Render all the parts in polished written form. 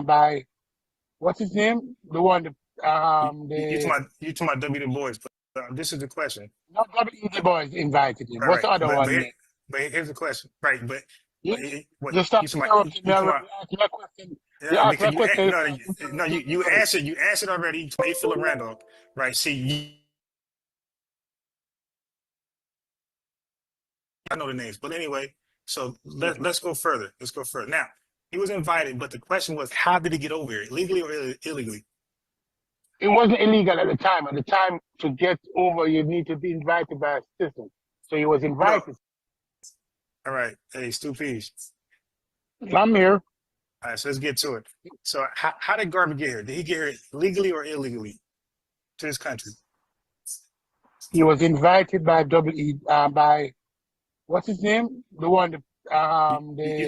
by what's his name? The one You talking about W. Du Bois, but this is the question. not W. Du Bois invited him. What's the other one? But here's the question, right? But what Just stop you talking about? that question. Yeah, because you answered. You answered already. You told Philip Randolph, right? See, I know the names, but anyway. So let's go further. Let's go further. Now he was invited, but the question was, how did he get over here, legally or illegally? It wasn't illegal at the time. At the time, to get over, you need to be invited by a citizen. So he was invited. No. All right. Hey, Stoopies. I'm here. All right, so let's get to it. So how did Garvey get here? Did he get here legally or illegally to this country? He was invited by by what's his name? The one you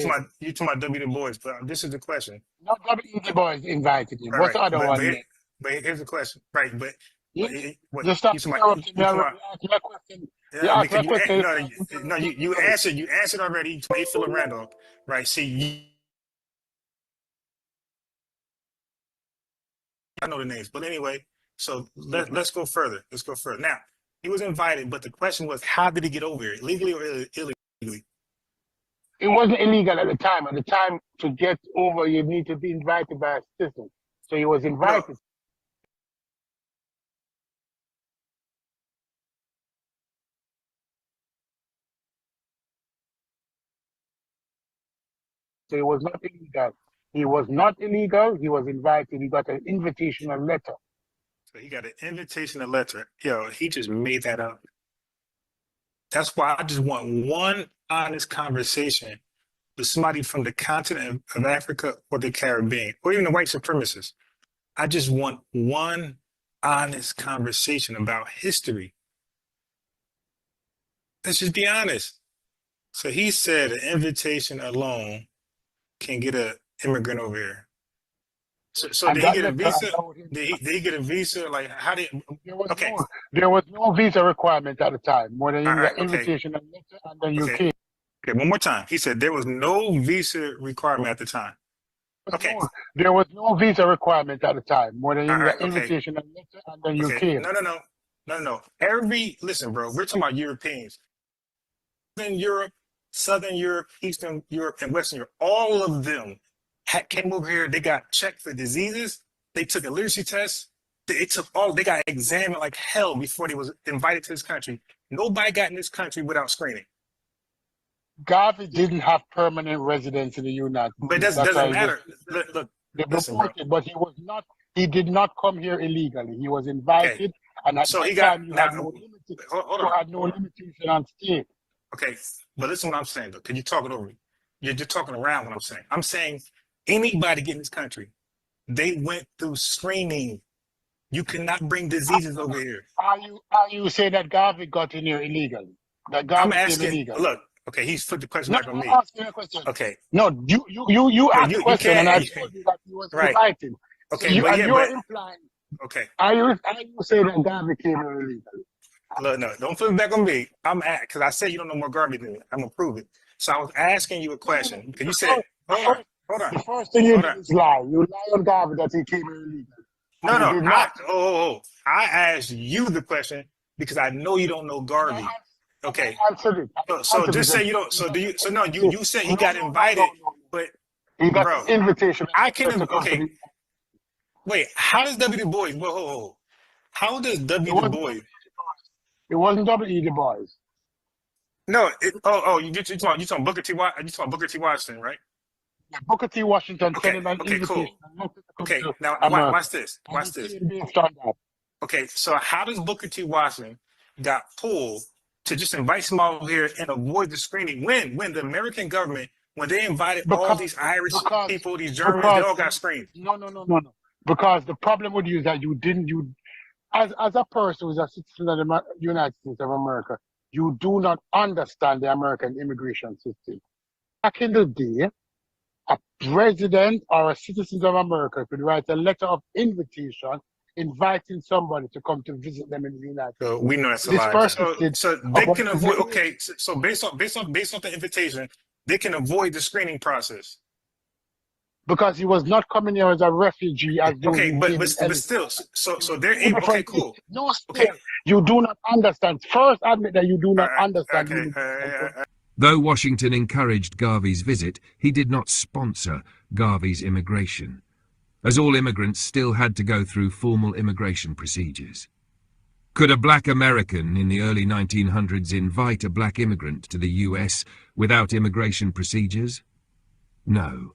talking about W. Du Bois, but this is the question. Not W. Du Bois invited him. What's the other one? But here's the question, right? But just stop that question. You answered. You answered already. You told Philip Randolph, right? See, I know the names, but anyway. So let's go further. Let's go further. Now he was invited, but the question was, how did he get over here, legally or illegally? It wasn't illegal at the time. At the time, to get over, you need to be invited by a citizen. So he was invited. No. So it was not illegal. He was not illegal. He was invited. He got an invitational letter. So he got an invitational letter. Yo, he just made that up. That's why I just want one honest conversation with somebody from the continent of Africa or the Caribbean, or even the white supremacists. I just want one honest conversation about history. Let's just be honest. So he said an invitation alone can get an immigrant over here. So did he get a visa? Did he get a visa? Like, how did? There was no visa requirement at the time. More than the invitation and letter, and then you came. Okay, one more time. He said there was no visa requirement at the time. Okay. There was no visa requirement at the time. More than the invitation and letter, and then you came. No. Listen, bro. We're talking about Europeans. Southern Europe, Eastern Europe, and Western Europe. All of them came over here. They got checked for diseases. They took a literacy test. They got examined like hell before they was invited to this country. Nobody got in this country without screening. Garvey didn't have permanent residence in the United States. But it doesn't matter. Look, listen, bro. But he was not. He did not come here illegally. He was invited, and at that time you had no limitation on stay. Okay, but listen to what I'm saying, though, because you're talking over me. You're just talking around what I'm saying. I'm saying anybody get in this country, they went through screening. You cannot bring diseases over here. Are you saying that Garvey got in here illegally? That Garvey came illegally? Look, okay, he's put the question back on me. I'm asking a question. Okay. No, you asked the question, and I told you that he was invited. Okay, so you're implying. Okay. Are you saying that Garvey came here illegally? Look, no, don't flip it back on me. Because I said you don't know more Garvey than me. I'm gonna prove it. So I was asking you a question because you said, hold on. The first thing you did is lie. You lie on Garvey that he came here illegally. No. I asked you the question because I know you don't know Garvey. Okay. So just say you don't. So do you? So no, you said he got invited, but he got an invitation. I can. Okay. Wait. How does W. Du Bois? Whoa. How does W. Du Bois? It wasn't W. Du Bois. No. You talking Booker T. You talking Booker T. Washington, right? Yeah, Booker T. Washington. Okay, cool. Okay, now watch this. Okay, so how does Booker T. Washington got pulled to just invite some over here and avoid the screening when the American government, when they invited all these Irish people, these Germans, they all got screened? No. Because the problem with you is that as a person who's a citizen of the United States of America, you do not understand the American immigration system. Back in the day, a president or a citizen of America could write a letter of invitation inviting somebody to come to visit them in the United States. So we know that's a lie. So they can avoid. Okay, so based on the invitation, they can avoid the screening process. because he was not coming here as a refugee as those Okay, who but came in but Ellis still, Island. so He so was they're two able. Okay, different things. cool. No, Okay, still, you do not understand. First, admit that you do not understand okay. immigration. Though Washington encouraged Garvey's visit, he did not sponsor Garvey's immigration, as all immigrants still had to go through formal immigration procedures. Could a black American in the early 1900s invite a black immigrant to the US without immigration procedures? No.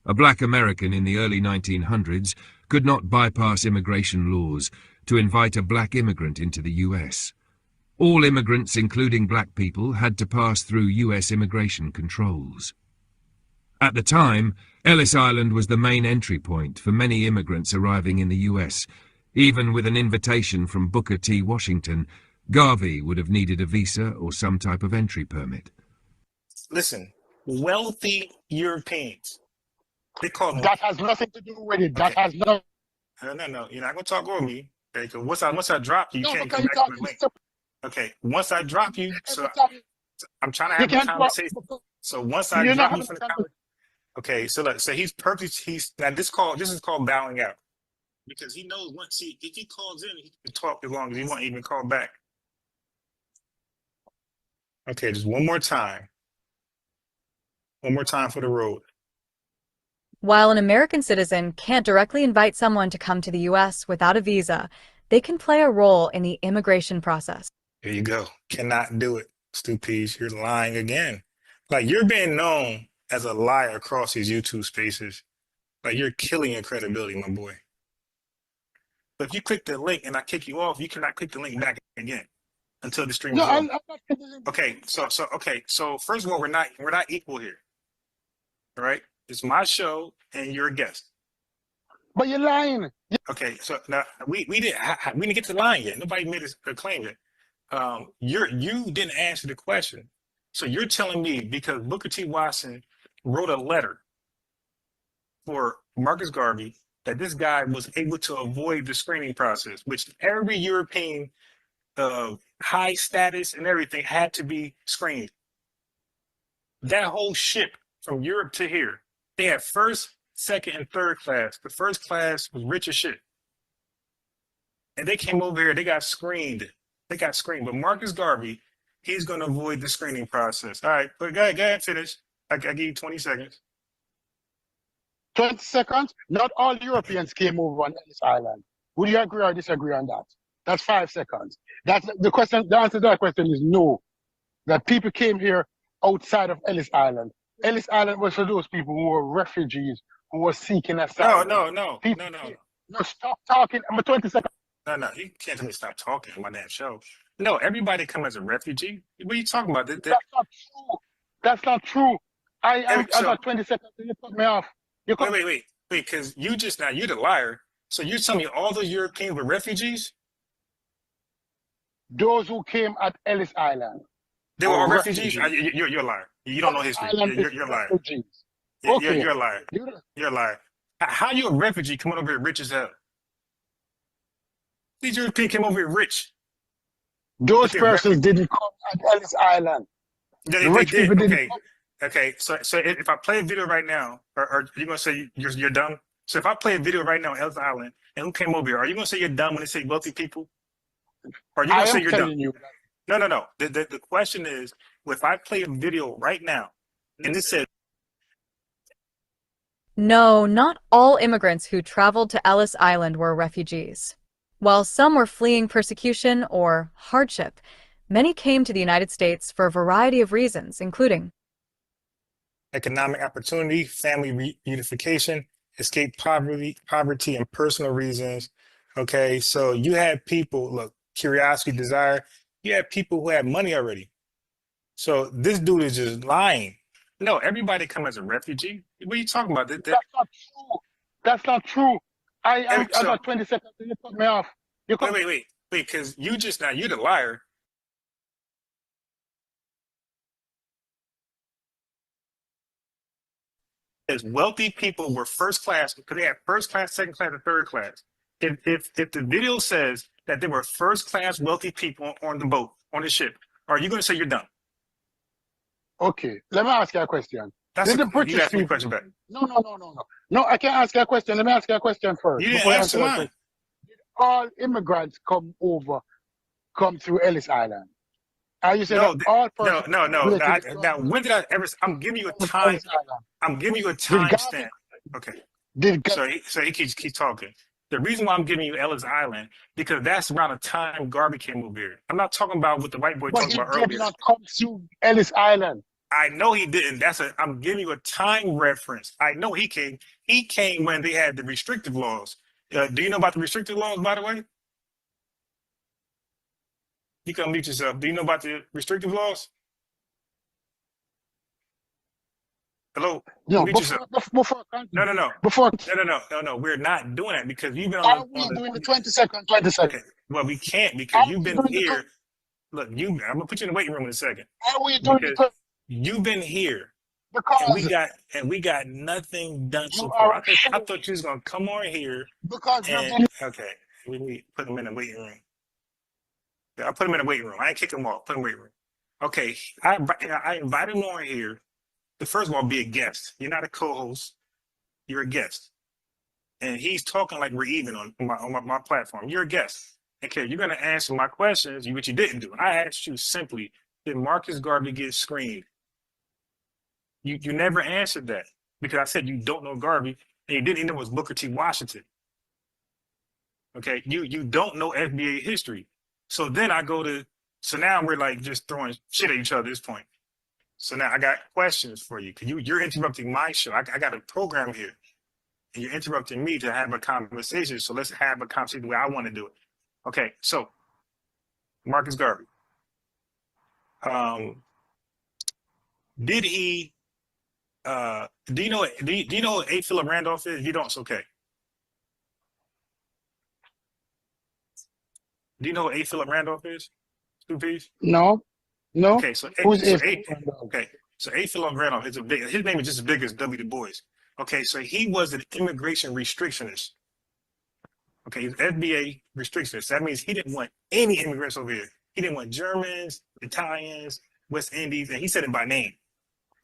A black American in the early 1900s could not bypass immigration laws to invite a black immigrant into the US. All immigrants, including black people, had to pass through US immigration controls. At the time, Ellis Island was the main entry point for many immigrants arriving in the US. Even with an invitation from Booker T. Washington, Garvey would have needed a visa or some type of entry permit. Listen, wealthy Europeans. They call them. That has nothing to do with it. That Okay. has no. No. You're not gonna talk over me. Okay, because once I drop you, you No, can't because come you back talk. to the link. Okay, once I drop you, so Every time I'm trying to you have a can't. conversation. So once I You're not drop you having from a the conversation. conversation, okay. So look, so he's purposely now this is called bowing out because he knows once if he calls in, he can talk as long as he won't even call back. Okay, just one more time. One more time for the road. While an American citizen can't directly invite someone to come to the U.S. without a visa, they can play a role in the immigration process. There you go. Cannot do it, Stupides. You're lying again. Like you're being known as a liar across these YouTube spaces. Like you're killing your credibility, my boy. But if you click the link and I kick you off, you cannot click the link back again until the stream No, is over. I'm not. Okay, so first of all, we're not equal here. All right? It's my show and you're a guest. But you're lying. Okay, so now we didn't get to the line yet. Nobody made a claim yet. You didn't answer the question. So you're telling me because Booker T. Watson wrote a letter for Marcus Garvey that this guy was able to avoid the screening process, which every European high status and everything had to be screened. That whole ship from Europe to here, they had first, second, and third class. The first class was rich as shit. And they came over here, they got screened. But Marcus Garvey, he's going to avoid the screening process. All right, but go ahead, finish. I give you 20 seconds. 20 seconds. Not all Europeans came over on Ellis Island. Would you agree or disagree on that? That's 5 seconds. That's the question. The answer to that question is no. That people came here outside of Ellis Island. Ellis Island was for those people who were refugees, who were seeking asylum. No. No, stop talking. I'm a 20 seconds. No, you can't tell me to stop talking on my damn show. No, everybody come as a refugee. What are you talking about? That's not true. That's not true. I got 20 seconds and you cut me off. Wait, because you're the liar. So you're telling me all those Europeans were refugees? Those who came at Ellis Island. They were all refugees? You're a liar. You don't know history. You're a liar. Okay. You're a liar. You're a liar. How you a refugee coming over here rich as hell? These Europeans came over here rich. Those persons didn't come at Ellis Island. They did. Okay. So if I play a video right now, are you gonna say you're dumb? So if I play a video right now on Ellis Island and who came over here, are you gonna say you're dumb when they say wealthy people? Or are you gonna say you're dumb? No. The question is, if I play a video right now and it says No, not all immigrants who traveled to Ellis Island were refugees. While some were fleeing persecution or hardship, many came to the United States for a variety of reasons, including economic opportunity, family reunification, escape poverty, and personal reasons. Okay, so you had people, look, curiosity, desire, you had people who had money already. So this dude is just lying. No, everybody come as a refugee. What are you talking about? That's not true. That's not true. I got 20 seconds and you cut me off. Wait, because you're the liar. As wealthy people were first class, because they had first class, second class, and third class. If the video says that there were first class wealthy people on the boat, on the ship, are you going to say you're dumb? Okay, let me ask you a question. That's Did the you British asked me a people? question back. No, I can't ask you a question. Let me ask you a question first. You didn't Before you answer answer that mine. question. All immigrants come through Ellis Island. Are you saying No, that all no, persons no, no. related to Now, when did I ever? I'm giving you a come to time. Ellis Island? I'm giving you a Did time Garvey? stamp. Okay. Did Ga- So he keeps talking. The reason why I'm giving you Ellis Island because that's around the time Garvey came over here. I'm not talking about what the white boy But talked he about did earlier. not come through Ellis Island. I know he didn't. I'm giving you a time reference. I know he came. He came when they had the restrictive laws. Do you know about the restrictive laws, by the way? You can mute yourself. Do you know about the restrictive laws? Hello? No, Mute yourself. before No. No. We're not doing that because you've been are on we doing the the 20 second? okay. Well, we can't because Are you've we been doing here. Look, I'm gonna put you in the waiting room in a second are we doing because the you've been here and because we got nothing done you so are far. a I fool thought you was gonna come on here because you've and been okay, we put him in the waiting room. Yeah, I put him in the waiting room. I ain't kick him off. Put him in the waiting room. Okay, I invited him on here to first of all be a guest. You're not a co-host. You're a guest, and he's talking like we're even on my platform. You're a guest. Okay, you're gonna answer my questions, which you didn't do. I asked you simply, did Marcus Garvey get screened? You never answered that because I said you don't know Garvey and you didn't even know it was Booker T. Washington. Okay, you don't know FBA history. So then so now we're like just throwing shit at each other at this point. So now I got questions for you. You're interrupting my show. I got a program here. And you're interrupting me to have a conversation. So let's have a conversation the way I want to do it. Okay, so Marcus Garvey. Did he do you know what A. Philip Randolph is? If you don't, it's okay. Do you know what A. Philip Randolph is? Goofies? no. Okay, so Who's if A. Philip Randolph is his name is just as big as W. Du Bois. Okay, so he was an immigration restrictionist. Okay, he's FBA restrictionist. That means he didn't want any immigrants over here. He didn't want Germans, Italians, West Indies, and he said it by name.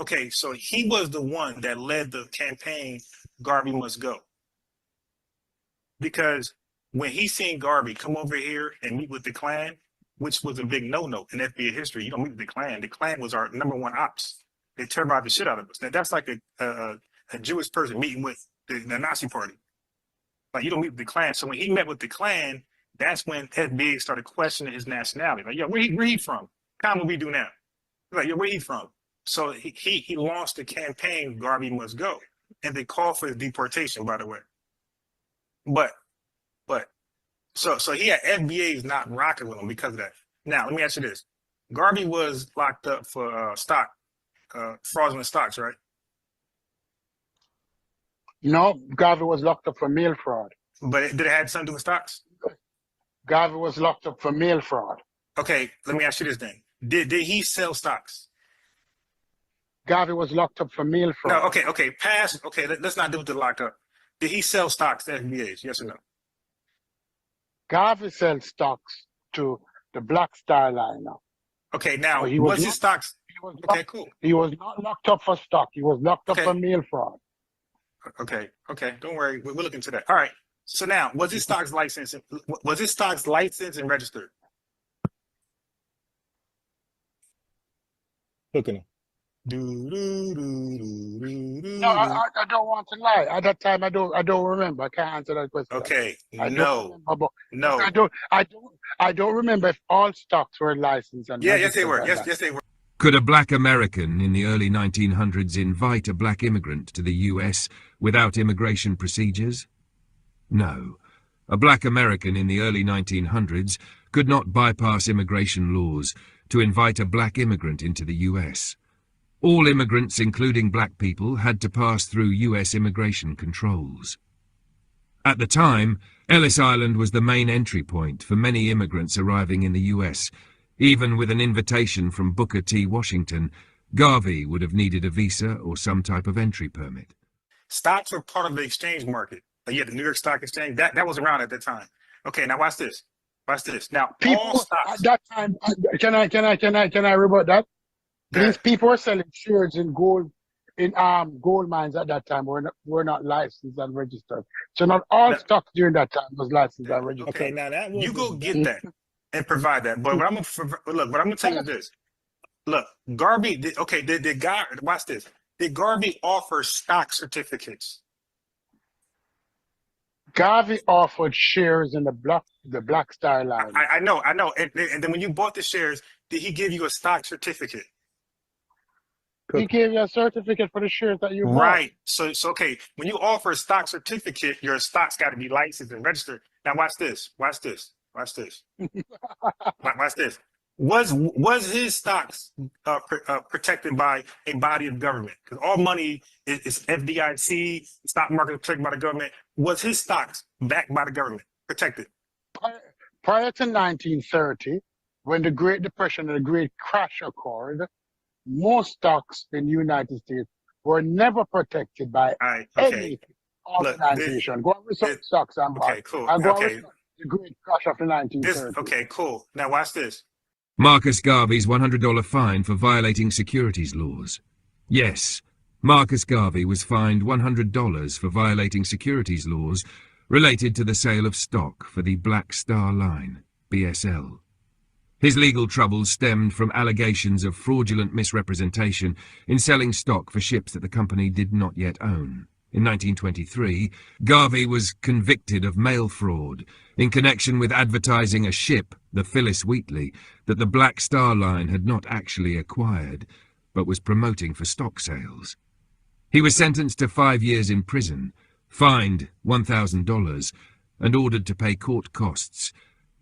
Okay, so he was the one that led the campaign, Garvey Must Go. Because when he seen Garvey come over here and meet with the Klan, which was a big no-no in FBA history, you don't meet with the Klan. The Klan was our number one ops. They terrorized the shit out of us. Now, that's like a Jewish person meeting with the Nazi party. Like, you don't meet with the Klan. So when he met with the Klan, that's when FBA started questioning his nationality. Like, yo, where he from? Kind of what we do now. Like, yo, where he from? So he launched the campaign, Garvey Must Go. And they called for his deportation, by the way. But so he had FBA's not rocking with him because of that. Now, let me ask you this. Garvey was locked up for fraudulent stocks, right? No, Garvey was locked up for mail fraud. But did it have something to do with stocks? Garvey was locked up for mail fraud. Okay, let me ask you this thing. Did he sell stocks? Garvey was locked up for mail fraud. No, okay, pass. Okay, let's not do with the locked up. Did he sell stocks to FBAs? Yes or no? Garvey sells stocks to the Black Star Line now. Okay, now, But was his stocks? Okay, cool. He was not locked up for stock. He was locked up for mail fraud. Okay, don't worry. We'll look into that. All right. So now, was his stocks licensed? Was his stocks licensed and registered? Looking. No, I don't want to lie. At that time, I don't remember. I can't answer that question. Okay, no. I don't remember if all stocks were licensed and yes they were. Yes they were. Could a black American in the early 1900s invite a black immigrant to the US without immigration procedures? No. A black American in the early 1900s could not bypass immigration laws to invite a black immigrant into the US. All immigrants, including black people, had to pass through US immigration controls. At the time, Ellis Island was the main entry point for many immigrants arriving in the US. Even with an invitation from Booker T. Washington, Garvey would have needed a visa or some type of entry permit. Stocks were part of the exchange market. Like, the New York Stock Exchange, that was around at that time. Okay, now watch this. Now, people all stocks at that time, can I rebut that? These people were selling shares in gold in gold mines at that time were not licensed and registered. So not all Now, stocks during that time was licensed and okay, registered. now that You you go wasn't get that and provide that. But what I'm gonna look, what I'm gonna tell you is this. Look, Garvey. Did watch this? Did Garvey offer stock certificates? Garvey offered shares in the Black Star Line. I know. And then when you bought the shares, did he give you a stock certificate? He gave you a certificate for the shares that you bought. Right. So okay. When you offer a stock certificate, your stock's got to be licensed and registered. Now watch this. Watch this. Watch this. Watch this. Was his stocks protected by a body of government? Because all money is FDIC, stock market protected by the government. Was his stocks backed by the government, protected? Prior to 1930, when the Great Depression and the Great Crash occurred, most stocks in the United States were never protected by any organization. Go and research stocks and bonds. Okay, cool. And go and Okay, research the Great Crash of the 1930s. okay, cool. Now watch this. Marcus Garvey's $100 fine for violating securities laws. Yes, Marcus Garvey was fined $100 for violating securities laws related to the sale of stock for the Black Star Line, BSL. His legal troubles stemmed from allegations of fraudulent misrepresentation in selling stock for ships that the company did not yet own. In 1923, Garvey was convicted of mail fraud in connection with advertising a ship, the Phyllis Wheatley, that the Black Star Line had not actually acquired, but was promoting for stock sales. He was sentenced to 5 years in prison, fined $1,000, and ordered to pay court costs.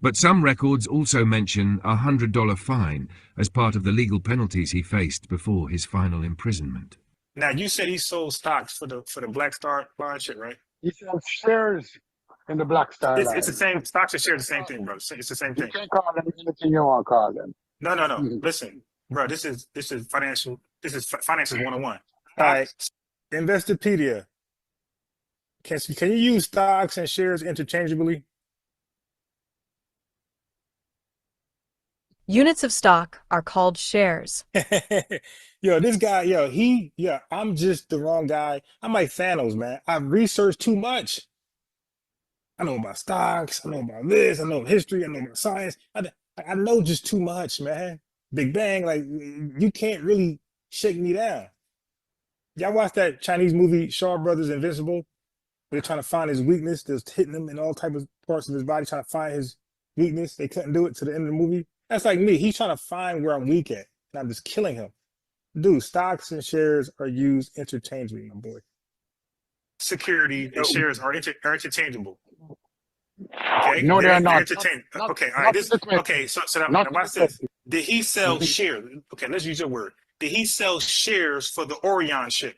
But some records also mention a $100 fine as part of the legal penalties he faced before his final imprisonment. Now you said he sold stocks for the Black Star Line shit, right? He sells shares in the Black Star Line. It's the same. Stocks and shares, the same thing, bro. It's the same You thing. can call them anything you want to call them. No. Mhm. Listen, bro. This is financial. This is finances 101. All right. Investopedia. Can you use stocks and shares interchangeably? Units of stock are called shares. Yo, this guy, I'm just the wrong guy. I'm like Thanos, man. I've researched too much. I know about stocks. I know about this. I know history. I know about science. I know just too much, man. Big Bang, like, you can't really shake me down. Y'all watch that Chinese movie, Shaw Brothers Invincible? They're trying to find his weakness. They're hitting him in all types of parts of his body, trying to find his weakness. They couldn't do it to the end of the movie. That's like me. He's trying to find where I'm weak at, and I'm just killing him. Dude, stocks and shares are used interchangeably, my boy. Security and shares are interchangeable. Okay. No, they are not. Interchangeable. Okay. All Not right. to the question. Okay. So now Not watch to the this. question. Did he sell Mhm. shares? Okay. Let's use your word. Did he sell shares for the Orion ship?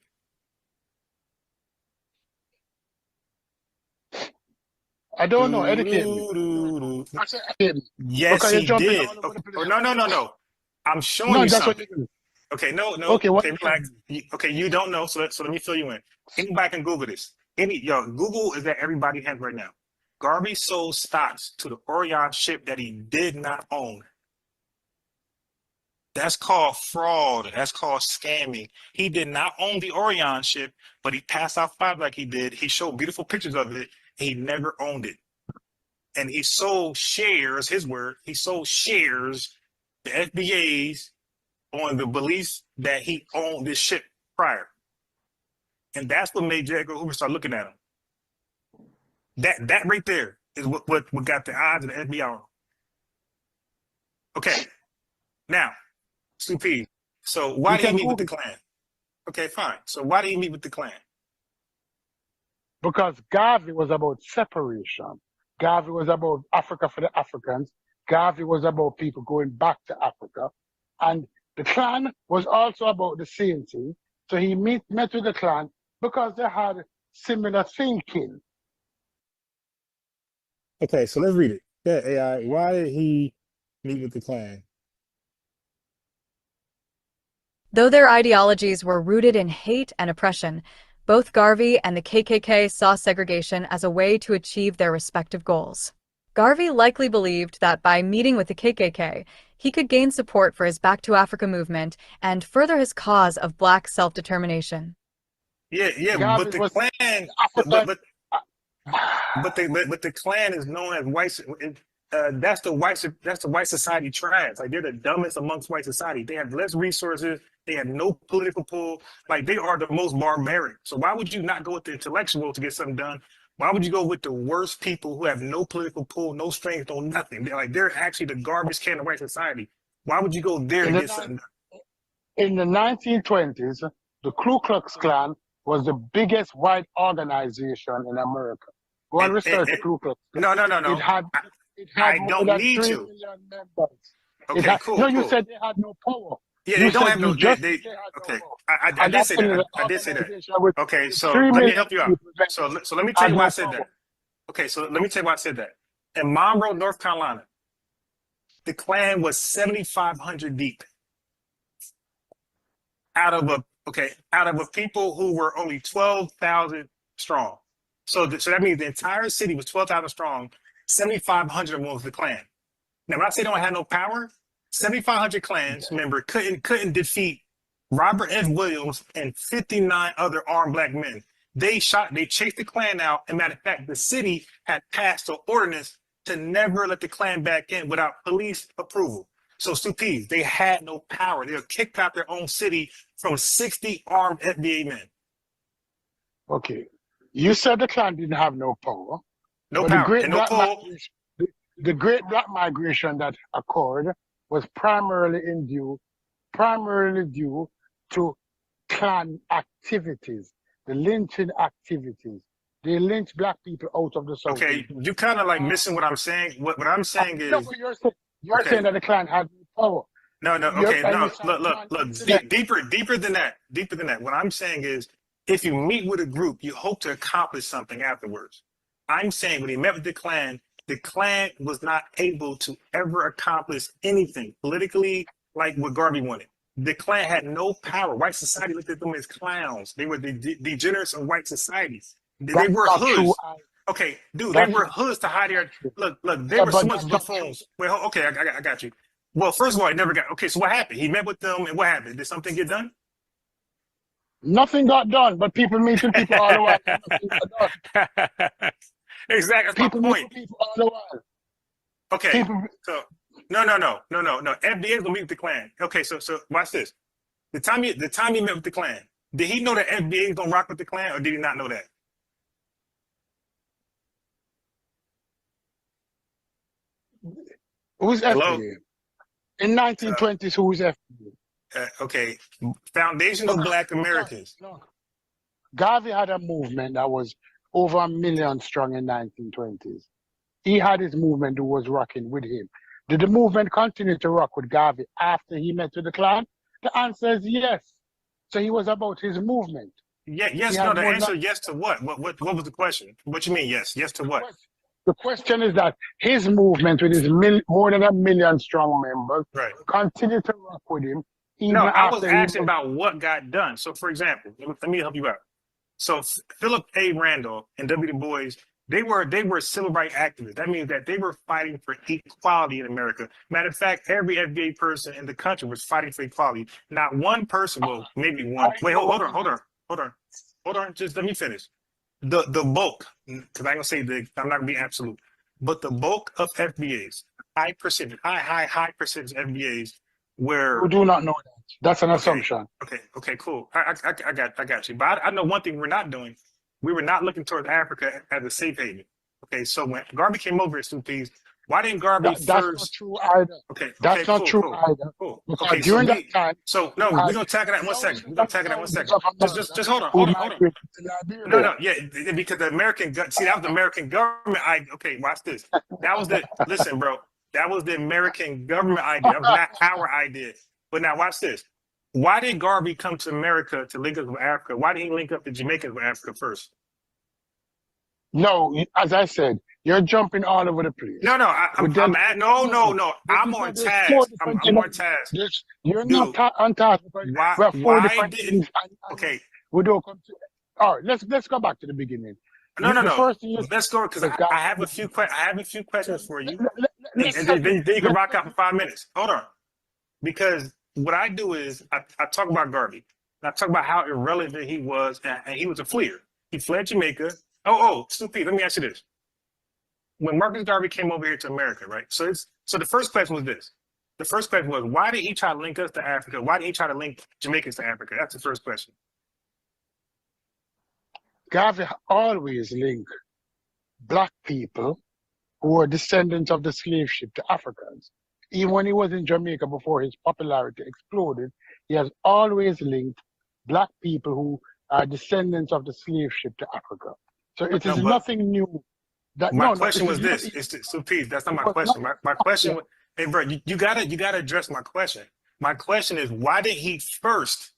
I don't know. Educate me. I said educate me. Yes, Because you're he jumping did. all over the Okay. place. No. I'm showing No, you that's what something. you do. Okay, no. Okay, what? Okay, relax. Okay, you don't know, so let me fill you in. Anybody can Google this. Google is at everybody's hand right now. Garvey sold stocks to the Orion ship that he did not own. That's called fraud. That's called scamming. He did not own the Orion ship, but he passed out five like he did. He showed beautiful pictures of it. He never owned it. And he sold shares, his word, he sold shares, the FBAs, on the belief that he owned this ship prior. And that's what made J. Edgar Hoover start looking at him. That right there is what got the odds of the FBI on him. Okay. Now, Stupid. So why did he meet with the Klan? Okay, fine. So why did he meet with the Klan? Because Garvey was about separation. Garvey was about Africa for the Africans. Garvey was about people going back to Africa. And the Klan was also about the same thing. So he met with the Klan because they had similar thinking. Okay, so let's read it. Yeah, AI. Why did he meet with the Klan? Though their ideologies were rooted in hate and oppression, both Garvey and the KKK saw segregation as a way to achieve their respective goals. Garvey likely believed that by meeting with the KKK, he could gain support for his Back to Africa movement and further his cause of Black self-determination. Yeah, Garvey but the was Klan, African. but the Klan is known as white. That's the white society trash. Like they're the dumbest amongst white society. They have less resources. They have no political pull. Like they are the most barbaric. So why would you not go with the intellectual to get something done? Why would you go with the worst people who have no political pull, no strength, no nothing? They're actually the garbage can of white society. Why would you go there In to the, get something done? in the 1920s, the Ku Klux Klan was the biggest white organization in America. Go and research the Ku Klux Klan. No. It had I more don't than need 3 to. million members. Okay, cool, No, you cool. said they had no power. Yeah, You they don't said have you no. just They said they had okay. no power. I And did that's say an that. I did say that. organization with Okay, so 3 let me million help you out. people So let me tell had you why no I said power. that. Okay, so let me tell you why I said that. In Monroe, North Carolina, the Klan was 7,500 deep out of a people who were only 12,000 strong. So that means the entire city was 12,000 strong. 7,500 was the Klan. Now, when I say they don't have no power, 7,500 Klans member couldn't defeat Robert F. Williams and 59 other armed Black men. They chased the Klan out. And matter of fact, the city had passed an ordinance to never let the Klan back in without police approval. So Stupid, they had no power. They were kicked out their own city from 60 armed FBA men. Okay. You said the Klan didn't have no power. No but power and no pull. The great Black migration that occurred was primarily due to Klan activities, the lynching activities. They lynched Black people out of the South. Okay, you kind of like missing what I'm saying. What I'm saying is, no, but you're okay. saying that the Klan had no power. No, okay, no, look, deeper than that. What I'm saying is, if you meet with a group, you hope to accomplish something afterwards. I'm saying when he met with the Klan was not able to ever accomplish anything politically like what Garvey wanted. The Klan had no power. White society looked at them as clowns. They were the degenerates of white society. They were hoods. Okay, dude, they were hoods to hide their look. They were so much buffoons. Wait, okay, I got you. Well, first of all, it never got. Okay, so what happened? He met with them, and what happened? Did something get done? Nothing got done, but people meeting people all the while. Nothing got done. Exactly, that's people my point. People all the while. Okay, so no. FBA gonna meet with the Klan. Okay, so watch this. The time he met with the Klan, did he know that FBA is gonna rock with the Klan, or did he not know that? Who's Hello? FBA? In 1920s, who was FBA? Okay, Foundational Black Americans. No. Garvey had a movement that was over 1 million strong in 1920s. He had his movement who was rocking with him. Did the movement continue to rock with Garvey after he met with the Klan? The answer is yes. So he was about his movement. Yeah, yes, no, the answer yes to what? What was the question? What you mean yes? Yes to what? The question is that his movement with his more than 1 million strong members continue to rock with him. No, I was asking about what got done. So, for example, let me help you out. So, Philip A. Randolph and W. Du Bois, they were civil rights activists. That means that they were fighting for equality in America. Matter of fact, every FBA person in the country was fighting for equality. Not one person, well, maybe one. Wait, hold on. Just let me finish. The bulk, because I'm gonna say I'm not gonna be absolute, but the bulk of FBAs, high percentage FBAs where we do not know that. That's an assumption. Okay, cool. I got you. But I know one thing we're not doing. We were not looking towards Africa as a safe haven. Okay, so when Garvey came over at Stupid, why didn't Garvey first? That's not true either. Okay, that's not true either. Cool. Because okay, during that time. So no, we're gonna tackle that in 1 second. We're gonna tackle that in 1 second. Just hold on. No, yeah, because the American that was the American government idea. Okay, watch this. That was listen, bro. That was the American government idea. That was not our idea. But now watch this. Why did Garvey come to America to link up with Africa? Why did he link up the Jamaicans with Africa first? No, as I said, you're jumping all over the place. No, I'm on task. I'm on task. You're not on task. Why didn't? Okay. We don't come to. All right, let's go back to the beginning. No. Let's go because I have a few questions for you. then you can rock out for 5 minutes. Hold on. Because what I do is I talk about Garvey. And I talk about how irrelevant he was, and he was a fleer. He fled Jamaica. Stupid. Let me ask you this. When Marcus Garvey came over here to America, right? So the first question was this. The first question was, why did he try to link us to Africa? Why did he try to link Jamaicans to Africa? That's the first question. Garvey always linked black people who were descendants of the slave ship to Africans. Even when he was in Jamaica before his popularity exploded, he has always linked black people who are descendants of the slave ship to Africa. So it is nothing new. My question was this. So Pete, that's not my question. My question was, hey bro, you gotta address my question. My question is, why did he first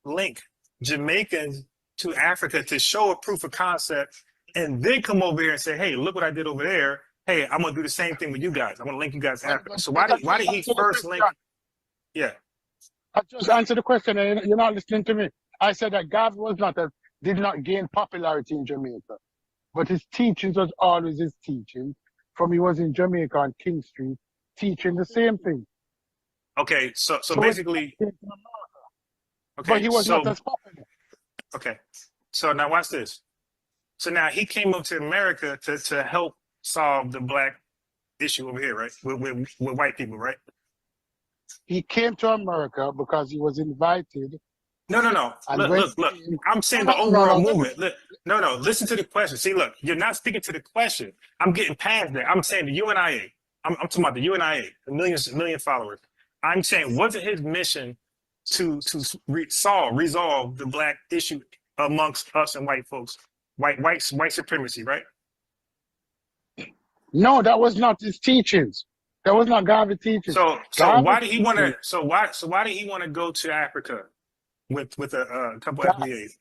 link Jamaicans to Africa to show a proof of concept and then come over here and say, hey, look what I did over there. Hey, I'm gonna do the same thing with you guys. I'm gonna link you guys to Africa. So why did he first link? Yeah. I just answered the question and you're not listening to me. I said that Garvey did not gain popularity in Jamaica, but his teachings was always his teaching. From he was in Jamaica on King Street, teaching the same thing. Okay, so basically, okay, but he was not as popular. Okay, so now watch this. So now he came up to America to help solve the black issue over here, right? With white people, right? He came to America because he was invited. No. Look. I'm saying the overall movement. No. Listen to the question. See, look, you're not speaking to the question. I'm getting past that. I'm saying the UNIA. I'm talking about the UNIA, a million followers. I'm saying, wasn't his mission to resolve the black issue amongst us and white folks, white supremacy, right? No, that was not his teachings. That was not Garvey's teachings. So why did he want to? So why did he want to go to Africa with a couple of FBAs?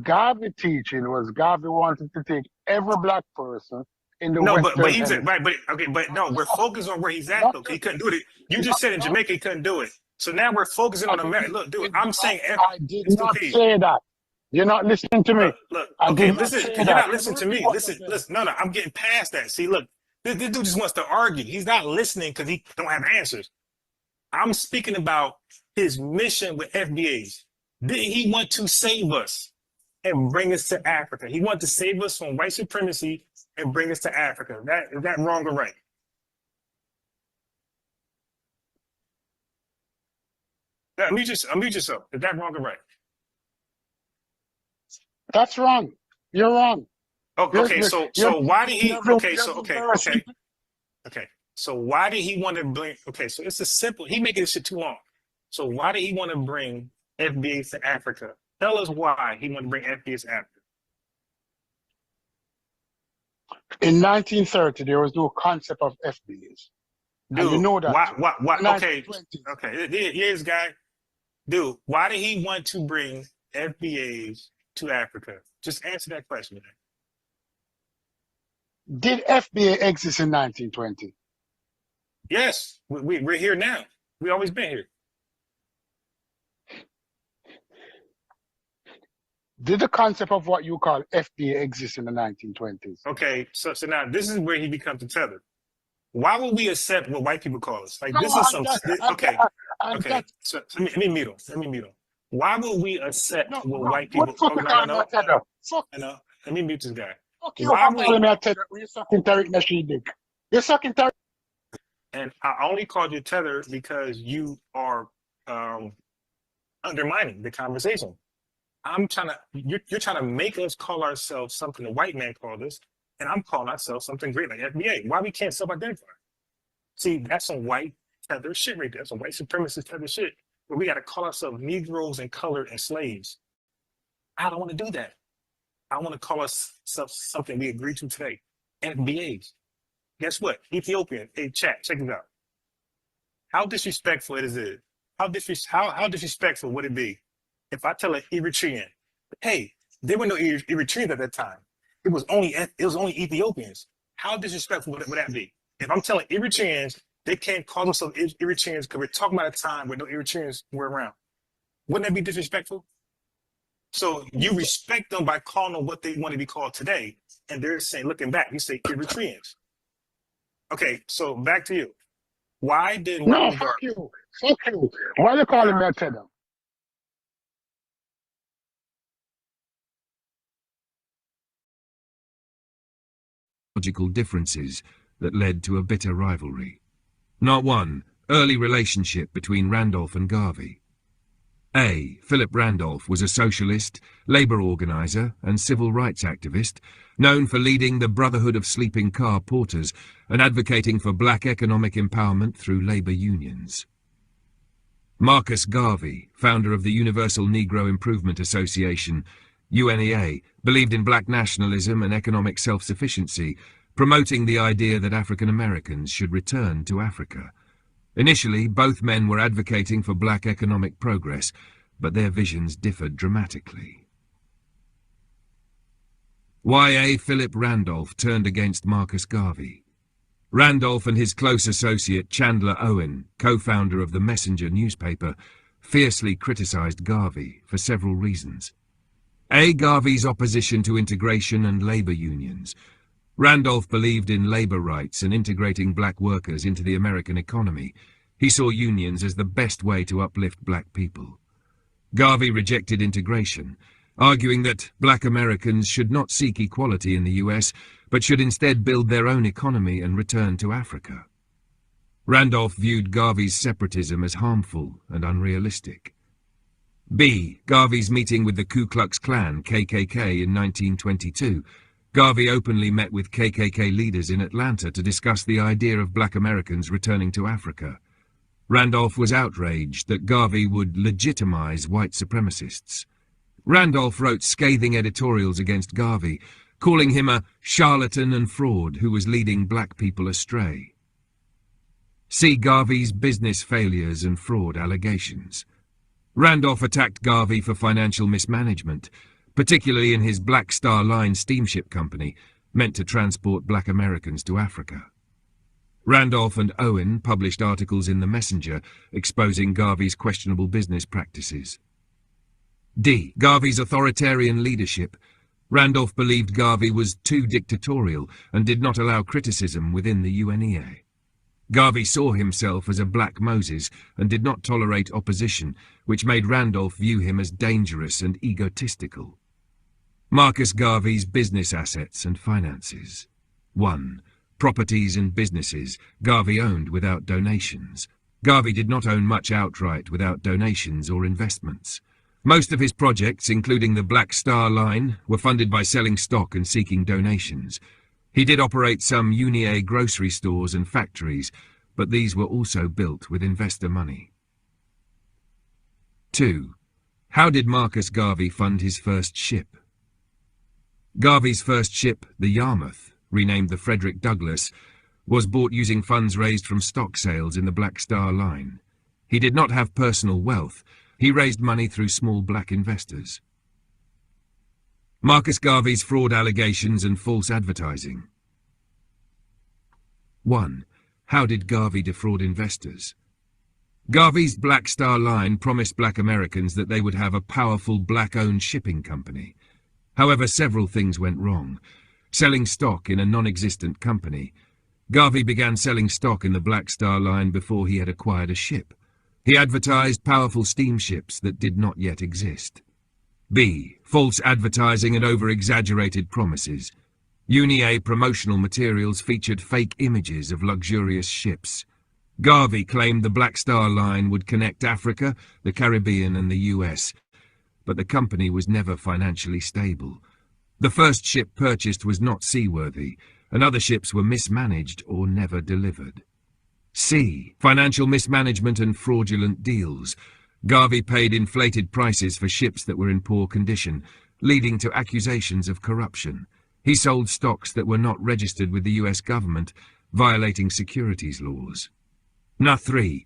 Garvey's teaching was Garvey wanted to take every black person in the Western but he's right, but no, we're focused on where he's at though. He couldn't do it. You just said in Jamaica he couldn't do it. So now we're focusing on America. Look, dude, I'm saying I did not say that. You're not listening to me. Look, okay, listen, you're not listening to me. Listen, no, I'm getting past that. See, look, this dude just wants to argue. He's not listening because he don't have answers. I'm speaking about his mission with FBAs. Didn't he want to save us and bring us to Africa? He wanted to save us from white supremacy and bring us to Africa. Is that wrong or right? Unmute yourself. Is that wrong or right? That's wrong. You're wrong. Okay, so why did he? Okay. So why did he want to bring? Okay, so it's a simple. He making this shit too long. So why did he want to bring FBAs to Africa? Tell us why he wanted to bring FBAs to Africa. In 1930, there was no concept of FBAs. Dude, you know that. Why? Okay. Here's guy. Dude, why did he want to bring FBAs to Africa? Just answer that question. Did FBA exist in 1920? Yes, we're here now. We always been here. Did the concept of what you call FBA exist in the 1920s? Okay, so now this is where he becomes a tether. Why would we accept what white people call us? Like this is some okay. So let me mute him. Why would we accept what white people? Let me mute this guy. Why would we tether? You're sucking Tariq Nasheed dick. You're sucking Tariq. And I only called you tether because you are undermining the conversation. You're trying to make us call ourselves something the white man called us, and I'm calling ourselves something great like FBA. Why we can't self-identify? See, that's some white tether shit right there. That's some white supremacist tether shit where we got to call ourselves Negroes and colored and slaves. I don't want to do that. I want to call ourselves something we agree to today. FBAs. Guess what? Ethiopian. Hey, chat, check it out. How disrespectful it is. How disrespectful would it be if I tell an Eritrean, hey, there were no Eritreans at that time. It was only Ethiopians. How disrespectful would that be? If I'm telling Eritreans they can't call themselves Eritreans because we're talking about a time where no Eritreans were around. Wouldn't that be disrespectful? So you respect them by calling them what they want to be called today. And they're saying, looking back, you say Eritreans. Okay, so back to you. Why did No, Randolph fuck you. Fuck you. Why you calling me a tether? Ideological differences that led to a bitter rivalry. Not one, early relationship between Randolph and Garvey. A. Philip Randolph was a socialist, labor organizer, and civil rights activist, known for leading the Brotherhood of Sleeping Car Porters and advocating for black economic empowerment through labor unions. Marcus Garvey, founder of the Universal Negro Improvement Association, UNEA, believed in black nationalism and economic self-sufficiency, promoting the idea that African Americans should return to Africa. Initially, both men were advocating for black economic progress, but their visions differed dramatically. Y.A. Philip Randolph turned against Marcus Garvey. Randolph and his close associate Chandler Owen, co-founder of the Messenger newspaper, fiercely criticized Garvey for several reasons. A. Garvey's opposition to integration and labor unions. Randolph believed in labor rights and integrating black workers into the American economy. He saw unions as the best way to uplift black people. Garvey rejected integration, arguing that black Americans should not seek equality in the US, but should instead build their own economy and return to Africa. Randolph viewed Garvey's separatism as harmful and unrealistic. B. Garvey's meeting with the Ku Klux Klan, KKK, in 1922. Garvey openly met with KKK leaders in Atlanta to discuss the idea of black Americans returning to Africa. Randolph was outraged that Garvey would legitimize white supremacists. Randolph wrote scathing editorials against Garvey, calling him a charlatan and fraud who was leading black people astray. See Garvey's business failures and fraud allegations. Randolph attacked Garvey for financial mismanagement, particularly in his Black Star Line steamship company, meant to transport black Americans to Africa. Randolph and Owen published articles in the Messenger exposing Garvey's questionable business practices. D. Garvey's authoritarian leadership. Randolph believed Garvey was too dictatorial and did not allow criticism within the UNEA. Garvey saw himself as a black Moses and did not tolerate opposition, which made Randolph view him as dangerous and egotistical. Marcus Garvey's business assets and finances. 1. Properties and businesses Garvey owned without donations. Garvey did not own much outright without donations or investments. Most of his projects, including the Black Star Line, were funded by selling stock and seeking donations. He did operate some UNEA grocery stores and factories, but these were also built with investor money. 2. How did Marcus Garvey fund his first ship? Garvey's first ship, the Yarmouth, renamed the Frederick Douglass, was bought using funds raised from stock sales in the Black Star Line. He did not have personal wealth. He raised money through small black investors. Marcus Garvey's fraud allegations and false advertising. 1. How did Garvey defraud investors? Garvey's Black Star Line promised black Americans that they would have a powerful black-owned shipping company. However, several things went wrong. Selling stock in a non-existent company. Garvey began selling stock in the Black Star Line before he had acquired a ship. He advertised powerful steamships that did not yet exist. B. False advertising and over-exaggerated promises. UNEA promotional materials featured fake images of luxurious ships. Garvey claimed the Black Star Line would connect Africa, the Caribbean and the US, but the company was never financially stable. The first ship purchased was not seaworthy, and other ships were mismanaged or never delivered. C. Financial mismanagement and fraudulent deals. Garvey paid inflated prices for ships that were in poor condition, leading to accusations of corruption. He sold stocks that were not registered with the US government, violating securities laws. 3.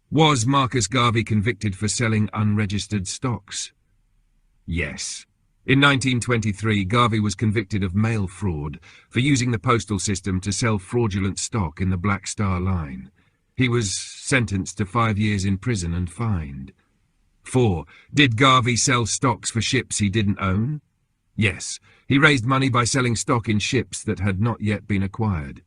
Was Marcus Garvey convicted for selling unregistered stocks? Yes. In 1923, Garvey was convicted of mail fraud for using the postal system to sell fraudulent stock in the Black Star Line. He was sentenced to 5 years in prison and fined. 4. Did Garvey sell stocks for ships he didn't own? Yes. He raised money by selling stock in ships that had not yet been acquired.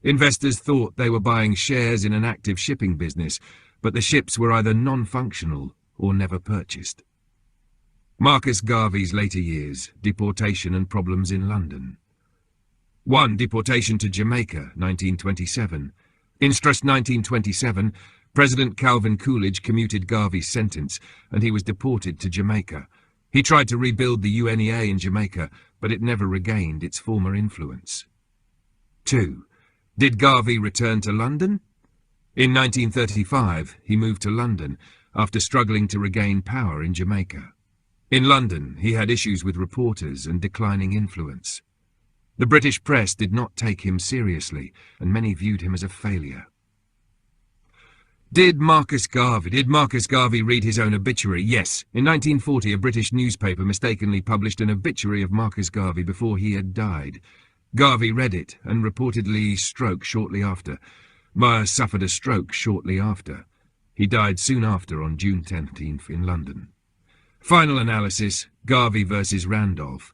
Investors thought they were buying shares in an active shipping business, but the ships were either non-functional or never purchased. Marcus Garvey's later years, deportation and problems in London. 1. Deportation to Jamaica, 1927. In 1927, President Calvin Coolidge commuted Garvey's sentence, and he was deported to Jamaica. He tried to rebuild the UNEA in Jamaica, but it never regained its former influence. 2. Did Garvey return to London? In 1935, he moved to London after struggling to regain power in Jamaica. In London, he had issues with reporters and declining influence. The British press did not take him seriously, and many viewed him as a failure. Did Marcus Garvey read his own obituary? Yes. In 1940, a British newspaper mistakenly published an obituary of Marcus Garvey before he had died. Garvey read it and reportedly suffered a stroke shortly after. He died soon after on June 10th in London. Final analysis, Garvey versus Randolph.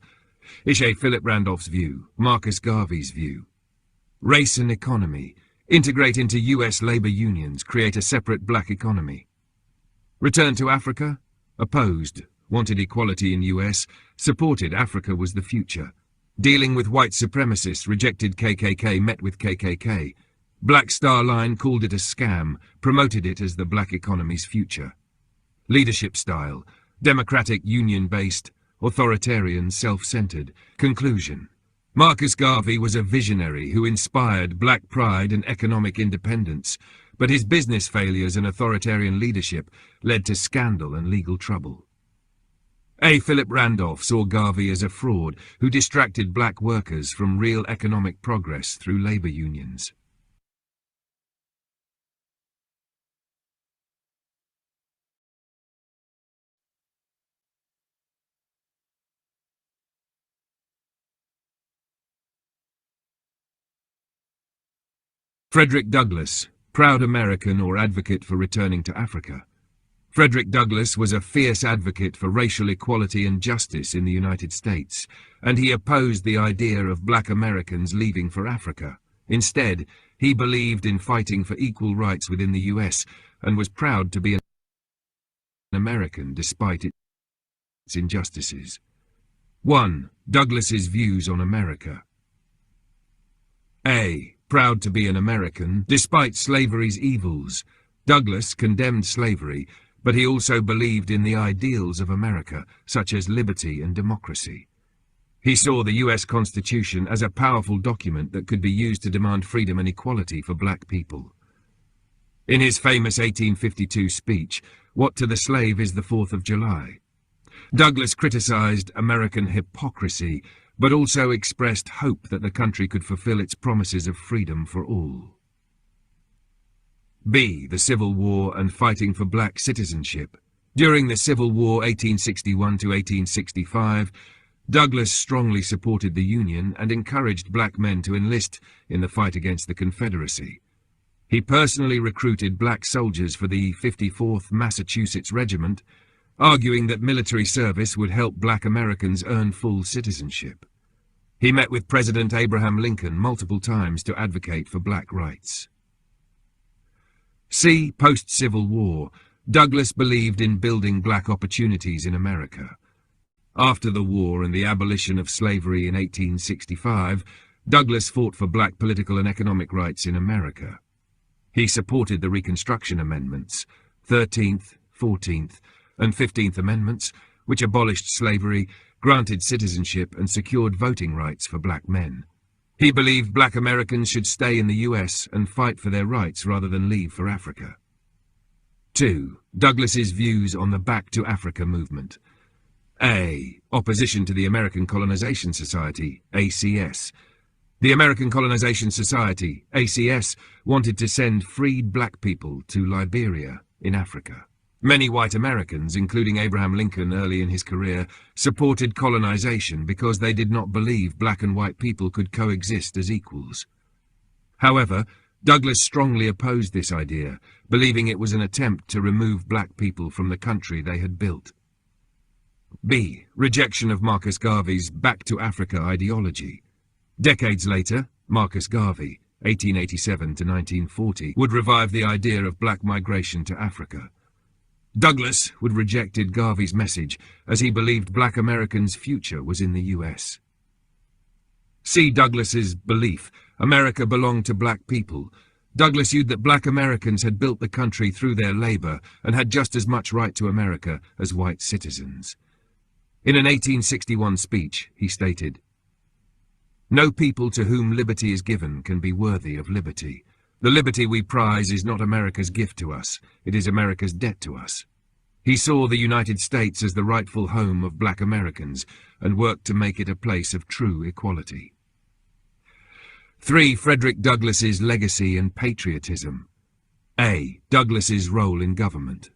Ishe Philip Randolph's view, Marcus Garvey's view. Race and economy. Integrate into US labor unions, create a separate black economy. Return to Africa? Opposed. Wanted equality in US, supported Africa was the future. Dealing with white supremacists, rejected KKK, met with KKK. Black Star Line called it a scam, promoted it as the black economy's future. Leadership style, democratic, union-based, authoritarian, self-centered. Conclusion. Marcus Garvey was a visionary who inspired black pride and economic independence, but his business failures and authoritarian leadership led to scandal and legal trouble. A. Philip Randolph saw Garvey as a fraud who distracted black workers from real economic progress through labor unions. Frederick Douglass, proud American or advocate for returning to Africa. Frederick Douglass was a fierce advocate for racial equality and justice in the United States, and he opposed the idea of black Americans leaving for Africa. Instead, he believed in fighting for equal rights within the US and was proud to be an American despite its injustices. 1. Douglass's views on America. A. Proud to be an American, despite slavery's evils. Douglass condemned slavery, but he also believed in the ideals of America, such as liberty and democracy. He saw the US Constitution as a powerful document that could be used to demand freedom and equality for black people. In his famous 1852 speech, "What to the slave is the 4th of July?" Douglass criticized American hypocrisy, but also expressed hope that the country could fulfill its promises of freedom for all. B. The Civil War and fighting for black citizenship. During the Civil War 1861 to 1865, Douglass strongly supported the Union and encouraged black men to enlist in the fight against the Confederacy. He personally recruited black soldiers for the 54th Massachusetts Regiment, arguing that military service would help black Americans earn full citizenship. He met with President Abraham Lincoln multiple times to advocate for black rights. C. Post-Civil War. Douglass believed in building black opportunities in America. After the war and the abolition of slavery in 1865, Douglass fought for black political and economic rights in America. He supported the Reconstruction Amendments, 13th, 14th, and 15th Amendments, which abolished slavery, granted citizenship, and secured voting rights for black men. He believed black Americans should stay in the US and fight for their rights rather than leave for Africa. 2. Douglass's views on the Back to Africa movement. A. Opposition to the American Colonization Society, ACS. The American Colonization Society, ACS, wanted to send freed black people to Liberia in Africa. Many white Americans, including Abraham Lincoln early in his career, supported colonization because they did not believe black and white people could coexist as equals. However, Douglass strongly opposed this idea, believing it was an attempt to remove black people from the country they had built. B. Rejection of Marcus Garvey's Back to Africa ideology. Decades later, Marcus Garvey, 1887 to 1940, would revive the idea of black migration to Africa. Douglass would rejected Garvey's message as he believed black Americans' future was in the US. See Douglass's belief: America belonged to black people. Douglass viewed that black Americans had built the country through their labor and had just as much right to America as white citizens. In an 1861 speech, he stated, "No people to whom liberty is given can be worthy of liberty. The liberty we prize is not America's gift to us, it is America's debt to us." He saw the United States as the rightful home of black Americans and worked to make it a place of true equality. 3. Frederick Douglass's legacy and patriotism. A. Douglass's role in government.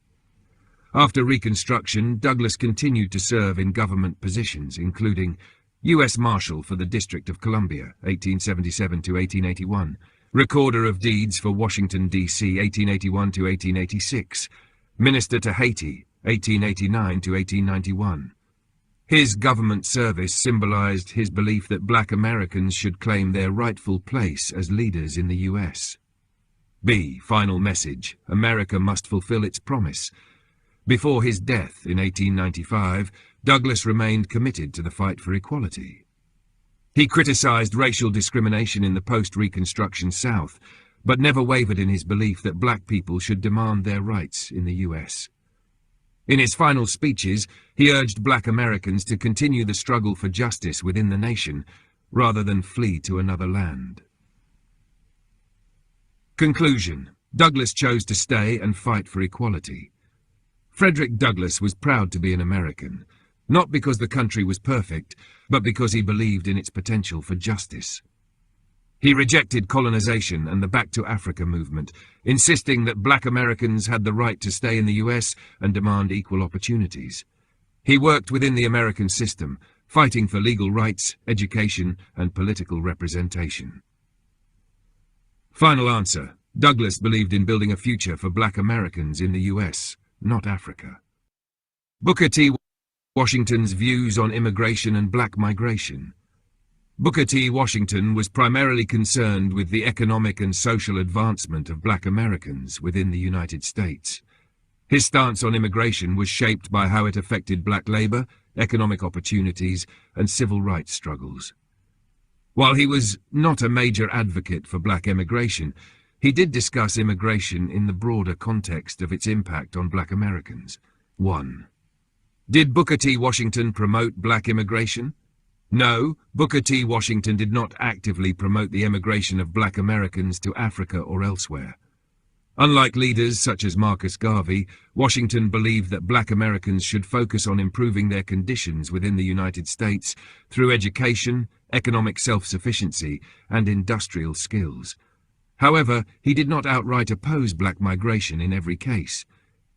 After Reconstruction, Douglass continued to serve in government positions, including U.S. Marshal for the District of Columbia, 1877 to 1881, Recorder of Deeds for Washington, D.C., 1881 to 1886, Minister to Haiti, 1889 to 1891. His government service symbolized his belief that black Americans should claim their rightful place as leaders in the U.S. B. Final message: America must fulfill its promise. Before his death in 1895, Douglass remained committed to the fight for equality. He criticized racial discrimination in the post-Reconstruction South, but never wavered in his belief that black people should demand their rights in the U.S. In his final speeches, he urged black Americans to continue the struggle for justice within the nation, rather than flee to another land. Conclusion: Douglass chose to stay and fight for equality. Frederick Douglass was proud to be an American, not because the country was perfect, but because he believed in its potential for justice. He rejected colonization and the Back to Africa movement, insisting that black Americans had the right to stay in the US and demand equal opportunities. He worked within the American system, fighting for legal rights, education, and political representation. Final answer: Douglass believed in building a future for black Americans in the US, not Africa. Booker T. Washington's views on immigration and black migration. Booker T. Washington was primarily concerned with the economic and social advancement of black Americans within the United States. His stance on immigration was shaped by how it affected black labor, economic opportunities, and civil rights struggles. While he was not a major advocate for black immigration, he did discuss immigration in the broader context of its impact on black Americans. 1. Did Booker T. Washington promote black immigration? No, Booker T. Washington did not actively promote the emigration of black Americans to Africa or elsewhere. Unlike leaders such as Marcus Garvey, Washington believed that black Americans should focus on improving their conditions within the United States through education, economic self-sufficiency, and industrial skills. However, he did not outright oppose black migration in every case.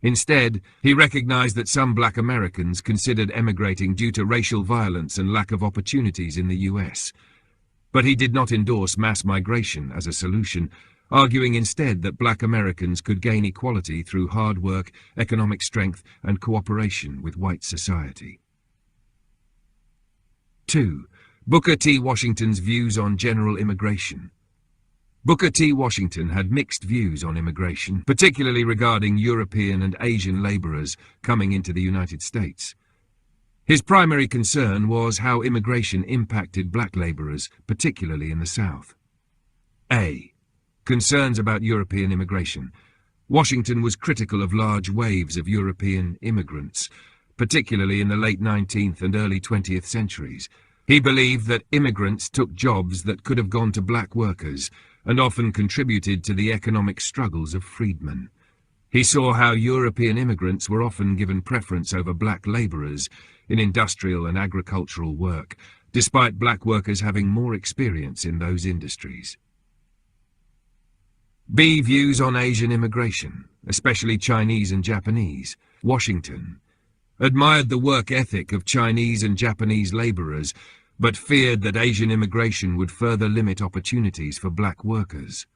Instead, he recognized that some black Americans considered emigrating due to racial violence and lack of opportunities in the U.S. But he did not endorse mass migration as a solution, arguing instead that black Americans could gain equality through hard work, economic strength, and cooperation with white society. 2. Booker T. Washington's views on general immigration. Booker T. Washington had mixed views on immigration, particularly regarding European and Asian laborers coming into the United States. His primary concern was how immigration impacted black laborers, particularly in the South. A. Concerns about European immigration. Washington was critical of large waves of European immigrants, particularly in the late 19th and early 20th centuries. He believed that immigrants took jobs that could have gone to black workers, and often contributed to the economic struggles of freedmen. He saw how European immigrants were often given preference over black laborers in industrial and agricultural work, despite black workers having more experience in those industries. B. Views on Asian immigration, especially Chinese and Japanese. Washington admired the work ethic of Chinese and Japanese laborers, but feared that Asian immigration would further limit opportunities for black workers.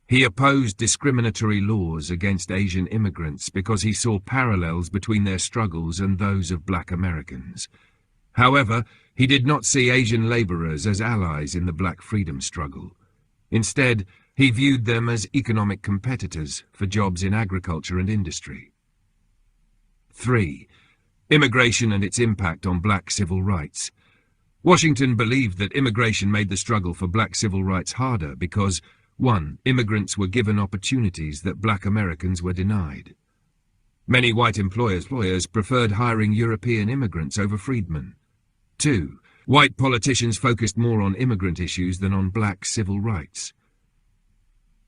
He opposed discriminatory laws against Asian immigrants because he saw parallels between their struggles and those of black Americans. However, he did not see Asian laborers as allies in the black freedom struggle. Instead, he viewed them as economic competitors for jobs in agriculture and industry. 3. Immigration and its impact on black civil rights. Washington believed that immigration made the struggle for black civil rights harder because, 1. Immigrants were given opportunities that black Americans were denied. Many white employers preferred hiring European immigrants over freedmen. 2. White politicians focused more on immigrant issues than on black civil rights.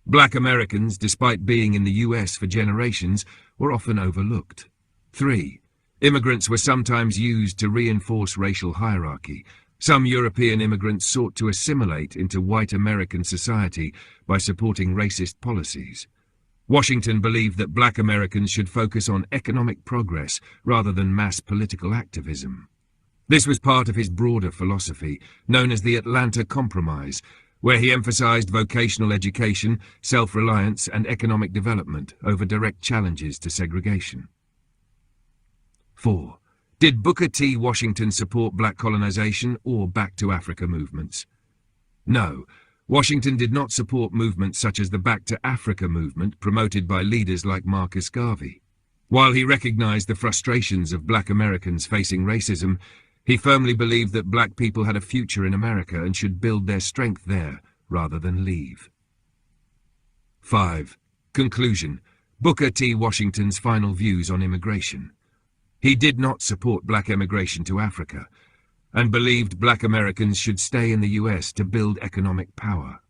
Black Americans, despite being in the US for generations, were often overlooked. 3. Immigrants were sometimes used to reinforce racial hierarchy. Some European immigrants sought to assimilate into white American society by supporting racist policies. Washington believed that black Americans should focus on economic progress rather than mass political activism. This was part of his broader philosophy, known as the Atlanta Compromise, where he emphasized vocational education, self-reliance, and economic development over direct challenges to segregation. 4. Did Booker T. Washington support black colonization or Back to Africa movements? No. Washington did not support movements such as the Back to Africa movement promoted by leaders like Marcus Garvey. While he recognized the frustrations of black Americans facing racism, he firmly believed that black people had a future in America and should build their strength there rather than leave. 5. Conclusion. Booker T. Washington's final views on immigration. He did not support black emigration to Africa and believed black Americans should stay in the US to build economic power.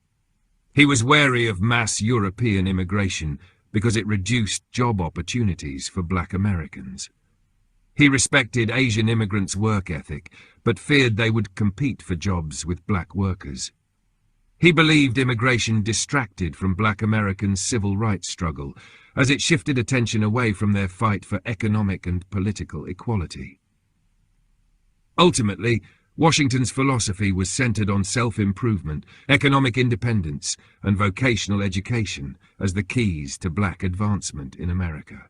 He was wary of mass European immigration because it reduced job opportunities for black Americans. He respected Asian immigrants' work ethic, but feared they would compete for jobs with black workers. He believed immigration distracted from black Americans' civil rights struggle, as it shifted attention away from their fight for economic and political equality. Ultimately, Washington's philosophy was centered on self-improvement, economic independence, and vocational education as the keys to black advancement in America.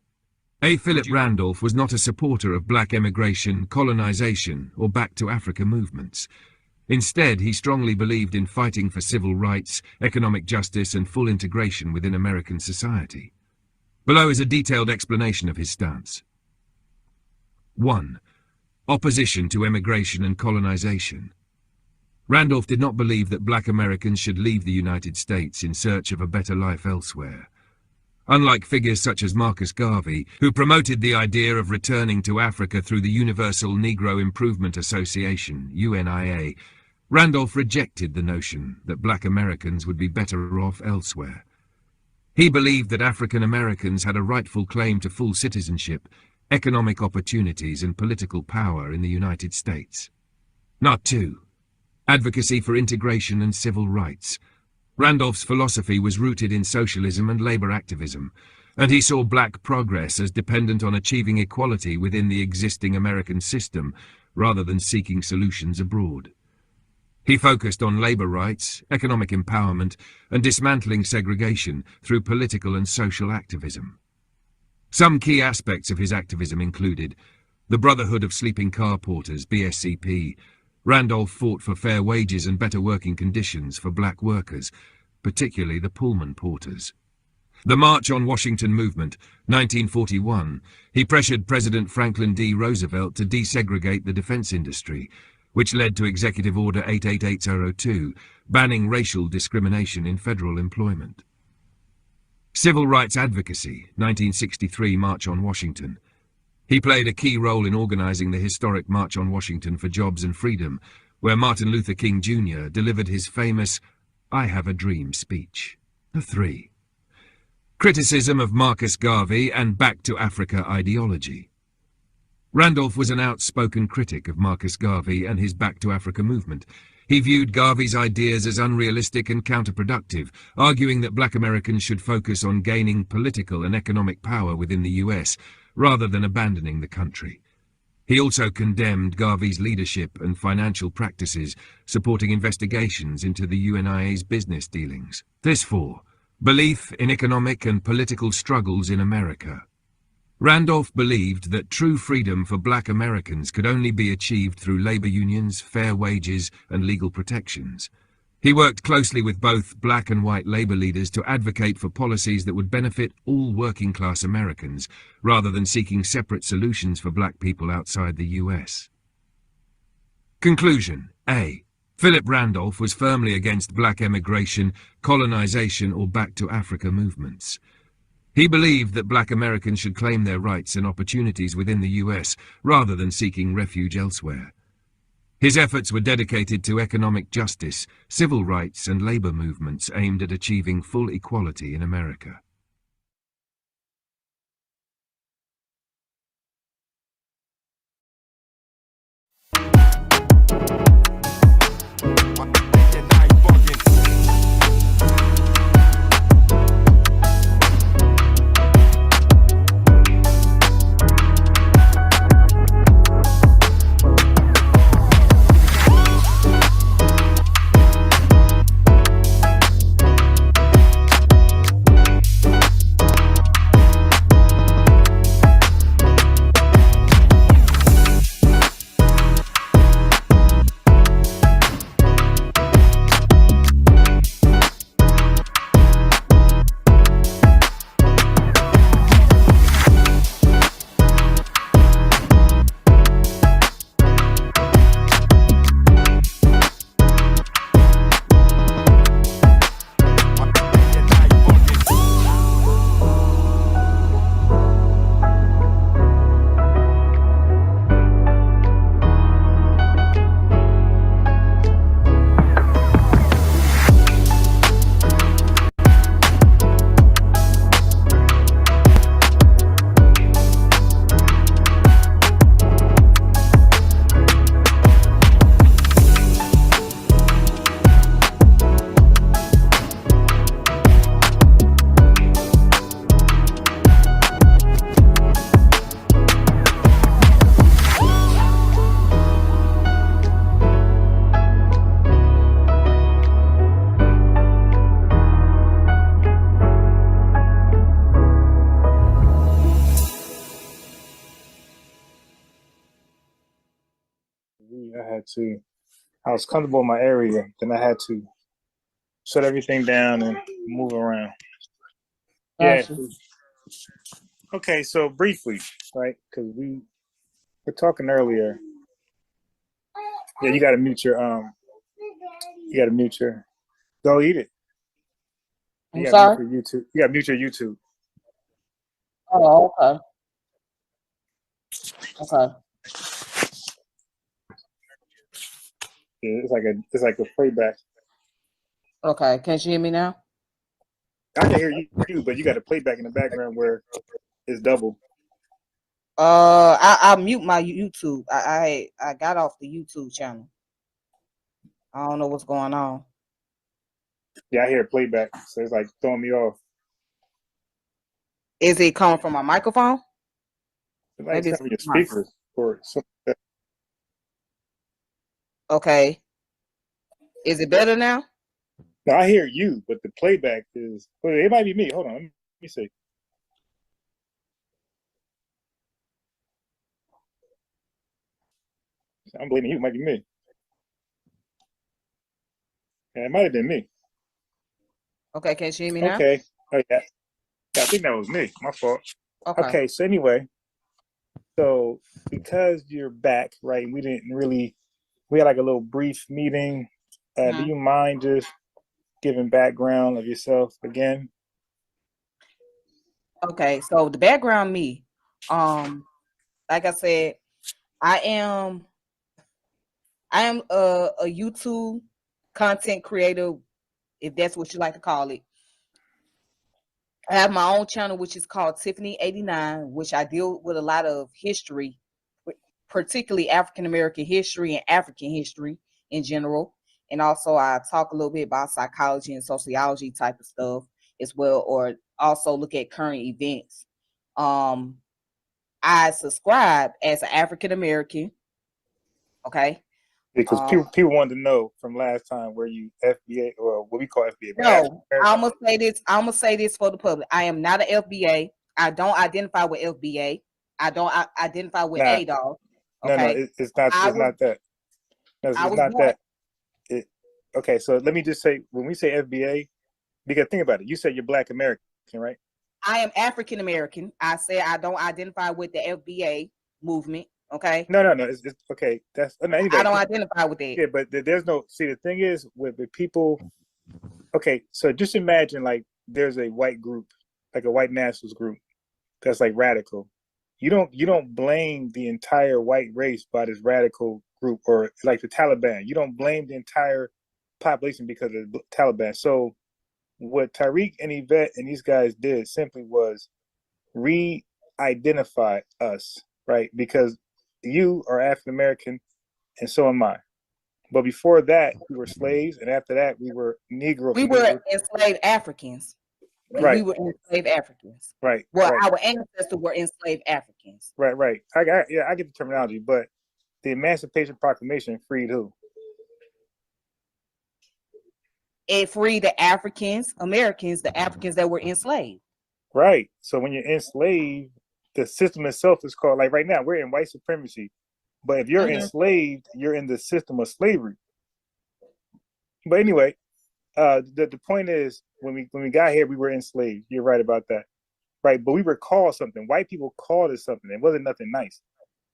A. Philip Randolph was not a supporter of black emigration, colonization, or Back to Africa movements. Instead, he strongly believed in fighting for civil rights, economic justice, and full integration within American society. Below is a detailed explanation of his stance. 1. Opposition to emigration and colonization. Randolph did not believe that black Americans should leave the United States in search of a better life elsewhere. Unlike figures such as Marcus Garvey, who promoted the idea of returning to Africa through the Universal Negro Improvement Association, UNIA, Randolph rejected the notion that black Americans would be better off elsewhere. He believed that African Americans had a rightful claim to full citizenship, economic opportunities, and political power in the United States. 2. Advocacy for integration and civil rights. Randolph's philosophy was rooted in socialism and labor activism, and he saw black progress as dependent on achieving equality within the existing American system rather than seeking solutions abroad. He focused on labor rights, economic empowerment, and dismantling segregation through political and social activism. Some key aspects of his activism included the Brotherhood of Sleeping Car Porters, BSCP. Randolph fought for fair wages and better working conditions for black workers, particularly the Pullman porters. The March on Washington movement, 1941, he pressured President Franklin D. Roosevelt to desegregate the defense industry, which led to Executive Order 88802, banning racial discrimination in federal employment. Civil rights advocacy, 1963 March on Washington. He played a key role in organizing the historic March on Washington for Jobs and Freedom, where Martin Luther King Jr. delivered his famous "I Have a Dream" speech. 3. Criticism of Marcus Garvey and Back to Africa ideology. Randolph was an outspoken critic of Marcus Garvey and his Back to Africa movement. He viewed Garvey's ideas as unrealistic and counterproductive, arguing that black Americans should focus on gaining political and economic power within the US, rather than abandoning the country. He also condemned Garvey's leadership and financial practices, supporting investigations into the UNIA's business dealings. 4. Belief in economic and political struggles in America. Randolph believed that true freedom for black Americans could only be achieved through labor unions, fair wages, and legal protections. He worked closely with both black and white labor leaders to advocate for policies that would benefit all working-class Americans, rather than seeking separate solutions for black people outside the US. Conclusion: A. Philip Randolph was firmly against black emigration, colonization, or back to Africa movements. He believed that black Americans should claim their rights and opportunities within the US, rather than seeking refuge elsewhere. His efforts were dedicated to economic justice, civil rights, and labor movements aimed at achieving full equality in America. I was comfortable in my area, then I had to shut everything down and move around. Gotcha. Yeah. Okay, so briefly, right? Because we were talking earlier. Yeah, you gotta mute your go eat it. I'm sorry? Mute your YouTube. You gotta mute your YouTube. Oh, okay. Okay. Yeah, it's like a playback. Okay. Can you hear me now? I can hear you, but you got a playback in the background where it's double. I'll mute my YouTube. I got off the YouTube channel. I don't know what's going on. Yeah, I hear playback, so it's like throwing me off. Is it coming from my microphone? It's like Maybe it's it's coming your speakers or something like that. okay. Is it better now? No, I hear you, but the playback is. Well, it might be me. Hold on, let me see. I'm believing you. It might be me. Yeah, it might have been me. Okay, can you hear me now? Okay. Oh yeah. I think that was me. My fault. Okay. So anyway, so because you're back, right? We had like a little brief meeting. Do you mind just giving background of yourself again? Okay, so the background me, like I said, I am a YouTube content creator, if that's what you like to call it. I have my own channel, which is called Tiffany 89, which I deal with a lot of history, particularly African American history and African history in general. And also I talk a little bit about psychology and sociology type of stuff as well, or also look at current events. I subscribe as an African American. Okay. Because people wanted to know from last time, were you FBA or what we call FBA? No, I'm gonna say this for the public. I am not an FBA. I don't identify with FBA. I don't identify with ADOS. Okay. No, it's not that. No, it's not that. Okay, so let me just say, when we say FBA, because think about it. You said you're Black American, right? I am African American. I say I don't identify with the FBA movement. Okay. No. It's okay. That's no, anyway. I don't identify with that. Yeah, but there's no. See, the thing is with people. Okay, so just imagine like there's a white group, like a white nationalist group, that's like radical. You don't blame the entire white race by this radical group, or like the Taliban. You don't blame the entire population because of the Taliban. So what Tariq and Yvette and these guys did simply was re-identify us, right? Because you are African American and so am I. But before that, we were slaves, and after that, we were Negro. We were enslaved Africans. Right. We were enslaved Africans. Right. Well, right. our ancestors were enslaved Africans. Right. I get the terminology, but the Emancipation Proclamation freed who? It freed the Americans, the Africans that were enslaved. Right. So when you're enslaved, the system itself is called, like right now, we're in white supremacy. But if you're enslaved, you're in the system of slavery. But anyway, the point is, when we got here, we were enslaved. You're right about that. Right. But we were called something. White people called us something. It wasn't nothing nice.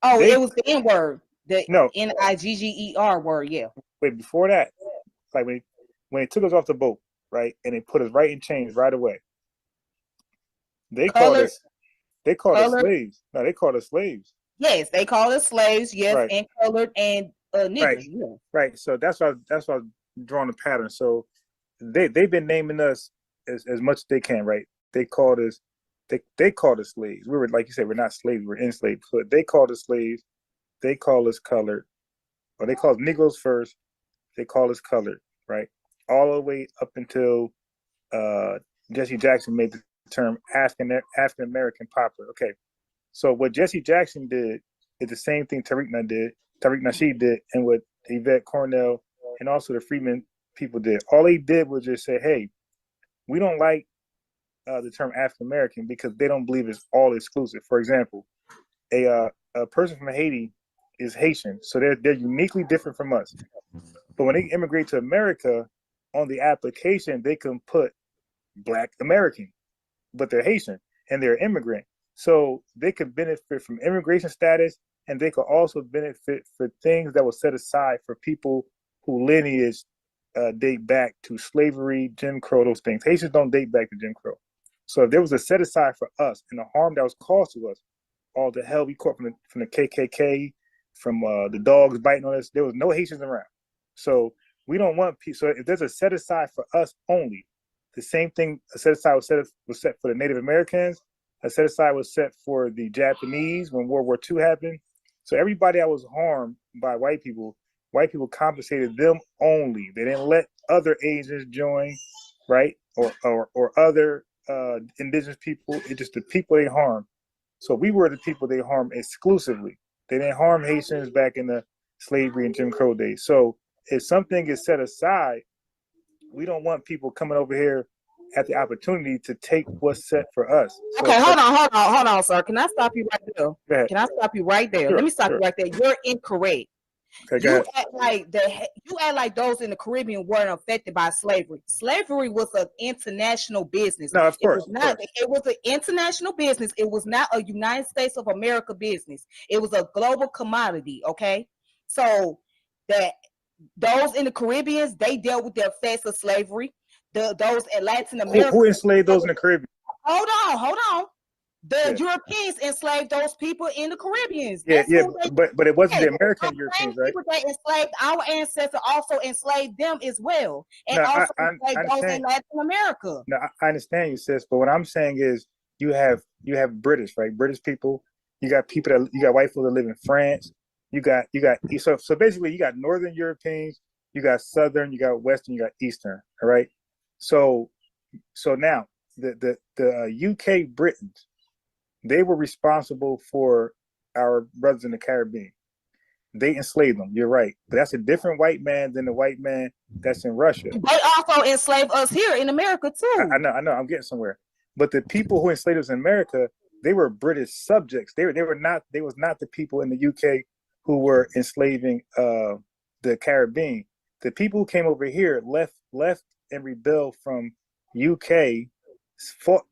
Oh, it was the N word. The no NIGGER word, yeah. Wait, before that, like when they took us off the boat, right, and they put us right in chains right away. They called us slaves. No, they called us slaves. Yes, they called us slaves, yes, right. And colored and niggers. Right. Yeah. Right. So that's why I was drawing a pattern. So they've been naming us as much as they can, right? They called us slaves. We were, like you said, we're not slaves, we're enslaved. So they called us slaves, they call us colored, or they call us Negroes first, they call us colored, right? All the way up until Jesse Jackson made the term African American popular. Okay. So what Jesse Jackson did is the same thing Tariq Nasheed did, and what Yvette Cornell and also the Freedmen people did. All they did was just say, hey, we don't like the term African American because they don't believe it's all exclusive. For example, a person from Haiti is Haitian, so they're uniquely different from us. But when they immigrate to America, on the application they can put Black American, but they're Haitian and they're immigrant. So they could benefit from immigration status, and they could also benefit for things that were set aside for people who lineage date back to slavery, Jim Crow, those things. Haitians don't date back to Jim Crow. So if there was a set aside for us and the harm that was caused to us, all the hell we caught from the KKK, from the dogs biting on us, there was no Haitians around. So we don't want people. So if there's a set aside for us only, the same thing, a set aside was set for the Native Americans. A set aside was set for the Japanese when World War II happened. So everybody that was harmed by white people compensated them only. They didn't let other Asians join, right? Or other indigenous people. It's just the people they harmed. So we were the people they harmed exclusively. They didn't harm Haitians back in the slavery and Jim Crow days. So if something is set aside, we don't want people coming over here at the opportunity to take what's set for us. So, okay, hold on, sir. Can I stop you right there? Can I stop you right there? Sure, Let me stop you right there. You're incorrect. Okay, you act like those in the Caribbean weren't affected by slavery. Slavery was an international business. No, of course. It was an international business. It was not a United States of America business. It was a global commodity. Okay, so that those in the Caribbean, they dealt with the effects of slavery. Those in Latin America, who enslaved those in the Caribbean? Hold on. The Europeans enslaved those people in the Caribbean. But it wasn't the American Europeans, right? People that enslaved our ancestors also enslaved them as well, and no, also enslaved those in Latin America. No, I understand you, sis. But what I'm saying is, you have British, right? British people. You got white people that live in France. You got so basically you got Northern Europeans. You got Southern. You got Western. You got Eastern. All right. So now the UK Britons, they were responsible for our brothers in the Caribbean. They enslaved them. You're right, but that's a different white man than the white man that's in Russia. They also enslaved us here in America too. I know. I'm getting somewhere. But the people who enslaved us in America, they were British subjects. They was not the people in the UK who were enslaving the Caribbean. The people who came over here left and rebelled from UK,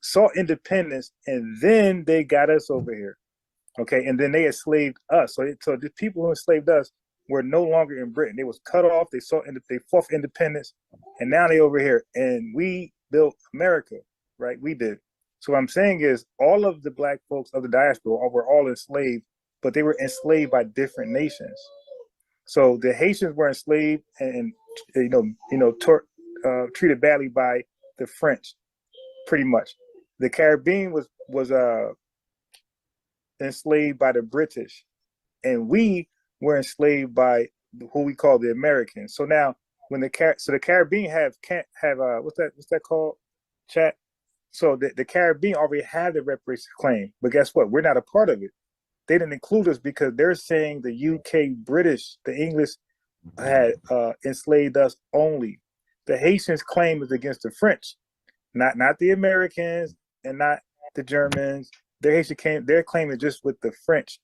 sought independence, and then they got us over here. Okay, and then they enslaved us. So the people who enslaved us were no longer in Britain. They was cut off. They fought for independence, and now they over here. And we built America, right? We did. So what I'm saying is, all of the black folks of the diaspora were all enslaved, but they were enslaved by different nations. So the Haitians were enslaved and treated badly by the French, pretty much. The Caribbean was enslaved by the British, and we were enslaved by who we call the Americans. So now, when the Caribbean can't have what's that called, chat? So the Caribbean already had the reparations claim, but guess what? We're not a part of it. They didn't include us because they're saying the UK, British, the English had enslaved us only. The Haitians' claim is against the French, not the Americans and not the Germans. Their claim is just with the French.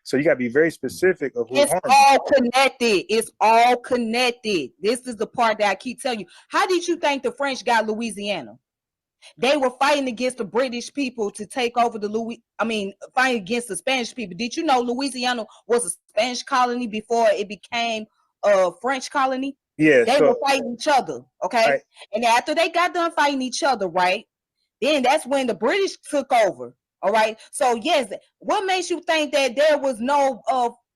So you got to be very specific of who it's all connected. It's all connected. This is the part that I keep telling you. How did you think the French got Louisiana? They were fighting against the British people to take over fighting against the Spanish people. Did you know Louisiana was a Spanish colony before it became a French colony? Yeah. They were fighting each other, okay? Right. And after they got done fighting each other, right, then that's when the British took over, all right? So, yes, what makes you think that there was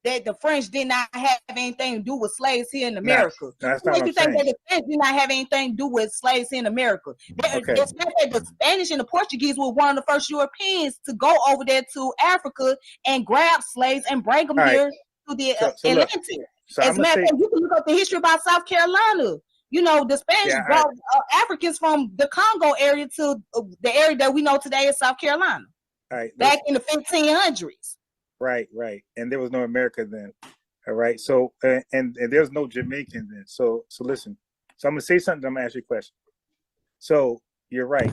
that the French did not have anything to do with slaves here in America? That's what makes you think that the French did not have anything to do with slaves here in America? Okay. The Spanish and the Portuguese were one of the first Europeans to go over there to Africa and grab slaves and bring them here to the Atlantic. As a matter of fact, you can look up the history about South Carolina. You know, the Spanish brought Africans from the Congo area to the area that we know today as South Carolina. Back in the 1500s. Right. And there was no America then. All right. So and there's no Jamaican then. So listen. So I'm gonna say something. I'm gonna ask you a question. So you're right.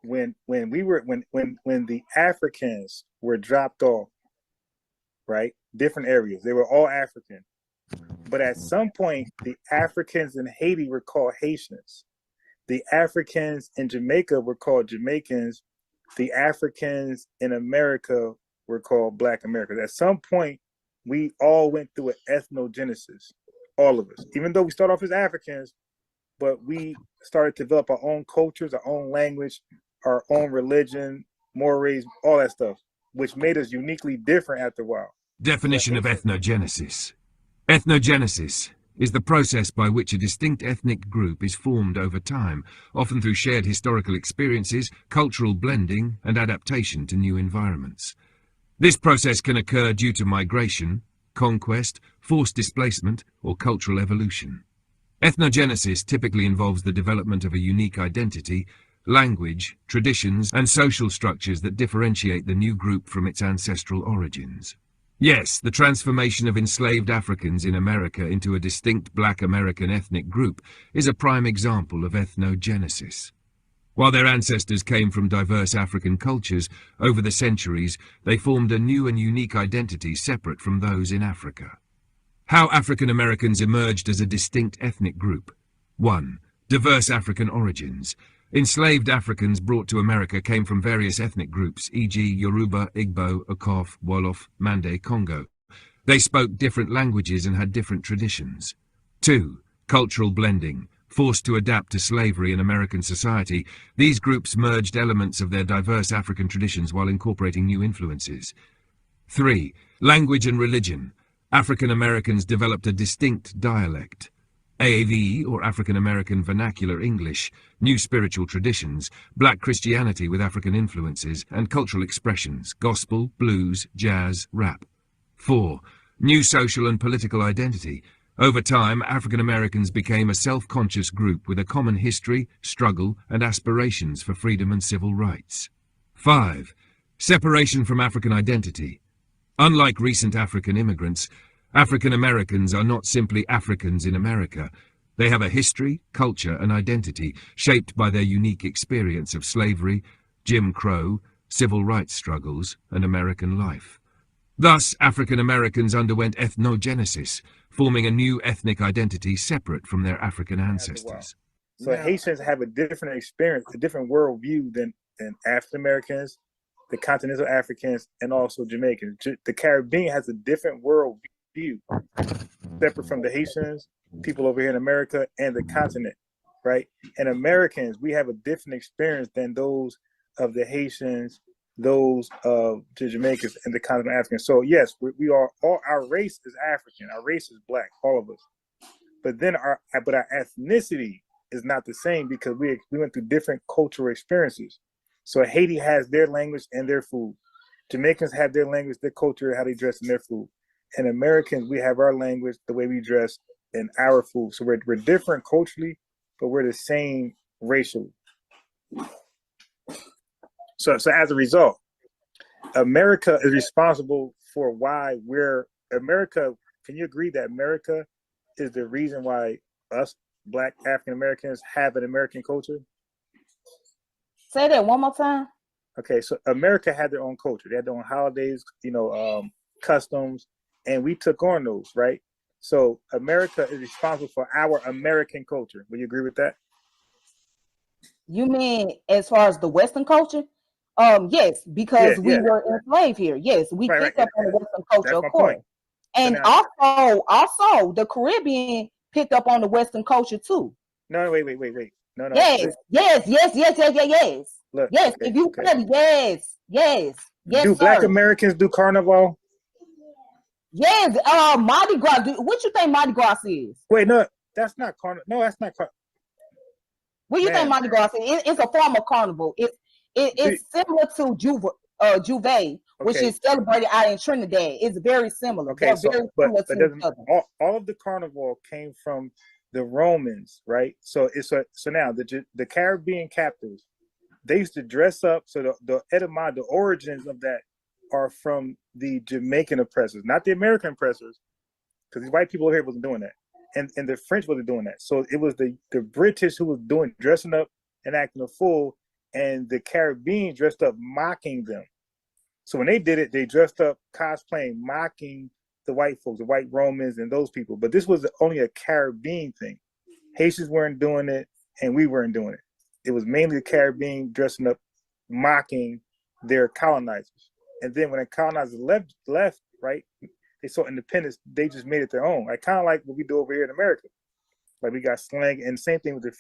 When the Africans were dropped off, right, different areas, they were all African. But at some point, the Africans in Haiti were called Haitians. The Africans in Jamaica were called Jamaicans. The Africans in America were called Black Americans. At some point, we all went through an ethnogenesis, all of us. Even though we start off as Africans, but we started to develop our own cultures, our own language, our own religion, mores, all that stuff, which made us uniquely different after a while. Definition of ethnogenesis. Ethnogenesis is the process by which a distinct ethnic group is formed over time, often through shared historical experiences, cultural blending, and adaptation to new environments. This process can occur due to migration, conquest, forced displacement, or cultural evolution. Ethnogenesis typically involves the development of a unique identity, language, traditions, and social structures that differentiate the new group from its ancestral origins. Yes, the transformation of enslaved Africans in America into a distinct Black American ethnic group is a prime example of ethnogenesis. While their ancestors came from diverse African cultures, over the centuries they formed a new and unique identity separate from those in Africa. How African Americans emerged as a distinct ethnic group. 1. Diverse African origins. Enslaved Africans brought to America came from various ethnic groups, e.g. Yoruba, Igbo, Akof, Wolof, Mande, Congo. They spoke different languages and had different traditions. 2. Cultural blending. Forced to adapt to slavery in American society, these groups merged elements of their diverse African traditions while incorporating new influences. 3. Language and religion. African Americans developed a distinct dialect. AAVE, or African American Vernacular English, new spiritual traditions, Black Christianity with African influences, and cultural expressions, gospel, blues, jazz, rap. 4. New social and political identity. Over time, African Americans became a self-conscious group with a common history, struggle, and aspirations for freedom and civil rights. 5. Separation from African identity. Unlike recent African immigrants, African Americans are not simply Africans in America. They have a history, culture, and identity shaped by their unique experience of slavery, Jim Crow, civil rights struggles, and American life. Thus, African Americans underwent ethnogenesis, forming a new ethnic identity separate from their African ancestors. So Haitians have a different experience, a different worldview than African Americans, the continental Africans, and also Jamaicans. The Caribbean has a different worldview, separate from the Haitians, people over here in America, and the continent, right? And Americans, we have a different experience than those of the Haitians, those of the Jamaicans, and the continental Africans. So yes, we are all, our race is African, our race is Black, all of us. But then our ethnicity is not the same because we went through different cultural experiences. So Haiti has their language and their food. Jamaicans have their language, their culture, how they dress and their food. And Americans, we have our language, the way we dress, and our food. So we're different culturally, but we're the same racially. So as a result, America is responsible for why America. Can you agree that America is the reason why us Black African Americans have an American culture? Say that one more time. Okay, so America had their own culture. They had their own holidays, customs, and we took on those, right? So America is responsible for our American culture. Will you agree with that? You mean as far as the Western culture? Yes, because we were enslaved here. Yes, we picked up on the Western culture, of course. Point. And so also the Caribbean picked up on the Western culture too. No, wait. No. Yes. Look, yes, okay, if you said yes. Do Black Americans do Carnival? Yes, Mardi Gras. What you think Mardi Gras is? Wait, no, that's not Carnival. No, that's not Carnival. What do you think Mardi Gras is? It's a form of carnival. It's similar to Juve, which is celebrated out in Trinidad. It's very similar. Okay, but all of the carnival came from the Romans, right? So now the Caribbean captives, they used to dress up. So the origins of that are from the Jamaican oppressors, not the American oppressors, because these white people over here wasn't doing that, and the French wasn't doing that. So it was the British who was dressing up and acting a fool, and the Caribbean dressed up mocking them. So when they did it, they dressed up cosplaying, mocking the white folks, the white Romans and those people. But this was only a Caribbean thing. Haitians weren't doing it, and we weren't doing it. It was mainly the Caribbean dressing up, mocking their colonizers. And then when the colonizers left, right, they saw independence, they just made it their own. Like kind of like what we do over here in America. Like we got slang, and same thing with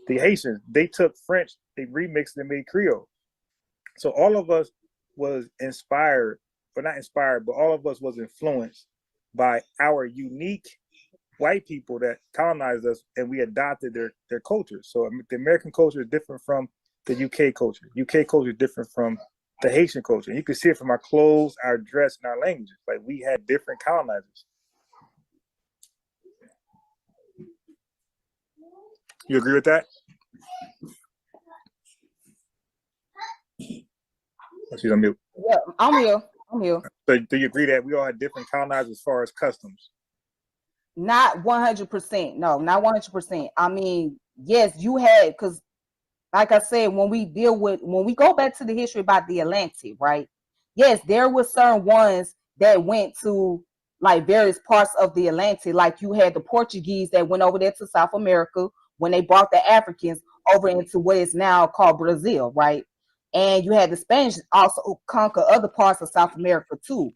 the Haitians. They took French, they remixed and made Creole. So all of us was inspired, or not inspired, but all of us was influenced by our unique white people that colonized us, and we adopted their culture. So the American culture is different from the UK culture. UK culture is different from the Haitian culture. And you can see it from our clothes, our dress, and our languages. Like we had different colonizers. You agree with that? She's on mute. Yeah, I'm here. So do you agree that we all had different colonizers as far as customs? Not 100%. No, not 100%. I mean, yes, you had, because like I said, when we go back to the history about the Atlantic, right? Yes, there were certain ones that went to like various parts of the Atlantic. Like you had the Portuguese that went over there to South America when they brought the Africans over into what is now called Brazil, right? And you had the Spanish also conquer other parts of South America too.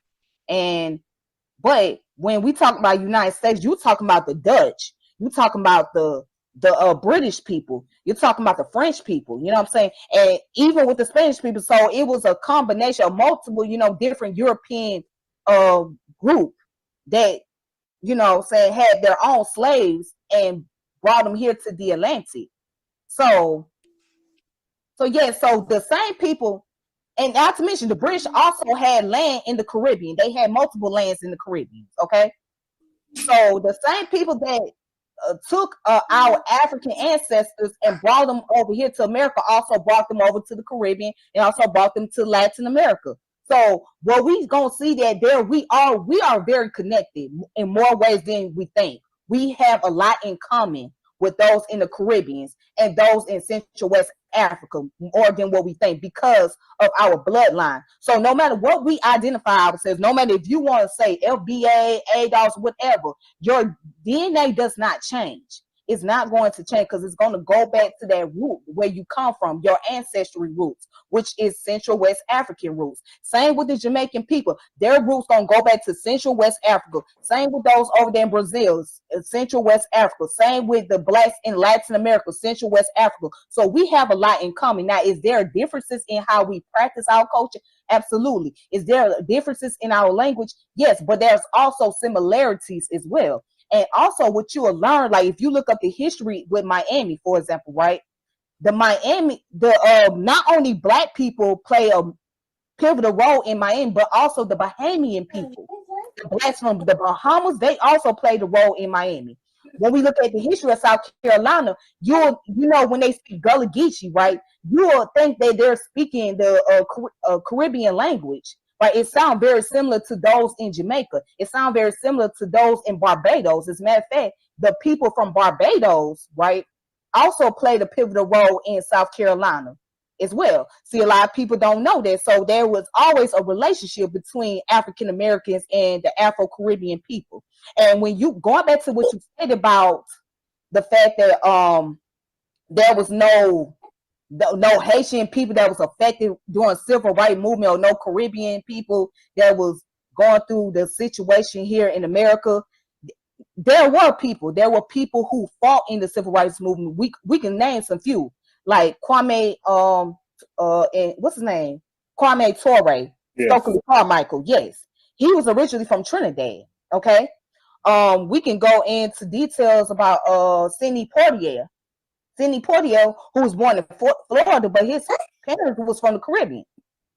But when we talk about United States, you're talking about the Dutch, you're talking about the British people, you're talking about the French people, you know what I'm saying? And even with the Spanish people, so it was a combination of multiple, different European group that, say had their own slaves and brought them here to the Atlantic. So the same people, and not to mention the British also had land in the Caribbean. They had multiple lands in the Caribbean. Okay, so the same people that took our African ancestors and brought them over here to America also brought them over to the Caribbean and also brought them to Latin America. So what we gonna see that there we are very connected in more ways than we think. We have a lot in common with those in the Caribbean and those in Central West Africa more than what we think because of our bloodline. So no matter what we identify ourselves, no matter if you want to say FBA, ADOS, whatever, your DNA does not change. It's not going to change because it's going to go back to that root where you come from, your ancestry roots, which is Central West African roots. Same with the Jamaican people. Their roots going to go back to Central West Africa. Same with those over there in Brazil, Central West Africa. Same with the blacks in Latin America, Central West Africa. So we have a lot in common. Now, is there differences in how we practice our culture? Absolutely. Is there differences in our language? Yes, but there's also similarities as well. And also what you will learn, like if you look up the history with Miami, for example, right? The Miami, not only black people play a pivotal role in Miami, but also the Bahamian people. The blacks from the Bahamas, they also played a role in Miami. When we look at the history of South Carolina, you know when they speak Gullah Geechee, right? You will think that they're speaking the Caribbean language. Right, it sounds very similar to those in Jamaica. It sounds very similar to those in Barbados. As a matter of fact, the people from Barbados, right, also played a pivotal role in South Carolina as well. See, a lot of people don't know that. So there was always a relationship between African Americans and the Afro-Caribbean people. And when you going back to what you said about the fact that there was no Haitian people that was affected during civil rights movement, or no Caribbean people that was going through the situation here in America. There were people who fought in the civil rights movement. We can name some few, like Kwame and what's his name? Kwame Ture, yes. Stokely Carmichael. Yes, he was originally from Trinidad. Okay, we can go into details about Sidney Poitier. Sidney Poitier, who was born in Florida, but his parents was from the Caribbean.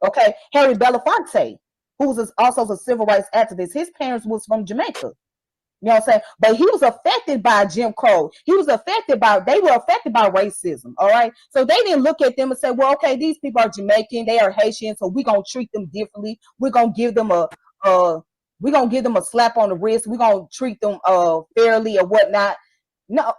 Okay, Harry Belafonte, who was also a civil rights activist, his parents was from Jamaica. You know what I'm saying? But he was affected by Jim Crow. They were affected by racism. All right. So they didn't look at them and say, well, okay, these people are Jamaican, they are Haitian, so we're gonna treat them differently. We're gonna give them a slap on the wrist. We're gonna treat them fairly or whatnot.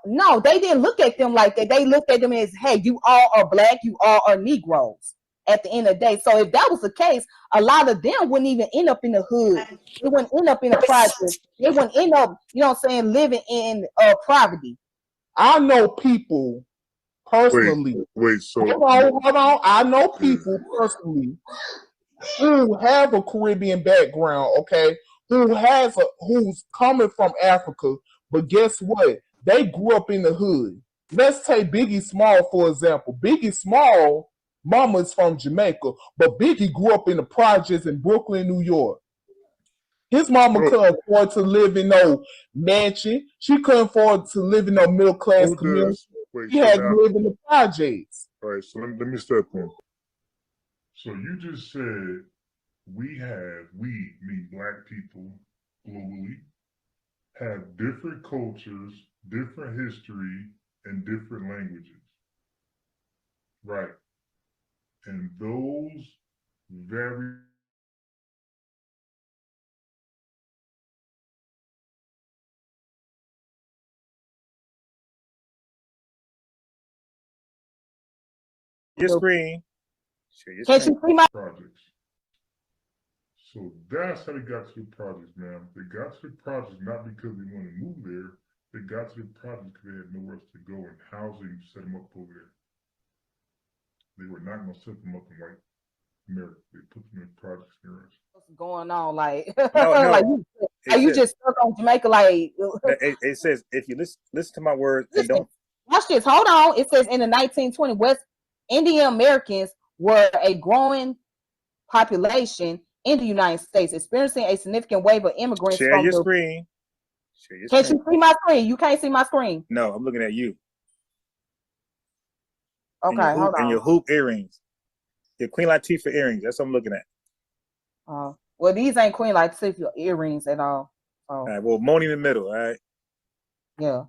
No, they didn't look at them like that. They looked at them as, hey, you all are black, you all are Negroes at the end of the day. So if that was the case, a lot of them wouldn't even end up in the hood. They wouldn't end up in the project. They wouldn't end up, you know what I'm saying, living in poverty. I know people personally. Wait, so hold on. I know people personally who have a Caribbean background, okay, who's coming from Africa, but guess what? They grew up in the hood. Let's take Biggie Small, for example. Biggie Small, mama is from Jamaica, but Biggie grew up in the projects in Brooklyn, New York. His mama couldn't afford to live in no mansion. She couldn't afford to live in no middle-class community. He had to live in the projects. All right, so let me step in. So you just said we, mean black people globally, have different cultures, different history, and different languages. Right. And those very your screen. Can't you see my projects. So that's how they got to the projects, man. They got to the projects not because they want to move there. They got to the projects because they had nowhere else to go, and housing set them up over there. They were not going to set them up in white America. They put them in projects near us. What's going on? Like, No. like you just stuck on Jamaica. Like it says, if you listen to my words and don't watch this. Hold on. It says in the 1920s, West Indian Americans were a growing population in the United States, experiencing a significant wave of immigrants. Share your screen. Can't you see my screen? You can't see my screen. No, I'm looking at you. Okay, hold on. And your hoop earrings. Your Queen Latifah earrings. That's what I'm looking at. Well, these ain't Queen Latifah earrings at all. All right, well, Moni in the middle, all right? Yeah. All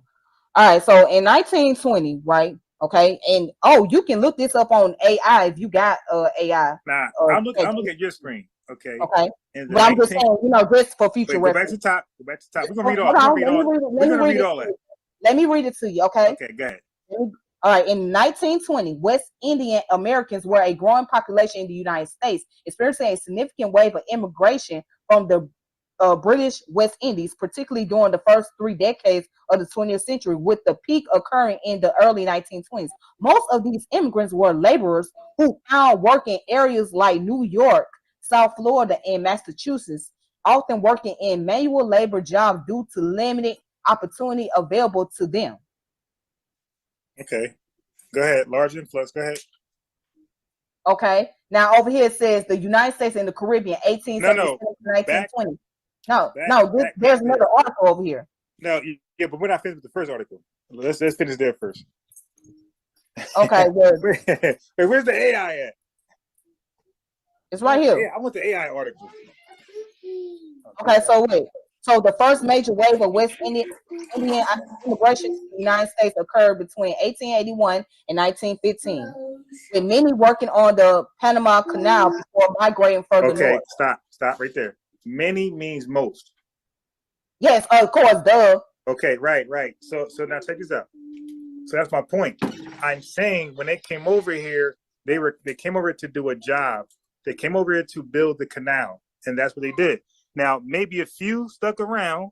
right, so in 1920, right? Okay, and you can look this up on AI if you got AI. Nah, I'm looking at your screen. Okay. Okay. But I'm just saying, just for future reference. Go back to the top. We're gonna read all. We're gonna read all that. Let me read it to you, okay? Okay, go ahead. All right, in 1920, West Indian Americans were a growing population in the United States, experiencing a significant wave of immigration from the British West Indies, particularly during the first 3 decades of the 20th century, with the peak occurring in the early 1920s. Most of these immigrants were laborers who found work in areas like New York, South Florida, and Massachusetts, often working in manual labor jobs due to limited opportunity available to them. Okay, go ahead. Large influx. Go ahead. Okay, now over here it says the United States and the Caribbean, 1877 to 1920. There's another article over here. No, yeah, but we're not finished with the first article. Let's finish there first. Okay, good. Wait, where's the AI at? It's right here. Yeah, I want the AI article. Okay, so wait. So the first major wave of West Indian immigration to the United States occurred between 1881 and 1915, with many working on the Panama Canal before migrating further north. Stop right there. Many means most. Yes, of course, duh. Okay, right. So now check this out. So that's my point. I'm saying when they came over here, they came over to do a job. They came over here to build the canal, and that's what they did. Now, maybe a few stuck around,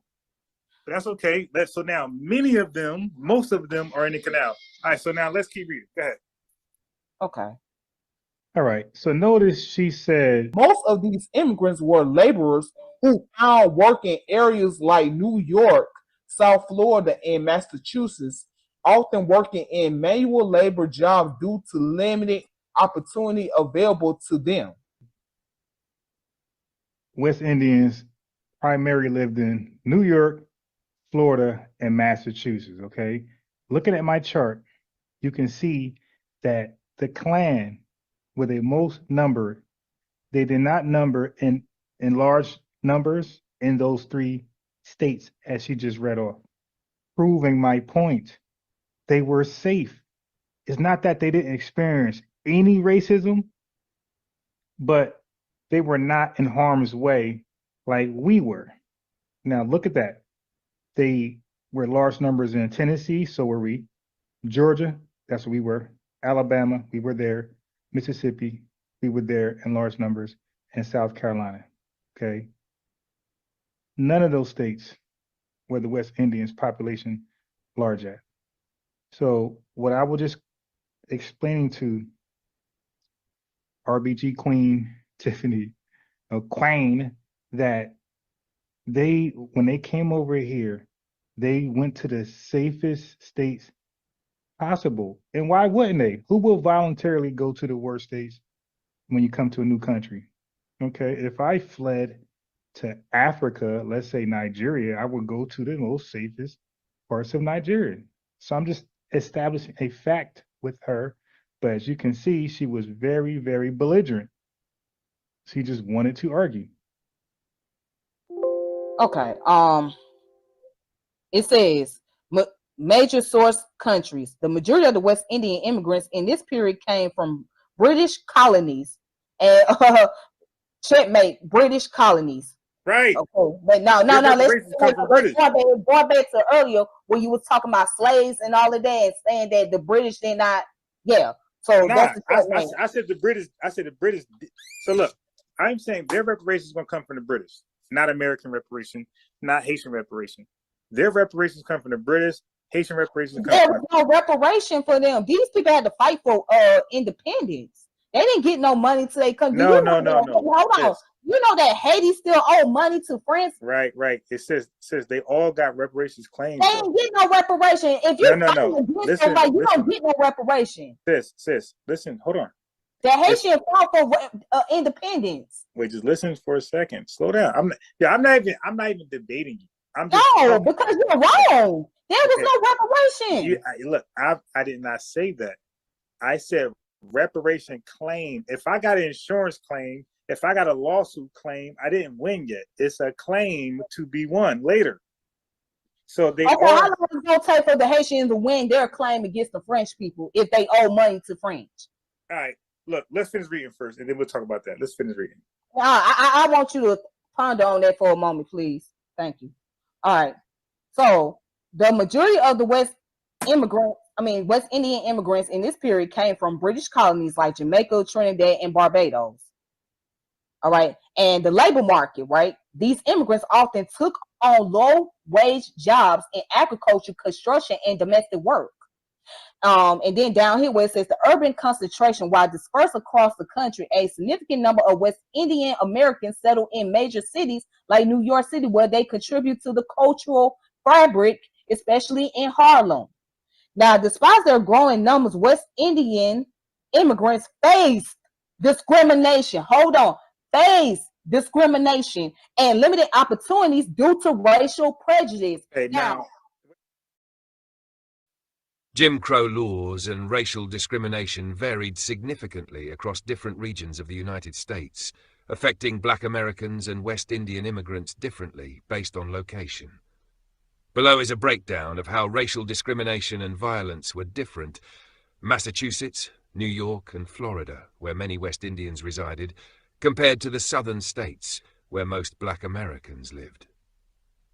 but that's okay. So now most of them are in the canal. All right, so now let's keep reading. Go ahead. Okay. All right, so notice she said, Most of these immigrants were laborers who found work in areas like New York, South Florida, and Massachusetts, often working in manual labor jobs due to limited opportunity available to them. West Indians primarily lived in New York, Florida, and Massachusetts, okay? Looking at my chart, you can see that the clan were the most numbered. They did not number in large numbers in those 3 states as she just read off, proving my point. They were safe. It's not that they didn't experience any racism, but they were not in harm's way like we were. Now look at that. They were large numbers in Tennessee, so were we. Georgia, that's where we were. Alabama, we were there. Mississippi, we were there in large numbers. And South Carolina, okay? None of those states were the West Indians population large at. So what I was just explaining to RBG Queen Tiffany, Queen, that when they came over here, they went to the safest states possible. And why wouldn't they? Who will voluntarily go to the worst states when you come to a new country? Okay, if I fled to Africa, let's say Nigeria, I would go to the most safest parts of Nigeria. So I'm just establishing a fact with her. But as you can see, she was very, very belligerent. She just wanted to argue. Okay. It says major source countries. The majority of the West Indian immigrants in this period came from British colonies and checkmate British colonies. Right. Okay. But no. Let's go back to earlier when you was talking about slaves and all of that, and saying that the British did not. Yeah. So that's the I said the British. So look, I'm saying their reparations is going to come from the British, not American reparation, not Haitian reparation. Their reparations come from the British. Haitian reparations come there was no reparation for them. These people had to fight for independence. They didn't get no money till they come. No. Hold on. You know that Haiti still owe money to France. Right. It says they all got reparations claims. They ain't get no reparation. If you listen, you don't get no reparation. Sis, listen, hold on. The Haitian fought for independence. Wait, just listen for a second. Slow down. I'm not even debating you. Because you're wrong. There was no reparation. Look, I did not say that. I said reparation claim. If I got an insurance claim, if I got a lawsuit claim, I didn't win yet. It's a claim to be won later. So how long is it going to take for the Haitians to win their claim against the French people if they owe money to French? All right, look, let's finish reading first, and then we'll talk about that. Let's finish reading. I want you to ponder on that for a moment, please. Thank you. All right. So The majority of the West Indian immigrants in this period came from British colonies like Jamaica, Trinidad, and Barbados. All right. And the labor market, right? These immigrants often took on low-wage jobs in agriculture, construction, and domestic work. And then down here where it says the urban concentration, while dispersed across the country, a significant number of West Indian Americans settled in major cities like New York City, where they contribute to the cultural fabric, especially in Harlem. Now, despite their growing numbers, West Indian immigrants faced discrimination. Hold on. Faced discrimination and limited opportunities due to racial prejudice. Now, Jim Crow laws and racial discrimination varied significantly across different regions of the United States, affecting Black Americans and West Indian immigrants differently based on location. Below is a breakdown of how racial discrimination and violence were different. Massachusetts, New York, and Florida, where many West Indians resided, compared to the southern states, where most Black Americans lived.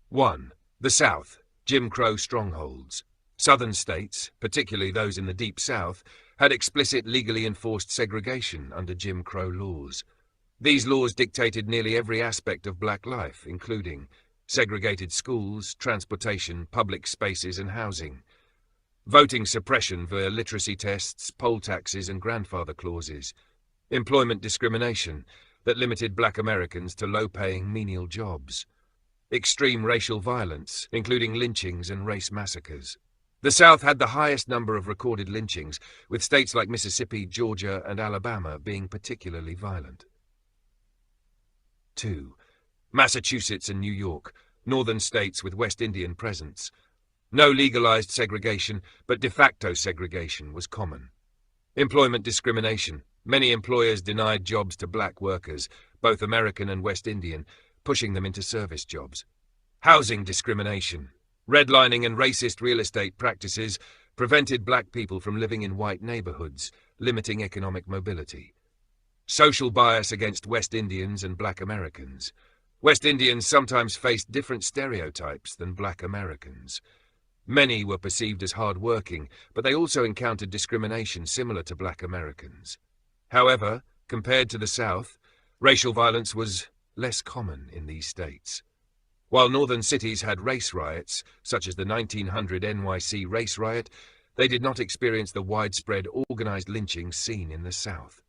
1. The South, Jim Crow strongholds. Southern states, particularly those in the Deep South, had explicit legally enforced segregation under Jim Crow laws. These laws dictated nearly every aspect of Black life, including segregated schools, transportation, public spaces, and housing. Voting suppression via literacy tests, poll taxes, and grandfather clauses. Employment discrimination that limited Black Americans to low-paying menial jobs. Extreme racial violence, including lynchings and race massacres. The South had the highest number of recorded lynchings, with states like Mississippi, Georgia, and Alabama being particularly violent. 2. Massachusetts and New York, northern states with West Indian presence. No legalized segregation, but de facto segregation was common. Employment discrimination. Many employers denied jobs to Black workers, both American and West Indian, pushing them into service jobs. Housing discrimination. Redlining and racist real estate practices prevented Black people from living in white neighborhoods, limiting economic mobility. Social bias against West Indians and Black Americans. West Indians sometimes faced different stereotypes than Black Americans. Many were perceived as hard-working, but they also encountered discrimination similar to Black Americans. However, compared to the South, racial violence was less common in these states. While northern cities had race riots, such as the 1900 NYC race riot, they did not experience the widespread organized lynching seen in the South.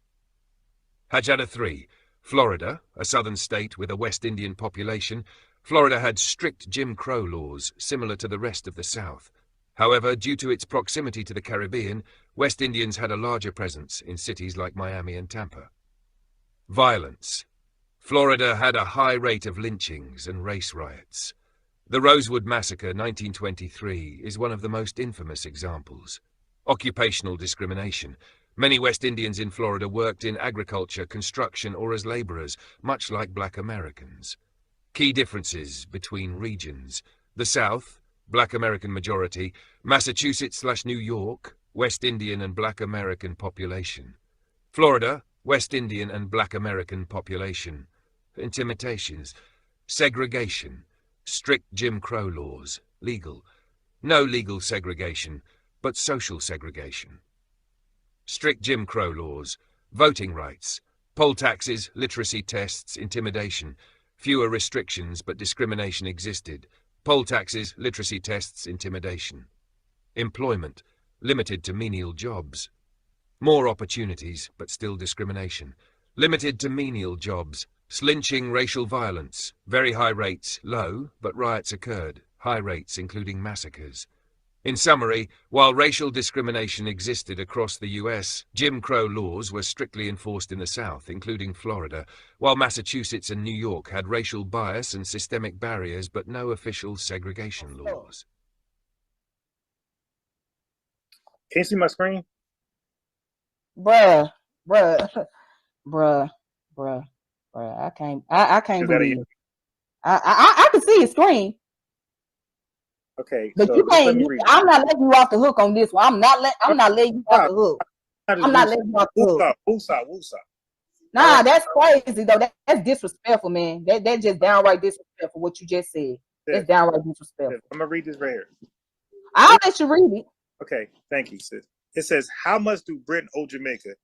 Hajjada 3. Florida, a southern state with a West Indian population, Florida had strict Jim Crow laws similar to the rest of the South. However, due to its proximity to the Caribbean, West Indians had a larger presence in cities like Miami and Tampa. Violence. Florida had a high rate of lynchings and race riots. The Rosewood Massacre 1923 is one of the most infamous examples. Occupational discrimination. Many West Indians in Florida worked in agriculture, construction, or as laborers, much like Black Americans. Key differences between regions. The South, Black American majority. Massachusetts/New York, West Indian and Black American population. Florida, West Indian and Black American population. Intimidations. Segregation. Strict Jim Crow laws. Legal. No legal segregation, but social segregation. Strict Jim Crow laws. Voting rights. Poll taxes, literacy tests, intimidation. Fewer restrictions, but discrimination existed. Poll taxes, literacy tests, intimidation. Employment. Limited to menial jobs. More opportunities, but still discrimination. Limited to menial jobs. Lynching, racial violence. Very high rates, low, but riots occurred. High rates, including massacres. In summary, while racial discrimination existed across the U.S., Jim Crow laws were strictly enforced in the South, including Florida, while Massachusetts and New York had racial bias and systemic barriers, but no official segregation laws. Can you see my screen? Bruh. I can't believe it. I can see your screen. Okay, but so you let me can't. read. I'm not letting you off the hook on this one. I'm not letting you off the hook. I'm not letting you off the hook. Woosah. Nah, that's crazy though. That's disrespectful, man. That's just downright disrespectful. What you just said. That's downright disrespectful. I'm gonna read this right here. I'll let you read it. Okay, thank you, sis. It says, how much do Britain owe Jamaica?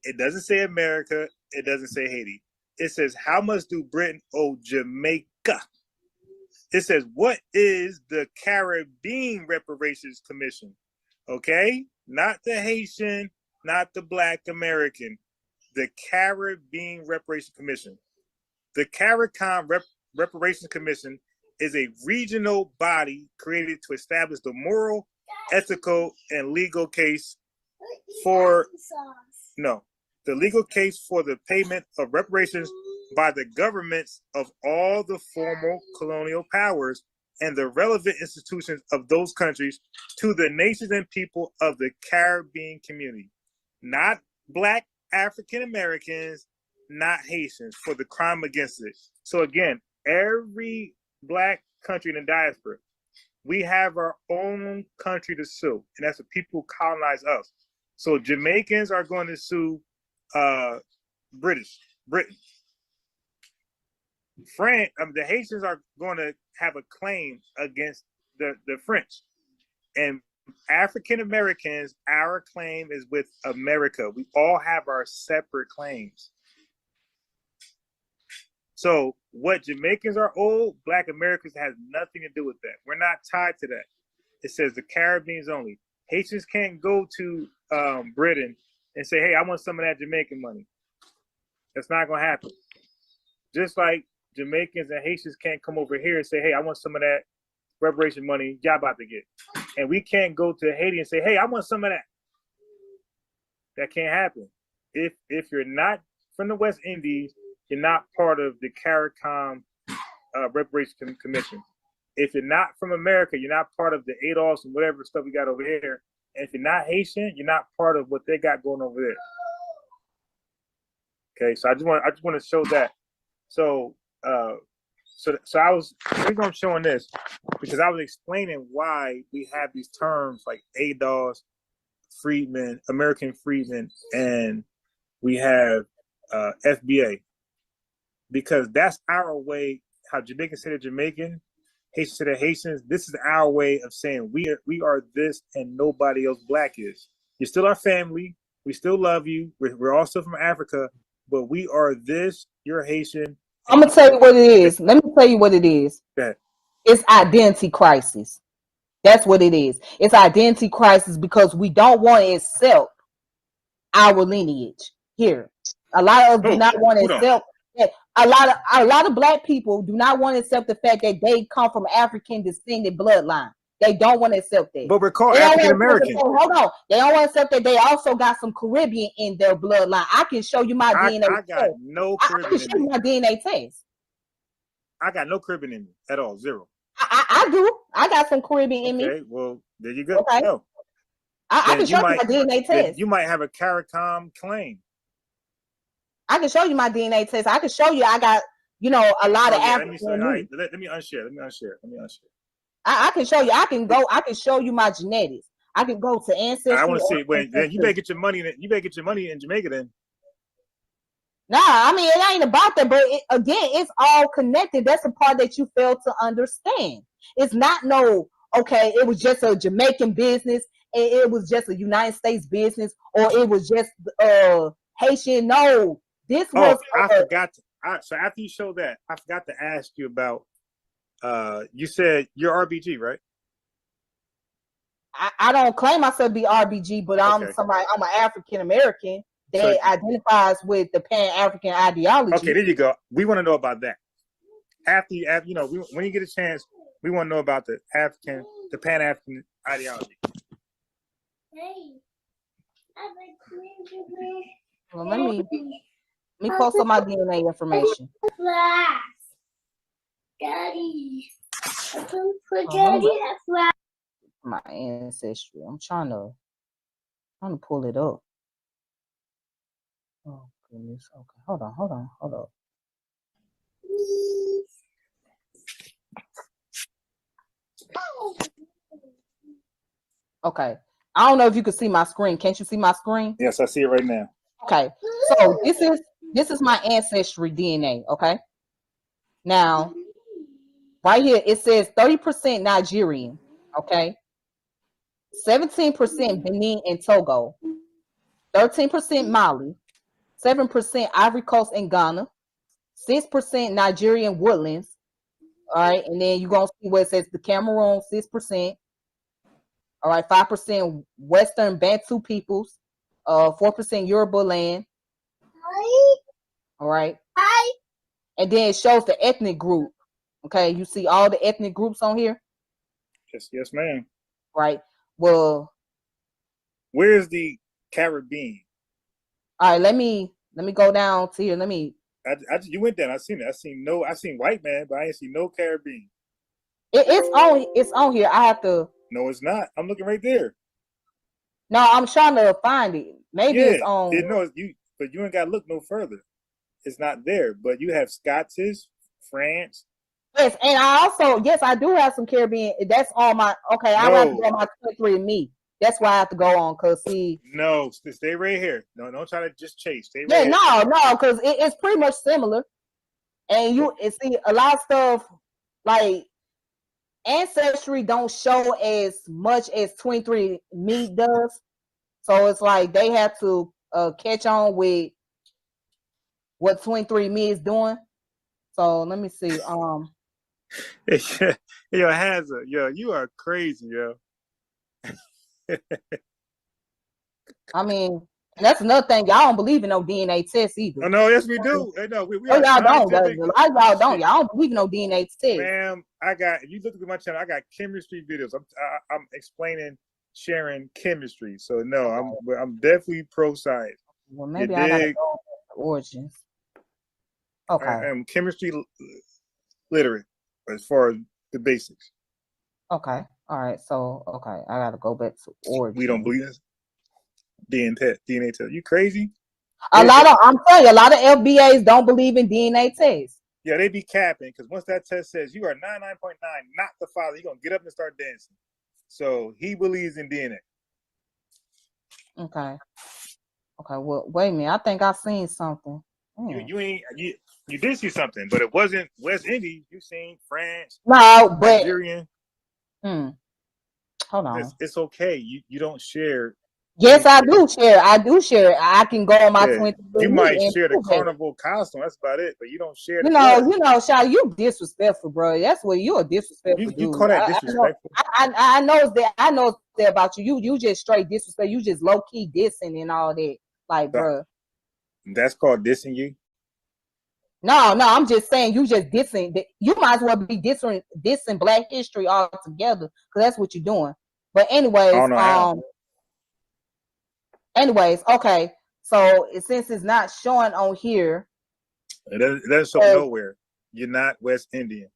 It doesn't say America. It doesn't say Haiti. It says, how much do Britain owe Jamaica? It says, what is the Caribbean Reparations Commission? Okay, not the Haitian, not the Black American, the Caribbean Reparations Commission. The CARICOM Reparations Commission is a regional body created to establish the moral, ethical, and legal case for the legal case for the payment of reparations by the governments of all the former colonial powers and the relevant institutions of those countries to the nations and people of the Caribbean community, not Black African Americans, not Haitians, for the crime against it. So again, every Black country in the diaspora, we have our own country to sue, and that's the people who colonize us. So Jamaicans are going to sue Britain. The Haitians are going to have a claim against the French. And African Americans, our claim is with America. We all have our separate claims. So what Jamaicans are owed, Black Americans has nothing to do with that. We're not tied to that. It says the Caribbeans only. Haitians can't go to Britain and say, hey, I want some of that Jamaican money. That's not going to happen. Just like Jamaicans and Haitians can't come over here and say, hey, I want some of that reparation money y'all about to get. And we can't go to Haiti and say, hey, I want some of that. That can't happen. If you're not from the West Indies, you're not part of the CARICOM Reparations Commission. If you're not from America, you're not part of the ADOS and whatever stuff we got over here. And if you're not Haitian, you're not part of what they got going over there. Okay, so I just want to show that. So I was, the reason I'm showing this, because I was explaining why we have these terms like ADOS, freedmen, American freedmen, and we have FBA, because that's our way, how Jamaicans say to Jamaican, Haitians say to Haitians, this is our way of saying we are this and nobody else Black is. You're still our family, we still love you, we're also from Africa, but we are this, you're Haitian. I'm gonna tell you what it is. Let me tell you what it is. It's identity crisis. That's what it is. It's identity crisis because we don't want to accept our lineage here. A lot of us do not want to accept. A lot of Black people do not want to accept the fact that they come from African descended bloodline. They don't want to accept that. But we're called African American. Hold on. They don't want to accept that they also got some Caribbean in their bloodline. I can show you my DNA I got test. no Caribbean. I can show you my DNA test. I got no Caribbean in me at all. Zero. I do. I got some Caribbean in me. Okay, well, there you go. Okay. No. I can show you my DNA test. You might have a CARICOM claim. I can show you my DNA test. I can show you I got, a lot of African. All right, let me unshare. I can show you. I can show you my genetics. I can go to Ancestry. I want to see. Wait, then you better get your money. You better get your money in Jamaica then. Nah, I mean, it ain't about that, but again, it's all connected. That's the part that you fail to understand. It's not okay, it was just a Jamaican business, it was just a United States business, or it was just Haitian. No, this was. I forgot. So after you show that, I forgot to ask you about. You said you're RBG, right? I don't claim myself to be RBG, but I'm somebody. I'm an African American that identifies with the Pan-African ideology. Okay, there you go. We want to know about that. After when you get a chance, we want to know about the Pan-African ideology. Well, let me post up my DNA information. Daddy, my ancestry. I'm trying to pull it up. Oh goodness. Okay, hold on. Okay. I don't know if you can see my screen. Can't you see my screen? Yes, I see it right now. Okay. So this is my ancestry DNA. Okay. Now, right here it says 30% Nigerian. Okay. 17% Benin and Togo, 13% Mali, 7% Ivory Coast and Ghana, 6% Nigerian woodlands. All right, and then you're gonna see where it says the Cameroon, 6%. All right, 5% Western Bantu peoples, 4% Yoruba land. All right. And then it shows the ethnic group. Okay, you see all the ethnic groups on here? Yes, ma'am. Right. Well, where's the Caribbean? All right, let me go down to here. You went down. I seen it. I seen white man, but I ain't seen no Caribbean. It's on here. I have to. No, it's not. I'm looking right there. No, I'm trying to find it. Maybe it's on. But you ain't got to look no further. It's not there. But you have Scottish, France. Yes, and I do have some Caribbean. That's on my. Okay, I have to go on my 23andMe. That's why I have to go on, cause see. No, stay right here. No, don't try to just chase. Stay right here. No, cause it's pretty much similar. And you see a lot of stuff like Ancestry don't show as much as 23andMe does. So it's like they have to catch on with what 23andMe is doing. So let me see. Yo, Hazard, yo, you are crazy, yo. I mean, that's another thing. Y'all don't believe in no DNA test either. Oh, no, yes, we do. No, we y'all don't. Y'all don't. Y'all don't believe in no DNA test. Ma'am, if you look at my channel, I got chemistry videos. I'm explaining, sharing chemistry. So no, I'm definitely pro science. Well, maybe I gotta go with the origins. Okay. I'm chemistry literate as far as the basics. Okay. All right. So I gotta go back to origins. We don't believe this. DNA test. You crazy? I'm telling you, a lot of FBAs don't believe in DNA tests. Yeah, they be capping because once that test says you are 99.9 not the father, you're gonna get up and start dancing. So he believes in DNA. Okay. Well, wait a minute. I think I seen something. You did see something, but it wasn't West Indies. You seen France? No, but Nigerian. Hold on. It's okay. You don't share. Yes, I do share. I can go on my 23. You might share the carnival costume. That's about it, but you don't share. Shy, you disrespectful, bro. That's what you're a disrespectful dude. You call that disrespectful? I know that about you. You just straight disrespect. You just low key dissing and all that, like, bro. That's called dissing you. No, I'm just saying you just dissing. You might as well be dissing Black history altogether, because that's what you're doing. But anyways, okay. So since it's not showing on here, it doesn't show nowhere. You're not West Indian.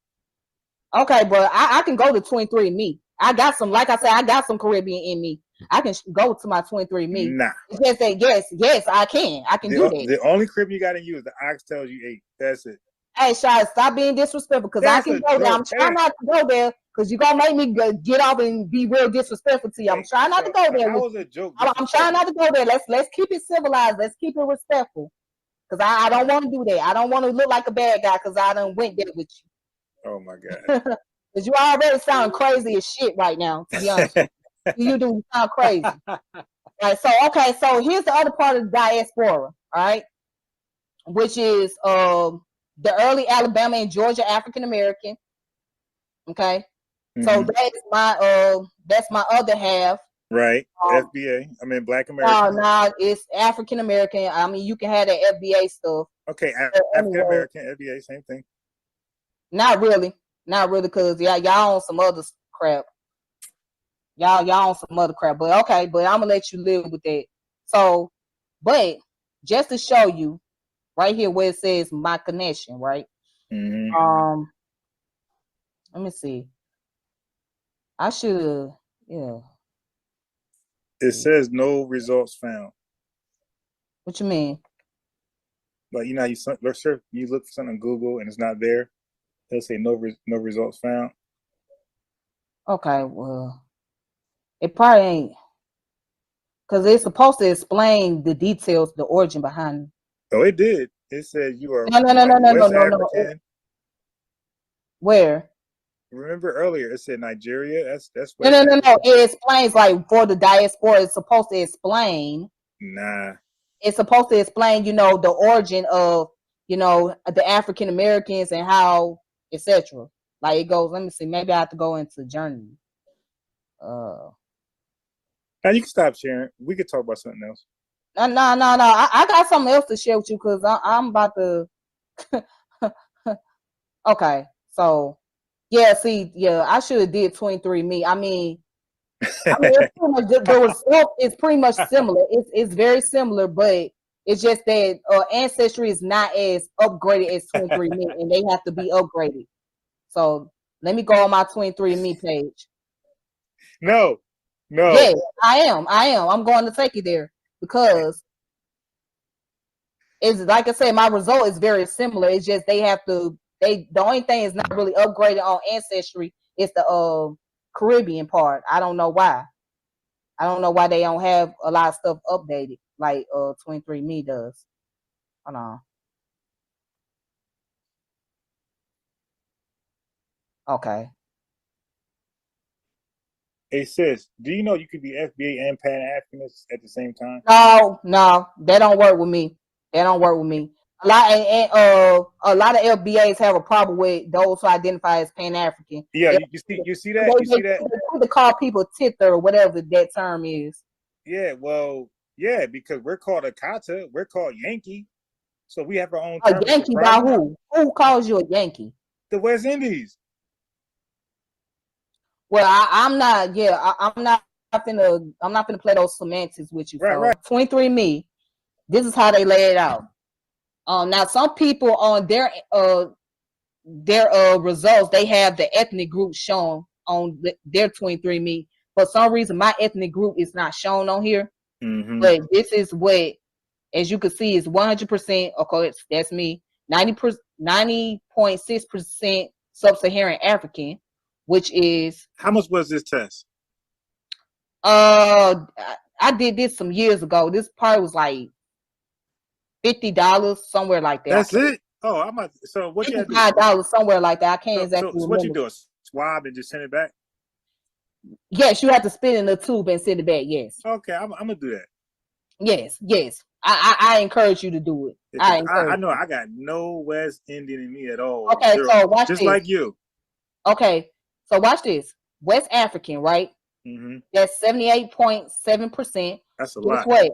Okay, but I can go to 23andMe. I got some, like I said, I got some Caribbean in me. I can go to my 23andMe. Nah. It's just that yes, I can. I can do that. The only Caribbean you got to use the oxtails you ate. That's it. Hey, Shai, stop being disrespectful, because I can go there. I'm trying not to go there, because you're going to make me get off and be real disrespectful to you. I'm trying not to go there. That was a joke. I'm trying not to go there. Let's keep it civilized. Let's keep it respectful, because I don't want to do that. I don't want to look like a bad guy because I done went there with you. Oh, my God. Because you already sound crazy as shit right now, to be honest. You do sound crazy. All right, so here's the other part of the diaspora, all right, which is the early Alabama and Georgia African American. Okay, so that's my other half. Right, FBA. I mean, Black American. No, it's African American. I mean, you can have the FBA stuff. Okay, African American, FBA, same thing. Not really, because y'all on some other crap. Y'all on some other crap, but okay, but I'm gonna let you live with that. So, but just to show you, right here where it says my connection, right? Mm-hmm. Let me see. I should, yeah. It says no results found. What you mean? Like, you know, you look for something on Google and it's not there. They'll say no results found. Okay, well, it probably ain't, because it's supposed to explain the details, the origin behind it. Oh, it did. It said you are no. African. Where? Remember earlier it said Nigeria. That's No, West no, no, no. Africa. It explains like for the diaspora. It's supposed to explain. Nah. It's supposed to explain, the origin of, the African Americans and how, etc. Like it goes. Let me see. Maybe I have to go into journey. Now you can stop sharing. We could talk about something else. No. I got something else to share with you because I'm about to. Okay, so yeah, see, yeah, I should have did 23andMe. I mean, it's pretty much, the result is pretty much similar. It's very similar, but it's just that ancestry is not as upgraded as 23andMe, and they have to be upgraded. So let me go on my 23andMe page. No. Yes, I am. I'm going to take you there because it's like I said, my result is very similar. It's just they have to. The only thing is not really upgraded on ancestry is the Caribbean part. I don't know why. I don't know why they don't have a lot of stuff updated like 23andMe does. Hold on. Okay. Hey sis, do you know you could be FBA and Pan-Africanist at the same time? No, they don't work with me. They don't work with me. A lot of FBAs have a problem with those who identify as Pan-African. Yeah, you see that? You see that? They to call people tither or whatever that term is. Yeah, well, yeah, because we're called a kata, we're called Yankee, so we have our own term. A Yankee by who? Who calls you a Yankee? The West Indies. Well, I'm not. Yeah, I'm not gonna play those semantics with you. Right. 23andMe. This is how they lay it out. Now some people on their results, they have the ethnic group shown on their 23andMe. For some reason, my ethnic group is not shown on here. Mm-hmm. But this is what, as you can see, is 100%. Of course, that's me. 90.6% sub-Saharan African, which is. How much was this test? I did this some years ago. This part was like $50, somewhere like that. That's it. Oh, so what you have to do? $55, somewhere like that. I can't exactly remember. So what you do? A swab and just send it back? Yes, you have to spit in the tube and send it back. Yes. Okay, I'm gonna do that. Yes. I encourage you to do it. I know I got no West Indian in me at all. Okay, so watch just this. like you. Okay, so watch this. West African, right? Mm-hmm. That's 78.7%. That's a lot. What?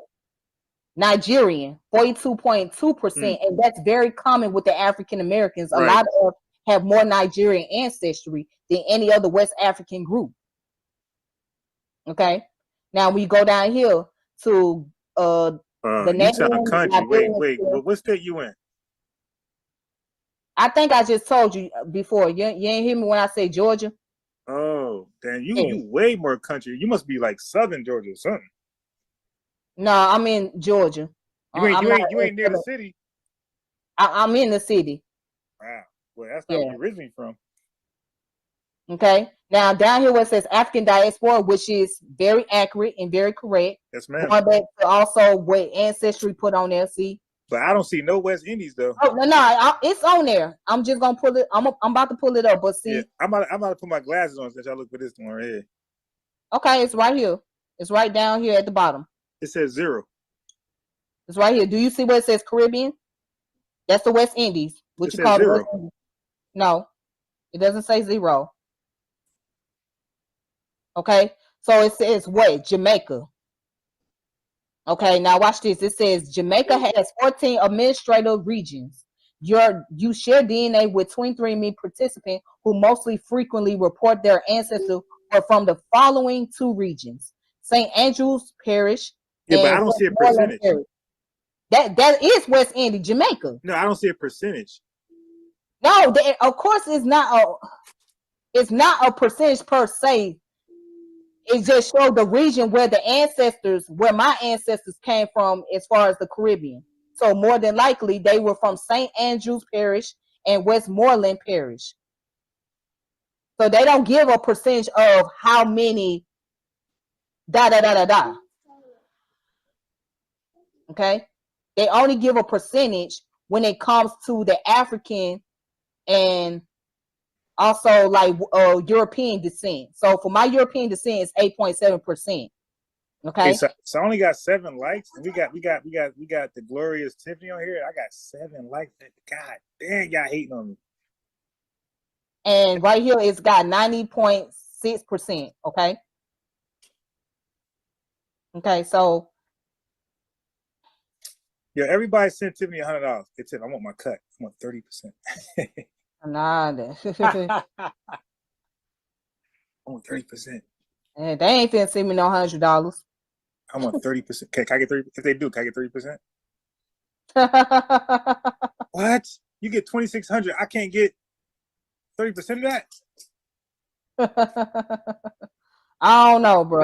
Nigerian, 42.2%, and that's very common with the African Americans. A lot of have more Nigerian ancestry than any other West African group. Okay, now we go down here to the you country. Wait. What state you in? I think I just told you before. You ain't hear me when I say Georgia. Oh, then you way more country. You must be like Southern Georgia or something. No, I'm in Georgia. You ain't near the city. I'm in the city. Wow. Well, that's not where you're originally from. Okay. Now down here where it says African Diaspora, which is very accurate and very correct. Yes, ma'am. Going back to also what Ancestry put on there. See. But I don't see no West Indies though. Oh no, it's on there. I'm just gonna pull it. I'm about to pull it up. But see, yeah, I'm about to put my glasses on since I look for this one right here. Okay, it's right here. It's right down here at the bottom. It says 0. It's right here. Do you see where it says Caribbean? That's the West Indies. What you call 0. it? No, it doesn't say 0. Okay, so it says what? Jamaica. Okay, now watch this. It says Jamaica has 14 administrative regions. You share DNA with 23andMe participants who mostly frequently report their ancestors are from the following 2 regions: St. Andrews Parish. Yeah, but I don't see a percentage. That is West Indies, Jamaica. No, I don't see a percentage. No, of course it's not a percentage per se. It just showed the region where where my ancestors came from as far as the Caribbean. So more than likely they were from St. Andrews Parish and Westmoreland Parish. So they don't give a percentage of how many Okay? They only give a percentage when it comes to the African and Also, like European descent. So for my European descent, it's 8.7%. Okay. So I only got 7 likes, and we got the glorious Tiffany on here. I got 7 likes. God damn, y'all hating on me. And right here, it's got 90.6%. Okay. Okay, so yeah, everybody sent Tiffany $100. It's it. I want my cut. I want 30%. nah, I want 30%. they ain't finna send me no $100. I want 30%. Can I get 30? If they do, can I get 30%? What? You get 2,600. I can't get 30% of that. I don't know, bro.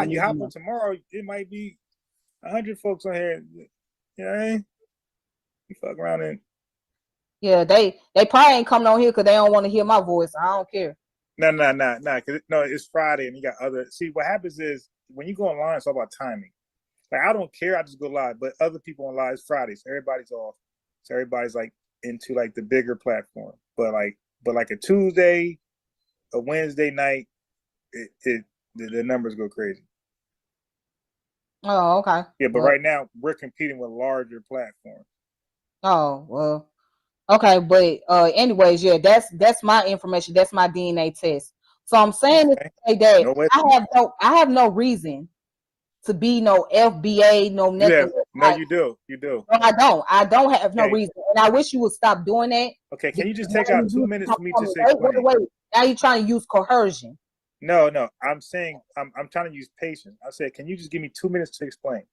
You hop on tomorrow, it might be 100 folks on here. You know what I mean? You fuck around and yeah, they probably ain't coming on here because they don't want to hear my voice. I don't care. No, because it's Friday and you got other. See, what happens is when you go online, it's all about timing. Like I don't care, I just go live. But other people on live, it's Friday, so everybody's off. So everybody's like into like the bigger platform. But like a Tuesday, a Wednesday night, the numbers go crazy. Oh, okay. Yeah, but right now we're competing with larger platforms. Oh, well. Okay, but anyways, yeah, that's my information. That's my DNA test. So I'm saying to say that I have no reason to be no FBA, no nothing. You do. No, I don't. I don't have no reason, and I wish you would stop doing that. Okay, can you just take out 2 minutes for me to explain? Wait. Now you're trying to use coercion. No. I'm saying I'm trying to use patience. I said, can you just give me 2 minutes to explain?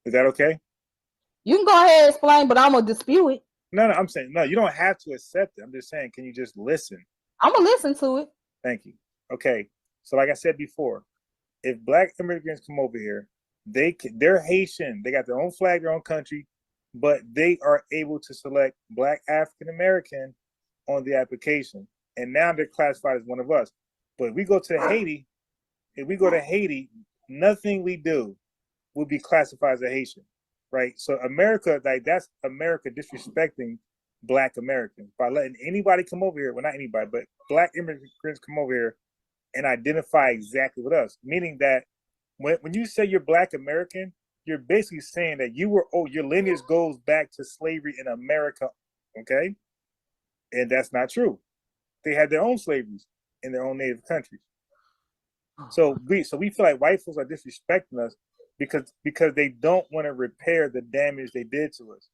Is that okay? You can go ahead and explain, but I'm gonna dispute it. No, I'm saying no. You don't have to accept it. I'm just saying, can you just listen? I'm gonna listen to it. Thank you. Okay, so like I said before, if Black immigrants come over here, they're Haitian. They got their own flag, their own country, but they are able to select Black African American on the application, and now they're classified as one of us. But if we go to Haiti, nothing we do will be classified as a Haitian, right? So America, like that's America disrespecting Black Americans by letting anybody come over here. Well, not anybody, but Black immigrants come over here and identify exactly with us. Meaning that when you say you're Black American, you're basically saying that your lineage goes back to slavery in America, okay? And that's not true. They had their own slaveries in their own native countries. So we feel like white folks are disrespecting us because they don't want to repair the damage they did to us.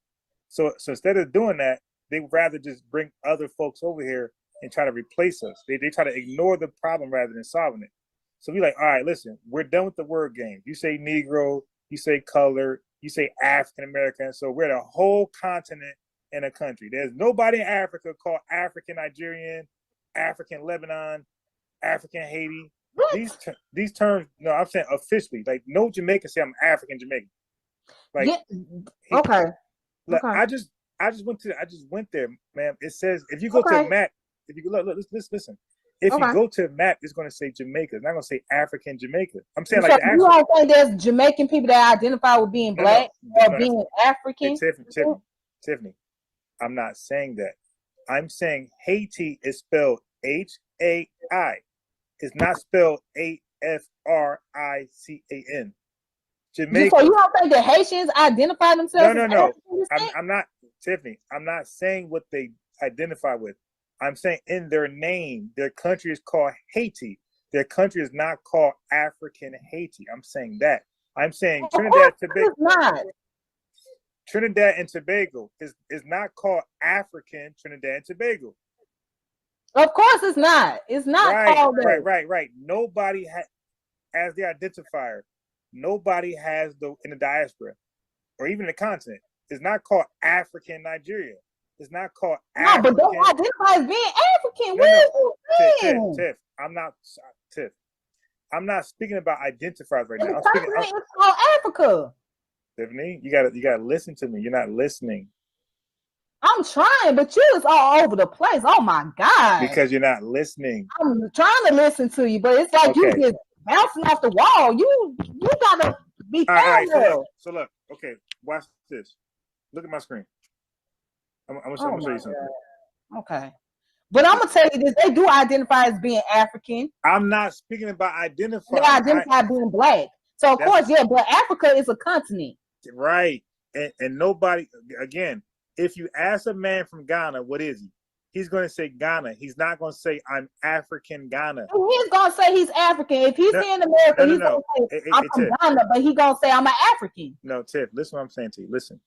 So instead of doing that, they would rather just bring other folks over here and try to replace us. They try to ignore the problem rather than solving it. So we like, all right, listen, we're done with the word game. You say Negro, you say color, you say African American. So we're the whole continent in a country. There's nobody in Africa called African Nigerian, African Lebanon, African Haiti. These terms, no, I'm saying officially, like no Jamaican say I'm African Jamaican. Like, yeah. Okay. Look, okay. I just went there, man. It says if you go to a map, if you look, listen. If you go to a map, it's going to say Jamaica. It's not going to say African Jamaica. I'm saying so like you don't think there's Jamaican people that identify with being Black or being African? Hey, Tiffany, I'm not saying that. I'm saying Haiti is spelled H-A-I. It's not spelled A-F-R-I-C-A-N. Jamaica. So you don't think the Haitians identify themselves? No. I'm not, Tiffany. I'm not saying what they identify with. I'm saying in their name, their country is called Haiti. Their country is not called African Haiti. I'm saying that. I'm saying Trinidad and Tobago is not called African Trinidad and Tobago. Of course it's not. It's not called that. Right. Nobody has, as the identifier, nobody has in the diaspora or even the continent. It's not called African Nigeria. It's not called African. No, but they identify as being African. Tiff, I'm not speaking about identifiers right now. It's called Africa. Tiffany, you gotta listen to me. You're not listening. I'm trying, but you is all over the place. Oh my God. Because you're not listening. I'm trying to listen to you, but it's like you just bouncing off the wall. You gotta be parallel. So look, okay, watch this. Look at my screen. I'm gonna show you something. Okay. But I'm gonna tell you this: they do identify as being African. I'm not speaking about identifying. They identify being black. So of course, yeah, but Africa is a continent. Right. And nobody, again, if you ask a man from Ghana, what is he? He's going to say Ghana. He's not going to say I'm African Ghana. He's going to say he's African. If he's in America, he's going to say I'm from Ghana, but he's going to say I'm an African. No, Tiff, listen what I'm saying to you. Listen.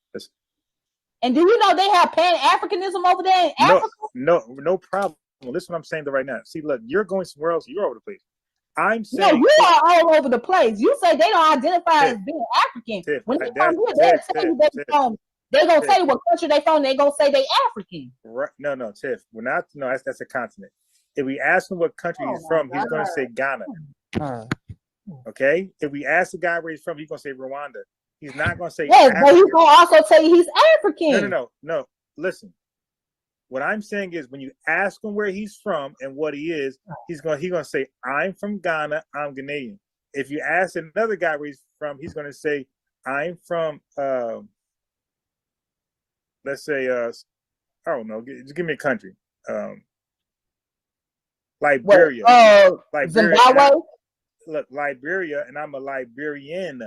And do you know they have Pan-Africanism over there in Africa? No problem. Listen what I'm saying right now. See, look, you're going somewhere else. You're over the place. I'm saying no, you are all over the place. You say they don't identify as being African. Tiff, when they come here, they'll tell you they from. They're gonna tell you what country they from. They're gonna say they African. Right? No, Tiff. We're not. No, that's a continent. If we ask him what country he's from, he's gonna say Ghana. Okay. If we ask the guy where he's from, he's gonna say Rwanda. He's not gonna say. Yes, but he's gonna also tell you he's African. No. Listen. What I'm saying is, when you ask him where he's from and what he is, he's gonna say, "I'm from Ghana. I'm Ghanaian." If you ask another guy where he's from, he's gonna say, "I'm from." Let's say, I don't know. Just give me a country. Liberia. Zimbabwe. Look, Liberia, and I'm a Liberian.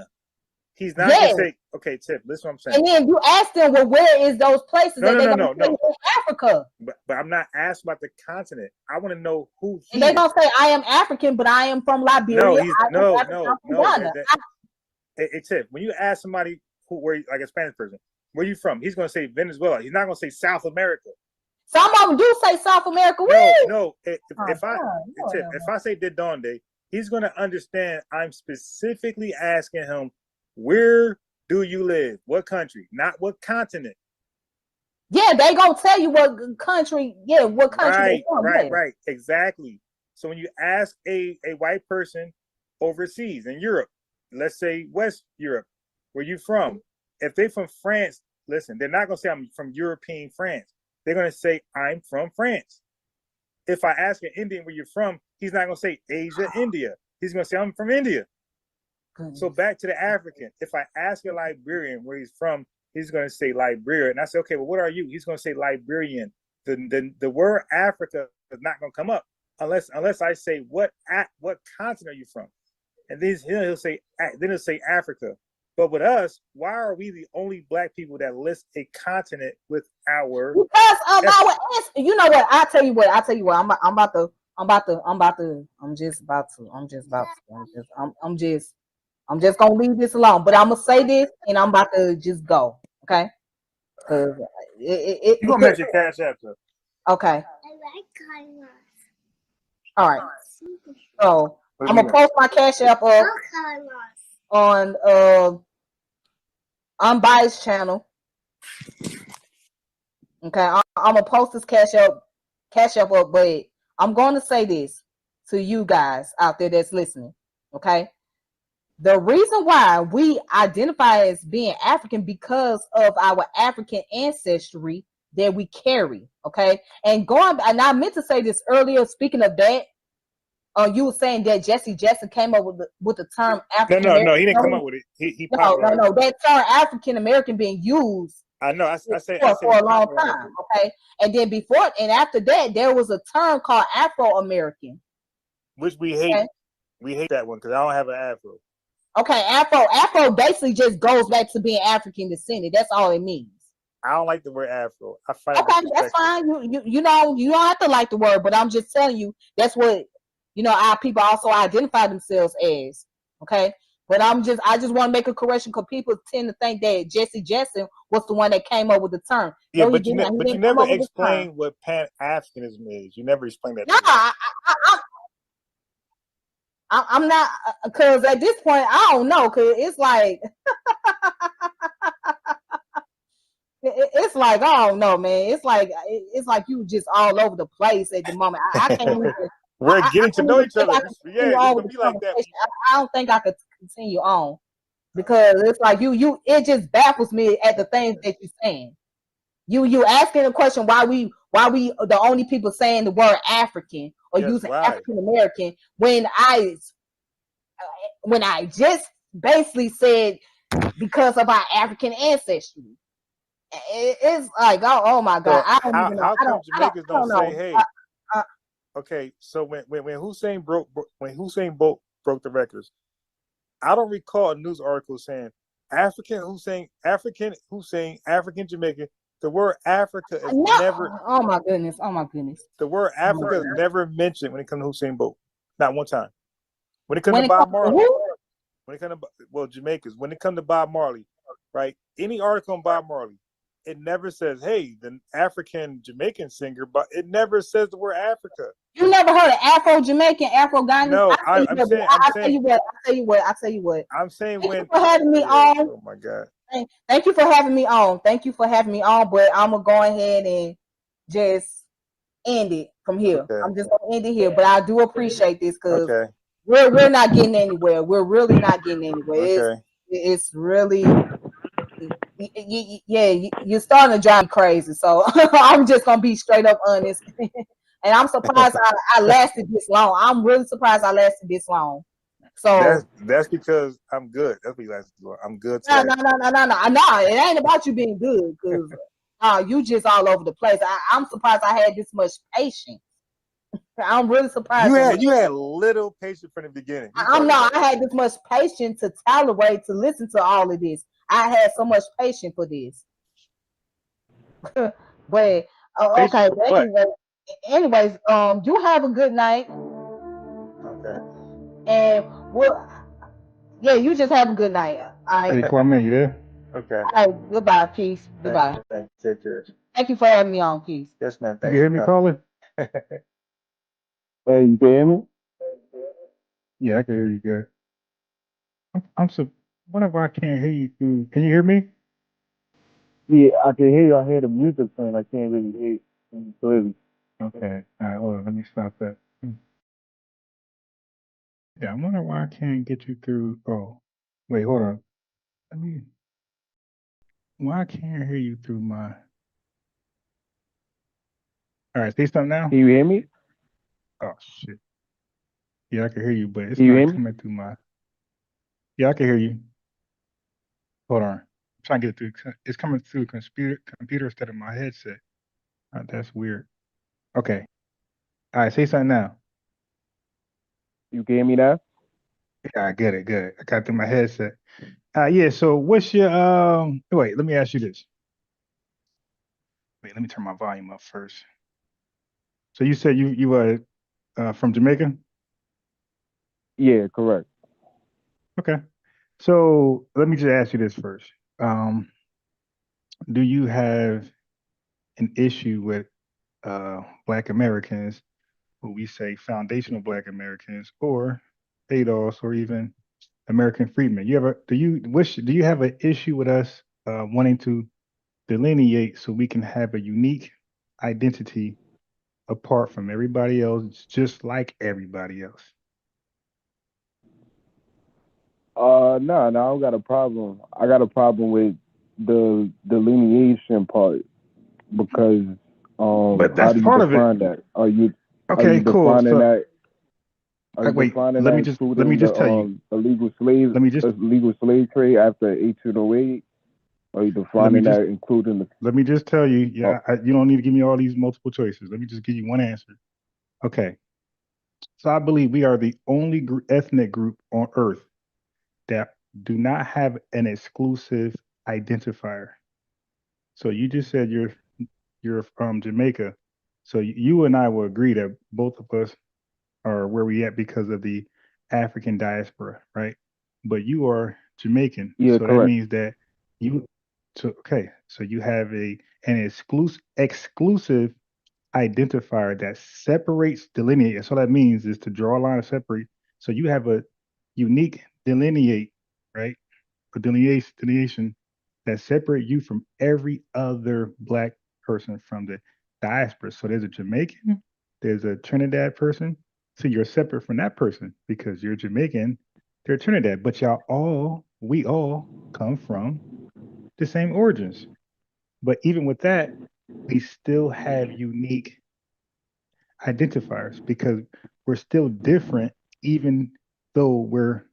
He's not gonna say, okay, Tiff, listen what I'm saying. And then you ask them, well, where is those places? No. Africa. But I'm not asking about the continent. I want to know who he is. They're gonna say, I am African, but I am from Liberia. No. Hey, Tiff, when you ask somebody like a Spanish person, where you from? He's gonna say Venezuela. He's not gonna say South America. Some of them do say South America. No. If I say De Donde, he's gonna understand. I'm specifically asking him, where do you live? What country? Not what continent. Yeah, they gonna tell you what country. Yeah, what country? Right. Exactly. So when you ask a white person overseas in Europe, let's say West Europe, where you from? If they're from France, listen, they're not gonna say I'm from European France. They're gonna say I'm from France. If I ask an Indian where you're from, he's not gonna say Asia, India. He's gonna say I'm from India. Goodness. So back to the African. If I ask a Liberian where he's from, he's going to say Liberia. And I say, okay, well, what are you? He's going to say Liberian. The word Africa is not going to come up unless I say what continent are you from? And then he'll say Africa. But with us, why are we the only black people that list a continent with our? Because of our, you know what? I'll tell you what. I'm just gonna leave this alone, but I'm gonna say this, and I'm about to just go, okay? Because you gonna mention Cash App, though. Okay. All right. So I'm gonna post my Cash App up on Unbiased channel. Okay, I'm gonna post this Cash App up, but I'm going to say this to you guys out there that's listening, okay? The reason why we identify as being African because of our African ancestry that we carry, okay? And I meant to say this earlier, speaking of that, you were saying that Jesse Jackson came up with the term African American. No, he didn't come up with it. He no, that term African American being used. I know. I said for a long time, okay? And then before and after that, there was a term called Afro American, which we hate. Okay? We hate that one because I don't have an Afro. Okay, Afro basically just goes back to being African descended. That's all it means. I don't like the word Afro. I find okay, that's fine. You know, you don't have to like the word, but I'm just telling you that's what our people also identify themselves as. Okay, but I just want to make a correction because people tend to think that Jesse Jackson was the one that came up with the term. Yeah, no, but you never explain what Pan-Africanism is. You never explain that. No, I'm not, because at this point I don't know, because it's like it's like I don't know, man. It's like you just all over the place at the moment. I can't even. We're getting to know each other. Yeah, it's gonna be like that. I don't think I could continue on because it's like it just baffles me at the things that you're saying. You asking the question why we the only people saying the word African or using African American when I just basically said because of our African ancestry. It's like, oh my So God, I don't even know. how come Jamaicans don't say, know. hey, okay, so when Hussein Bolt broke the records, I don't recall a news article saying African Jamaican. The word Africa is No. never. Oh my goodness. The word Africa is never mentioned when it comes to Hussein Bolt. Not one time. When it comes When to it Bob comes to Marley, who? Jamaicans. When it comes to Bob Marley, right? Any article on Bob Marley, it never says, "Hey, the African Jamaican singer," but it never says the word Africa. You never heard of Afro Jamaican, Afro Ghanaian? No, I'm saying. I tell you what. I'm saying Thank when. you for having me on. Oh my God. Thank you for having me on. But I'm gonna go ahead and just end it from here. Okay. I'm just gonna end it here. But I do appreciate this because Okay. we're not getting anywhere. We're really not getting anywhere. Okay. It's really you're starting to drive me crazy. So I'm just gonna be straight up honest. And I'm surprised I lasted this long. I'm really surprised I lasted this long. So that's because I'm good. That's what you like to do. I'm good no, today. no. It ain't about you being good because you just all over the place. I'm surprised I had this much patience. I'm really surprised. You had little patience from the beginning. I had this much patience to tolerate to listen to all of this. I had so much patience for this. But okay. Anyways, you have a good night. Okay. And you just have a good night. Hey, Kwame, you there? Okay. All right, goodbye, peace. Goodbye. Thank you. Take care. Thank you for having me on, peace. Yes, ma'am. You hear me calling? Hey, you can hear me? Yeah, I can hear you good. I'm so. Whenever I can't hear you through, can you hear me? Yeah, I can hear you. I hear the music playing. I can't really hear you clearly. Okay. All right. Hold on. Let me stop that. Yeah, I'm wondering why I can't get you through. Oh, wait. Hold on. Let me. Why I can't hear you through my. All right. Say something now. Can you hear me? Oh shit. Yeah, I can hear you, but it's Can you hear not me? coming through my. Yeah, I can hear you. Hold on. I'm trying to get it through. It's coming through computer instead of my headset. That's weird. Okay. All right. Say something now. You can hear me now? Yeah, I get it. Good. I got through my headset. Yeah. So, what's your Wait, let me ask you this. Wait, let me turn my volume up first. So you said you are from Jamaica? Yeah, correct. Okay. So let me just ask you this first. Do you have an issue with Black Americans, who we say foundational Black Americans, or ADOS, or even American freedmen? Do you have an issue with us wanting to delineate so we can have a unique identity apart from everybody else, just like everybody else? No, I don't got a problem. I got a problem with the delineation part because But how that's do you part of it. define that? Are you Okay, cool. defining So that? Are you wait, defining let that me including just tell you. the illegal slave trade after 1808? Are you Let me defining just that including the? let me just tell you. Oh, Yeah, you don't need to give me all these multiple choices. Let me just give you one answer. Okay. So I believe we are the only ethnic group on Earth that do not have an exclusive identifier. So you just said you're from Jamaica. So you and I will agree that both of us are where we at because of the African diaspora, right? But you are Jamaican, yeah, so that correct. means that you. So okay, so you have an exclusive identifier that separates delineate. So that means is to draw a line to separate. So you have a unique delineate, right? A delineation that separate you from every other Black person from the diaspora. So there's a Jamaican, there's a Trinidad person. So you're separate from that person because you're Jamaican, they're Trinidad. But we all come from the same origins. But even with that, we still have unique identifiers because we're still different, even though we're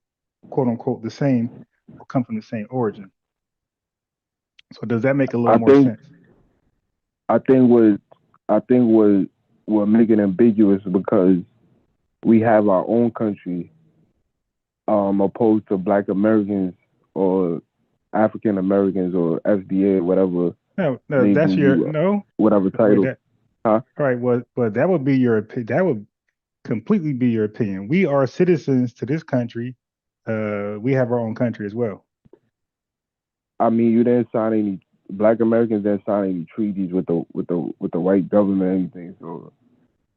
quote unquote the same or come from the same origin. So does that make a little I more think sense? I think what make it ambiguous because we have our own country, opposed to Black Americans or African Americans or FBA, whatever No, label that's your you, no. whatever Wait, title. that Huh? all right? Well, that would be your that would completely be your opinion. We are citizens to this country. We have our own country as well. I mean, you didn't sign any Black Americans didn't sign any treaties with the white government or anything. So,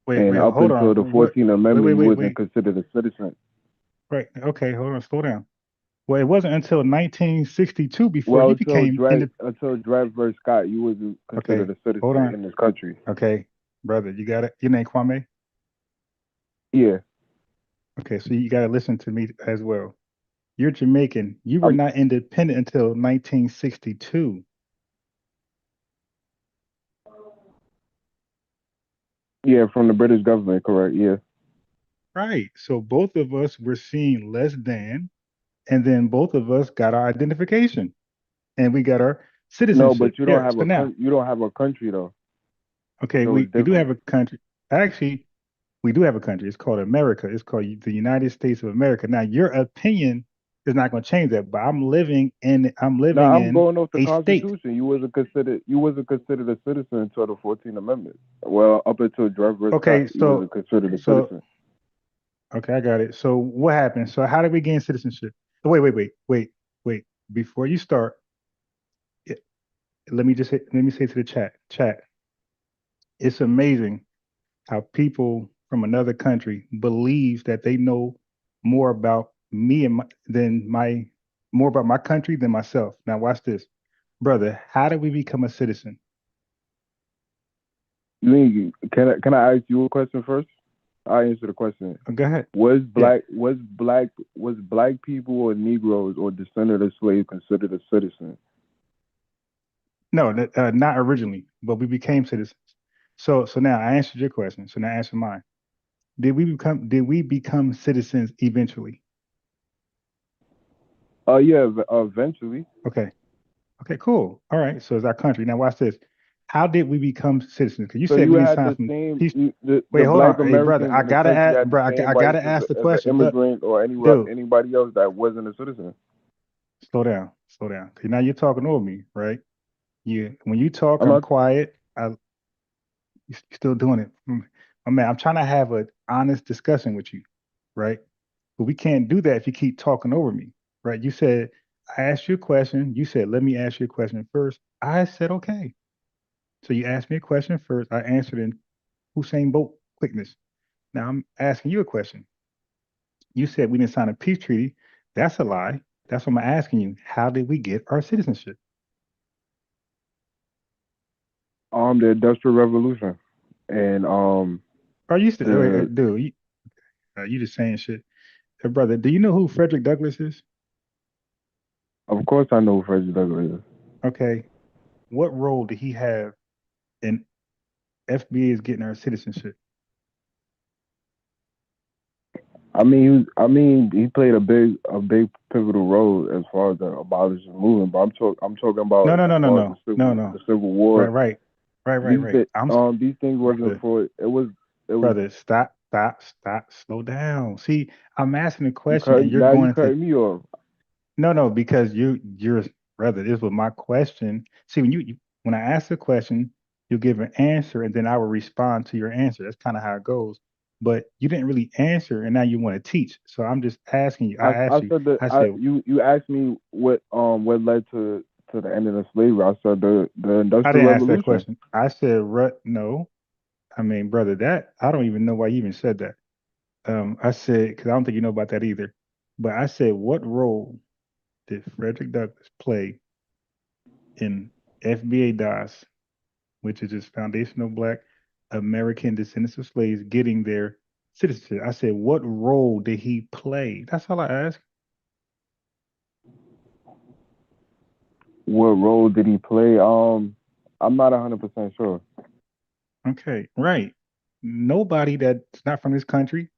and up Hold until on. the 14th Amendment, you wasn't Wait. considered a citizen. Right. Okay, hold on. Slow down. Well, it wasn't until 1962 before Well, you became independent. until Dred versus Scott, you wasn't considered Okay, a citizen hold on. in this country. Okay, brother, you got it. Your name Kwame? Yeah. Okay, so you got to listen to me as well. You're Jamaican. You were Um, not independent until 1962. yeah, from the British government, correct? Yeah. Right. So both of us were seen less than, and then both of us got our identification, and we got our No, citizenship. but you don't Yeah. have So now, you don't have a country though. okay, So it's we do have different. a country. Actually, we do have a country. It's called America. It's called the United States of America. Now, your opinion is not going to change that, but I'm living No, I'm in going off the a state. Constitution. You wasn't considered a citizen until the 14th Amendment. Well, up until Dred versus Okay, Scott, you wasn't considered a citizen. okay, I got it. So what happened? So how did we gain citizenship? Wait. Before you start, it- let me say to the chat, it's amazing how people from another country believe that they know more about me and more about my country than myself. Now watch this, brother. How do we become a citizen? Can I ask you a question first? I answer the question. Go ahead. Was Yeah. black people or Negroes or descendant of slaves considered a citizen? No, not originally, but we became citizens. So now I answered your question. So now answer mine. Did we become citizens eventually? Yeah, eventually. Okay. Okay, cool. All right. So it's our country. Now watch this. How did we become citizens? Because you So said you we didn't had sign the some same peace. the Wait, hold black on. Hey, brother, Americans I in the gotta country ask, had the bro. same I gotta rights ask the as an question. Look, immigrant or dude, anybody else that wasn't a citizen. slow down, slow down. 'Cause now you're talking over me, right? When you talk, I'm I'm not. quiet. You're still doing it. My man, I'm trying to have an honest discussion with you, right? But we can't do that if you keep talking over me, right? You said, I asked you a question. You said, let me ask you a question first. I said, okay. So you asked me a question first. I answered in Hussein Bolt quickness. Now I'm asking you a question. You said we didn't sign a peace treaty. That's a lie. That's what I'm asking you. How did we get our citizenship? The Industrial Revolution, and Are you still, the dude? You just saying shit, hey, brother. Do you know who Frederick Douglass is? of course I know who Frederick Douglass is. Okay. What role did he have in FBA is getting our citizenship? I mean, he played a big pivotal role as far as the abolition movement. But I'm talking about as far as the Civil War. Right. These things wasn't for it was brother. Stop. Slow down. See, I'm asking a question and you're now you going cut to me off. no, because you're brother. This was my question. See, when I ask a question, you give an answer and then I will respond to your answer. That's kind of how it goes. But you didn't really answer, and now you want to teach. So I'm just asking you. I asked you. I said you asked me what led to the end of the slavery. I said the I Industrial didn't ask that Revolution. question. I said no. I mean, brother, that I don't even know why you even said that. I said because I don't think you know about that either. But I said, what role did Frederick Douglass play in FBA DOS, which is just foundational Black American descendants of slaves getting their citizenship? I said, what role did he play? That's all I asked. What role did he play? I'm not 100% sure. Okay, right. Nobody that's not from this country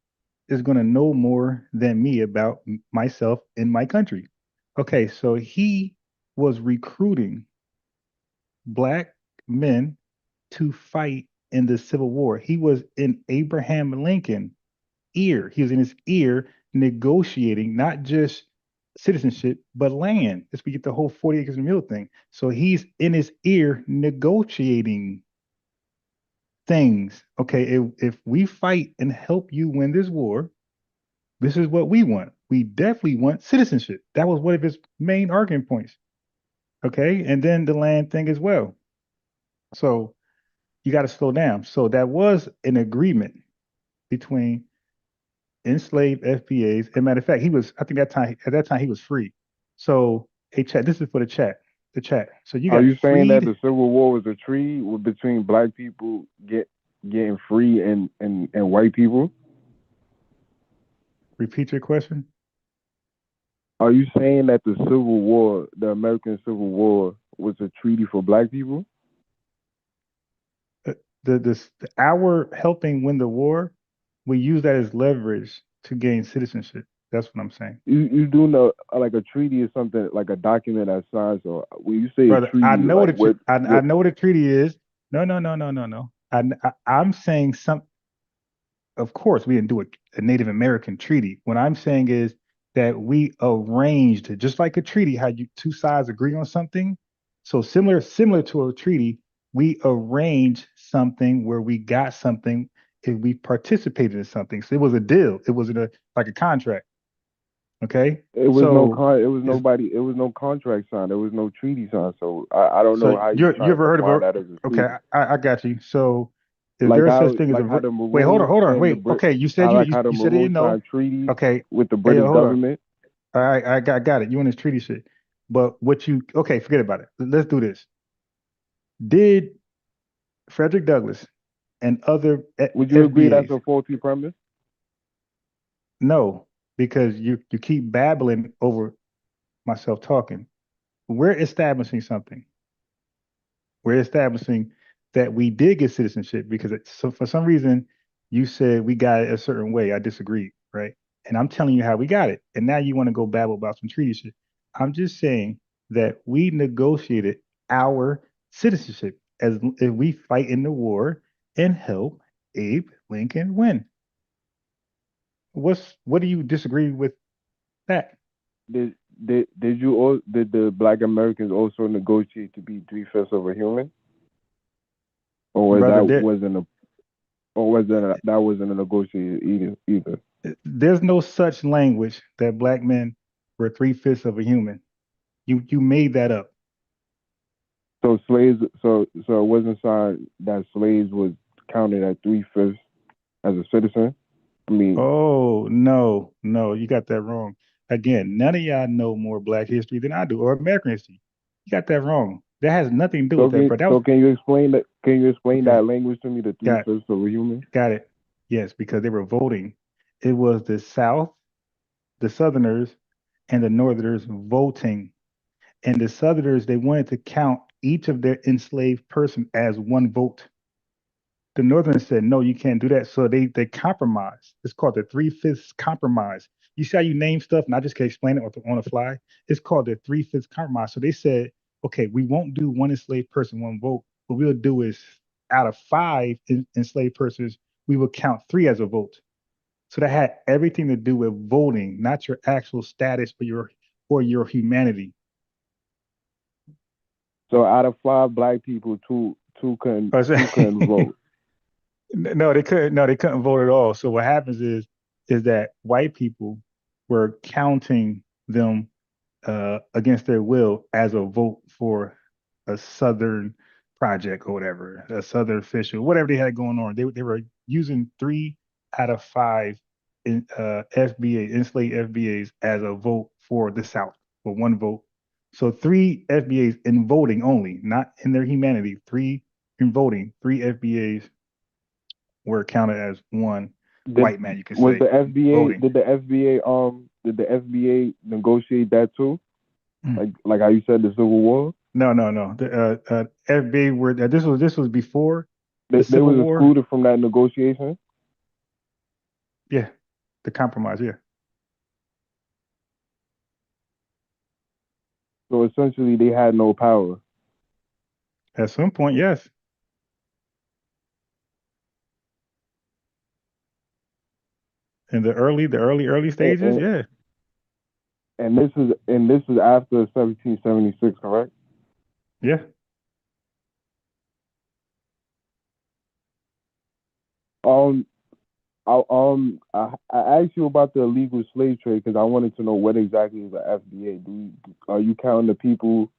is going to know more than me about myself in my country. Okay, so he was recruiting black men to fight in the Civil War. He was in Abraham Lincoln's ear. He was in his ear negotiating not just citizenship, but land. This we get the whole 40 acres and a mule thing. So he's in his ear negotiating things. Okay, if we fight and help you win this war, this is what we want. We definitely want citizenship. That was one of his main argument points. Okay, and then the land thing as well. So you got to slow down. So that was an agreement between enslaved FBAs. As a matter of fact, he was, I think at that time he was free. So hey chat, this is for the chat. The chat. So you Are got you saying that freed. the Civil War was a treaty between black people getting free and white people? Repeat your question. Are you saying that the Civil War, the American Civil War, was a treaty for black people? Our helping win the war, we use that as leverage to gain citizenship. That's what I'm saying. You do know, like, a treaty is something like a document that's signed. So when you say Brother, a treaty, I know like what I what know what a treaty is. No. I'm saying some. Of course, we didn't do a Native American treaty. What I'm saying is that we arranged, just like a treaty, how you two sides agree on something. So similar to a treaty, we arranged something where we got something and we participated in something. So it was a deal. It wasn't like a contract. Okay. it was So it was no contract signed. There was no treaty signed. So I don't know how you you try to ever heard of define a that as a okay, treaty. I got you. So is Like there a such how thing as a like how the wait, Maroons hold on, and the wait. Brit Okay, you said how like how the you said you didn't Maroons know. signed treaties Okay, with the hey, British hold on. government. I got it. You in this treaty shit. But what you okay, forget about it. Let's do this. Did Frederick Douglass and other Would you agree that's FBAs? a faulty premise? No, because you keep babbling over myself talking. We're establishing something. We're establishing that we did get citizenship because so for some reason you said we got it a certain way. I disagreed, right? And I'm telling you how we got it. And now you want to go babble about some treaty shit. I'm just saying that we negotiated our citizenship as if we fight in the war and help Abe Lincoln win. What do you disagree with that? Did did the Black Americans also negotiate to be 3/5 of a human, or Brother, that wasn't a negotiation either? there's no such language that black men were 3/5 of a human. You made that up. So it wasn't signed that slaves was counted at 3/5 as a citizen. I mean, Oh, no, you got that wrong. Again, none of y'all know more black history than I do, or American history. You got that wrong. That has nothing to do with that, bro. That was can you explain that? Can you explain okay. that language to me? The three Got fifths of a human. got it. Yes, because they were voting. It was the South, the Southerners, and the Northerners voting. And the Southerners, they wanted to count each of their enslaved person as one vote. The Northerners said, no, you can't do that. So they compromised. It's called the 3/5 compromise. You see how you name stuff, and I just can explain it on the fly. It's called the 3/5 compromise. So they said, okay, we won't do one enslaved person, one vote. What we'll do is out of five enslaved persons, we will count three as a vote. So that had everything to do with voting, not your actual status or your humanity. So out of 5 black people, two couldn't vote. No, they couldn't. No, they couldn't vote at all. So what happens is that white people were counting them against their will as a vote for a Southern project or whatever, a Southern official, whatever they had going on. They were using 3 out of 5 FBA enslaved FBAs as a vote for the South, for one vote. So 3 FBAs in voting only, not in their humanity. 3 in voting, 3 FBAs were counted as one white man, you could Was say, the FBA voting. did the FBA negotiate that too? Like how you said the Civil War? No. The FBA were this was before the They Civil was War. excluded from that negotiation. Yeah, the compromise. Yeah, So essentially, they had no power. At some point, yes. In the early stages, And, yeah. and this is after 1776, correct? Yeah. Um, I asked you about the illegal slave trade because I wanted to know what exactly is the FBA. Are you counting the people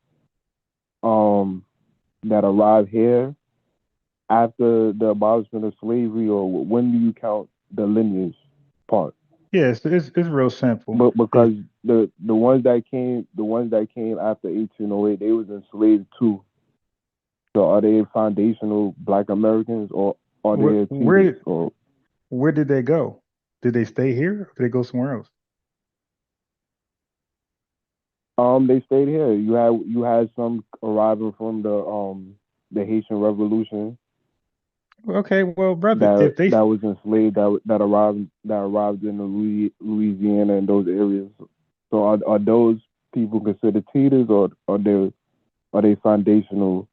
that arrive here after the abolishment of slavery, or when do you count the lineage part? Yeah, it's real simple. But because the ones that came after 1808, they was enslaved too. So are they foundational Black Americans, or are they Where did they go? Did they stay here or did they go somewhere else? They stayed here. You had some arriving from the Haitian Revolution Okay, well, brother, if they that was enslaved that arrived in the Louisiana and those areas. So are those people considered teeters, or are they foundational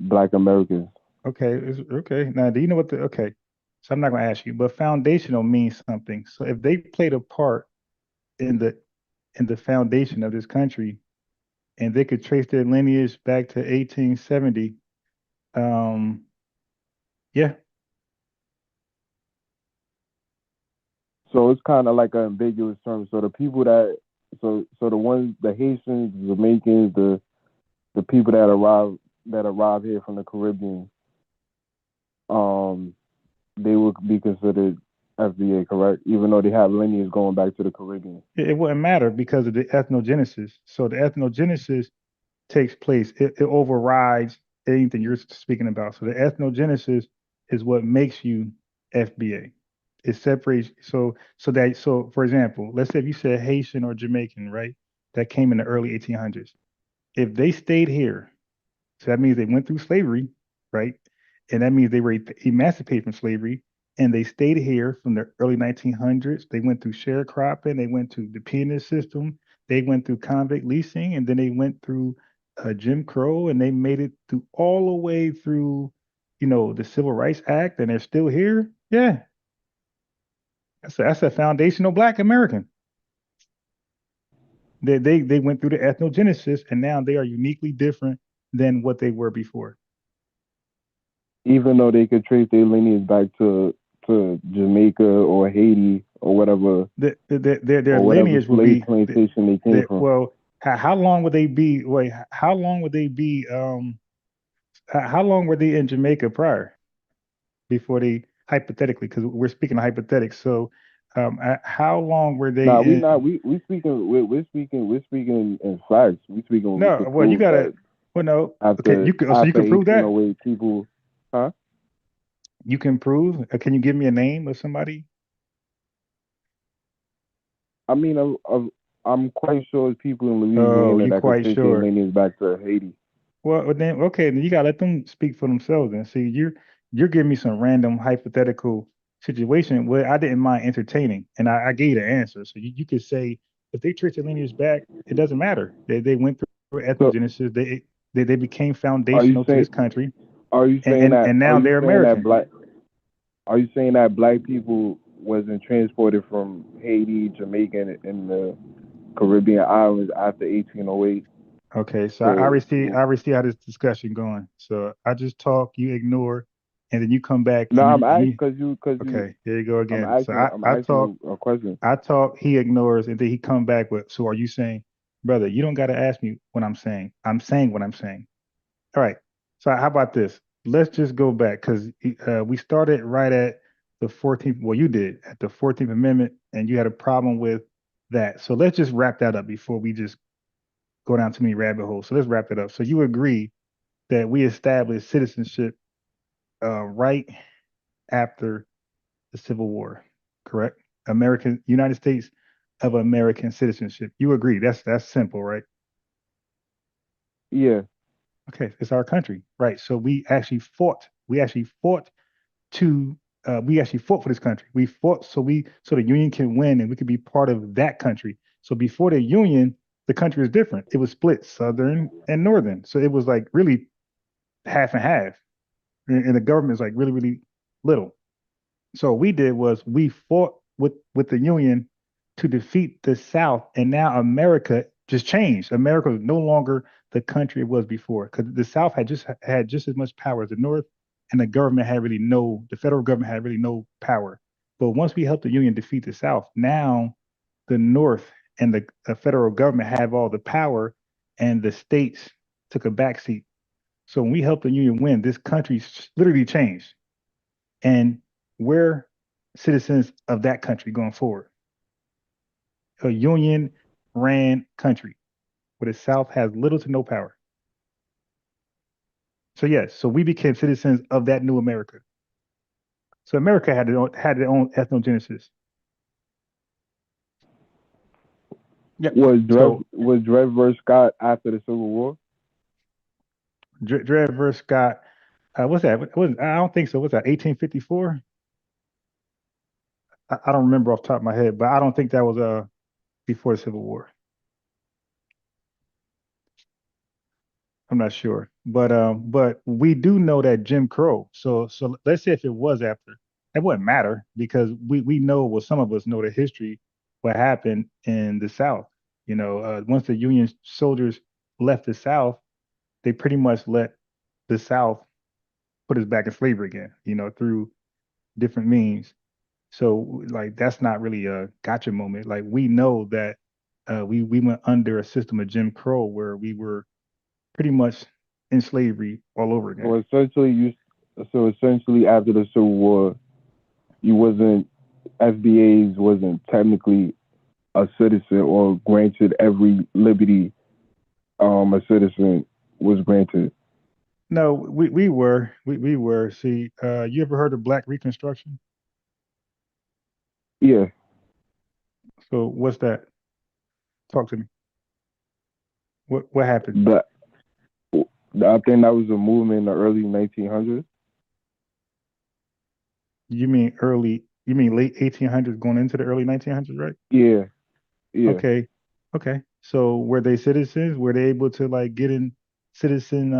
Black Americans? okay. Now, do you know what okay? So I'm not going to ask you, but foundational means something. So if they played a part in the foundation of this country, and they could trace their lineage back to 1870, yeah, So it's kind of like an ambiguous term. So the people that the Haitians, the Jamaicans, the people that arrive here from the Caribbean, they would be considered FBA, correct? Even though they have lineage going back to the Caribbean. it wouldn't matter because of the ethnogenesis. So the ethnogenesis takes place. It overrides anything you're speaking about. So the ethnogenesis is what makes you FBA. It separates. So for example, let's say if you said Haitian or Jamaican, right? That came in the early 1800s. If they stayed here, so that means they went through slavery, right? And that means they were emancipated from slavery, and they stayed here from the early 1900s. They went through sharecropping, they went through the peonage system, they went through convict leasing, and then they went through Jim Crow, and they made it through all the way through, the Civil Rights Act, and they're still here. Yeah, that's a foundational Black American. They went through the ethnogenesis, and now they are uniquely different than what they were before. Even though they could trace their lineage back to Jamaica or Haiti or whatever, Their or whatever lineage would slave be plantation they came from. well. How long would they be? Wait, how long would they be? How long were they in Jamaica prior before they hypothetically? Because we're speaking of hypothetics. So, how long were they Nah, we in? not we speaking we're speaking in facts. We speaking we No, could well, you prove gotta. that Well, no. Okay, after you can. So you can prove that. 1808 people, huh? You can prove. Can you give me a name of somebody? I mean, I'm quite sure it's people in Oh, Louisiana you that could quite trace their sure. lineage back to Haiti. Well, then okay, then you gotta let them speak for themselves. And see, you're giving me some random hypothetical situation where I didn't mind entertaining, and I gave you the answer. So you could say if they trace their lineage back, it doesn't matter. They went through So ethnogenesis. They became are you foundational to saying this country, are you and saying and, that and are now you they're saying that American. Black people wasn't transported from Haiti, Jamaica, and the Caribbean islands after 1808? Okay, so I So already see how this discussion going. So I just talk, you ignore, and then you come back no, and I'm asking you because you okay, there you go again. So I, I'm I asking talk. you a question. I talk, he ignores, and then he come back with, so are you saying, brother, you don't got to ask me what I'm saying. I'm saying what I'm saying. All right. So how about this? Let's just go back because we started right at the 14th. Well, you did at the 14th Amendment, and you had a problem with that. So let's just wrap that up before we just go down too many rabbit holes. So let's wrap it up. So you agree that we established citizenship right after the Civil War, correct? United States of American citizenship. You agree? That's simple, right? Yeah. Okay, it's our country, right? So we actually fought. To. We actually fought for this country. We fought so the Union can win and we could be part of that country. So before the Union, the country was different. It was split, Southern and Northern. So it was like really half and half, and the government is like really, really little. So what we did was we fought with the Union to defeat the South, and now America just changed. America was no longer the country it was before because the South had just as much power as the North, and the federal government had really no power. But once we helped the Union defeat the South, now the North and the federal government have all the power, and the states took a backseat. So when we helped the Union win, this country literally changed, and we're citizens of that country going forward. A Union ran country where the South has little to no power. So yes, so we became citizens of that new America. So America had their own ethnogenesis. Yeah. Was Dred versus Scott after the Civil War? Dred versus Scott. What's that? I don't think so. What's that? 1854? I don't remember off the top of my head, but I don't think that was before the Civil War. I'm not sure, but we do know that Jim Crow. So let's say if it was after, it wouldn't matter because we know, well, some of us know the history, what happened in the South. Once the Union soldiers left the South, they pretty much let the South put us back in slavery again. Through different means. So like that's not really a gotcha moment. Like we know that we went under a system of Jim Crow where we were pretty much in slavery all over again. So essentially after the Civil War, FBAs wasn't technically a citizen or granted every liberty a citizen was granted. No, we were. See, you ever heard of Black Reconstruction? Yeah. So what's that? Talk to me. What happened? I think that was a movement in the early 1900s. You mean late 1800s going into the early 1900s, right? Yeah. Okay. So were they citizens? Were they able to like get in citizen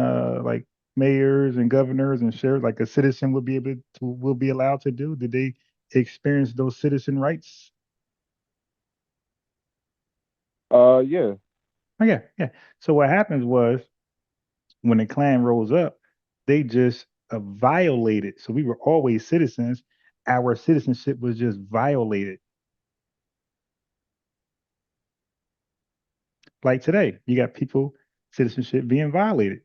like mayors and governors and sheriffs like a citizen will be allowed to do? Did they experience those citizen rights? Yeah. Oh, yeah. So what happens was when the Klan rose up, they just violated. So we were always citizens. Our citizenship was just violated. Like today, you got people citizenship being violated,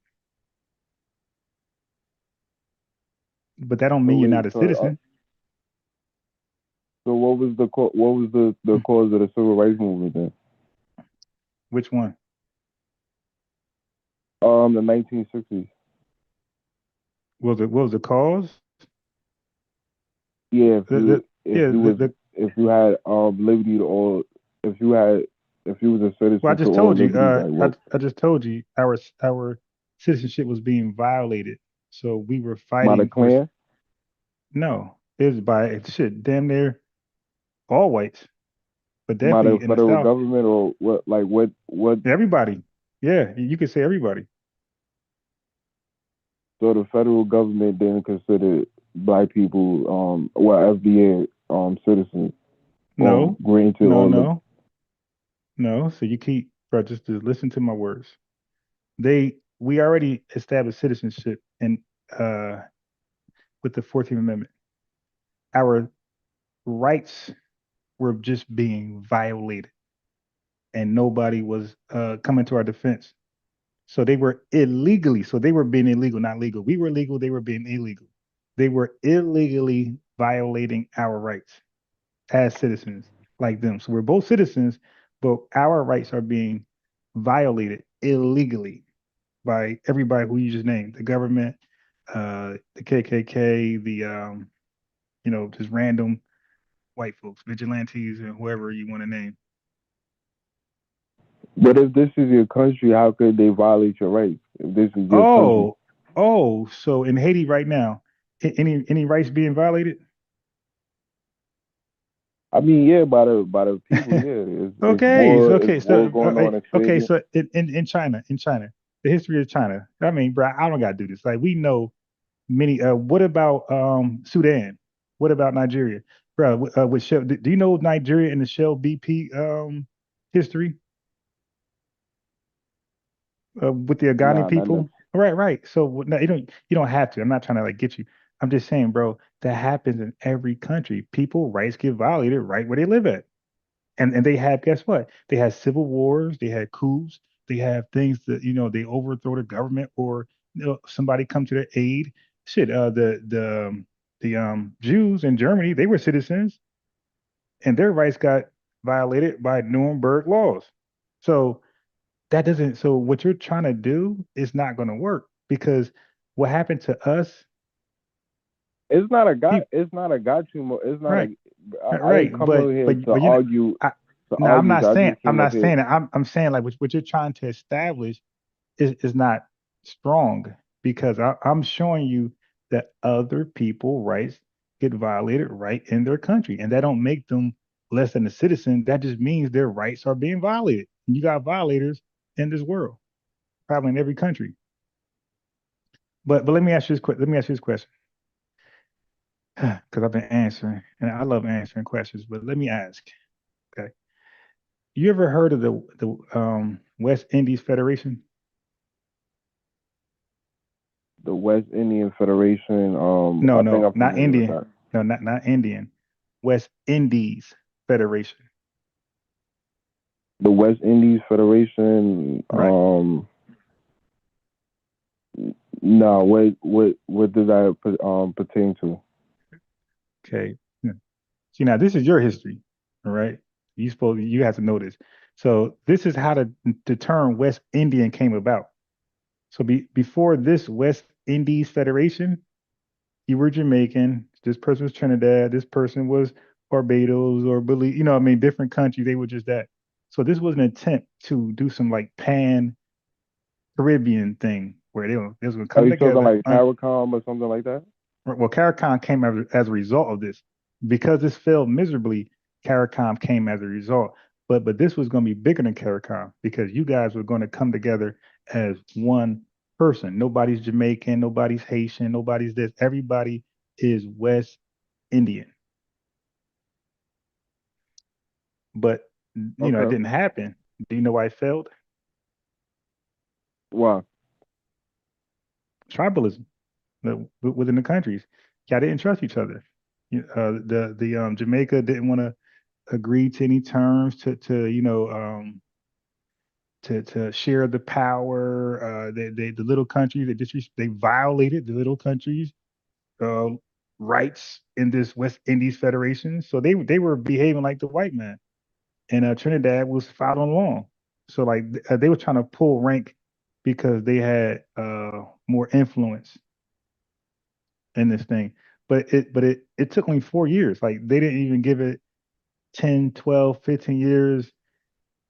but that don't mean you're not a citizen. So what was the cause of the civil rights movement then? Which one? The 1960s. What was the cause? Yeah, if you had liberty to all, if you was a citizen. Well, I just told you. I just told you our citizenship was being violated. So we were fighting. By the Klan? No, it was by damn near all whites. But by the definitely in the federal South, government or what? Like what? everybody. Yeah, you could say everybody. So the federal government didn't consider black people, FBA citizens. No, granted no. So you keep, bro, just listen to my words. We already established citizenship and with the 14th Amendment. Our rights were just being violated, and nobody was coming to our defense. So they were illegally. So they were being illegal, not legal. We were legal. They were being illegal. They were illegally violating our rights as citizens like them. So we're both citizens, but our rights are being violated illegally by everybody who you just named, the government, the KKK, just random white folks, vigilantes, and whoever you want to name. But if this is your country, how could they violate your rights? If this is your country. So in Haiti right now, any rights being violated? I mean, yeah, by the people, yeah. Okay, It's war going on in China, The history of China. I mean, bro, I don't gotta do this. Like we know many. What about Sudan? What about Nigeria, bro? With Shell, do you know Nigeria and the Shell BP history with the Agani Nah, not people? necessarily. Right, right. So no, you don't have to. I'm not trying to like get you. I'm just saying, bro, that happens in every country. People rights get violated right where they live at. And they had, guess what? They had civil wars, they had coups, they have things that they overthrow the government or somebody come to their aid. Shit, the Jews in Germany, they were citizens and their rights got violated by Nuremberg laws. So that doesn't. So what you're trying to do is not going to work because what happened to us, It's not a got. people, It's not a got you. It's not right, a. I right, didn't come over here to but you know, argue. I, To no, I'm argue. not I saying just came up here. that. I'm saying like what you're trying to establish is not strong because I'm showing you that other people rights get violated right in their country, and that don't make them less than a citizen. That just means their rights are being violated. And you got violators in this world, probably in every country. But let me ask you this let me ask you this question because I've been answering, and I love answering questions. But let me ask, okay? You ever heard of the West Indies Federation? The West Indian Federation. No, I think no, I'm not familiar with Indian. that. No, not Indian. West Indies Federation. The West Indies Federation. Right. No. What does that pertain to? Okay. Yeah. See, now this is your history. All right. You have to know this. So this is how the term West Indian came about. So before this West Indies Federation, you were Jamaican. This person was Trinidad. This person was Barbados or Belize. I mean, different countries. They were just that. So this was an attempt to do some like pan Caribbean thing where they was going to Are come you talking together. like CARICOM or something like that? Well, CARICOM came as a result of this. Because this failed miserably, CARICOM came as a result. But this was going to be bigger than CARICOM because you guys were going to come together as one person. Nobody's Jamaican, nobody's Haitian, nobody's this. Everybody is West Indian. But it Okay. didn't happen. Do you know why it failed? Wow. Tribalism within the countries. Y'all didn't trust each other. The Jamaica didn't want to agree to any terms to share the power. The little countries they violated the little countries' uh, rights in this West Indies Federation. So they were behaving like the white man, and Trinidad was following along. So like they were trying to pull rank because they had more influence in this thing. But it took only 4 years. Like they didn't even give it 10, 12, 15 years.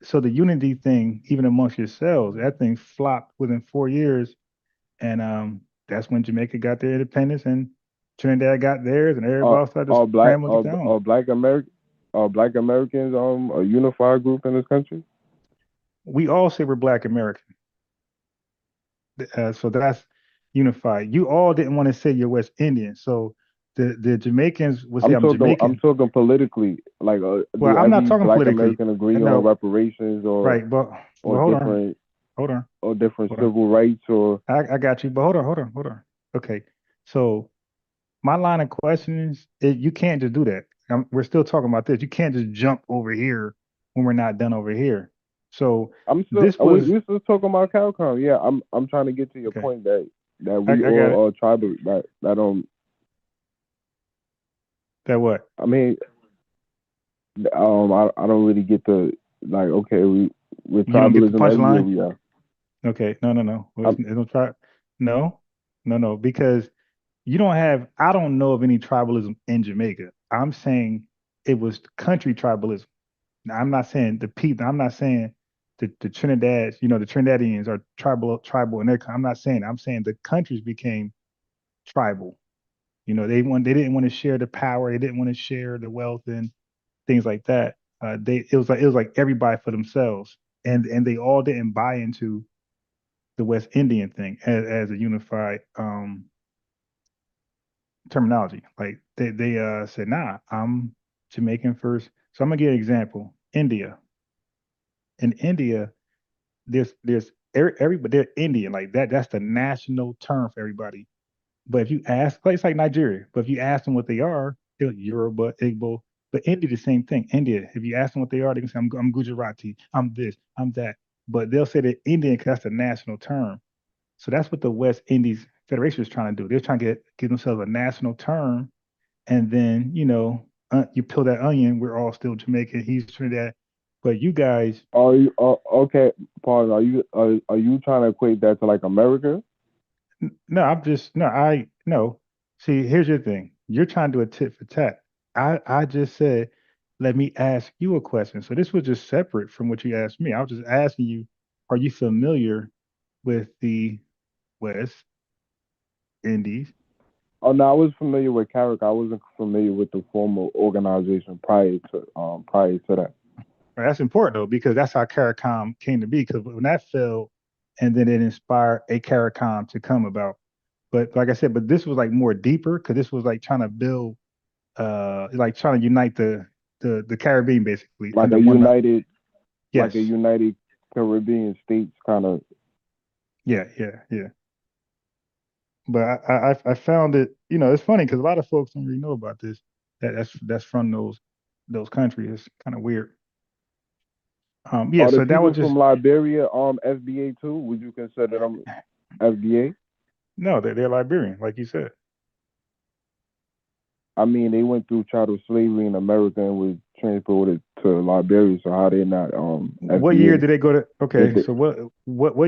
So the unity thing, even amongst yourselves, that thing flopped within 4 years. And that's when Jamaica got their independence and Trinidad got theirs and Are everybody started are black scrambling to get their own. are Black Americans a unified group in this country? We all say we're Black American. So that's unified. You all didn't want to say you're West Indian. So the Jamaicans would say I'm I'm Jamaican. talking politically. Like, Well, do I'm not every talking Black politically. American agree on No, reparations right, but or hold on, different hold on, or different hold on. civil rights or I got you, but hold on. Okay, so my line of questioning is you can't just do that. We're still talking about this. You can't just jump over here when we're not done over here. So I'm still this was we still talking about CALCOM. Yeah, I'm trying to get to your okay. point that I we got it. all are tribal that don't. That what? I mean, I don't really get the like. Okay, with You don't get the tribalism everywhere punchline? we are. Okay, no. Well, I'm, it's no try. No, because you don't have. I don't know of any tribalism in Jamaica. I'm saying it was country tribalism. Now, I'm not saying the people. I'm not saying the Trinidad. The Trinidadians are tribal in their. I'm not saying. I'm saying the countries became tribal. They didn't want to share the power. They didn't want to share the wealth and things like that. It was like everybody for themselves, and they all didn't buy into the West Indian thing as a unified terminology. Like they said, nah, I'm Jamaican first. So I'm gonna give an example. India. In India, there's everybody they're Indian. Like that's the national term for everybody. But if you ask, like it's like Nigeria, but if you ask them what they are, they're Yoruba, Igbo. But India, the same thing. India, if you ask them what they are, they can say, I'm Gujarati, I'm this, I'm that. But they'll say they're Indian because that's the national term. So that's what the West Indies Federation is trying to do. They're trying to give themselves a national term, and then you peel that onion. We're all still Jamaican. He's Trinidad, but you guys. Are you okay, Paul? Are you trying to equate that to like America? No, I'm just no. I no. See, here's your thing. You're trying to do a tit for tat. I just said, let me ask you a question. So this was just separate from what you asked me. I was just asking you, are you familiar with the West Indies? Oh no, I was familiar with Carrick. I wasn't familiar with the formal organization prior to that. Right, that's important though, because that's how CARICOM came to be. Because when that failed, and then it inspired a CARICOM to come about. But like I said, but this was like more deeper because this was like trying to build, like trying to unite the Caribbean basically Like under a one. united, Yes. like a united Caribbean states kind of. Yeah. But I found it, it's funny because a lot of folks don't really know about this. That's from those countries. It's kind of weird. Yeah. Are the So that people was just from Liberia FBA too? Would you consider them FBA? no. They're Liberian, like you said. I mean, they went through chattel slavery in America and was transported to Liberia. So how they not What FBA year did they go to? Okay, they, so what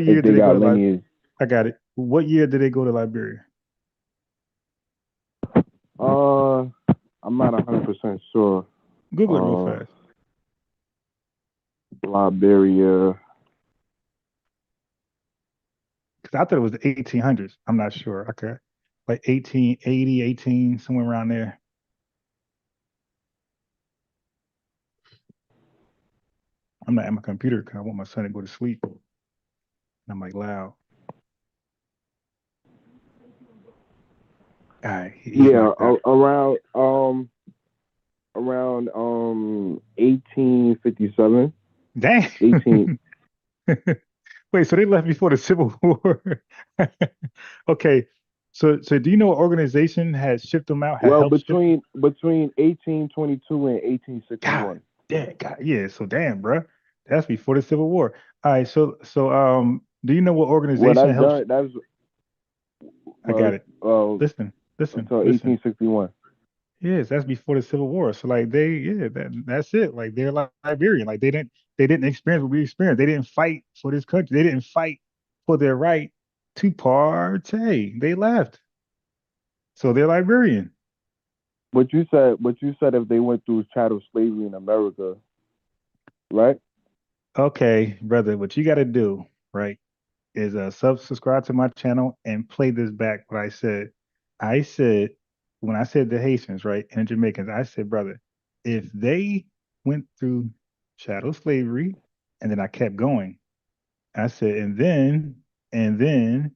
year if did they they go got to Liberia? lineage? I got it. What year did they go to Liberia? I'm not 100% sure. Google it real fast. Liberia. Because I thought it was the 1800s. I'm not sure. Okay, like 1880, 18, somewhere around there. I'm not at my computer because I want my son to go to sleep. And I'm like loud. All right, Yeah, around 1857. Dang. 18. Wait, so they left before the Civil War? Okay, so do you know what organization had shipped them out? Had Well, helped ship them? between 1822 and 1861. God, yeah. So damn, bro, that's before the Civil War. All right, so do you know what Well, organization that's helped? done. That's I got it. well Listen. until 1861. Yes, that's before the Civil War. So like that's it. Like they're Liberian. Like they didn't experience what we experienced. They didn't fight for this country. They didn't fight for their right to partay. They left. So they're Liberian. But you said if they went through chattel slavery in America, right? Okay, brother, what you gotta do, right, is subscribe to my channel and play this back what I said. I said when I said the Haitians, right, and the Jamaicans, I said, brother, if they went through chattel slavery, and then I kept going. I said, and then I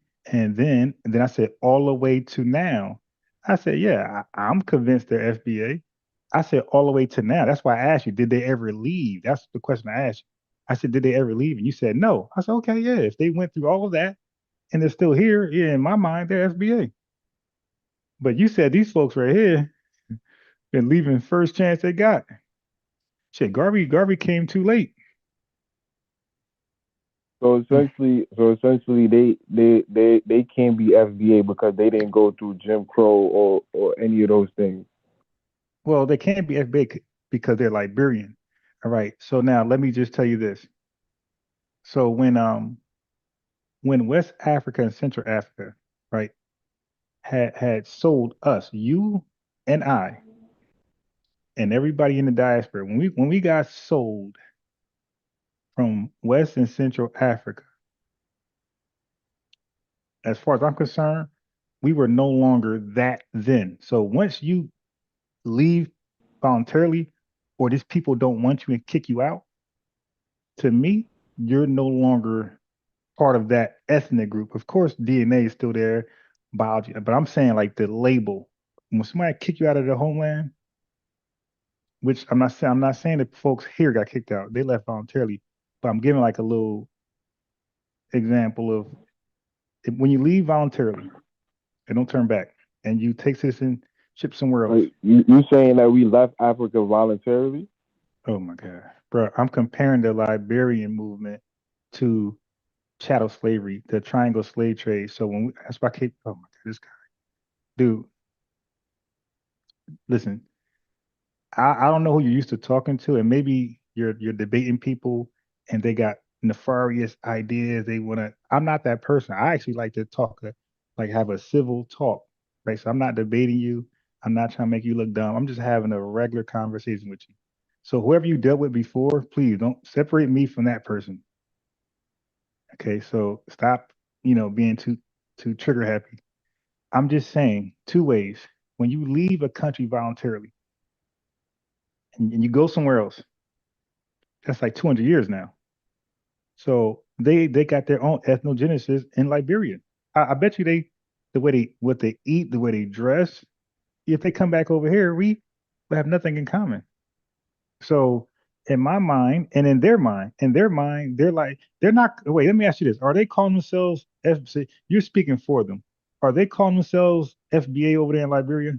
said all the way to now. I said, yeah, I'm convinced they're FBA. I said all the way to now. That's why I asked you, did they ever leave? That's the question I asked you. I said, did they ever leave? And you said no. I said, okay, yeah. If they went through all of that and they're still here, yeah, in my mind, they're FBA. But you said these folks right here been leaving first chance they got. Shit, Garvey came too late. So essentially, they can't be FBA because they didn't go through Jim Crow or any of those things. Well, they can't be FBA because they're Liberian. All right. So now let me just tell you this. So when West Africa and Central Africa, right, had sold us, you and I, and everybody in the diaspora, when we got sold from West and Central Africa, as far as I'm concerned, we were no longer that then. So once you leave voluntarily, or these people don't want you and kick you out, to me, you're no longer part of that ethnic group. Of course, DNA is still there, biology, but I'm saying like the label. When somebody kick you out of their homeland, which I'm not saying that folks here got kicked out. They left voluntarily, but I'm giving like a little example of when you leave voluntarily and don't turn back, and you take citizenship somewhere else. Wait, you saying that we left Africa voluntarily? Oh my God, bro! I'm comparing the Liberian movement to chattel slavery, the triangle slave trade. So that's why I keep. Oh my God, this guy, dude. Listen, I don't know who you're used to talking to, and maybe you're debating people, and they got nefarious ideas. They want to. I'm not that person. I actually like to talk, like have a civil talk, right? So I'm not debating you. I'm not trying to make you look dumb. I'm just having a regular conversation with you. So whoever you dealt with before, please don't separate me from that person. Okay, so stop, being too trigger happy. I'm just saying two ways. When you leave a country voluntarily and you go somewhere else, that's like 200 years now. So they got their own ethnogenesis in Liberia. I bet you what they eat, the way they dress. If they come back over here, we have nothing in common. So in my mind and in their mind, they're like they're not. Wait, let me ask you this: are they calling themselves FBA? You're speaking for them. Are they calling themselves FBA over there in Liberia?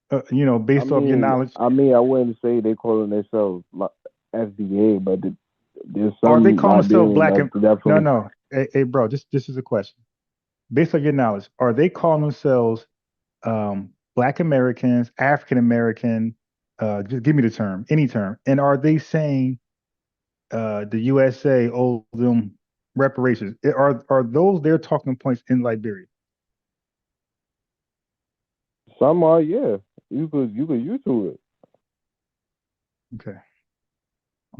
Based off your knowledge. I wouldn't say they calling themselves FBA, but there's Are they some calling themselves Liberian black? that's definitely. No. Hey, bro, this is a question. Based on your knowledge, are they calling themselves Black Americans, African American? Just give me the term, any term. And are they saying the USA owes them reparations? Are those their talking points in Liberia? Some are, yeah. You could YouTube it. Okay.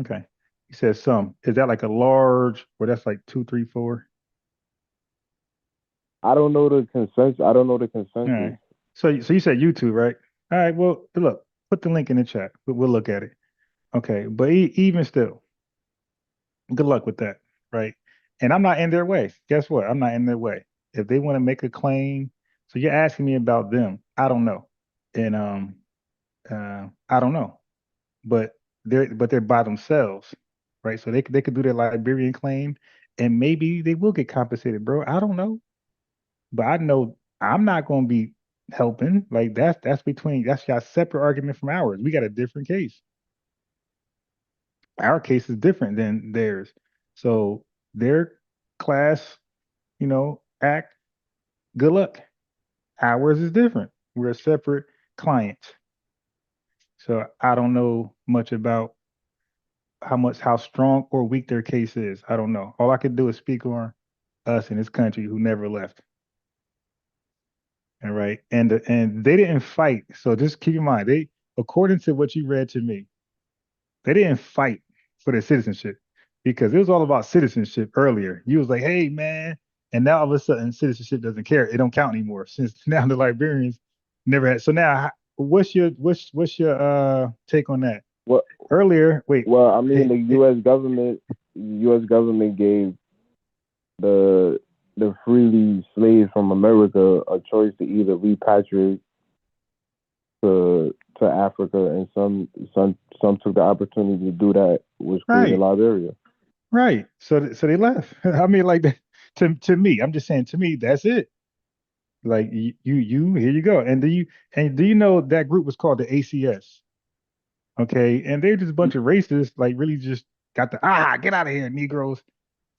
Okay. He says some. Is that like a large, or that's like 2, 3, 4? I don't know the consensus. All right. So you said YouTube, right? All right. Well, look, put the link in the chat. We'll look at it. Okay. But even still, good luck with that, right? And I'm not in their way. Guess what? I'm not in their way. If they want to make a claim, so you're asking me about them. I don't know, and I don't know, but they're by themselves, right? So they could do their Liberian claim, and maybe they will get compensated, bro. I don't know, but I know I'm not going to be helping. Like that's your separate argument from ours. We got a different case. Our case is different than theirs. So their class, act, good luck. Ours is different. We're a separate client. So I don't know much about how strong or weak their case is. I don't know. All I could do is speak on us in this country who never left. All right. And they didn't fight. So just keep in mind, according to what you read to me, they didn't fight for their citizenship because it was all about citizenship earlier. You was like, hey man, and now all of a sudden citizenship doesn't care. It don't count anymore since now the Liberians never had. So now, what's your take on that? Well, earlier, wait. Well, the U.S. government gave the freely slaves from America a choice to either repatriate to Africa, and some took the opportunity to do that, which created Liberia. Right. So they left. Like that, to me, I'm just saying, to me, that's it. Like you here you go. And do you know that group was called the ACS? Okay, and they're just a bunch of racists, like really just got the get out of here, Negroes,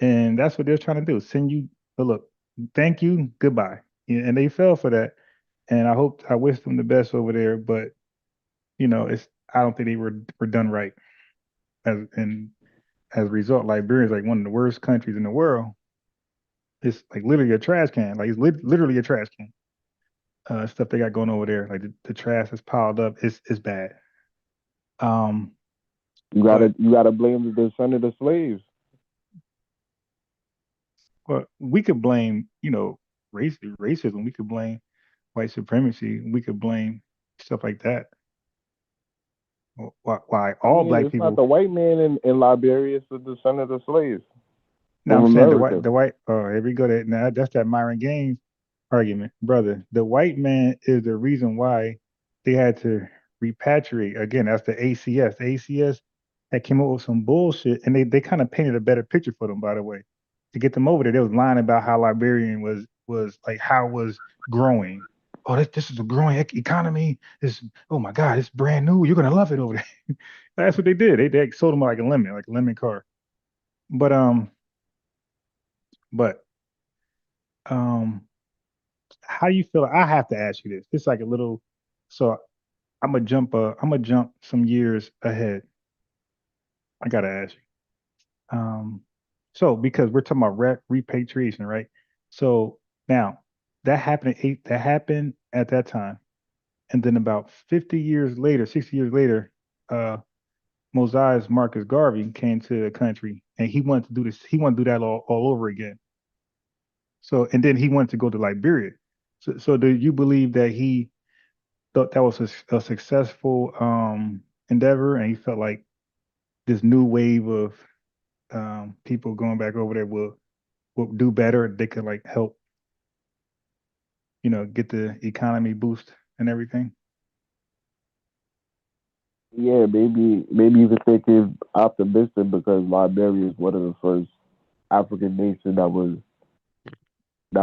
and that's what they're trying to do. Send you, but look, thank you, goodbye, and they fell for that. And I wish them the best over there, but I don't think they were done right. As a result, Liberia is like one of the worst countries in the world. It's like literally a trash can. Like it's literally a trash can. Stuff they got going over there, like the trash is piled up. It's bad. You gotta blame the descent of the slaves. Well, we could blame, racism. We could blame white supremacy. We could blame stuff like that. Why all black it's people? not the white man in Liberia, it's the descent of the slaves. No, I'm of saying America. oh, here we go. Now that's that Myron Gaines argument, brother. The white man is the reason why they had to repatriate. Again, that's the ACS. The ACS that came up with some bullshit, and they kind of painted a better picture for them, by the way. To get them over there, they was lying about how Liberian was like how it was growing. Oh, this is a growing economy. This, oh my God, it's brand new. You're gonna love it over there. That's what they did. They sold them like a lemon car. But but um, how do you feel? I have to ask you this. It's like a little. So I'm gonna jump. I'm gonna jump some years ahead. I gotta ask you. So because we're talking about repatriation, right? So now that happened at that time, and then about 50 years later, 60 years later, uh, Mosiah's Marcus Garvey came to the country, and he wanted to do this. He wanted to do that all over again. So, and then he wanted to go to Liberia. So do you believe that he thought that was a successful endeavor, and he felt like this new wave of people going back over there will do better? They could like help, get the economy boost and everything. Yeah, maybe you could think it's optimistic because Liberia is one of the first African nations that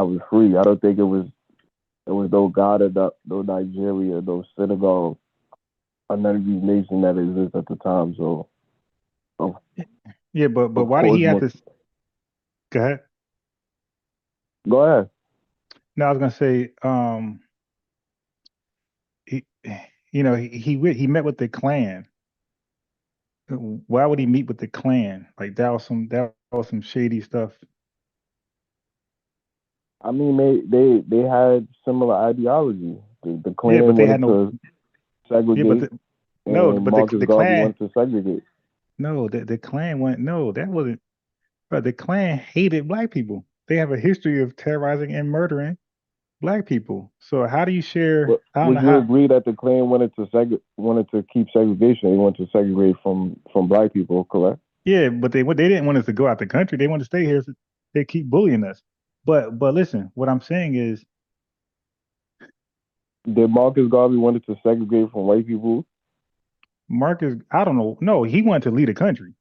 was free. I don't think it was no Ghana, no Nigeria, no Senegal, or none of these nations that exist at the time. So, Yeah, but of why did he course, have to? Go ahead. go ahead. No, I was gonna say, he, he met with the Klan. Why would he meet with the Klan? Like that was some shady stuff. I mean, they had similar ideology. The Yeah, but Klan they had wanted no. to Yeah, but segregate, no, and but Marcus the Garvey Klan. wanted to segregate. No, the Klan went. No, that wasn't. But the Klan hated black people. They have a history of terrorizing and murdering black people. So how do you share? But I don't would know you how. agree that the Klan wanted to keep segregation? They wanted to segregate from black people, correct? Yeah, but they didn't want us to go out the country. They want to stay here. So they keep bullying us. But listen, what I'm saying is Did Marcus Garvey wanted to segregate from white people? Marcus. I don't know. No, he wanted to lead a country.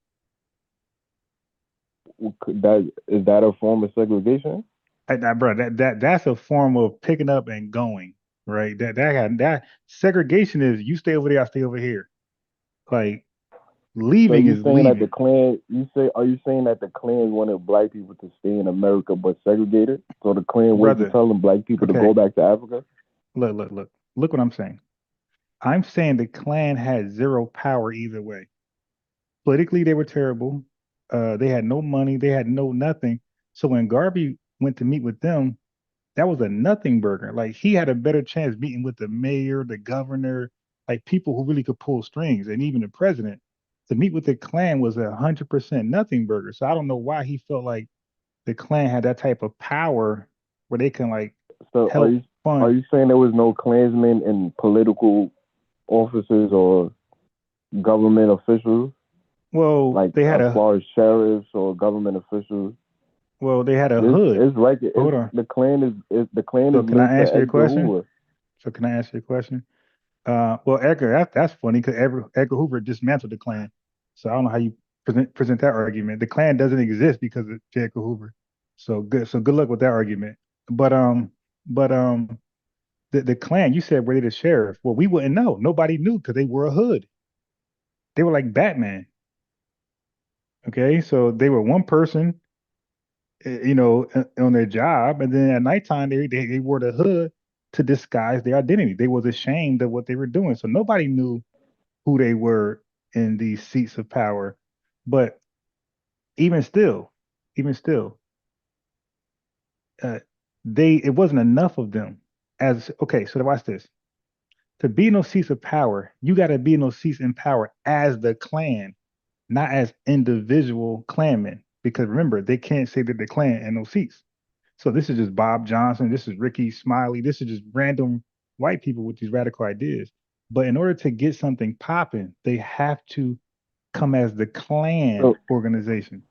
That a form of segregation? Bro, that's a form of picking up and going, right? That segregation is you stay over there, I stay over here. Like So leaving you is saying that the leaving. Klan? Are you saying that the Klan wanted black people to stay in America but segregated? So the Klan wasn't Brother, telling black people to go okay, back to Africa? look what I'm saying. I'm saying the Klan had zero power either way. Politically, they were terrible. They had no money, they had no nothing. So when Garvey went to meet with them, that was a nothing burger. Like he had a better chance meeting with the mayor, the governor, like people who really could pull strings, and even the president. To meet with the Klan was 100% nothing burger. So I don't know why he felt like the Klan had that type of power where they can like So help are fund. you saying there was no Klansmen in political offices or government officials, Well, like they had as a far as sheriffs or government officials? well, they had a This hood. is right. Hold on. The Klan is So can I linked to answer your Edgar question? Hoover. So can I answer your question? Well, Edgar, that's funny because Edgar Hoover dismantled the Klan. So I don't know how you present that argument. The Klan doesn't exist because of J. Edgar Hoover. So good. So good luck with that argument. But the Klan, you said were they the sheriff? Well, we wouldn't know. Nobody knew because they were a hood. They were like Batman. Okay, so they were one person, on their job, and then at nighttime they wore the hood to disguise their identity. They was ashamed of what they were doing, so nobody knew who they were in these seats of power. But even still, even still, uh, it wasn't enough of them. As okay, so watch this. To be in those seats of power, you got to be in those seats in power as the Klan, not as individual Klanmen. Because remember, they can't say that the Klan in those seats. So this is just Bob Johnson. This is Ricky Smiley. This is just random white people with these radical ideas. But in order to get something popping, they have to come as the Klan So organization.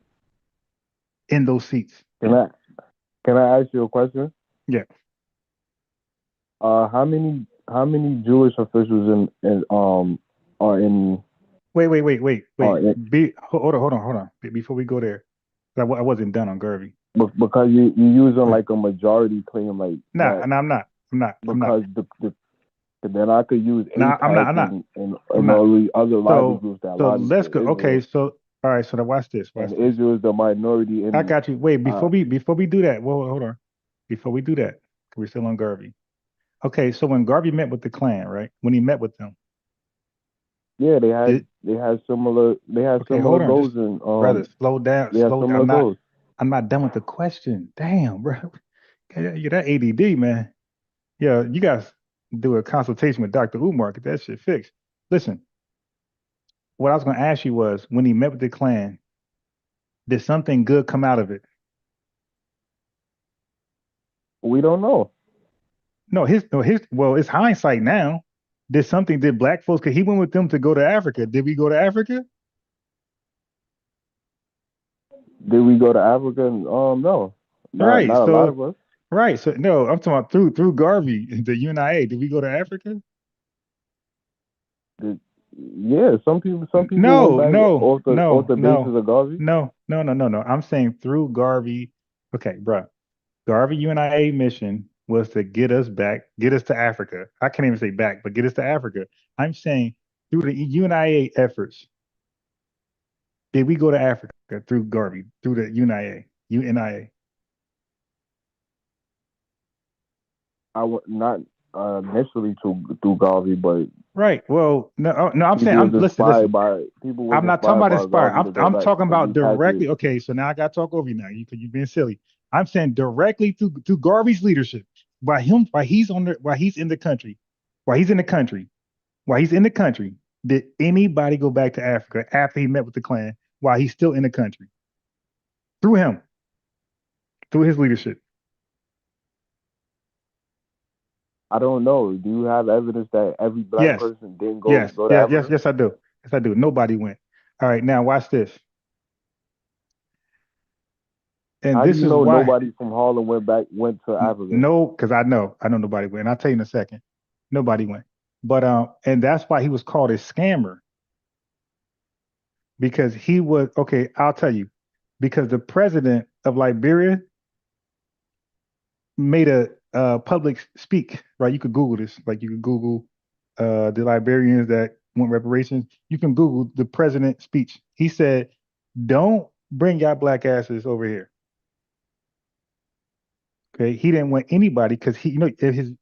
in those seats. Can I ask you a question? Yeah. How many Jewish officials are in? Wait. in Hold on. Before we go there, I wasn't done on Garvey. because you using like a majority claim like Nah, that, and I'm not. because then I could use Nah, I'm APAC not. and I'm not. all the other lobby groups that So lobby let's for go. Israel. Okay, so all right. So now watch this. And Israel is the minority. I got you. Wait, before we do that, well, hold on. Before we do that, we're still on Garvey. Okay, so when Garvey met with the Klan, right? When he met with them, yeah, they had similar hold on, goals, just, and brother, slow down. they had similar goals. I'm not done with the question. Damn, bro. You're that ADD, man. Yeah, you guys do a consultation with Dr. Umar, get that shit fixed. Listen, what I was going to ask you was, when he met with the Klan, did something good come out of it? We don't know. No, well, it's hindsight now. Did black folks, because he went with them to go to Africa. Did we go to Africa? Did we go to Africa? No, Right. not a lot of us. Right. So no, I'm talking about through Garvey, the UNIA. Did we go to Africa? Yeah, some people No, went back off the basis of Garvey. No. I'm saying through Garvey. Okay, bro. Garvey UNIA mission was to get us to Africa. I can't even say back, but get us to Africa. I'm saying through the UNIA efforts, did we go to Africa through Garvey, through the UNIA? I would not initially through Garvey, but right. Well, no, I'm saying listen. I'm not talking about inspired. I'm talking about directly. Okay, so now I got to talk over you now. You've been silly. I'm saying directly through Garvey's leadership, while he's in the country, did anybody go back to Africa after he met with the Klan while he's still in the country? Through him, through his leadership. I don't know. Do you have evidence that every black person didn't go to Africa? Yes, I do. Yes, I do. Nobody went. All right, now watch this. And how this do you is know why nobody from Harlem went to Africa? No, because I know nobody went. I'll tell you in a second. Nobody went. But and that's why he was called a scammer. Because he was I'll tell you. Because the president of Liberia made a public speak, right? You could Google this. Like you could Google the Liberians that want reparations. You can Google the president's speech. He said, "Don't bring your black asses over here." Okay, he didn't want anybody because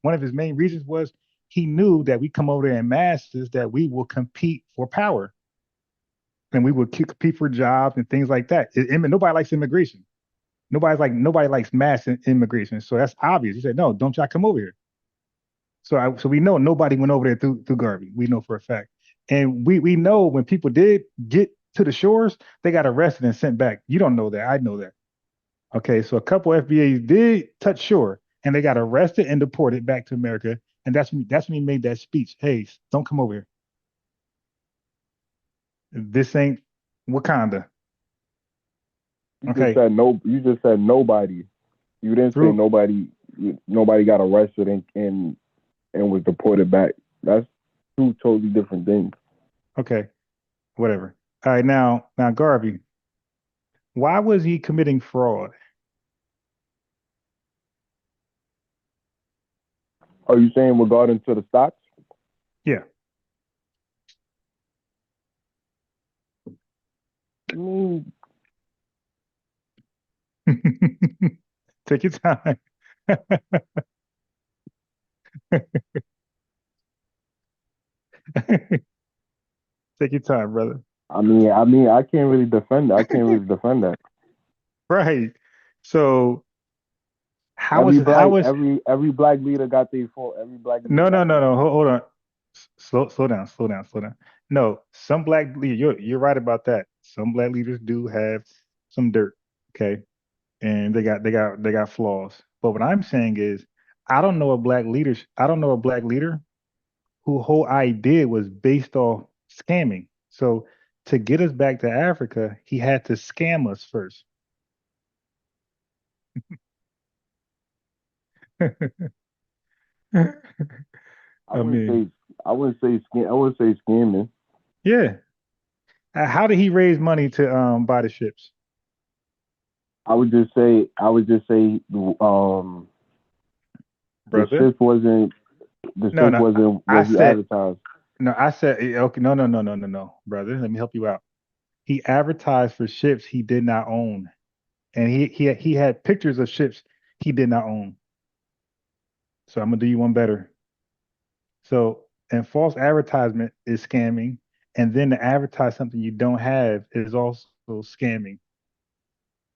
one of his main reasons was he knew that we come over there in masses that we will compete for power, and we will compete for jobs and things like that. Nobody likes immigration. Nobody likes mass immigration. So that's obvious. He said, "No, don't y'all come over here." So we know nobody went over there through Garvey. We know for a fact, and we know when people did get to the shores, they got arrested and sent back. You don't know that. I know that. Okay, so a couple FBAs did touch shore, and they got arrested and deported back to America. And that's when he made that speech. Hey, don't come over here. This ain't Wakanda. You just said nobody. You didn't say nobody. Nobody got arrested and was deported back. That's two totally different things. Okay, whatever. All right, now Garvey, why was he committing fraud? Are you saying regarding to the stocks? Yeah. Take your time. Take your time, brother. I mean, I can't really defend that. Right. So every black leader got their fault. Every black leader. No. Hold on. Slow down. No, some black leaders, you're right about that. Some black leaders do have some dirt, okay, and they got flaws. But what I'm saying is, I don't know a black leader whose whole idea was based off scamming. So to get us back to Africa, he had to scam us first. I wouldn't mean, say I wouldn't say I wouldn't say scamming. yeah. How did he raise money to buy the ships, I would just say the brother? ship wasn't No, no. I wasn't said advertised. no. I said okay. No, no, no, no, no, no, brother. Let me help you out. He advertised for ships he did not own, and he had pictures of ships he did not own. So I'm gonna do you one better. So, and false advertisement is scamming, and then to advertise something you don't have is also scamming.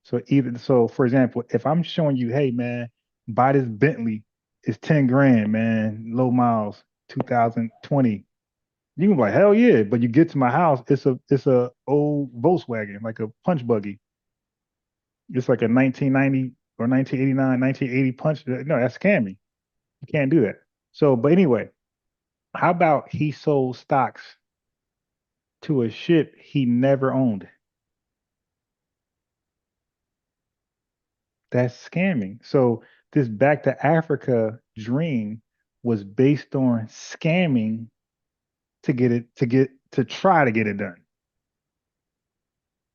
So, for example, if I'm showing you, hey man, buy this Bentley, it's 10 grand, man, low miles, 2020. You can be like, hell yeah, but you get to my house, it's a old Volkswagen, like a punch buggy. It's like a 1990 or 1989, 1980 punch. No, that's scamming. You can't do that. So, but anyway, how about he sold stocks to a ship he never owned? That's scamming. So this back to Africa dream was based on scamming to try to get it done.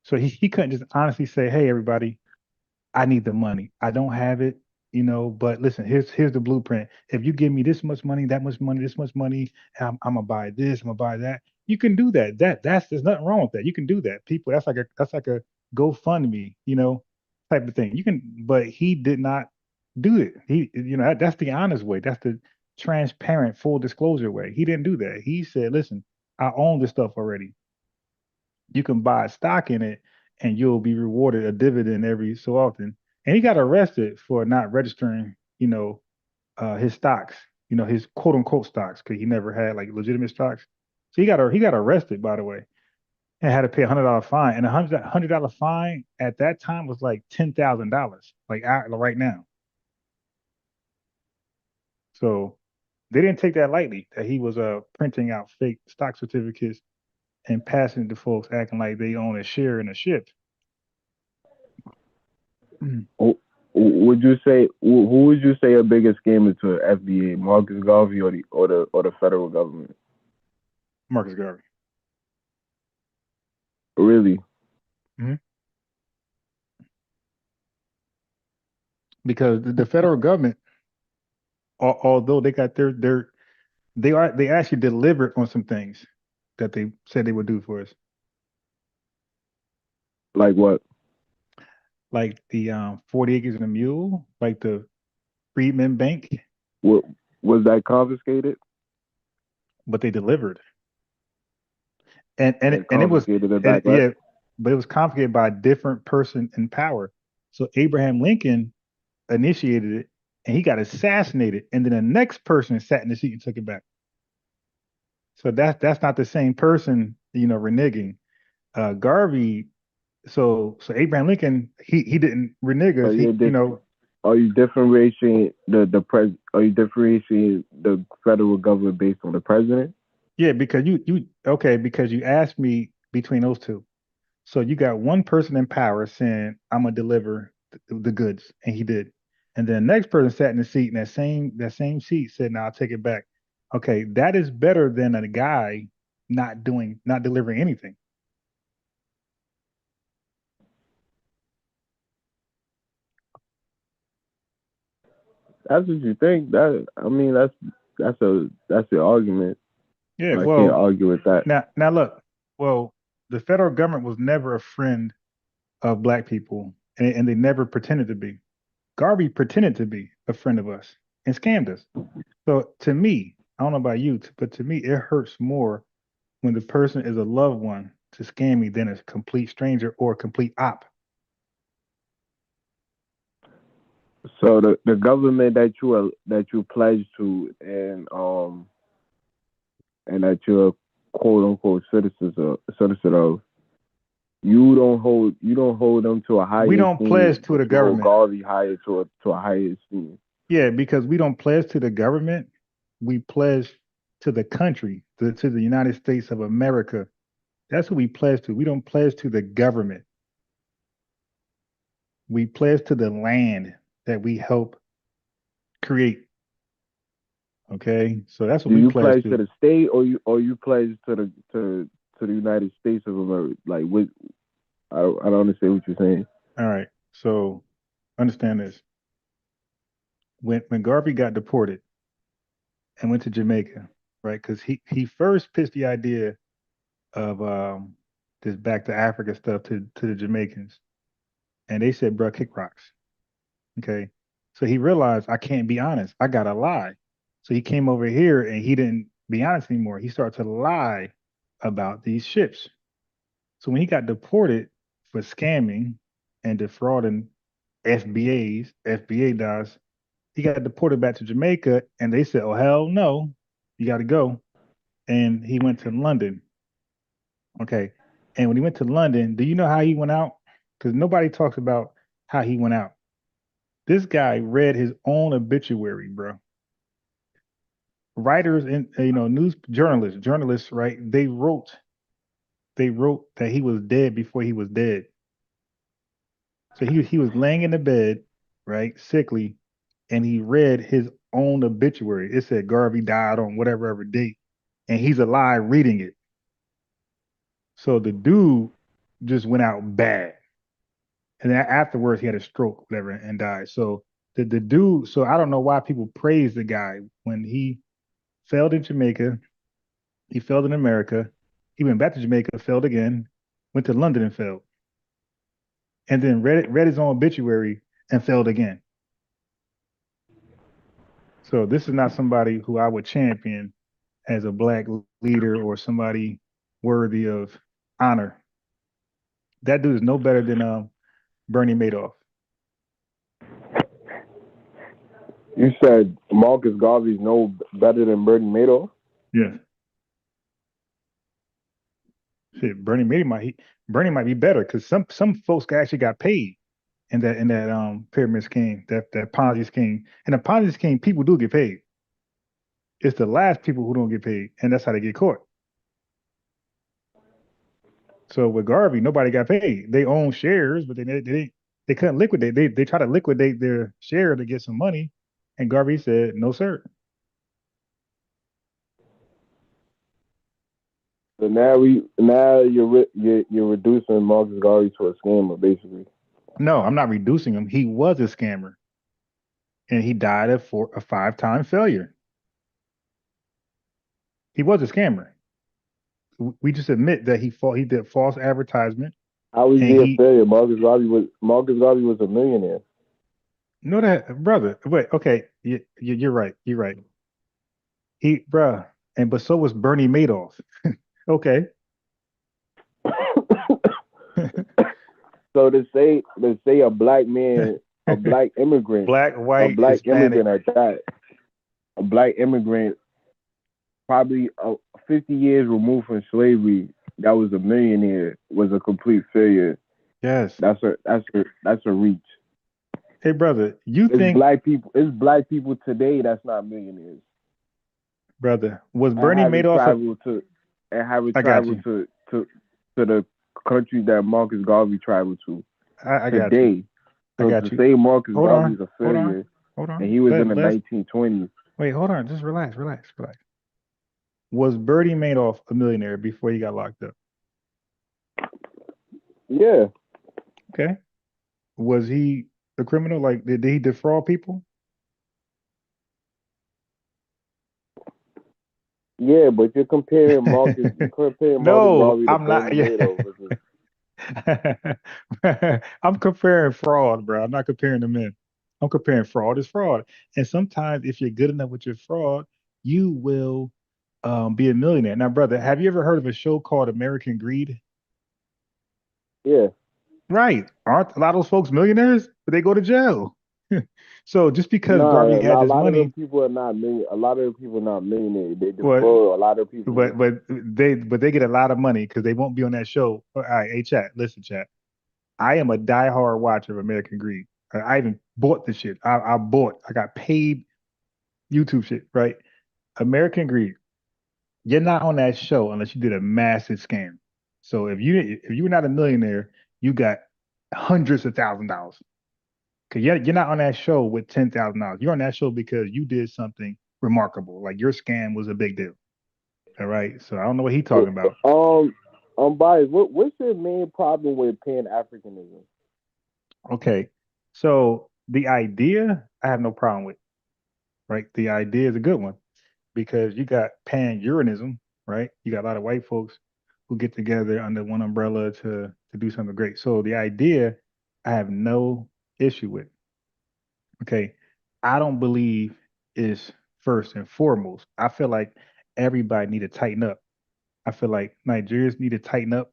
So he couldn't just honestly say, hey everybody, I need the money. I don't have it, but listen, here's the blueprint. If you give me this much money, that much money, this much money, I'm gonna buy this, I'm gonna buy that. You can do that. There's nothing wrong with that. You can do that. People, that's like a GoFundMe, type of thing. You can, but he did not do it. That's the honest way. That's the transparent, full disclosure way. He didn't do that. He said, listen, I own this stuff already. You can buy stock in it and you'll be rewarded a dividend every so often. And he got arrested for not registering, his stocks, his quote unquote stocks, because he never had like legitimate stocks. So he got arrested, by the way, and had to pay $100 fine. And $100 fine at that time was like $10,000, like right now. So they didn't take that lightly that he was printing out fake stock certificates and passing it to folks acting like they own a share in a ship. Would you say who would you say a bigger scammer to FBA, Marcus Garvey or the federal government? Marcus Garvey. Really? Mm-hmm. Because the federal government, although they got they actually delivered on some things that they said they would do for us. Like what? Like the 40 acres and a mule, like the Freedmen Bank. What was that confiscated? But they delivered. And it was back, yeah, right? but it was confiscated by a different person in power. So Abraham Lincoln initiated it and he got assassinated. And then the next person sat in the seat and took it back. So that's not the same person, reneging. Garvey, so Abraham Lincoln, he didn't renege. Are you differentiating Are you differentiating the federal government based on the president? Yeah, because because you asked me between those two. So you got one person in power saying, I'm gonna deliver the goods, and he did. And then the next person sat in the seat, and that same seat said, "Now I'll take it back." Okay, that is better than a guy not delivering anything. That's what you think. That's your argument. Yeah, I well, can't argue with that. now look, well, the federal government was never a friend of black people, and they never pretended to be. Garvey pretended to be a friend of us and scammed us. So to me, I don't know about you, but to me, it hurts more when the person is a loved one to scam me than a complete stranger or a complete op. So the government that you pledge to and that you're quote unquote citizen of, you don't hold them to a higher We don't pledge to the government. Garvey higher to a higher esteem. Yeah, because we don't pledge to the government. We pledge to the country, to the United States of America. That's who we pledge to. We don't pledge to the government. We pledge to the land that we help create. Okay, so that's what Do we you pledge pledge to. to the state, or you pledge to the United States of America? Like, what? I don't understand what you're saying. All right, so understand this. When Garvey got deported and went to Jamaica, right? Because he first pitched the idea of this back to Africa stuff to the Jamaicans, and they said, "Bro, kick rocks." Okay, so he realized I can't be honest. I gotta lie. So he came over here and he didn't be honest anymore. He started to lie about these ships. So when he got deported for scamming and defrauding FBA does, he got deported back to Jamaica, and they said, "Oh hell no, you got to go." And he went to London. Okay, and when he went to London, do you know how he went out? Because nobody talks about how he went out. This guy read his own obituary, bro. Writers and news journalists, right? They wrote that he was dead before he was dead. So he was laying in the bed, right, sickly, and he read his own obituary. It said Garvey died on whatever date, and he's alive reading it. So the dude just went out bad, and then afterwards he had a stroke, whatever, and died. So the dude, so I don't know why people praise the guy when he failed in Jamaica, he failed in America, he went back to Jamaica, failed again, went to London and failed, and then read his own obituary and failed again. So this is not somebody who I would champion as a black leader or somebody worthy of honor. That dude is no better than Bernie Madoff. You said Marcus Garvey's no better than Bernie Madoff? Yeah. Shit, Bernie might be better because some folks actually got paid in that pyramid scheme, that Ponzi scheme. And the Ponzi scheme, people do get paid. It's the last people who don't get paid, and that's how they get caught. So with Garvey, nobody got paid. They own shares, but they couldn't liquidate. They try to liquidate their share to get some money, and Garvey said, "No, sir." So now you're reducing Marcus Garvey to a scammer, basically. No, I'm not reducing him. He was a scammer, and he died of a 5-time failure. He was a scammer. We just admit that he did false advertisement. How was he a failure? Marcus Garvey was a millionaire. No, that brother. Wait, okay, you're right. You're right. But so was Bernie Madoff. Okay. So to say a black man, a black immigrant, black, white, a black Hispanic. immigrant at that, a black immigrant, probably 50 years removed from slavery, that was a millionaire, was a complete failure. Yes, that's a reach. Hey, brother, It's black people today that's not millionaires. Brother, was Bernie Madoff traveled to the country that Marcus Garvey traveled to? I got today. You. I got to you. say Marcus Garvey's a failure, hold on. And he was in the 1920s. Wait, hold on. Just relax. Was Bernie Madoff a millionaire before he got locked up? Yeah. Okay. Was he a criminal? Like, did he defraud people? Yeah, but you're comparing Marcus. No, Marcus Garvey to I'm not. Yeah. I'm comparing fraud, bro. I'm not comparing the men. I'm comparing fraud is fraud. And sometimes, if you're good enough with your fraud, you will be a millionaire. Now, brother, have you ever heard of a show called American Greed? Yeah. Right. Aren't a lot of those folks millionaires? But they go to jail. So just because Garvey had this money, a lot of them people are not millionaires. They defraud a lot of people. But they get a lot of money because they won't be on that show. All right, hey chat, listen, chat. I am a diehard watcher of American Greed. I even bought the shit. I got paid YouTube shit, right? American Greed. You're not on that show unless you did a massive scam. So if you were not a millionaire, you got hundreds of $1,000. Because you're not on that show with $10,000. You're on that show because you did something remarkable. Like your scam was a big deal. All right. So I don't know what he's talking about. Bias. What's your main problem with Pan Africanism? Okay. So the idea I have no problem with, right? The idea is a good one because you got pan-Euronism, right? You got a lot of white folks who get together under one umbrella to do something great. So the idea I have no issue with. Okay. I don't believe is first and foremost. I feel like everybody need to tighten up. I feel like Nigerians need to tighten up.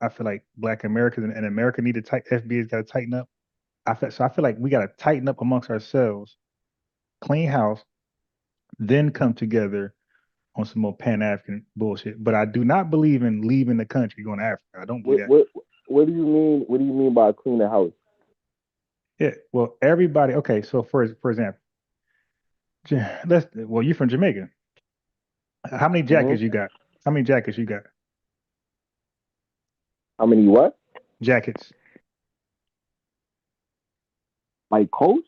I feel like Black Americans and America need to tighten. FBA's got to tighten up. I feel like we got to tighten up amongst ourselves, clean house, then come together on some more Pan African bullshit. But I do not believe in leaving the country going to Africa. I don't believe that. What do you mean? What do you mean by clean the house? Yeah. Well, everybody. Okay. So for example, you're from Jamaica. How many jackets you got? How many jackets you got? How many what? Jackets. Like coats?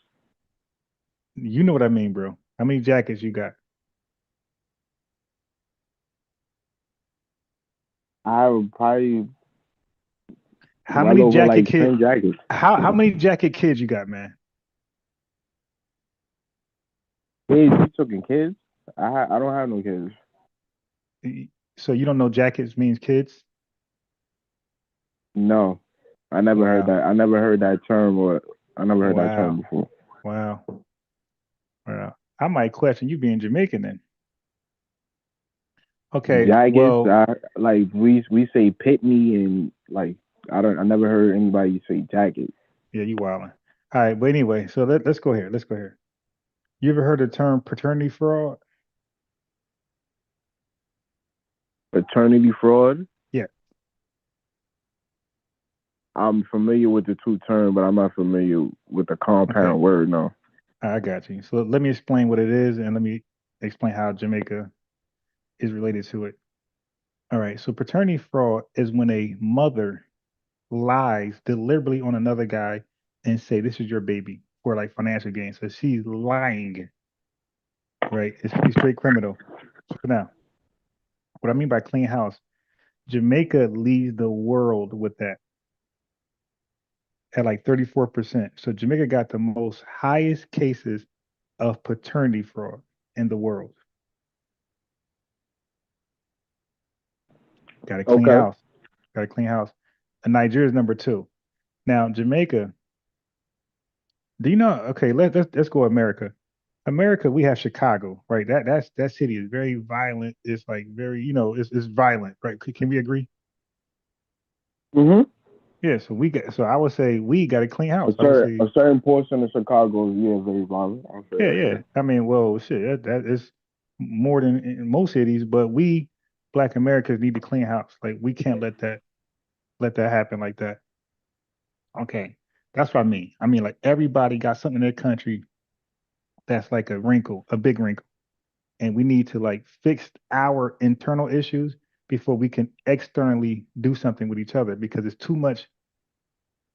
You know what I mean, bro. How many jackets you got? I would probably How many over jacket like kids? 10 jackets. How many jacket kids you got, man? Kids, you talking kids? I don't have no kids. So you don't know jackets means kids? No, I never heard that. I never heard that term, or I never heard that term before. Wow. Well, I might question you being Jamaican then. Okay. Jackets, well, like we say pitney, and like I never heard anybody say jacket. Yeah, you wildin'. All right, but anyway, so let's go here. Let's go here. You ever heard the term paternity fraud? Paternity fraud? Yeah. I'm familiar with the two terms, but I'm not familiar with the compound word. No. I got you. So let me explain what it is, and let me explain how Jamaica is related to it. All right. So paternity fraud is when a mother lies deliberately on another guy and say this is your baby for like financial gain. So she's lying. Right. It's pretty straight criminal. So now, what I mean by clean house, Jamaica leads the world with that at like 34%. So Jamaica got the most highest cases of paternity fraud in the world. Got a clean house. Got a clean house. And Nigeria's number 2. Now Jamaica. Do you know? Okay, let's go America. America, we have Chicago, right? That city is very violent. It's like very, it's violent, right? Can we agree? Mm-hmm. Yeah, so I would say we got a clean house. A certain portion of Chicago is very violent. Yeah. I mean, well, shit, that is more than in most cities, but we Black Americans need to clean house. Like we can't let that happen like that. Okay, that's what I mean. I mean, like everybody got something in their country that's like a wrinkle, a big wrinkle, and we need to like fix our internal issues before we can externally do something with each other because it's too much.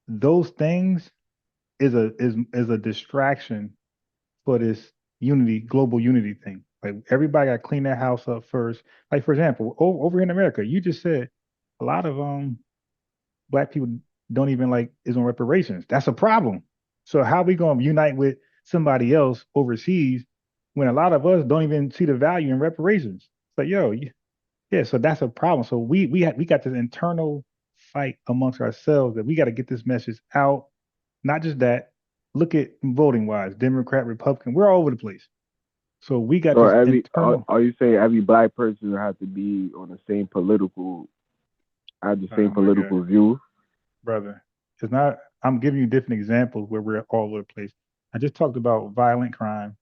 Those things is a distraction for this global unity thing. Like everybody got to clean their house up first. Like for example, over here in America, you just said a lot of Black people don't even like is on reparations. That's a problem. So how we gonna unite with somebody else overseas when a lot of us don't even see the value in reparations? It's like, yeah, so that's a problem. So we got this internal fight amongst ourselves that we got to get this message out. Not just that. Look at voting wise, Democrat, Republican, we're all over the place. So we got this internal. Are you saying every Black person has to be on the same political, view? Brother, it's not. I'm giving you different examples where we're all over the place. I just talked about violent crime.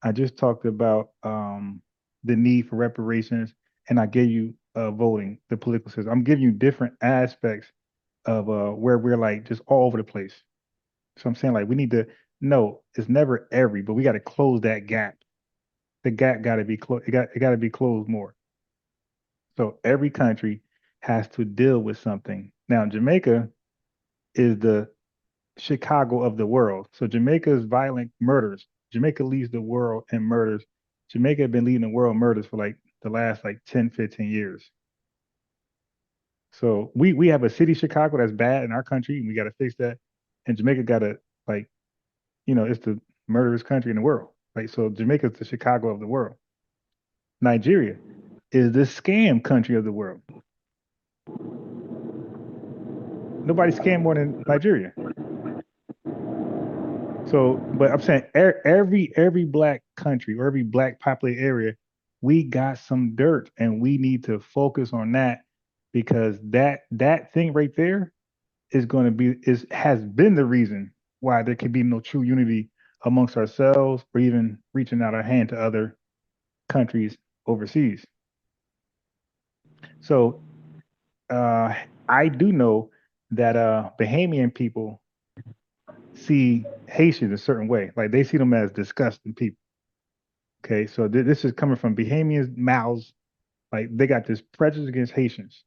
I just talked about the need for reparations, and I gave you voting, the political system. I'm giving you different aspects of where we're like just all over the place. So I'm saying like we need to no, it's never every, but we got to close that gap. The gap got to be closed. It got to be closed more. So every country has to deal with something. Now Jamaica is the Chicago of the world. So Jamaica's violent murders. Jamaica leads the world in murders. Jamaica had been leading the world murders for like the last like 10, 15 years. So we have a city Chicago that's bad in our country, and we got to fix that. And Jamaica got to like, it's the murderous country in the world. Right. So Jamaica's the Chicago of the world. Nigeria is the scam country of the world. Nobody scammed more than Nigeria. So, but I'm saying every black country or every black populated area, we got some dirt, and we need to focus on that, because that thing right there is going to be has been the reason why there can be no true unity amongst ourselves, or even reaching out our hand to other countries overseas. So I do know that Bahamian people see Haitians a certain way. Like they see them as disgusting people. Okay, so this is coming from Bahamians' mouths. Like they got this prejudice against Haitians.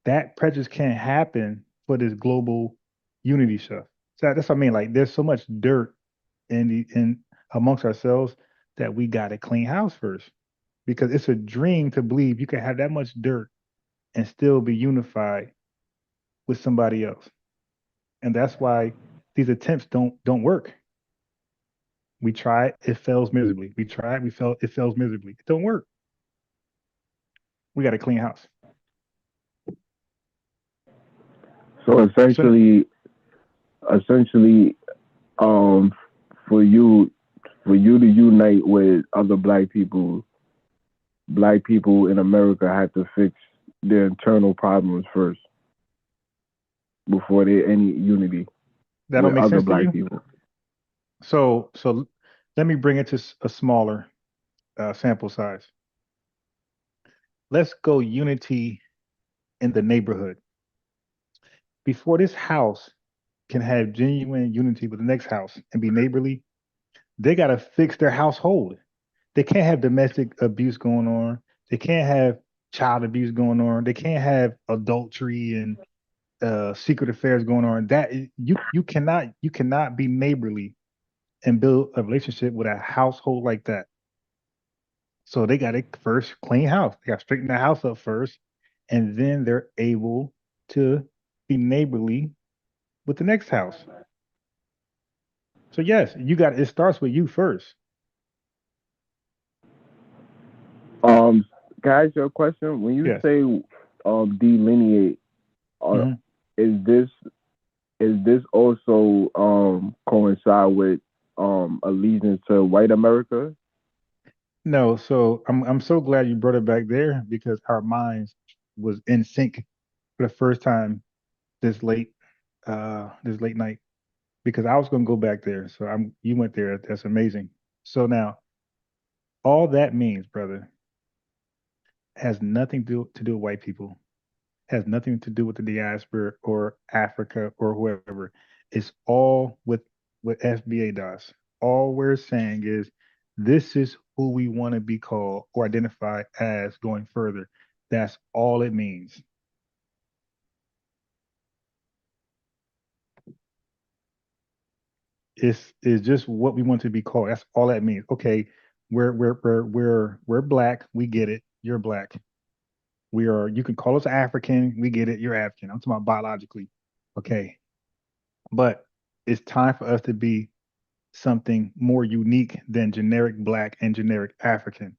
That prejudice can't happen for this global unity stuff. So that's what I mean. Like there's so much dirt in amongst ourselves that we got to clean house first, because it's a dream to believe you can have that much dirt and still be unified with somebody else. And that's why these attempts don't work. We try it fails miserably. We try it fails miserably. It don't work. We got to clean house. So essentially, for you to unite with other black people in America have to fix their internal problems first before there any unity That don't with make other sense to black you? people. So let me bring it to a smaller sample size. Let's go unity in the neighborhood. Before this house can have genuine unity with the next house and be neighborly, they got to fix their household. They can't have domestic abuse going on. They can't have child abuse going on. They can't have adultery and secret affairs going on. That you cannot be neighborly and build a relationship with a household like that. So they got to first clean house. They got to straighten the house up first, and then they're able to be neighborly with the next house. So yes, it starts with you first. Can I ask you a question? When you Yes. say delineate, Mhm. is this also coincide with allegiance to white America? No, so I'm so glad you brought it back there, because our minds was in sync for the first time this late night, because I was going to go back there. So you went there. That's amazing. So now all that means, brother, has nothing to do with white people, has nothing to do with the diaspora or Africa or whoever. It's all with what FBA does. All we're saying is this is who we want to be called or identify as going further. That's all it means. It's just what we want to be called. That's all that means. Okay, we're black. We get it. You're black. We are. You can call us African. We get it. You're African. I'm talking about biologically. Okay, but it's time for us to be something more unique than generic black and generic African.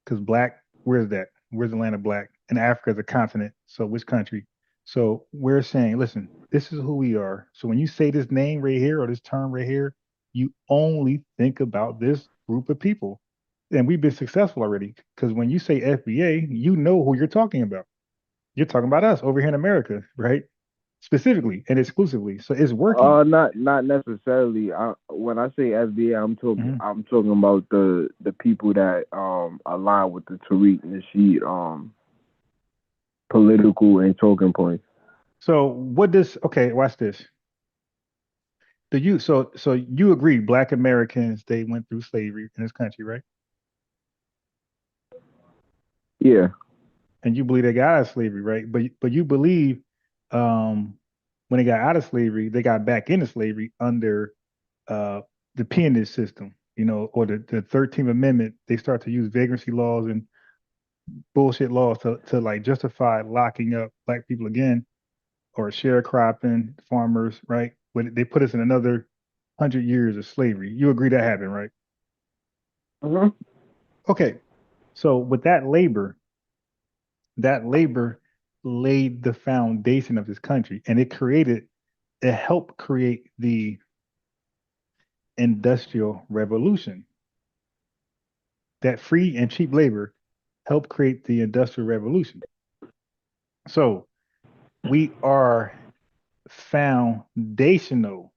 Because black, where's that? Where's the land of black? And Africa is a continent. So which country? So we're saying, listen, this is who we are. So when you say this name right here or this term right here, you only think about this group of people. And we've been successful already. Because when you say FBA, you know who you're talking about. You're talking about us over here in America, right? Specifically and exclusively. So it's working. Not necessarily. When I say FBA, Mhm. I'm talking about the people that align with the Tariq Nasheed political and talking points. So what does okay, watch this. Do you so you agree black Americans they went through slavery in this country, right? Yeah. And you believe they got out of slavery, right? But you believe um when they got out of slavery, they got back into slavery under the peonage system, you know, or the 13th Amendment. They start to use vagrancy laws and bullshit laws to like justify locking up black people again, or sharecropping farmers, right? When they put us in another 100 years of slavery. You agree that happened, right? Mhm. Okay. So with that labor laid the foundation of this country, and it helped create the Industrial Revolution. That free and cheap labor helped create the Industrial Revolution. So we are foundational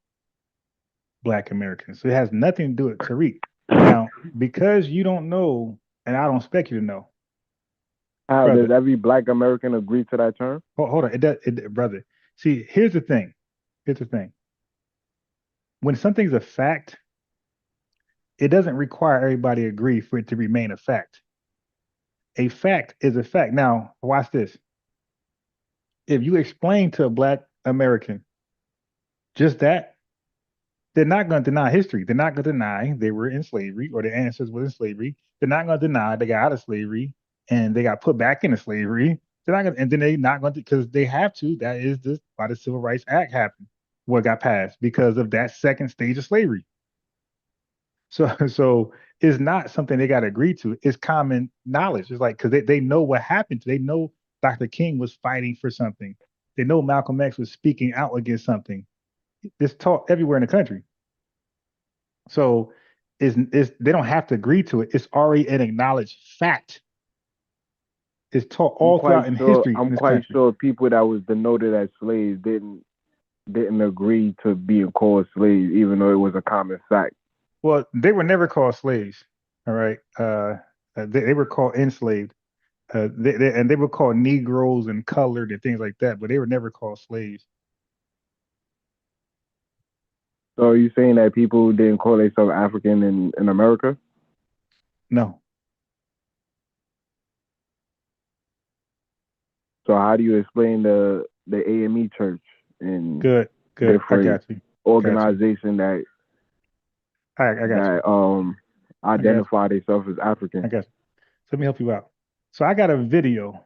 Black Americans. So it has nothing to do with Tariq. Now, because you don't know, and I don't expect you to know, How brother. does every Black American agree to that term? Hold on, brother. See, here's the thing. When something's a fact, it doesn't require everybody to agree for it to remain a fact. A fact is a fact. Now, watch this. If you explain to a Black American just that, they're not going to deny history. They're not going to deny they were in slavery or their ancestors were in slavery. They're not going to deny they got out of slavery and they got put back into slavery. They're not going to, and then they're not going to, because they have to. That is just why the Civil Rights Act happened, what got passed, because of that second stage of slavery. So it's not something they got to agree to. It's common knowledge. It's like, because they know what happened. They know Dr. King was fighting for something. They know Malcolm X was speaking out against something. It's taught everywhere in the country. So they don't have to agree to it. It's already an acknowledged fact. It's taught all throughout in history. I'm quite sure people that was denoted as slaves didn't agree to being called slaves, even though it was a common fact. Well, they were never called slaves. All right. They were called enslaved. They were called Negroes and colored and things like that, but they were never called slaves. So are you saying that people didn't call themselves African in America? No. So how do you explain the AME Church and good different I got you. organization that I got you. Identify themselves as African? I got you. So let me help you out. So I got a video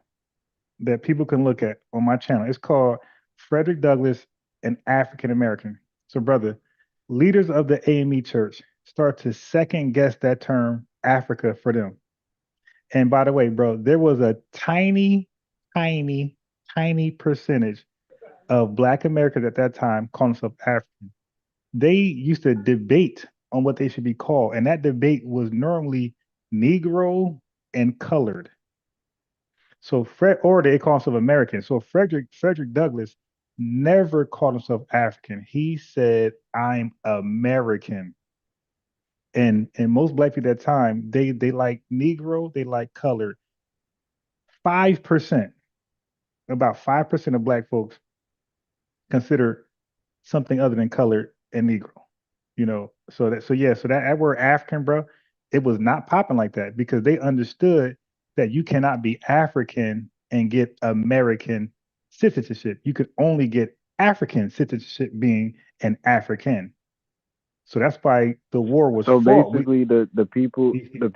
that people can look at on my channel. It's called Frederick Douglass, an African American. So brother, leaders of the AME Church start to second guess that term Africa for them. And by the way, bro, there was a tiny percentage of Black Americans at that time calling themselves African. They used to debate on what they should be called, and that debate was normally Negro and colored. So or they call themselves American. So Frederick Douglass never called himself African. He said, "I'm American." And most Black people at that time, they like Negro, they like colored. 5%, about 5% of Black folks consider something other than colored and Negro. You know, so that word African, bro, it was not popping like that because they understood that you cannot be African and get American citizenship. You could only get African citizenship being an African. So that's why the war was so fought. Basically, the people,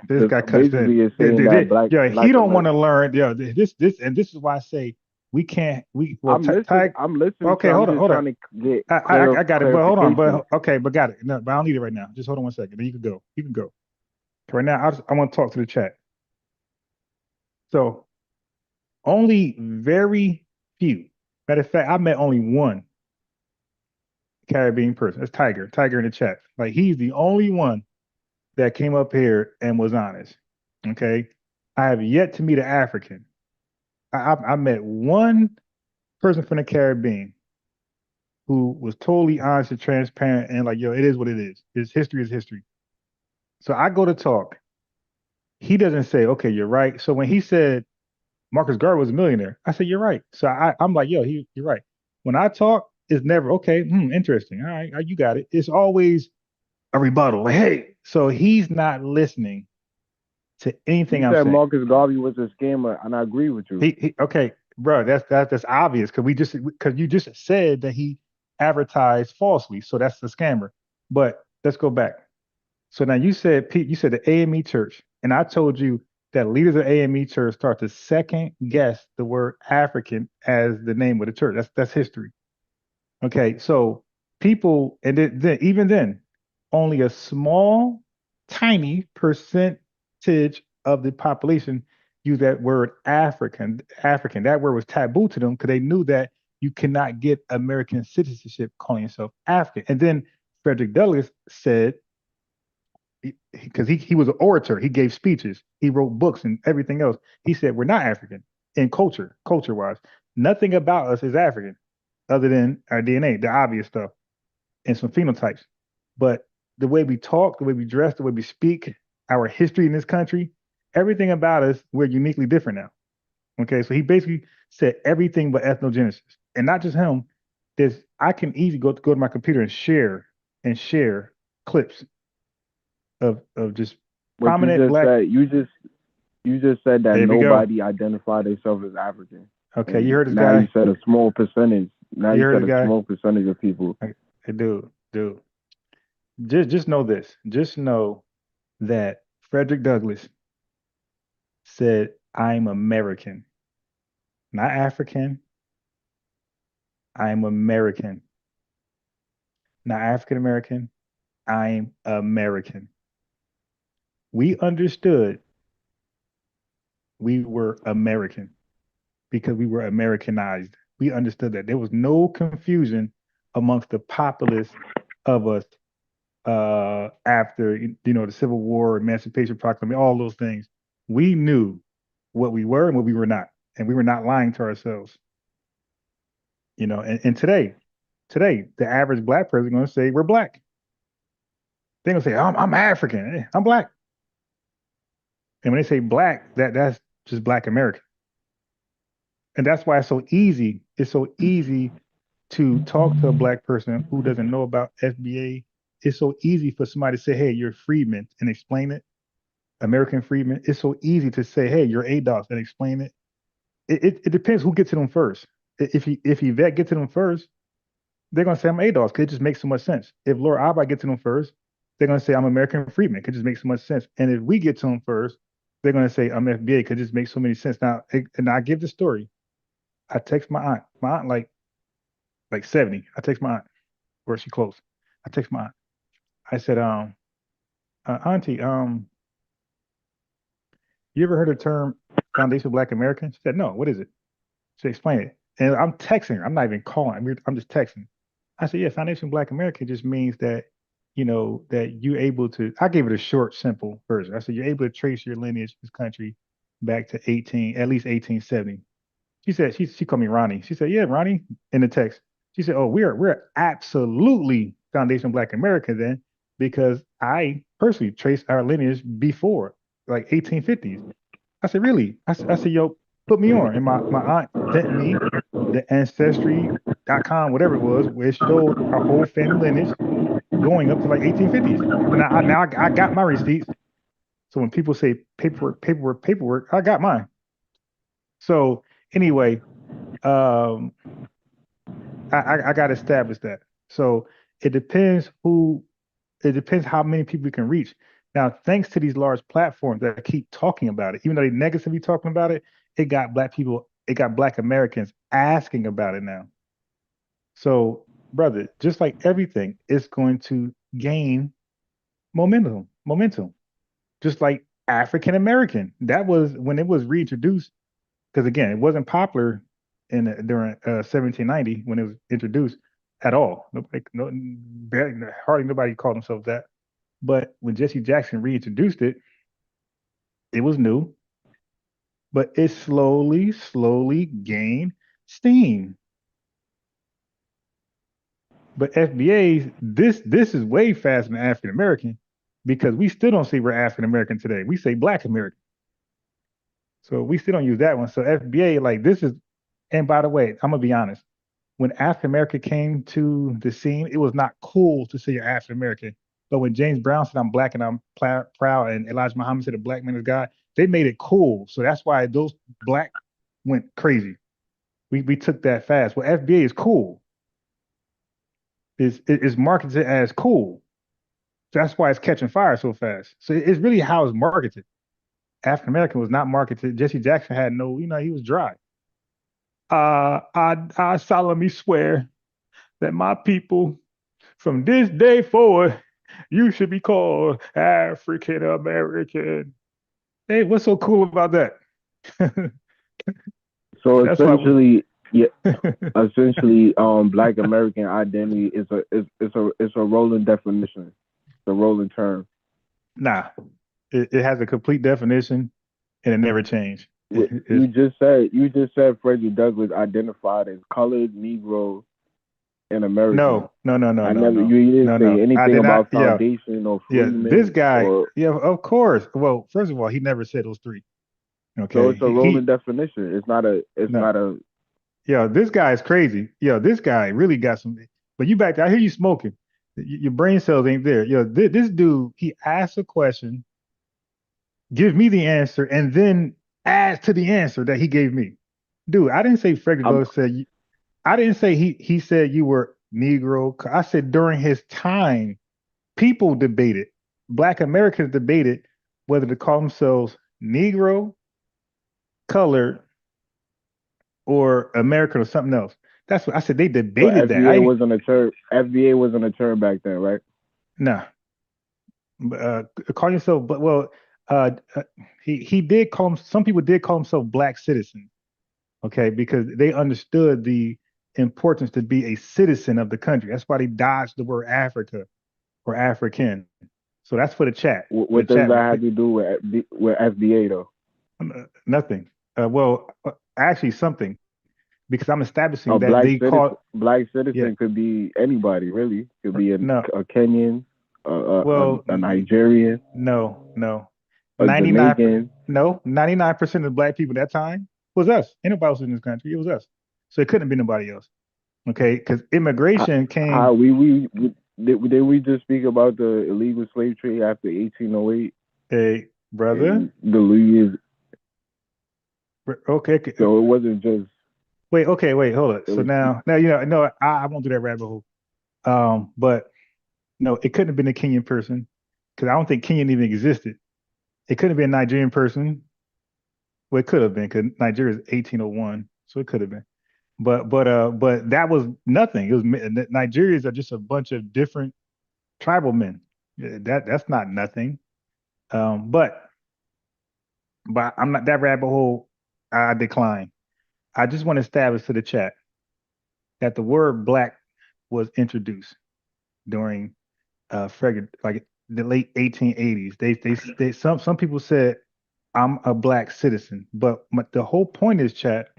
this guy basically is saying that Black. He don't want to learn. This is why I say we can't. I'm listening. Okay, hold on. Trying to get I got it, but hold on. But got it. No, but I don't need it right now. Just hold on 1 second. Then you can go. You can go. Right now, I want to talk to the chat. So, only very few. Matter of fact, I met only one Caribbean person. It's Tiger in the chat. Like, he's the only one that came up here and was honest. Okay, I have yet to meet an African. I met one person from the Caribbean who was totally honest and transparent and like, yo, it is what it is. History is history. So I go to talk. He doesn't say, okay, you're right. So when he said Marcus Garvey was a millionaire, I said, you're right. So I'm like, yo, you're right. When I talk, it's never, okay, interesting. All right, you got it. It's always a rebuttal. Like, hey, so he's not listening to anything I'm saying. Marcus Garvey was a scammer, and I agree with you. Okay, bro, that's obvious because you just said that he advertised falsely, so that's the scammer. But let's go back. So now you said, Pete, you said the AME Church, and I told you that leaders of AME Church start to second guess the word African as the name of the church. That's history. Okay, so people, and then even then, only a small, tiny percentage of the population use that word African. African. That word was taboo to them because they knew that you cannot get American citizenship calling yourself African. And then Frederick Douglass said, because he was an orator, he gave speeches, he wrote books and everything else. He said we're not African in culture wise. Nothing about us is African other than our DNA, the obvious stuff, and some phenotypes. But the way we talk, the way we dress, the way we speak, our history in this country, everything about us, we're uniquely different now. Okay, so he basically said everything but ethnogenesis, and not just him. I can easily go to my computer and share clips of just But prominent black. you just said that There we go. nobody identified themselves as African. Okay, And you heard this now guy. you said a small percentage. Now You you heard said the a guy? small percentage of people. Hey, dude. Just know this. Just know that Frederick Douglass said, "I'm American, not African. I'm American, not African American. I'm American." We understood we were American because we were Americanized. We understood that there was no confusion amongst the populace of us after the Civil War, Emancipation Proclamation, all those things. We knew what we were and what we were not, and we were not lying to ourselves. And today, the average black person is going to say we're black. They're going to say I'm African, I'm black. And when they say black, that's just black American. And that's why it's so easy. It's so easy to talk to a black person who doesn't know about FBA. It's so easy for somebody to say, "Hey, you're a freedman," and explain it. American freedman. It's so easy to say, "Hey, you're ADOS," and explain it. It depends who gets to them first. If Yvette gets to them first, they're gonna say I'm ADOS because it just makes so much sense. If Laura Albright gets to them first, they're gonna say I'm American freedman because it just makes so much sense. And if we get to them first, they're gonna say I'm FBA because it just makes so many sense. Now, and I give the story. I text my aunt. My aunt like 70. I text my aunt, or she close. I text my aunt. I said, Auntie, you ever heard the term Foundation Black American? She said, no, what is it? She explained it. And I'm texting her. I'm not even calling. I'm just texting. I said, yeah, Foundation Black American just means that, that you're able to, I gave it a short, simple version. I said, you're able to trace your lineage in this country back to at least 1870. She said, she called me Ronnie. She said, yeah, Ronnie, in the text. She said, oh, we're absolutely Foundation Black America then, because I personally traced our lineage before, like 1850s. I said, really? I said, yo, put me on. And my aunt sent me the ancestry.com, whatever it was, where it showed our whole family lineage going up to like 1850s. And I got my receipts. So when people say paperwork, I got mine. So anyway, I got to establish that. So it depends how many people you can reach. Now, thanks to these large platforms that keep talking about it, even though they negatively talking about it, it got black Americans asking about it now. So, brother, just like everything, it's going to gain momentum. Just like African American. That was when it was reintroduced, because again, it wasn't popular during 1790 when it was introduced at all. Hardly nobody called themselves that. But when Jesse Jackson reintroduced it, it was new, but it slowly gained steam. But FBA, this is way faster than African American, because we still don't say we're African American today. We say Black American. So we still don't use that one. So FBA, like this is, and by the way, I'm gonna be honest. When African American came to the scene, it was not cool to say you're African American. But when James Brown said I'm black and I'm proud, and Elijah Muhammad said a black man is God, they made it cool. So that's why those black went crazy. we took that fast. Well, FBA is cool. Is marketed as cool. That's why it's catching fire so fast. So it's really how it's marketed. African American was not marketed. Jesse Jackson had no, he was dry. I solemnly swear that my people, from this day forward, you should be called African American. Hey, what's so cool about that? So That's why essentially, essentially, Black American identity is a rolling definition. It's a rolling term. nah, it has a complete definition and it never changed. You just said Frederick Douglass identified as colored, Negro, and American. No. You didn't say anything about foundation or freedmen. This guy, of course. Well, first of all, he never said those three. Okay. So it's a rolling definition. It's not a. This guy is crazy. This guy really got some. But you back there, I hear you smoking. Your brain cells ain't there. This dude, he asks a question, give me the answer, and then adds to the answer that he gave me. Dude, I didn't say Frederick Douglass said. I didn't say he said you were Negro. I said during his time, people debated. Black Americans debated whether to call themselves Negro, colored, or American or something else. That's what I said. They debated that. FBA wasn't a term. FBA wasn't a term back then, right? Nah. Call yourself, but he did call him. Some people did call himself black citizen. Okay, because they understood the importance to be a citizen of the country. That's why they dodged the word Africa or African. So that's for the chat. What does that have to do with FBA though? Nothing. Actually something, because I'm establishing that they call black citizen could be anybody really. Could be a Kenyan, a Nigerian. No. A 99%. No, 99% of black people at that time was us. Ain't nobody else in this country. It was us. So it couldn't have been nobody else. Okay, because immigration came. Did we just speak about the illegal slave trade after 1808? Hey, brother. The Louis. Okay. So it wasn't just. Wait, hold it. So now, I won't do that rabbit hole. But no, it couldn't have been a Kenyan person, because I don't think Kenyan even existed. It couldn't have been a Nigerian person. Well, it could have been, because Nigeria is 1801, so it could have been. But that was nothing. It was Nigerians are just a bunch of different tribal men. That's not nothing. But I'm not that rabbit hole. I decline. I just want to establish to the chat that the word black was introduced during Frederick, like the late 1880s. They some people said I'm a black citizen, but the whole point is, chat,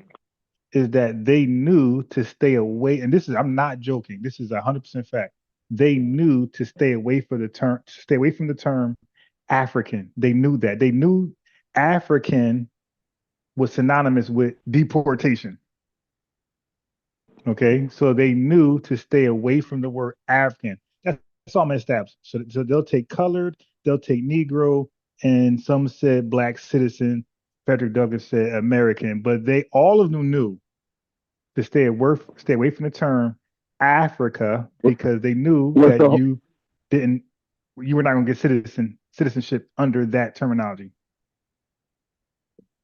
is that they knew to stay away, and I'm not joking. This is 100% fact. They knew to stay away from the term African. They knew that. They knew African was synonymous with deportation. Okay, so they knew to stay away from the word African. That's all I'm established. So they'll take colored, they'll take Negro, and some said black citizen. Frederick Douglass said American, but they all of them knew to stay away from the term Africa, because they knew that you were not going to get citizenship under that terminology.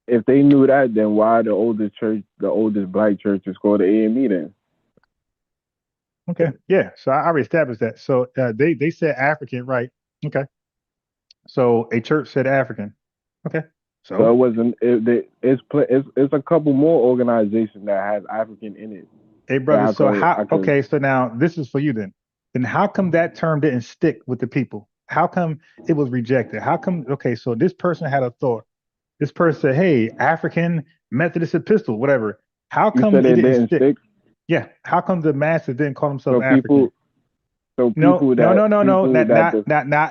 If they knew that, then why the oldest black church is called the AME then? Okay, yeah. So I already established that. So they said African, right? Okay. So a church said African. Okay. So it wasn't. It's a couple more organizations that has African in it. Hey, brother. So okay. So now this is for you then. Then how come that term didn't stick with the people? How come it was rejected? How come? Okay. So this person had a thought. This person said, "Hey, African Methodist Epistle, whatever." How come it didn't stick? Yeah. How come the masses didn't call themselves African? No.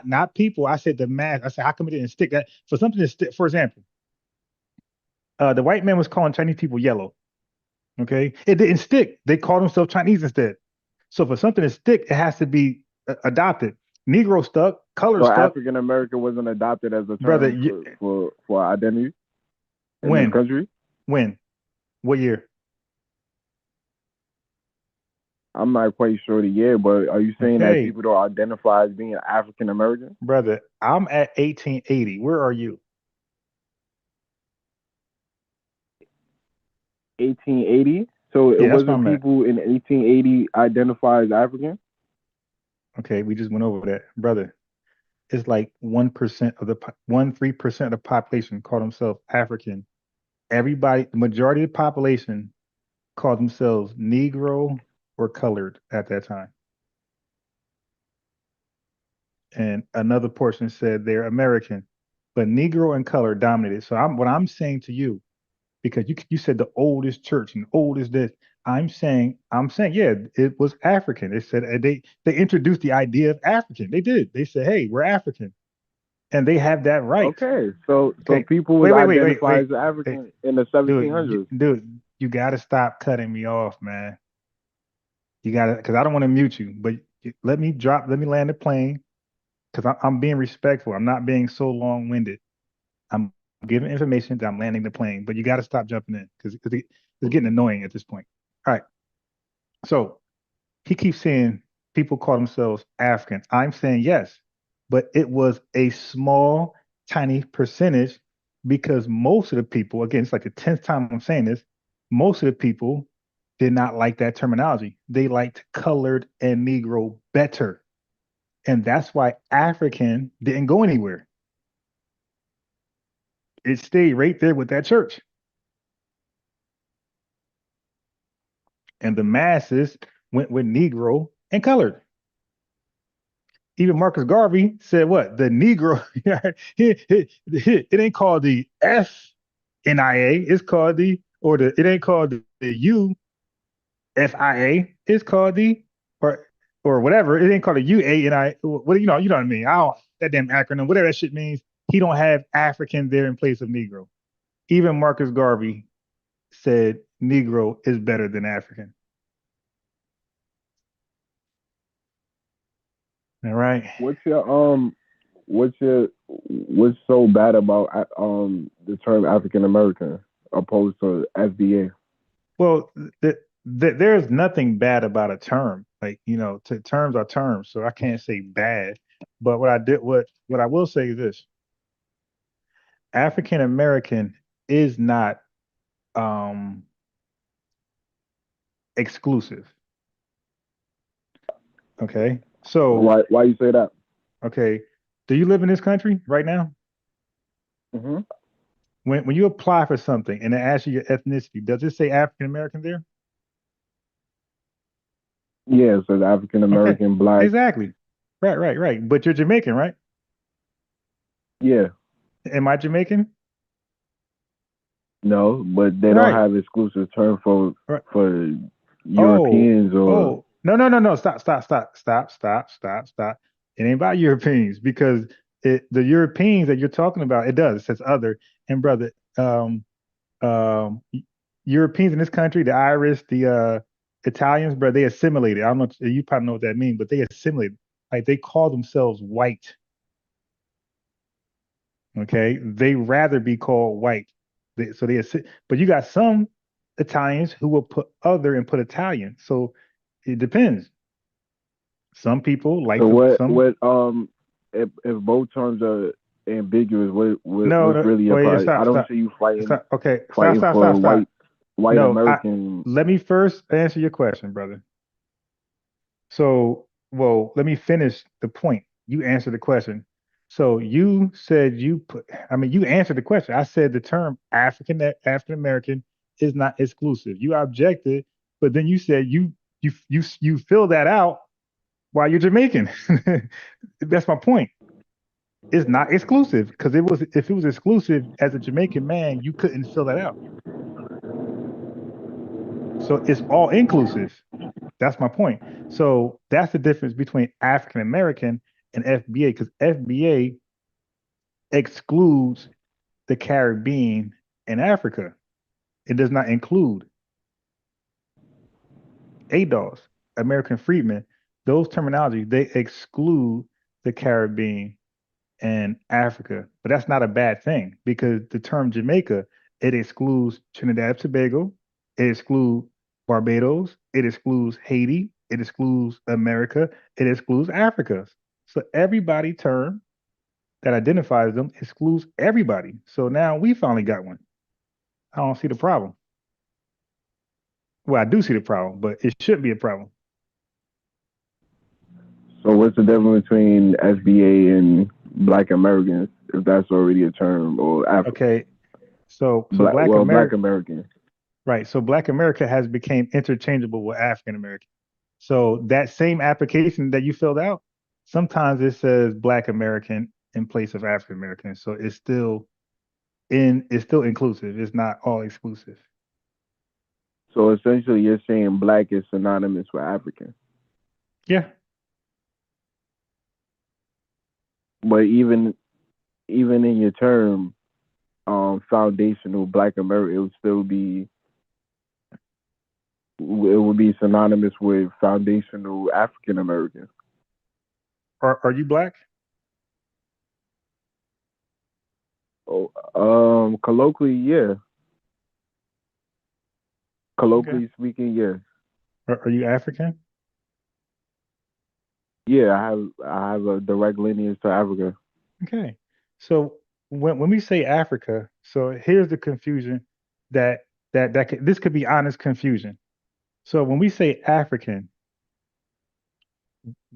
Not people. I said the mass. I said, how come it didn't stick? That for something to stick. For example, the white man was calling Chinese people yellow. Okay, it didn't stick. They called themselves Chinese instead. So for something to stick, it has to be adopted. Negro stuck, color stuck. African American wasn't adopted as a term for identity in this country. When? What year? I'm not quite sure the year, but are you saying that Okay, people don't identify as being African American? brother, I'm at 1880. Where are you? 1880. So it Yeah, that's where wasn't I'm at. people in 1880 identify as African. Okay, we just went over that, brother. It's like 1% of the 3% of the population call themselves African. Everybody, the majority of the population called themselves Negro or colored at that time. And another portion said they're American, but Negro and color dominated. So what I'm saying to you, because you said the oldest church and oldest this, I'm saying yeah, it was African. They said they introduced the idea of African. They did. They said, hey, we're African, and they have that right. Okay, so Okay, people wait, would wait, wait, wait, identify wait. as Hey, African in the dude, 1700s. dude, you got to stop cutting me off, man. You got to, because I don't want to mute you, but let me land the plane, because I'm being respectful. I'm not being so long-winded. I'm giving information that I'm landing the plane, but you got to stop jumping in because it's getting annoying at this point. All right. So he keeps saying people call themselves African. I'm saying yes, but it was a small, tiny percentage because most of the people, again, it's like the 10th time I'm saying this, most of the people did not like that terminology. They liked colored and Negro better. And that's why African didn't go anywhere. It stayed right there with that church. And the masses went with Negro and colored. Even Marcus Garvey said what? The Negro, it ain't called the FNIA, it's called it ain't called the UFIA, it's called or whatever. It ain't called a UANI. What you know what I mean? I don't that damn acronym, whatever that shit means. He don't have African there in place of Negro. Even Marcus Garvey said Negro is better than African. All right. What's so bad about the term African American opposed to FBA? Well, there's nothing bad about a term. Like, terms are terms, so I can't say bad. But what I will say is this: African American is not um exclusive. Okay. So, Why you say that? okay, do you live in this country right now? Mm-hmm. When you apply for something and it asks you your ethnicity, does it say African American there? Yeah, it says African Okay, American, Black. exactly. Right. But you're Jamaican, right? Yeah, Am I Jamaican? no, but they don't Right. have exclusive term for Right. Oh, Europeans or. no. Stop. It ain't about Europeans because the Europeans that you're talking about, it does. It says other. And brother, um, Europeans in this country, the Irish, the Italians, bro, they assimilated. I don't know, you probably know what that means, but they assimilated. Like they call themselves white. Okay, they rather be called white. But you got some Italians who will put other and put Italian. So it depends. Some people like So some. if both terms are ambiguous, No, what's no, really wait, yeah, about? I stop, don't stop, see you fighting stop. Okay, fighting for stop. white No, American. let me first answer your question, brother. So, well, let me finish the point. You answered the question. So you said you answered the question. I said the term African American is not exclusive. You objected, but then you said you fill that out while you're Jamaican. That's my point. It's not exclusive because if it was exclusive as a Jamaican man, you couldn't fill that out. So it's all inclusive. That's my point. So that's the difference between African American and FBA because FBA excludes the Caribbean and Africa. It does not include ADOS, American freedmen. Those terminologies, they exclude the Caribbean and Africa. But that's not a bad thing because the term Jamaica, it excludes Trinidad and Tobago, it excludes Barbados, it excludes Haiti, it excludes America, it excludes Africa. So everybody term that identifies them excludes everybody. So now we finally got one. I don't see the problem. Well, I do see the problem, but it shouldn't be a problem. So what's the difference between FBA and Black Americans, if that's already a term, or Okay, so Black Black Americans? right? So Black America has become interchangeable with African American. So that same application that you filled out, sometimes it says Black American in place of African American. So it's still inclusive. It's not all exclusive. So essentially, you're saying Black is synonymous with African. Yeah. But even in your term, foundational Black America, it would be synonymous with foundational African American. Are you Black? Oh, colloquially, yeah. Colloquially speaking, yes. Are you African? Yeah, I have a direct lineage to Africa. Okay. So when we say Africa, so here's the confusion this could be honest confusion. So when we say African,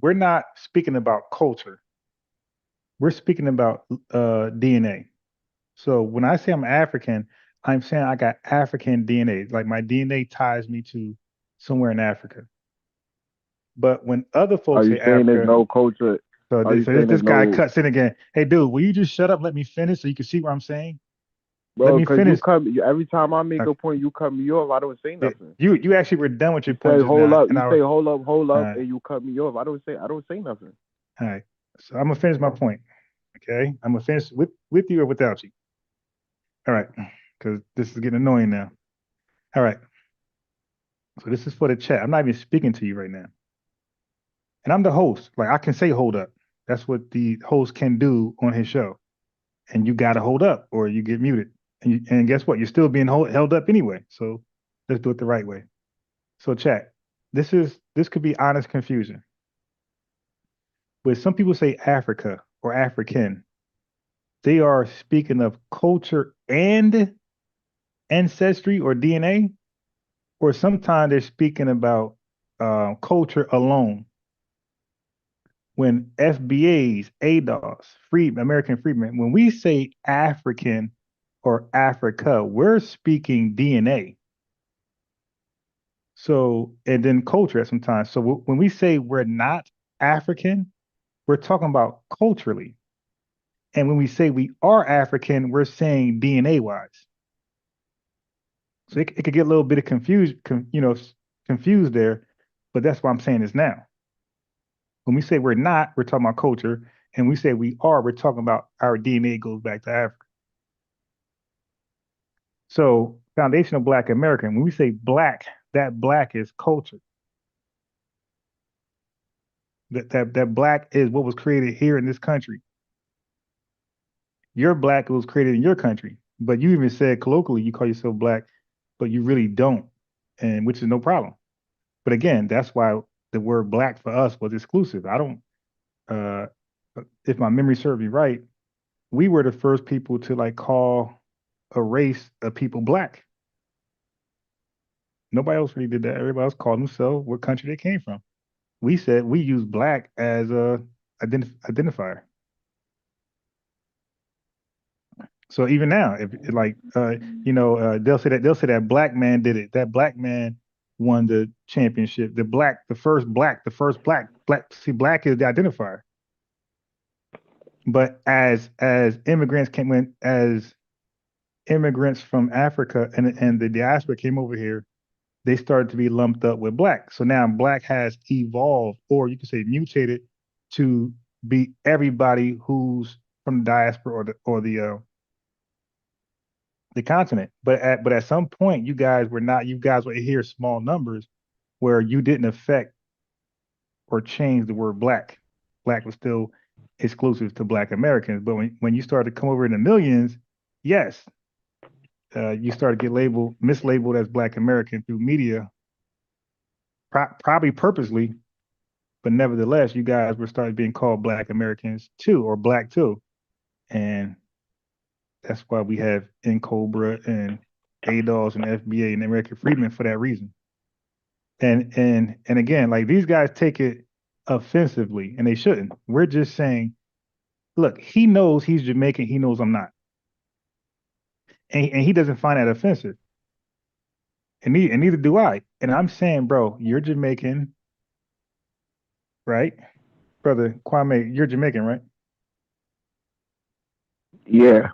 we're not speaking about culture. We're speaking about DNA. So when I say I'm African, I'm saying I got African DNA. Like my DNA ties me to somewhere in Africa. But when other folks say Africa, there's no culture? So this guy cuts in again. Hey, dude, will you just shut up? Let me finish so you can see what I'm saying. Bro, let me finish. Every time I make a point, you cut me off. I don't say nothing. You actually were done with your point. Hold up. You say hold up, and you cut me off. I don't say nothing. All right. So I'm gonna finish my point. Okay, I'm gonna finish with you or without you. All right, because this is getting annoying now. All right. So this is for the chat. I'm not even speaking to you right now. And I'm the host. Like I can say hold up. That's what the host can do on his show. And you gotta hold up or you get muted. And guess what? You're still being held up anyway. So let's do it the right way. So chat, this could be honest confusion. When some people say Africa or African, they are speaking of culture and ancestry or DNA, or sometimes they're speaking about culture alone. When FBAs, ADOS, American freedmen, when we say African or Africa, we're speaking DNA. So, and then culture sometimes. So when we say we're not African, we're talking about culturally. And when we say we are African, we're saying DNA wise. So it could get a little bit of confused there, but that's why I'm saying this now. When we say we're not, we're talking about culture. And we say we are, we're talking about our DNA goes back to Africa. So foundational Black American, when we say Black, that Black is culture. That Black is what was created here in this country. Your Black was created in your country, but you even said colloquially you call yourself Black, but you really don't, and which is no problem. But again, that's why the word Black for us was exclusive. I don't, if my memory serves me right, we were the first people to like call a race of people Black. Nobody else really did that. Everybody else called themselves what country they came from. We said we use Black as a identifier. So even now, if like they'll say that Black man did it. That Black man won the championship. The first black. See, Black is the identifier. But as immigrants as immigrants from Africa and the diaspora came over here, they started to be lumped up with Black. So now Black has evolved, or you could say mutated, to be everybody who's from the diaspora or the continent. But at some point, you guys were here small numbers where you didn't affect or change the word Black. Black was still exclusive to Black Americans. But when you started to come over in the millions, yes, you started to get mislabeled as Black American through media. probably purposely, but nevertheless, you guys were started being called Black Americans too, or Black too, and that's why we have Cobra and ADOS and FBA and American Freedmen for that reason. And again, like these guys take it offensively, and they shouldn't. We're just saying, look, he knows he's Jamaican. He knows I'm not, and he doesn't find that offensive, and neither do I. And I'm saying, bro, you're Jamaican, right, brother Kwame? You're Jamaican, right? Yeah.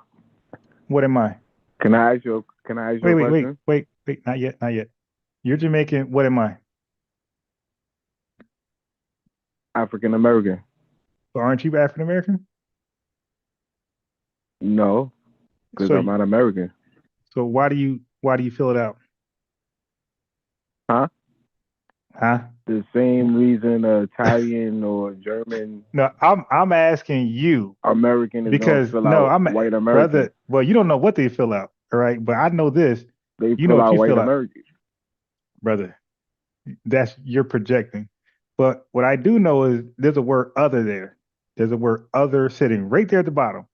What am I? Can I ask you a question? Wait. Not yet. You're Jamaican. What am I? African American. So aren't you African American? No, because So I'm not American. So why do you fill it out? Huh? Huh? The same reason Italian or German No, I'm asking you American is because gonna fill out white American. brother. Well, you don't know what they fill out, all right? But I know this. They You know fill what out you white fill out, American. brother. That's you're projecting. But what I do know is there's a word other there. There's a word other sitting right there at the bottom.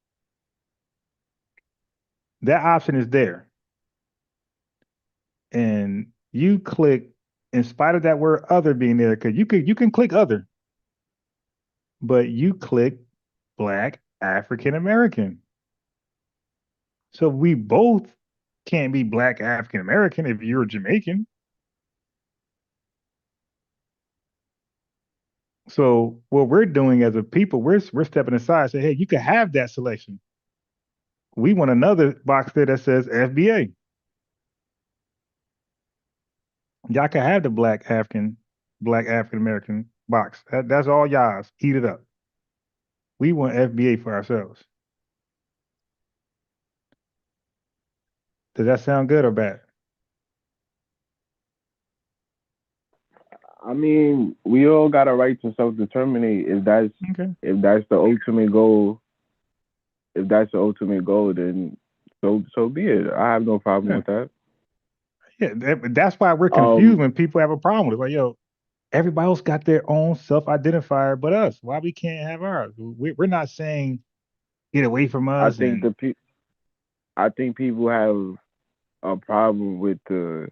That option is there. And you click in spite of that word other being there, because you can click other, but you click Black African American. So we both can't be Black African American if you're Jamaican. So what we're doing as a people, we're stepping aside and say, hey, you can have that selection. We want another box there that says FBA. Y'all can have the Black African American box. That's all y'all's. Eat it up. We want FBA for ourselves. Does that sound good or bad? I mean, we all got a right to self-determinate. If that's the ultimate goal, then so be it. I have no problem with that. Yeah, that's why we're confused when people have a problem with it. Like, yo, everybody else got their own self-identifier but us. Why we can't have ours? We're not saying get away from us. I think people have a problem with the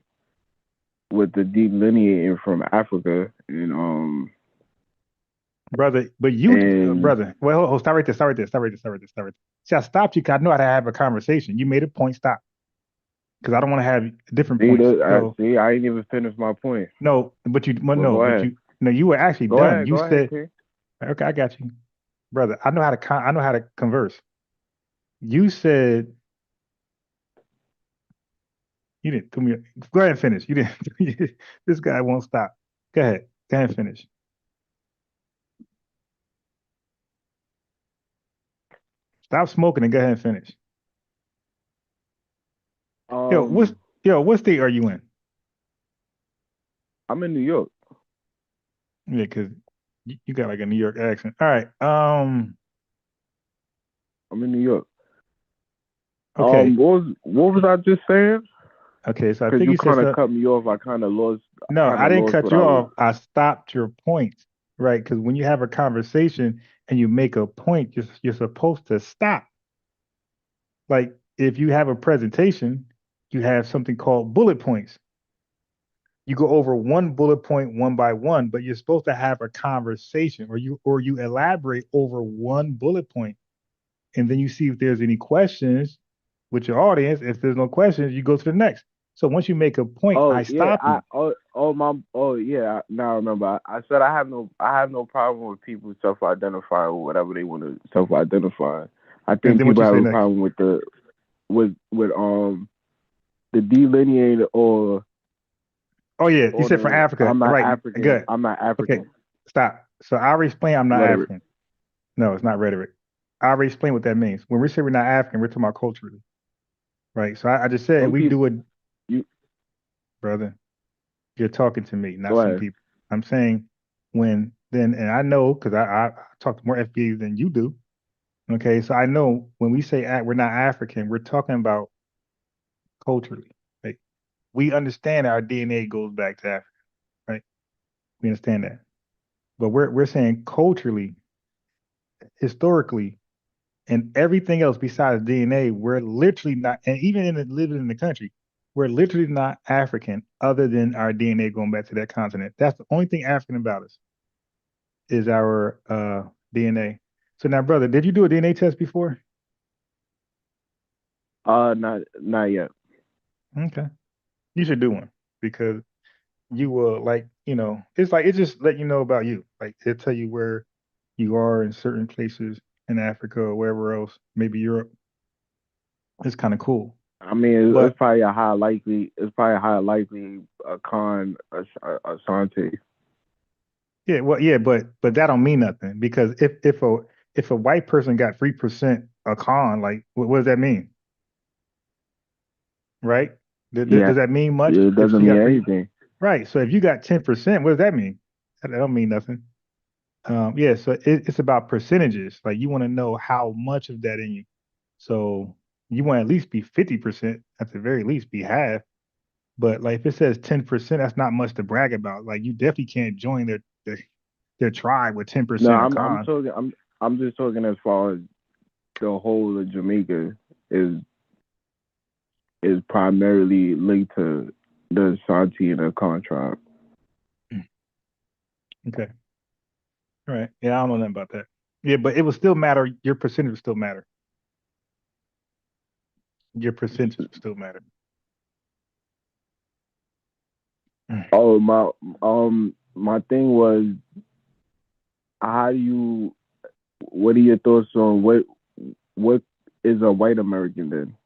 delineating from Africa and brother. But you, brother. Well, stop right there. See, I stopped you because I know how to have a conversation. You made a point. Stop. Because I don't want to have different points. I ain't even finished my point. No, but you were actually go done. Ahead, you go said, ahead, okay, I got you, brother. I know how to converse. You said you didn't come here. Go ahead and finish. You didn't. This guy won't stop. Go ahead and finish. Stop smoking and go ahead and finish. What state are you in? I'm in New York. Yeah, because you got like a New York accent. All right. I'm in New York. Okay. What was I just saying? Okay, so I think you kind of cut me off. I kind of lost. No, I didn't cut you off. I stopped your point, right? Because when you have a conversation and you make a point, you're supposed to stop. Like if you have a presentation, you have something called bullet points. You go over one bullet point one by one, but you're supposed to have a conversation, or you elaborate over one bullet point, and then you see if there's any questions with your audience. If there's no questions, you go to the next. So once you make a point, I stop you. Now I remember. I said I have no problem with people self-identifying or whatever they want to self-identify. I think people have a problem with the delineator or. Oh yeah, you said from Africa. I'm not right. African. Good. I'm not African. Okay, stop. So I already explained I'm not rhetoric. African. No, it's not rhetoric. I already explained what that means. When we say we're not African, we're talking about culturally. Right. So I just said we do it. Brother, you're talking to me, not some people. I'm saying and I know because I talk to more FBAs than you do. Okay, so I know when we say we're not African, we're talking about culturally. Right? We understand our DNA goes back to Africa, right? We understand that. But we're saying culturally, historically, and everything else besides DNA, we're literally not, and even living in the country, we're literally not African other than our DNA going back to that continent. That's the only thing African about us is our DNA. So now, brother, did you do a DNA test before? Not yet. Okay. You should do one because you will it's just let you know about you. Like it'll tell you where you are in certain places in Africa or wherever else, maybe Europe. It's kind of cool. I mean, But it's probably a high likely. It's probably a high likely Asante. yeah, well, yeah, but that don't mean nothing because if a white person got 3% a con, like what does that mean? Right? Yeah, Does that mean much? it If doesn't she mean got three, anything. right? So if you got 10%, what does that mean? That don't mean nothing. Yeah, so it's about percentages. Like you want to know how much of that in you. So you want to at least be 50%, at the very least, be half. But like if it says 10%, that's not much to brag about. Like you definitely can't join their tribe with No, 10% of I'm con. talking. I'm just talking as far as the whole of Jamaica is primarily linked to the Asante and the Khan tribe. Okay. All right. Yeah, I don't know nothing about that. Yeah, but it will still matter. Your percentage will still matter. Your percentage will still matter. Oh my thing was, how do you? What are your thoughts on what is a white American then?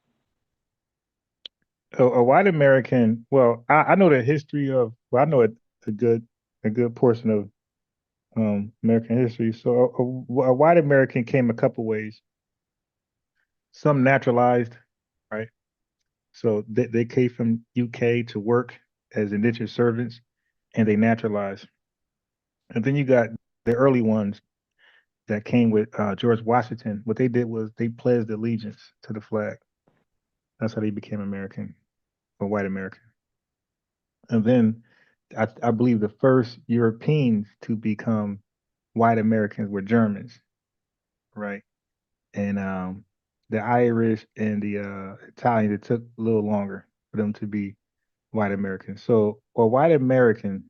A white American, well, I know the history of, well, I know a good portion of American history. So a white American came a couple ways. Some naturalized, right? So they came from UK to work as indentured servants, and they naturalized. And then you got the early ones that came with George Washington. What they did was they pledged allegiance to the flag. That's how they became American or white American. And then I believe the first Europeans to become white Americans were Germans, right? And the Irish and the Italians, it took a little longer for them to be white Americans. So a white American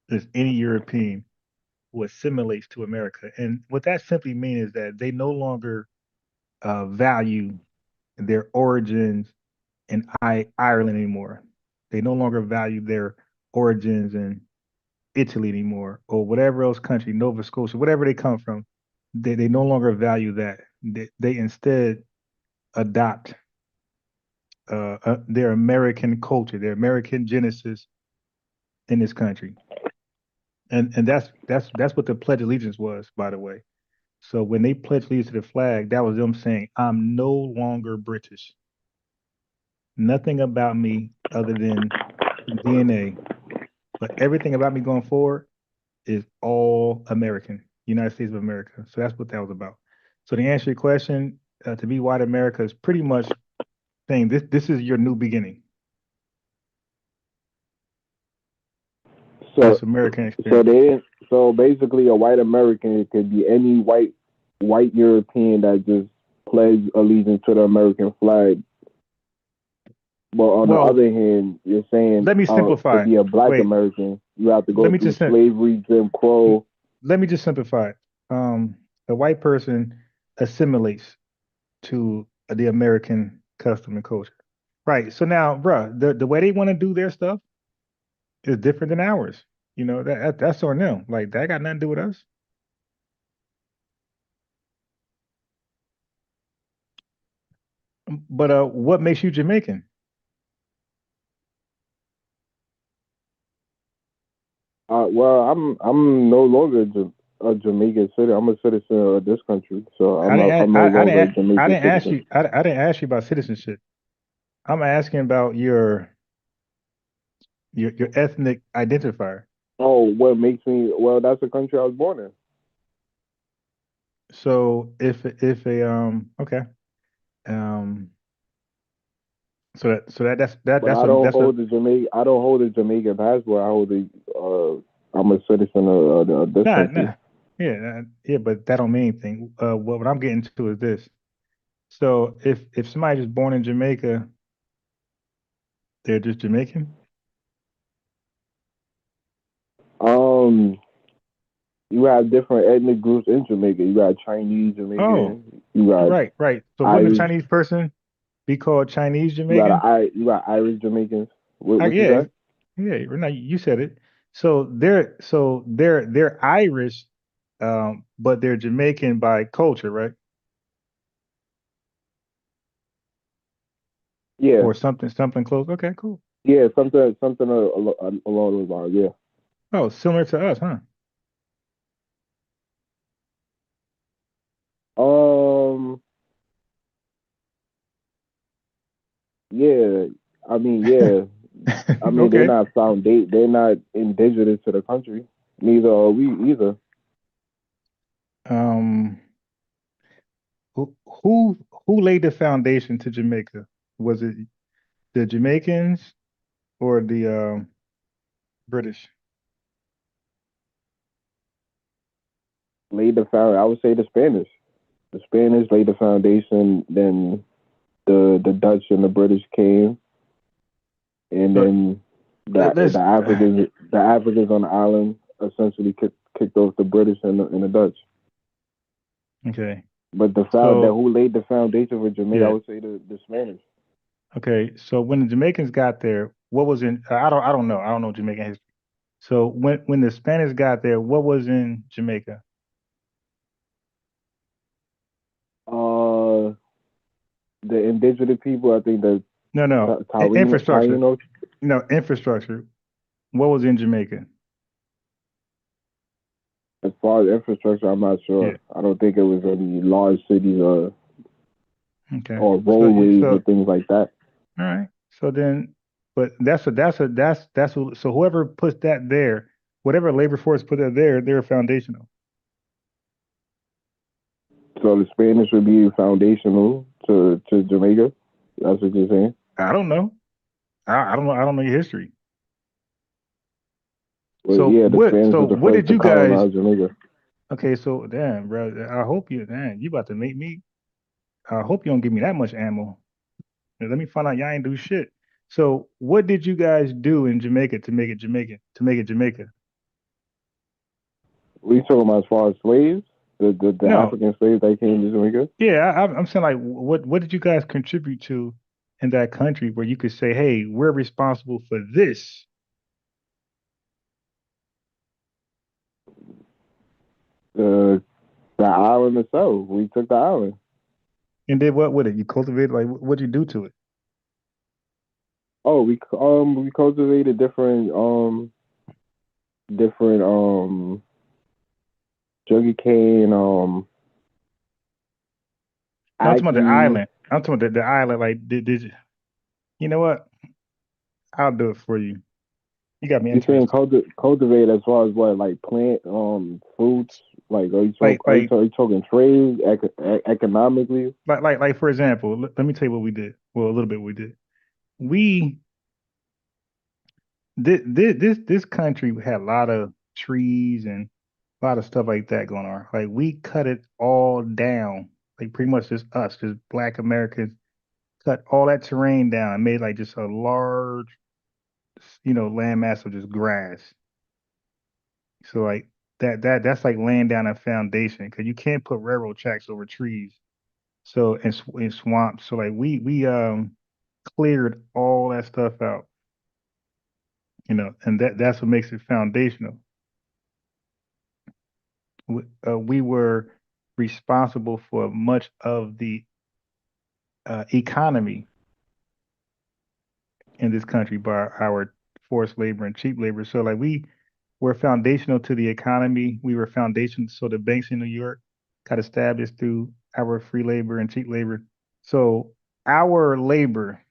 is any European who assimilates to America. And what that simply means is that they no longer value their origins in Ireland anymore. They no longer value their origins in Italy anymore, or whatever else country, Nova Scotia, whatever they come from. They no longer value that. They instead adopt their American culture, their American genesis in this country. And that's what the Pledge of Allegiance was, by the way. So when they pledged allegiance to the flag, that was them saying, "I'm no longer British. Nothing about me other than DNA, but everything about me going forward is all American, United States of America." So that's what that was about. So to answer your question, to be white America is pretty much saying this is your new beginning. So This American experience. so basically a white American could be any white European that just pledged allegiance to the American flag. But on the other hand, you're saying let me simplify. to be a black Wait, American, you have to go through just slavery, Jim Crow. Let me just simplify it. A white person assimilates to the American custom and culture. Right. So now, bruh, the way they want to do their stuff is different than ours. You know, that's on them. Like that got nothing to do with us. But what makes you Jamaican? Well, I'm no longer a Jamaican citizen. I'm a citizen of this country, so I'm no longer a Jamaican citizen. I didn't ask you about citizenship. I'm asking about your ethnic identifier. Oh, what makes me? Well, that's the country I was born in. So if a okay um that's But I don't hold the Jamaican. I don't hold a Jamaican passport. I hold I'm a citizen of this Nah, country. nah. Yeah, but that don't mean anything. What I'm getting to is this. So if somebody just born in Jamaica, they're just Jamaican? You have different ethnic groups in Jamaica. You got Chinese Oh, Jamaican. You got right. So wouldn't a Irish. Chinese person be called Chinese You got Jamaican? you got Irish Jamaicans. What you Yeah, say? yeah. No, you said it. So they're Irish, but they're Jamaican by culture, right? Yeah, Or something close. Okay, cool. yeah, something along those lines. Yeah. Oh, similar to us, huh? Um. Yeah. I mean, yeah. I mean, they're Okay. not they're not indigenous to the country. Neither are we either. Um, who laid the foundation to Jamaica? Was it the Jamaicans or the British? Laid the found. I would say the Spanish. The Spanish laid the foundation. Then the Dutch and the British came, and So then let's the Africans on the island essentially kicked off the British and the Dutch. okay. But So who laid the foundation for Jamaica, I yeah, would say the Spanish. okay. So when the Jamaicans got there, what was in? I don't know. I don't know Jamaican history. So when the Spanish got there, what was in Jamaica? Uh, the indigenous people, I think the No, infrastructure. Taínos. No, infrastructure. What was in Jamaica? As far as infrastructure, I'm not Yeah. sure. I don't think it was any large cities Okay. or So roadways or things like that. all right. So then, but so whoever puts that there, whatever labor force put that there, they're foundational. So the Spanish would be foundational to Jamaica. That's what you're saying. I don't know. I don't know. I don't know your history. Well, So yeah, the what? Spanish So was the what first did to you guys? colonize Jamaica. Okay. So damn, bro. You about to make me. I hope you don't give me that much ammo. Let me find out y'all ain't do shit. So what did you guys do in Jamaica to make it Jamaican? To make it Jamaica? We talking about as far as slaves, the No. African slaves that came to Jamaica. Yeah, I'm saying like, what did you guys contribute to in that country where you could say, hey, we're responsible for this? The island itself. We took the island. And then what with it? You cultivated like what'd you do to it? Oh, we cultivated different sugarcane, No, I'm talking about the ackee. island. I'm talking about the island. Like, did you? You know what? I'll do it for you. You got me You saying interested. cultivate as far as what, like plant fruits? Like Like, like, are you talking trade economically? like, for example, let me tell you what we did. Well, a little bit what we did. We this country had a lot of trees and a lot of stuff like that going on. Like we cut it all down. Like pretty much just us, just black Americans, cut all that terrain down and made like just a large, landmass of just grass. So like that's like laying down a foundation because you can't put railroad tracks over trees. So in swamps. So like we cleared all that stuff out, and that's what makes it foundational. We were responsible for much of the economy in this country by our forced labor and cheap labor. So like we were foundational to the economy. We were foundational. So the banks in New York got established through our free labor and cheap labor. So our labor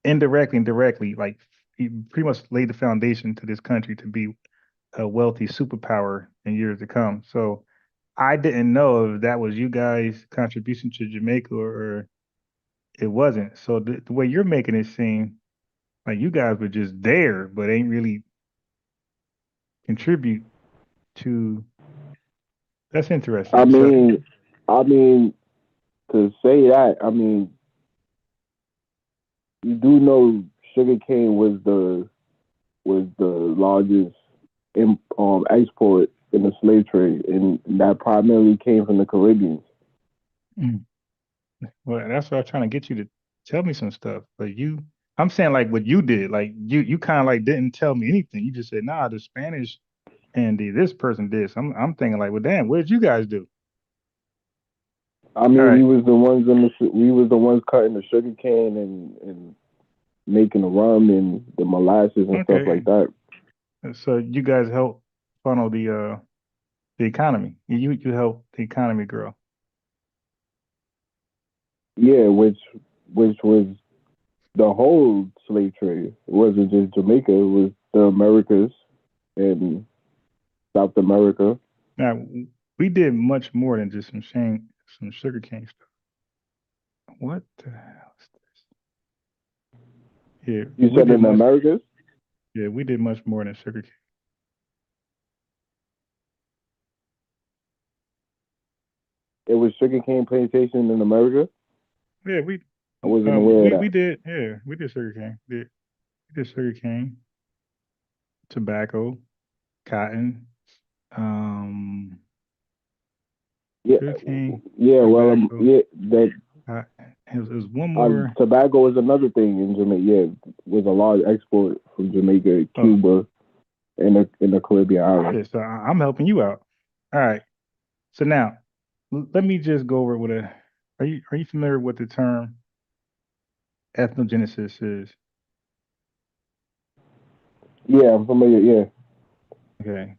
indirectly and directly, like pretty much laid the foundation to this country to be a wealthy superpower in years to come. So I didn't know if that was you guys' contribution to Jamaica or it wasn't. So the way you're making it seem like you guys were just there, but ain't really contribute to. That's interesting. I mean, to say that, I mean, you do know sugarcane was the largest export in the slave trade, and that primarily came from the Caribbean. Well, that's what I'm trying to get you to tell me some stuff. But I'm saying like what you did. Like you kind of like didn't tell me anything. You just said, nah, the Spanish and this person did. So I'm thinking like, well, damn, what did you guys do? I mean, right. we was the ones cutting the sugar cane and making the rum and the molasses and stuff like that. So you guys help funnel the economy. You help the economy grow. Yeah, which was the whole slave trade. It wasn't just Jamaica. It was the Americas and South America. Now we did much more than just some sugarcane stuff. What the hell is this? Yeah, you said in the Americas? Yeah, we did much more than sugarcane. It was sugarcane plantation in America? Yeah, I wasn't aware of that. We did, yeah, we did sugarcane. We did sugarcane, tobacco, cotton, yeah, sugarcane. Yeah, well, yeah, that. It was one more. Tobacco is another thing in Jamaica. Yeah, it was a large export from Jamaica, Cuba, and the Caribbean islands. Yeah, so I'm helping you out. All right. So now, let me just go over with Are you familiar with the term ethnogenesis is? Yeah, I'm familiar. Yeah. Okay.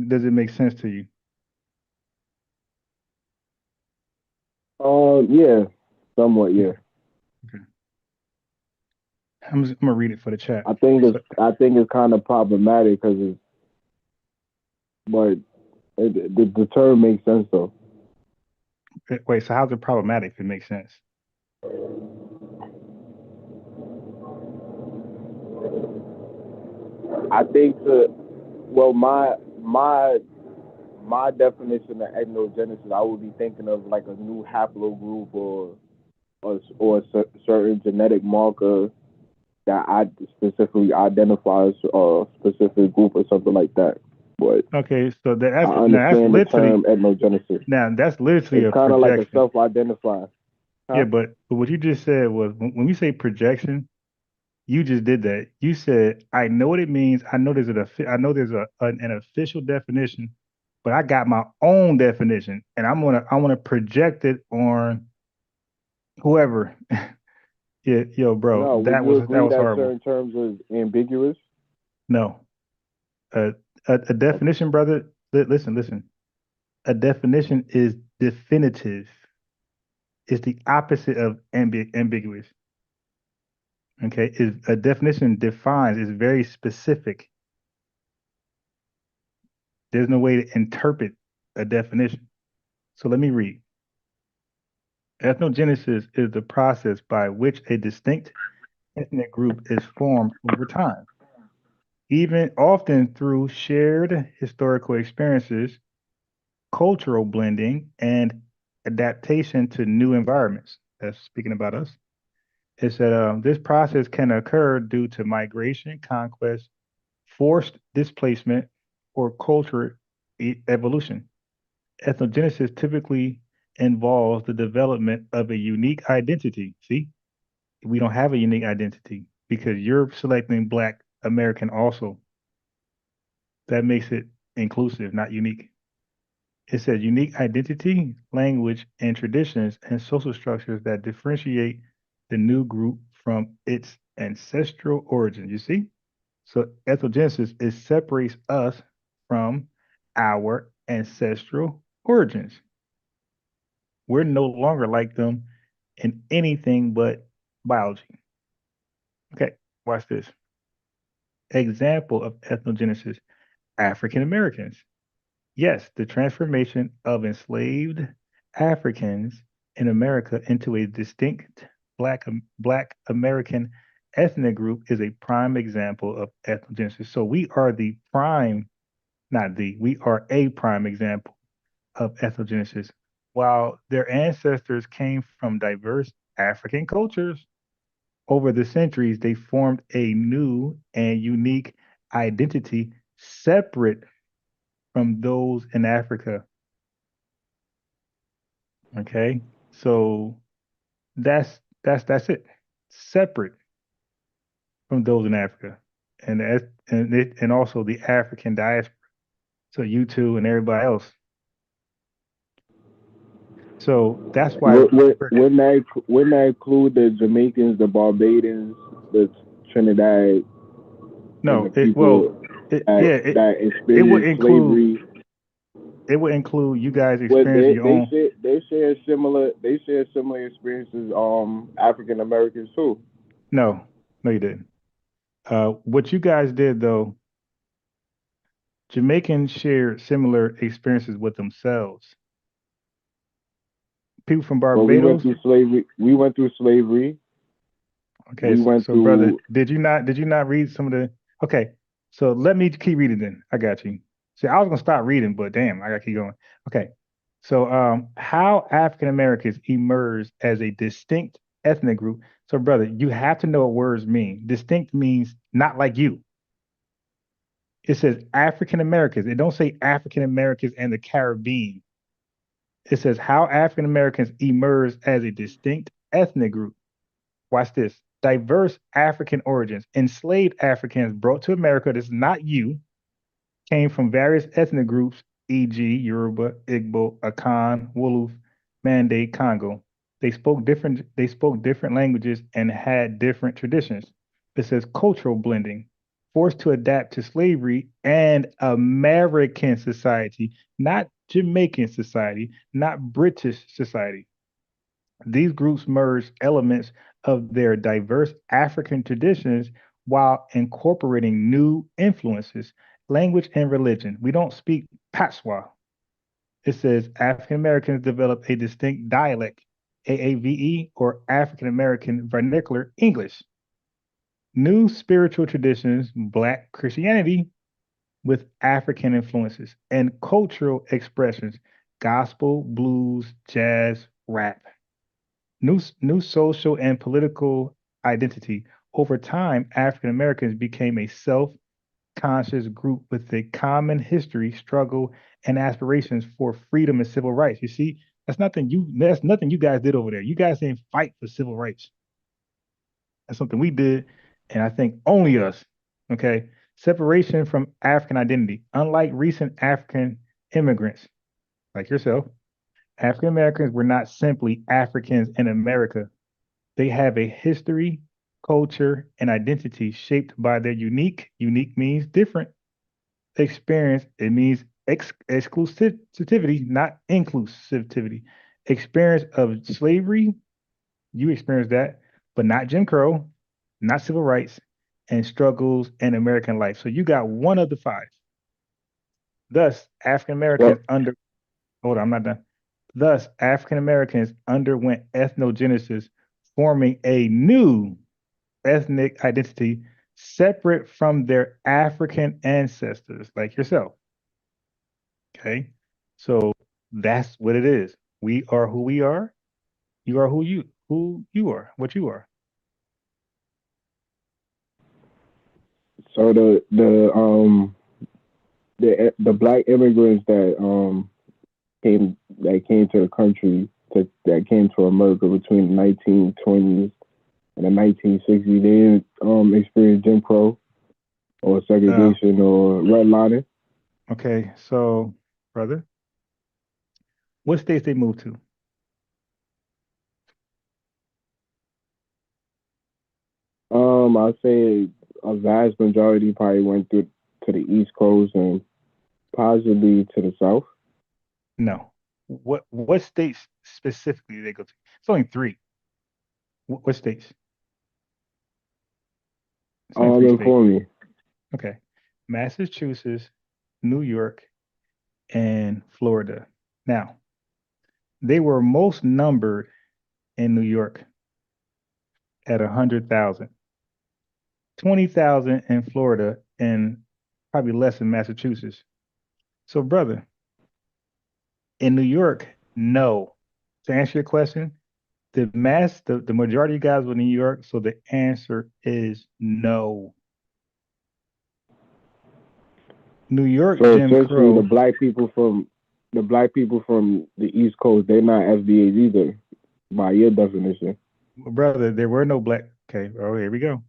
Does it make sense to you? Yeah, somewhat. Yeah. Okay. I'm gonna read it for the chat. I think it's kind of problematic because the term makes sense though. Wait, so how's it problematic if it makes sense? I think my definition of ethnogenesis, I would be thinking of like a new haplogroup or a certain genetic marker that I specifically identifies a specific group or something like that. But okay, so that's I understand the term ethnogenesis. Now that's literally it's kind of like a self-identify. Huh? Yeah, but what you just said was when you say projection, you just did that. You said, I know what it means. I know there's an official definition, but I got my own definition, and I want to project it on whoever. Yeah, yo, bro, No, that was horrible. Certain terms was ambiguous. No, a definition, brother. Listen. A definition is definitive. It's the opposite of ambiguous. Okay, a definition defines, is very specific. There's no way to interpret a definition. So let me read. Ethnogenesis is the process by which a distinct ethnic group is formed over time, even often through shared historical experiences, cultural blending, and adaptation to new environments. That's speaking about us. It said this process can occur due to migration, conquest, forced displacement, or cultural evolution. Ethnogenesis typically involves the development of a unique identity. See, we don't have a unique identity because you're selecting Black American also. That makes it inclusive, not unique. It says unique identity, language, and traditions and social structures that differentiate the new group from its ancestral origin. You see? So ethnogenesis, it separates us from our ancestral origins. We're no longer like them in anything but biology. Okay, watch this. Example of ethnogenesis, African Americans. Yes, the transformation of enslaved Africans in America into a distinct Black American ethnic group is a prime example of ethnogenesis. So we are the prime not the, we are a prime example of ethnogenesis. While their ancestors came from diverse African cultures, over the centuries, they formed a new and unique identity separate from those in Africa. Okay, so that's it. Separate from those in Africa, and also the African diaspora. So you two and everybody else. So that's why Wouldn't that include the Jamaicans, the Barbadians, the Trinidad, and the people that it would experienced include slavery? it would include you guys Well, experiencing your own. they share similar experiences. African Americans too. No, you didn't. What you guys did though, Jamaicans shared similar experiences with themselves. People from Well, we went Barbados. through slavery. Okay, so brother, did you not read some of the? Okay, so let me keep reading then. I got you. See, I was gonna stop reading, but damn, I gotta keep going. Okay, so how African Americans emerged as a distinct ethnic group. So brother, you have to know what words mean. Distinct means not like you. It says African Americans. It don't say African Americans and the Caribbean. It says how African Americans emerged as a distinct ethnic group. Watch this. Diverse African origins. Enslaved Africans brought to America, this is not you, came from various ethnic groups, e.g., Yoruba, Igbo, Akan, Wolof, Mande, Congo. They spoke different languages and had different traditions. It says cultural blending, forced to adapt to slavery and American society, not Jamaican society, not British society. These groups merge elements of their diverse African traditions while incorporating new influences, language, and religion. We don't speak Patois. It says African Americans develop a distinct dialect, AAVE, or African American Vernacular English. New spiritual traditions, Black Christianity, with African influences, and cultural expressions, gospel, blues, jazz, rap. New social and political identity. Over time, African Americans became a self-conscious group with a common history, struggle, and aspirations for freedom and civil rights. You see, that's nothing you guys did over there. You guys didn't fight for civil rights. That's something we did, and I think only us. Okay. Separation from African identity. Unlike recent African immigrants like yourself, African Americans were not simply Africans in America. They have a history, culture, and identity shaped by their unique means different, experience, it means exclusivity, not inclusivity. Experience of slavery, you experienced that, but not Jim Crow, not civil rights, and struggles in American life. So you got one of the five. Thus, African Americans hold on, I'm not done. Thus, African Americans underwent ethnogenesis, forming a new ethnic identity separate from their African ancestors, like yourself. Okay. So that's what it is. We are who we are. You are who you are, what you are. So the black immigrants that came to the country that came to America between the 1920s and the 1960s, they didn't experience Jim Crow or segregation or redlining. Okay, so brother, what states they moved to? I'd say a vast majority probably went to the East Coast and possibly to the South. No. What states specifically did they go to? It's only three. What states? Inform me. Okay. Massachusetts, New York, and Florida. Now, they were most numbered in New York at 100,000, 20,000 in Florida, and probably less in Massachusetts. So, brother, in New York, no. To answer your question, the majority of guys were in New York, so the answer is no. New York, So Jim essentially, Crow. the black people from the East Coast, they're not FBAs either, by your definition. Brother, there were no black. Okay, oh, here we go.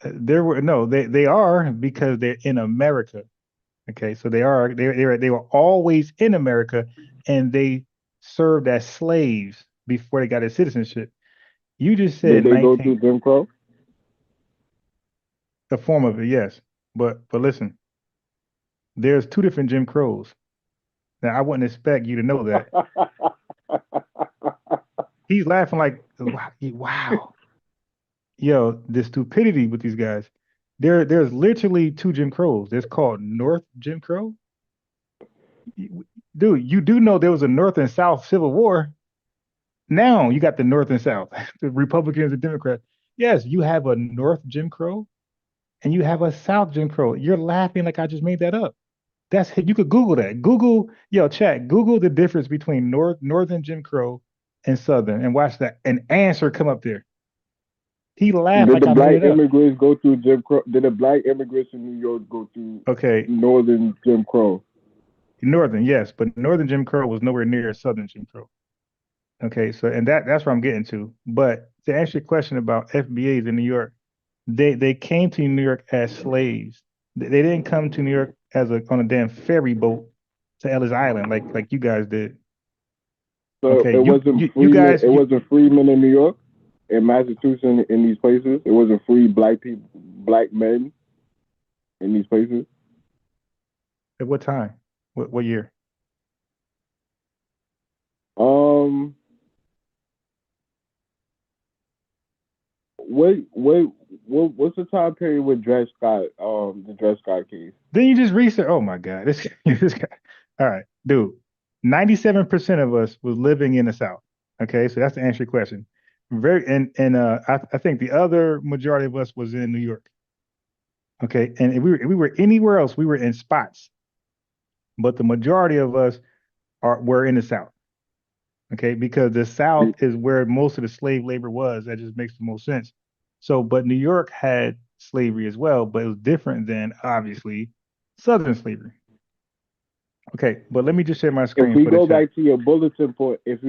There were no. They are because they're in America. Okay, so they were always in America, and they served as slaves before they got their citizenship. You just Did said they go 19, through Jim Crow? a form of it, yes. But listen, there's two different Jim Crows. Now I wouldn't expect you to know that. He's laughing like, wow. Yo, the stupidity with these guys. There's literally two Jim Crows. There's called North Jim Crow. Dude, you do know there was a North and South Civil War. Now you got the North and South, the Republicans and Democrats. Yes, you have a North Jim Crow and you have a South Jim Crow. You're laughing like I just made that up. You could Google that. Google the difference between Northern Jim Crow and Southern and watch that an answer come up there. He laughed Did like the I made black it up. immigrants go through Jim Crow? Did the black immigrants in New York go through Northern Jim Crow? Northern, yes, but Northern Jim Crow was nowhere near Southern Jim Crow. Okay, so and that's where I'm getting to. But to answer your question about FBAs in New York, they came to New York as slaves. They didn't come to New York as on a damn ferry boat to Ellis Island like you guys did. So Okay, it wasn't freemen in New York, in Massachusetts, in these places. It wasn't free black people, black men in these places. At what time? What year? What's the time period with Dred Scott, the Dred Scott case? Then you just research. Oh my God, this guy. All right, dude. 97% of us was living in the South. Okay, so that's to answer your question. I think the other majority of us was in New York. Okay, and if we were anywhere else, we were in spots. But the majority of us were in the South. Okay, because the South is where most of the slave labor was. That just makes the most sense. So, but New York had slavery as well, but it was different than obviously Southern slavery. Okay, but let me just share my screen. If we go back to your bulletin point, with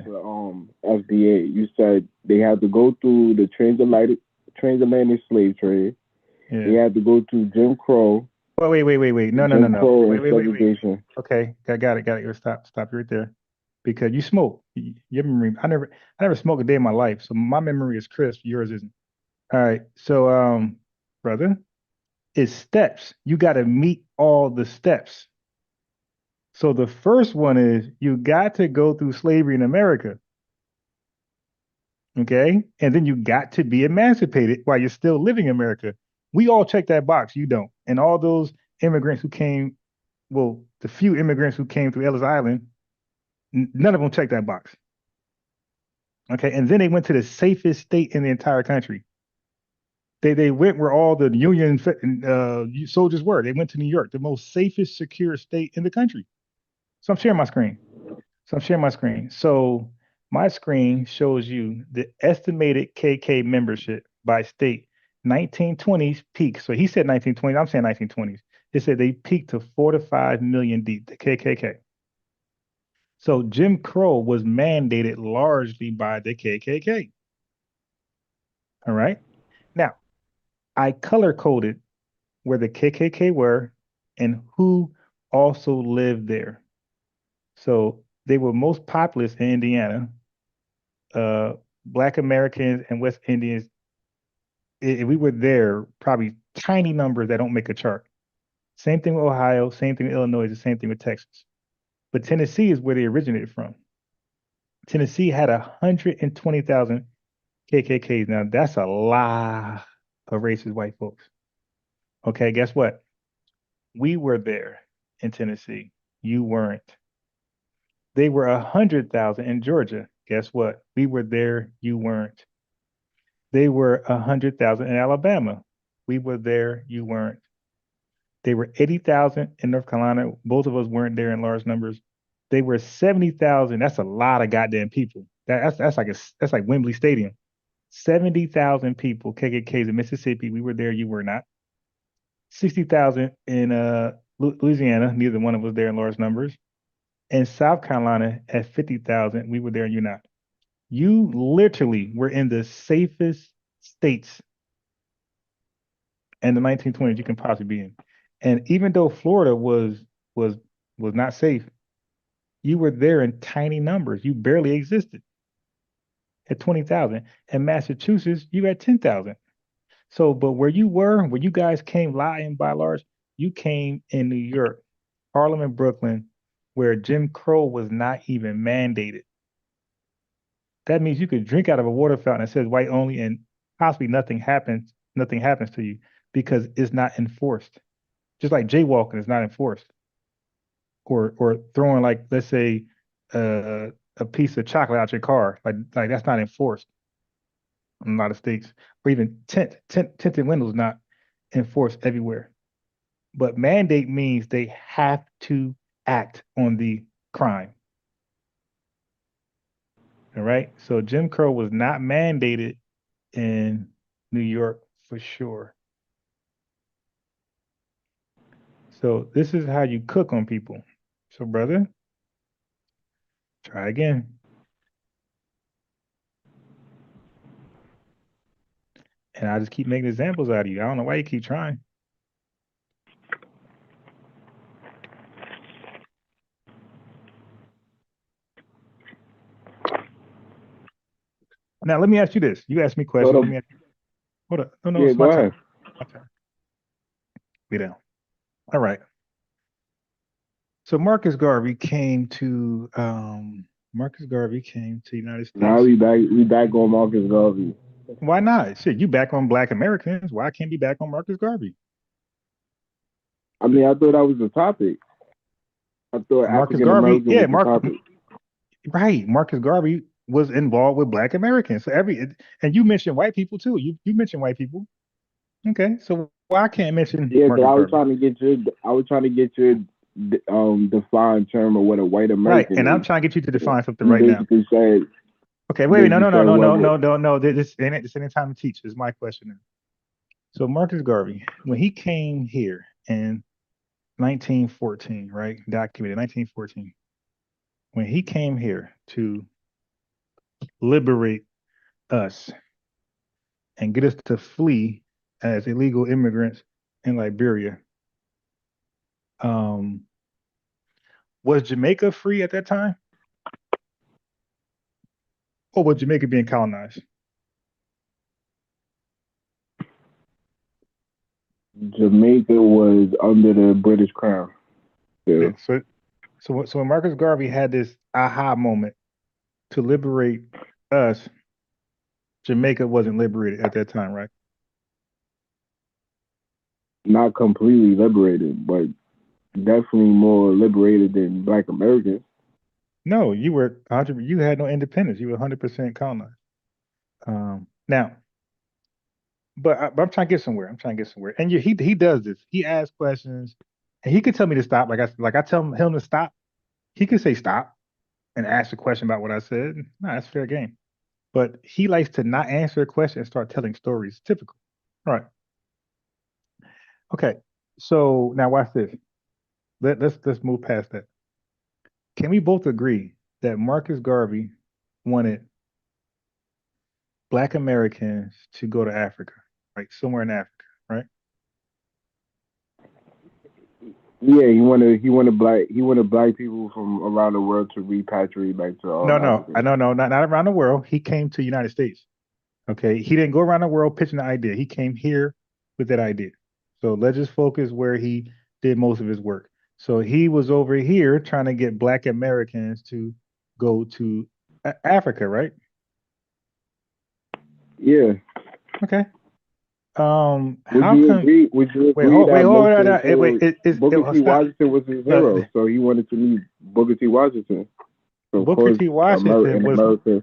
the FBA, you said they had to go through the transatlantic slave trade. Yeah. They had to go through Jim Crow. Wait. No. Segregation. Okay, I got it. Stop right there. Because you smoke. Your memory, I never smoked a day in my life, so my memory is crisp, yours isn't. All right. So brother, it's steps. You gotta meet all the steps. So the first one is you got to go through slavery in America. Okay? And then you got to be emancipated while you're still living in America. We all check that box. You don't. And all those immigrants who came, well, the few immigrants who came through Ellis Island, none of them checked that box. Okay. And then they went to the safest state in the entire country. They went where all the Union soldiers were. They went to New York, the most safest, secure state in the country. So I'm sharing my screen. So my screen shows you the estimated KK membership by state. 1920s peak. So he said 1920s. I'm saying 1920s. They said they peaked to 4 to 5 million deep, the KKK. So Jim Crow was mandated largely by the KKK. All right. Now, I color coded where the KKK were and who also lived there. So they were most populous in Indiana. Black Americans and West Indians, we were there, probably tiny numbers that don't make a chart. Same thing with Ohio, same thing with Illinois, the same thing with Texas. But Tennessee is where they originated from. Tennessee had 120,000 KKKs. Now that's a lot of racist white folks. Okay, guess what? We were there in Tennessee. You weren't. They were 100,000 in Georgia. Guess what? We were there. You weren't. They were 100,000 in Alabama. We were there. You weren't. They were 80,000 in North Carolina. Both of us weren't there in large numbers. They were 70,000. That's a lot of goddamn people. That's like Wembley Stadium. 70,000 people, KKKs in Mississippi. We were there. You were not. 60,000 in Louisiana. Neither one of us there in large numbers. And South Carolina at 50,000. We were there. You're not. You literally were in the safest states in the 1920s you can possibly be in. And even though Florida was not safe, you were there in tiny numbers. You barely existed at 20,000. And Massachusetts, you had 10,000. So, but where you guys came lying by large, you came in New York, Harlem and Brooklyn, where Jim Crow was not even mandated. That means you could drink out of a water fountain that says white only and possibly nothing happens to you because it's not enforced. Just like jaywalking is not enforced. Or throwing, like, let's say a piece of chocolate out your car, like that's not enforced in a lot of states. Or even tinted windows not enforced everywhere. But mandate means they have to act on the crime. All right. So Jim Crow was not mandated in New York for sure. So this is how you cook on people. So, brother, try again. And I just keep making examples out of you. I don't know why you keep trying. Now, let me ask you this. You asked me questions. Let me ask you. Hold up. No, Yeah, it's my go turn. ahead. My turn. Be down. All right. So Marcus Garvey came to the United States. Now we back on Marcus Garvey. Why not? Shit, you back on Black Americans. Why can't be back on Marcus Garvey? I mean, I thought that was the topic. I thought Marcus African Garvey, American yeah, was the topic. Right. Marcus Garvey was involved with Black Americans. So and you mentioned white people too. You mentioned white people. Okay, so why I can't mention Yeah, Marcus so I was Garvey? trying to get your defined term of what a white American Right, and is. I'm trying to get you to define something You right now. basically said, Okay, wait, no. what- This ain't time to teach. This is my question now. So Marcus Garvey, when he came here in 1914, right? Documented 1914. When he came here to liberate us and get us to flee as illegal immigrants in Liberia, was Jamaica free at that time? Or was Jamaica being colonized? Jamaica was under the British Crown. Yeah. So when Marcus Garvey had this aha moment to liberate us, Jamaica wasn't liberated at that time, right? Not completely liberated, but definitely more liberated than Black Americans. No, you had no independence. You were 100% colonized. Now, but I'm trying to get somewhere. And he does this. He asks questions, and he could tell me to stop. Like I tell him to stop. He could say stop and ask a question about what I said. No, that's fair game. But he likes to not answer a question and start telling stories. Typical. All right. Okay. So now watch this. Let's move past that. Can we both agree that Marcus Garvey wanted Black Americans to go to Africa, right? Somewhere in Africa, right? Yeah, he wanted black people from around the world to repatriate back to Africa. No, not around the world. He came to the United States. Okay. He didn't go around the world pitching the idea. He came here with that idea. So let's just focus where he did most of his work. So he was over here trying to get Black Americans to go to Africa, right? Yeah. Okay. Agree? Would you agree Booker T. Washington was his hero, so he wanted to meet Booker T. Washington. So Booker T. Washington was America.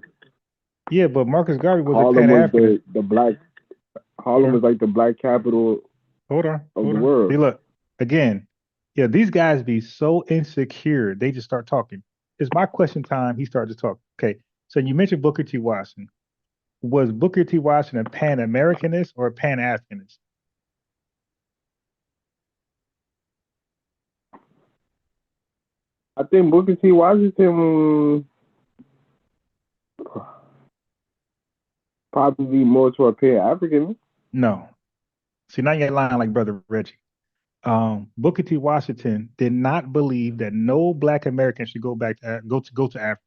Yeah, but Marcus Garvey was a Pan-African. Harlem was like the black capital of the world. See, look, Again, yeah, these guys be so insecure, they just start talking. It's my question time. He started to talk. Okay, so you mentioned Booker T. Washington. Was Booker T. Washington a Pan-Americanist or a Pan-Africanist? I think Booker T. Washington probably more to a Pan-African. No. See, now you're lying like Brother Reggie. Booker T. Washington did not believe that no Black American should go back to go to Africa.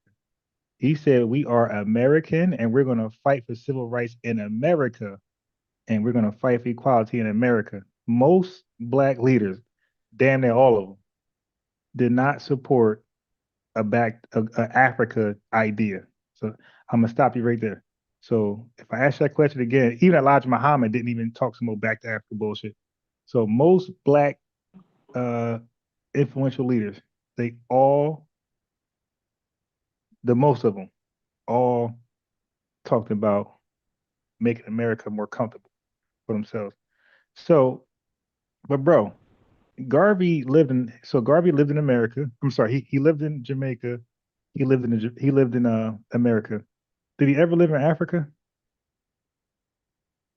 He said we are American and we're going to fight for civil rights in America and we're going to fight for equality in America. Most Black leaders, damn near all of them, did not support a Africa idea. So I'm gonna stop you right there. So if I ask that question again, even Elijah Muhammad didn't even talk some more back to Africa bullshit. So most Black influential leaders, they all, the most of them, all talked about making America more comfortable for themselves. So, but bro, Garvey lived in America. I'm sorry, he lived in Jamaica. He lived in America. Did he ever live in Africa?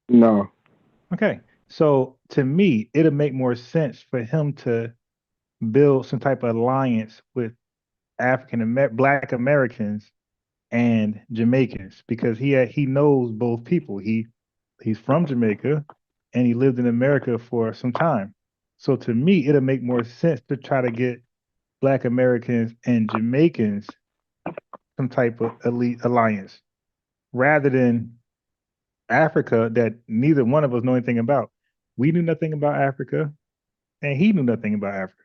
No. Okay. So to me, it'll make more sense for him to build some type of alliance with Black Americans and Jamaicans because he knows both people. He's from Jamaica and he lived in America for some time. So to me, it'll make more sense to try to get Black Americans and Jamaicans some type of elite alliance rather than Africa that neither one of us know anything about. We knew nothing about Africa and he knew nothing about Africa.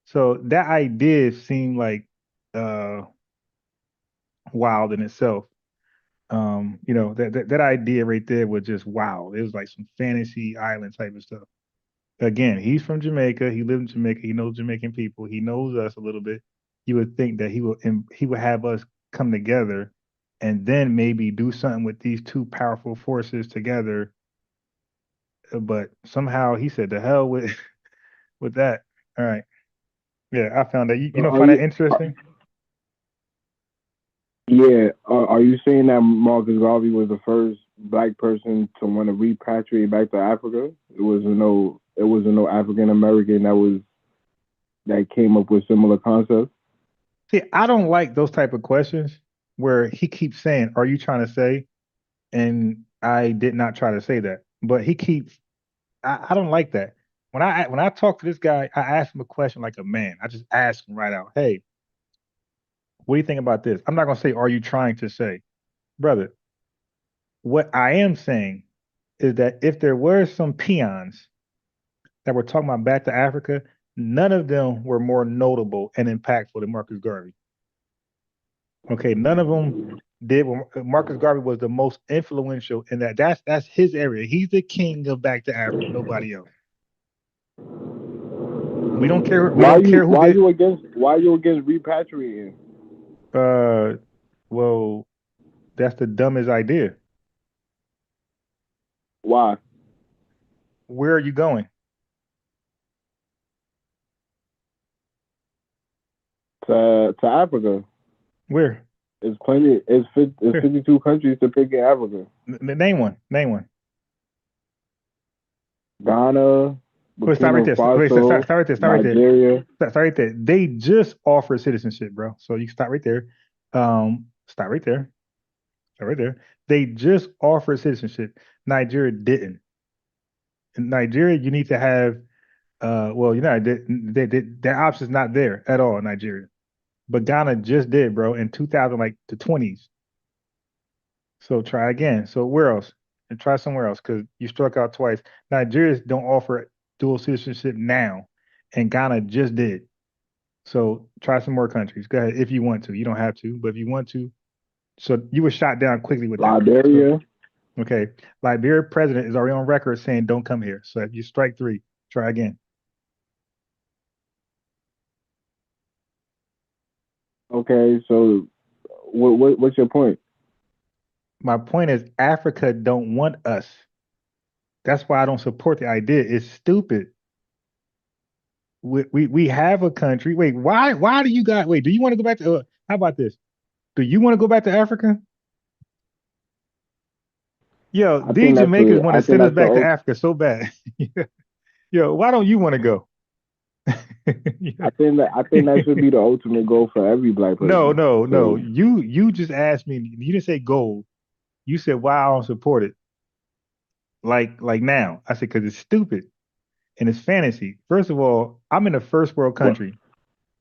So that idea seemed like wild in itself. That idea right there was just wow. It was like some fantasy island type of stuff. Again, he's from Jamaica. He lived in Jamaica. He knows Jamaican people. He knows us a little bit. You would think that he would have us come together and then maybe do something with these two powerful forces together. But somehow he said, "The hell with with that." All right, yeah, I found that. You don't find that interesting? Yeah. Are you saying that Marcus Garvey was the first Black person to want to repatriate back to Africa? It was no African American that came up with similar concepts. See, I don't like those type of questions where he keeps saying, "Are you trying to say?" And I did not try to say that, but he keeps. I don't like that. When I talk to this guy, I ask him a question like a man. I just ask him right out, "Hey, what do you think about this?" I'm not gonna say, "Are you trying to say?" Brother, what I am saying is that if there were some peons that were talking about back to Africa, none of them were more notable and impactful than Marcus Garvey. Okay, none of them did. Marcus Garvey was the most influential in that. That's his area. He's the king of back to Africa. Nobody else. We don't care. We don't care who Why did. you against repatriating? Well, that's the dumbest idea. Why? Where are you going? To Africa. Where? It's plenty. It's 52 countries to pick in Africa. Name one. Name one. Ghana. Wait, stop right there. Faso, Wait, stop right there. Stop right there. Nigeria. Stop right there. They just offered citizenship, bro. So you can stop right there. Stop right there. Stop right there. They just offered citizenship. Nigeria didn't. In Nigeria, you need to have well, you know, their option's not there at all in Nigeria. But Ghana just did, bro, in 2000, like the 20s. So try again. So where else? And try somewhere else because you struck out twice. Nigerians don't offer dual citizenship now, and Ghana just did. So try some more countries. Go ahead if you want to. You don't have to, but if you want to. So you were shot down quickly with that. Liberia. So, okay. Liberia president is already on record saying don't come here. So if you strike three, try again. Okay, so what's your point? My point is Africa don't want us. That's why I don't support the idea. It's stupid. we have a country. Wait, why do you got? Wait, do you want to go back to? How about this? Do you want to go back to Africa? Yo, I these think that's Jamaicans the want I to think send us that's the back to ult- Africa so bad. Yo, why don't you want to go? I think that should be the ultimate goal for every black No, person. no, no. So You just asked me. You didn't say gold. You said why I don't support it. Like now, I said because it's stupid and it's fantasy. First of all, I'm in a first world what country.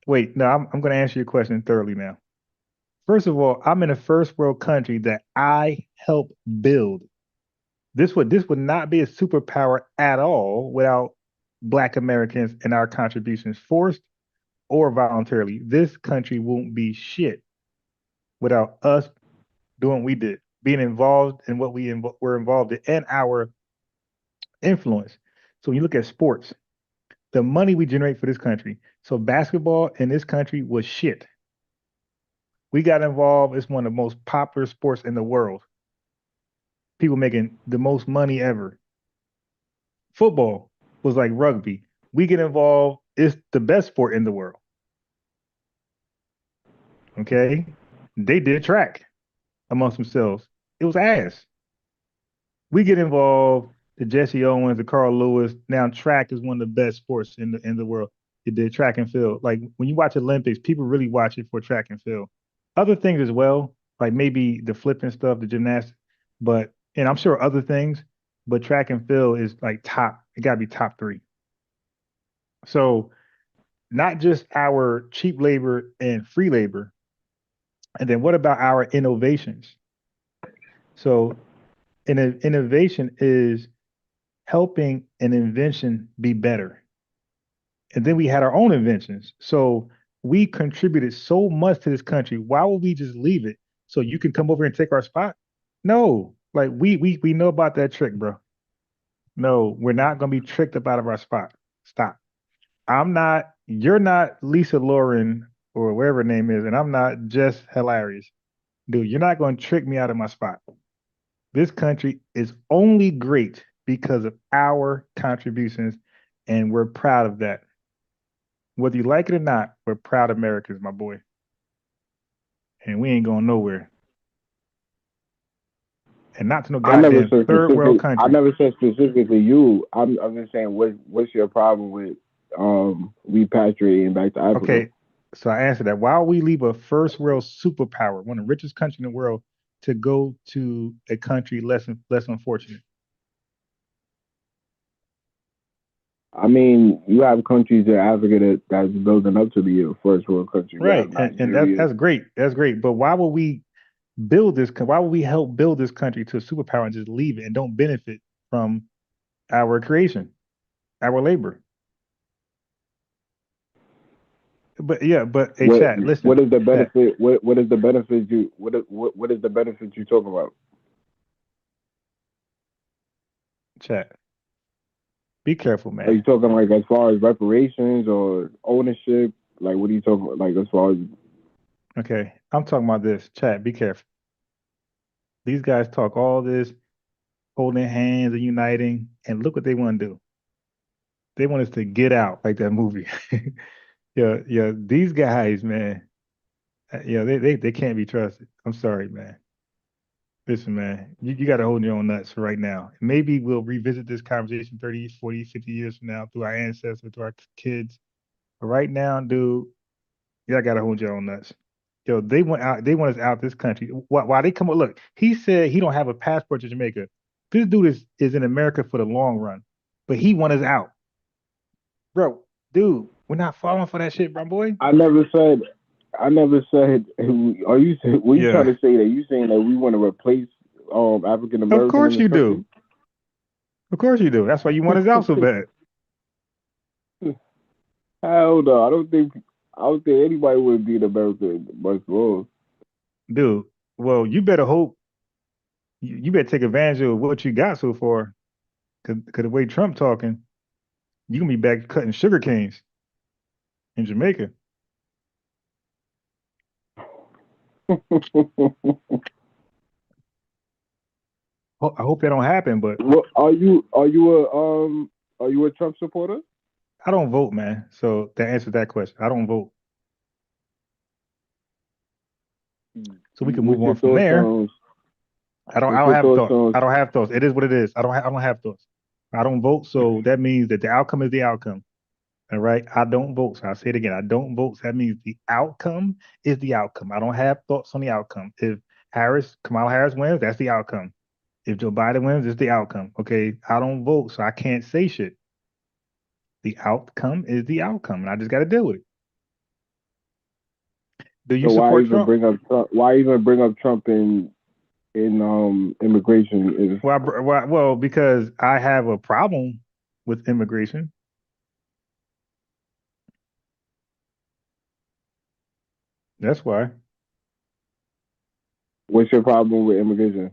Wait, no, I'm going to answer your question thoroughly now. First of all, I'm in a first world country that I helped build. This would not be a superpower at all without Black Americans and our contributions, forced or voluntarily. This country won't be shit without us doing what we did, being involved in what were involved in, and our influence. So when you look at sports, the money we generate for this country. So basketball in this country was shit. We got involved. It's one of the most popular sports in the world. People making the most money ever. Football was like rugby. We get involved. It's the best sport in the world. Okay. They did track amongst themselves. It was ass. We get involved. The Jesse Owens, the Carl Lewis. Now track is one of the best sports in the world. It did track and field. Like when you watch Olympics, people really watch it for track and field. Other things as well, like maybe the flipping stuff, the gymnastics, but and I'm sure other things, but track and field is like top. It got to be top three. So not just our cheap labor and free labor, and then what about our innovations? So innovation is helping an invention be better. And then we had our own inventions. So we contributed so much to this country. Why would we just leave it so you can come over and take our spot? No, like we know about that trick, bro. No, we're not gonna be tricked up out of our spot. Stop. I'm not. You're not Lisa Lauren or whatever her name is, and I'm not just hilarious, dude. You're not gonna trick me out of my spot. This country is only great because of our contributions, and we're proud of that. Whether you like it or not, we're proud Americans, my boy. And we ain't going nowhere. And not to no goddamn third world I country. never said specifically you. I'm just saying what's your problem with repatriating back to Africa? Okay, so I answered that. Why would we leave a first world superpower, one of the richest countries in the world, to go to a country less unfortunate? I mean, you have countries in Africa that's building up to be a first world country. You Right, have and Nigeria. that's great. That's great. But why would we build this? Why would we help build this country to a superpower and just leave it and don't benefit from our creation, our labor? But yeah, but hey, chat, listen, what is the chat, benefit? What is the benefit you what is the benefit you talking about? chat. Be careful, Are you man. talking like as far as reparations or ownership? Like what are you talking about? Like as far as Okay, I'm talking about this. Chat, be careful. These guys talk all this, holding hands and uniting, and look what they want to do. They want us to get out like that movie. Yeah, yeah. These guys, man. Yeah, they can't be trusted. I'm sorry, man. Listen, man, you got to hold your own nuts for right now. Maybe we'll revisit this conversation 30, 40, 50 years from now through our ancestors, through our kids. But right now, dude, y'all got to hold your own nuts. Yo, they went out. They want us out this country. Why they come? Look, he said he don't have a passport to Jamaica. This dude is in America for the long run, but he want us out, bro. Dude, we're not falling for that shit, bro, boy. I never said. Are you? Were you trying Yeah, to say that you saying that we want to replace African of American in course this you country? do. Of course you do. That's why you want us out so bad, Hell no! I don't think anybody would be in America much more. dude. Well, you better hope. You better take advantage of what you got so far, cause the way Trump talking, you gonna be back cutting sugar canes in Jamaica. I hope that don't happen, but Well, are you a Trump supporter? I don't vote, man. So that answers that question. I don't vote. So we can move What's your on from thoughts there. on? I don't What's your have thoughts thoughts. on? I don't have thoughts. It is what it is. I don't have thoughts. I don't vote, so that means that the outcome is the outcome. All right. I don't vote. So I'll say it again. I don't vote. So that means the outcome is the outcome. I don't have thoughts on the outcome. If Kamala Harris wins, that's the outcome. If Joe Biden wins, it's the outcome. Okay. I don't vote, so I can't say shit. The outcome is the outcome, and I just got to deal with it. Do you So support Trump? why even bring up Trump in immigration? Is Well, because I have a problem with immigration. That's why. What's your problem with immigration?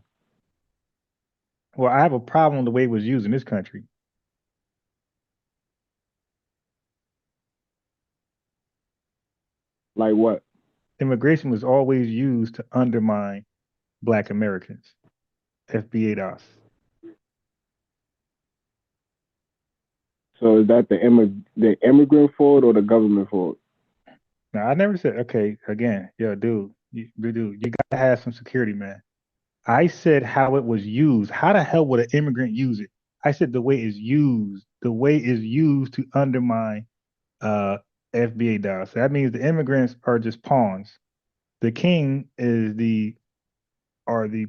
Well, I have a problem with the way it was used in this country. Like what? Immigration was always used to undermine Black Americans. FBA DOS. So is that the immigrant fault or the government fault? Now, I never said, okay, again, dude, you gotta have some security, man. I said how it was used. How the hell would an immigrant use it? I said the way it's used. The way it's used to undermine FBA DOS. So that means the immigrants are just pawns. The king is the the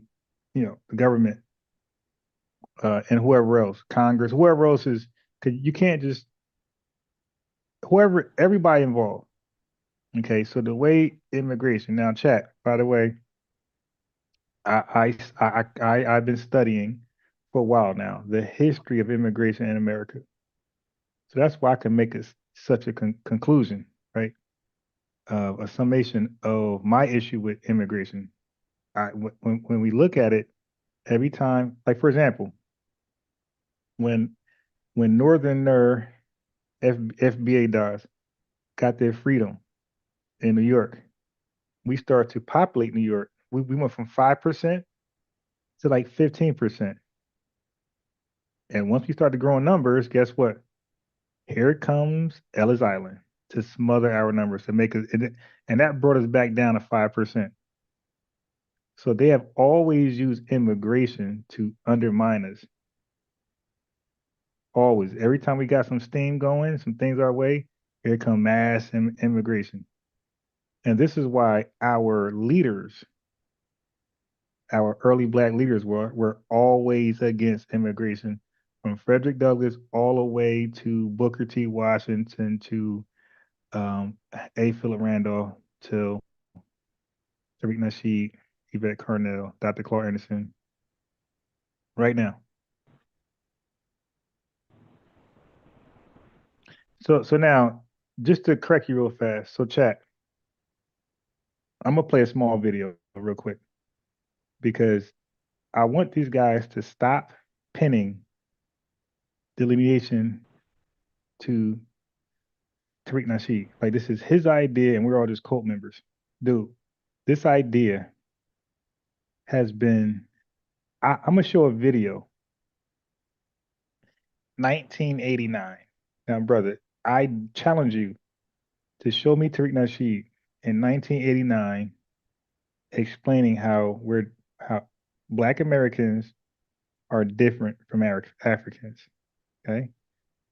government, and whoever else, Congress, whoever else is, because you can't just everybody involved. Okay, so the way immigration now, chat. By the way, I've been studying for a while now the history of immigration in America. So that's why I can make such a conclusion, right? A summation of my issue with immigration. When we look at it, every time, like for example, when Northerner FBA does got their freedom in New York, we start to populate New York. We went from 5% to like 15%. And once we started growing numbers, guess what? Here comes Ellis Island to smother our numbers to make us, and that brought us back down to 5%. So they have always used immigration to undermine us. Always. Every time we got some steam going, some things our way, here come mass immigration. And this is why our leaders, our early Black leaders were always against immigration, from Frederick Douglass all the way to Booker T. Washington to A. Philip Randolph to Tariq Nasheed, Yvette Carnell, Dr. Clark Anderson, right now. So now, just to correct you real fast, so chat, I'm gonna play a small video real quick because I want these guys to stop pinning delineation to Tariq Nasheed. Like this is his idea, and we're all just cult members. Dude, this idea has been. I'm gonna show a video. 1989. Now, brother, I challenge you to show me Tariq Nasheed in 1989 explaining how Black Americans are different from Africans. Okay,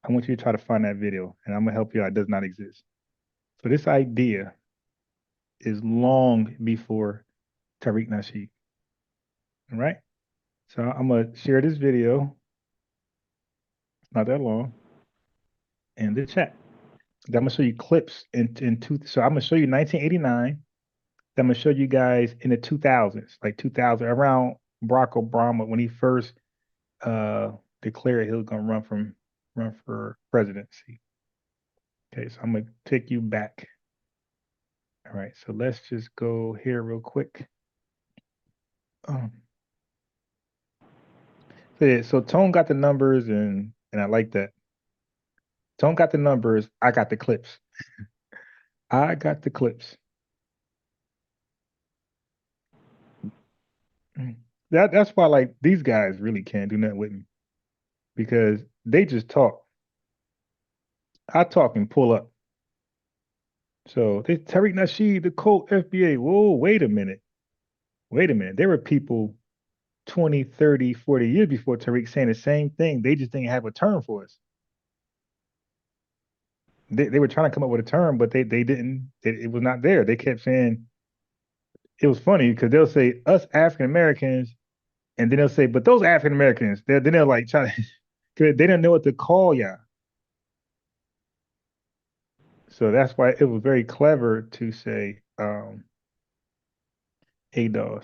I want you to try to find that video, and I'm gonna help you out. It does not exist. So this idea is long before Tariq Nasheed. All right. So I'm gonna share this video. It's not that long. In the chat. I'm gonna show you clips in two. So I'm gonna show you 1989. I'm gonna show you guys in the 2000s, like 2000, around Barack Obama when he first declared he was gonna run for presidency. Okay, so I'm gonna take you back. All right, so let's just go here real quick. So yeah, so Tone got the numbers and I like that. Tone got the numbers, I got the clips. I got the clips. That's why like these guys really can't do nothing with me because they just talk. I talk and pull up. So they Tariq Nasheed, the quote FBA. Whoa, wait a minute. Wait a minute. There were people 20, 30, 40 years before Tariq saying the same thing. They just didn't have a term for us. They were trying to come up with a term, but they didn't. It was not there. They kept saying, it was funny because they'll say us African Americans, and then they'll say, but those African Americans, then they'll like try to, because they didn't know what to call y'all. So that's why it was very clever to say ADOS.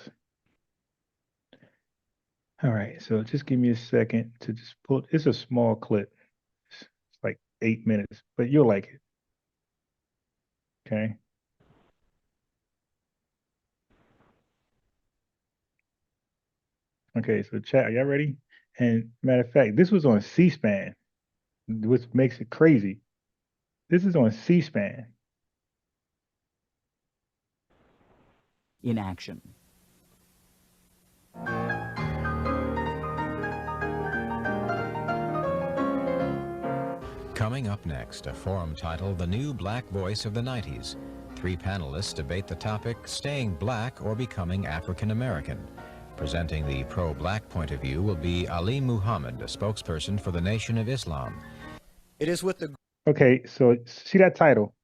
All right, so just give me a second to just pull. It's a small clip. It's like 8 minutes, but you'll like it. Okay. Okay, so chat, are y'all ready? And matter of fact, this was on C-SPAN, which makes it crazy. This is on C-SPAN. In action. Coming up next, a forum titled The New Black Voice of the 90s. 3 panelists debate the topic, Staying Black or Becoming African American. Presenting the pro-black point of view will be Ali Muhammad, a spokesperson for the Nation of Islam. It is with the... Okay, so see that title?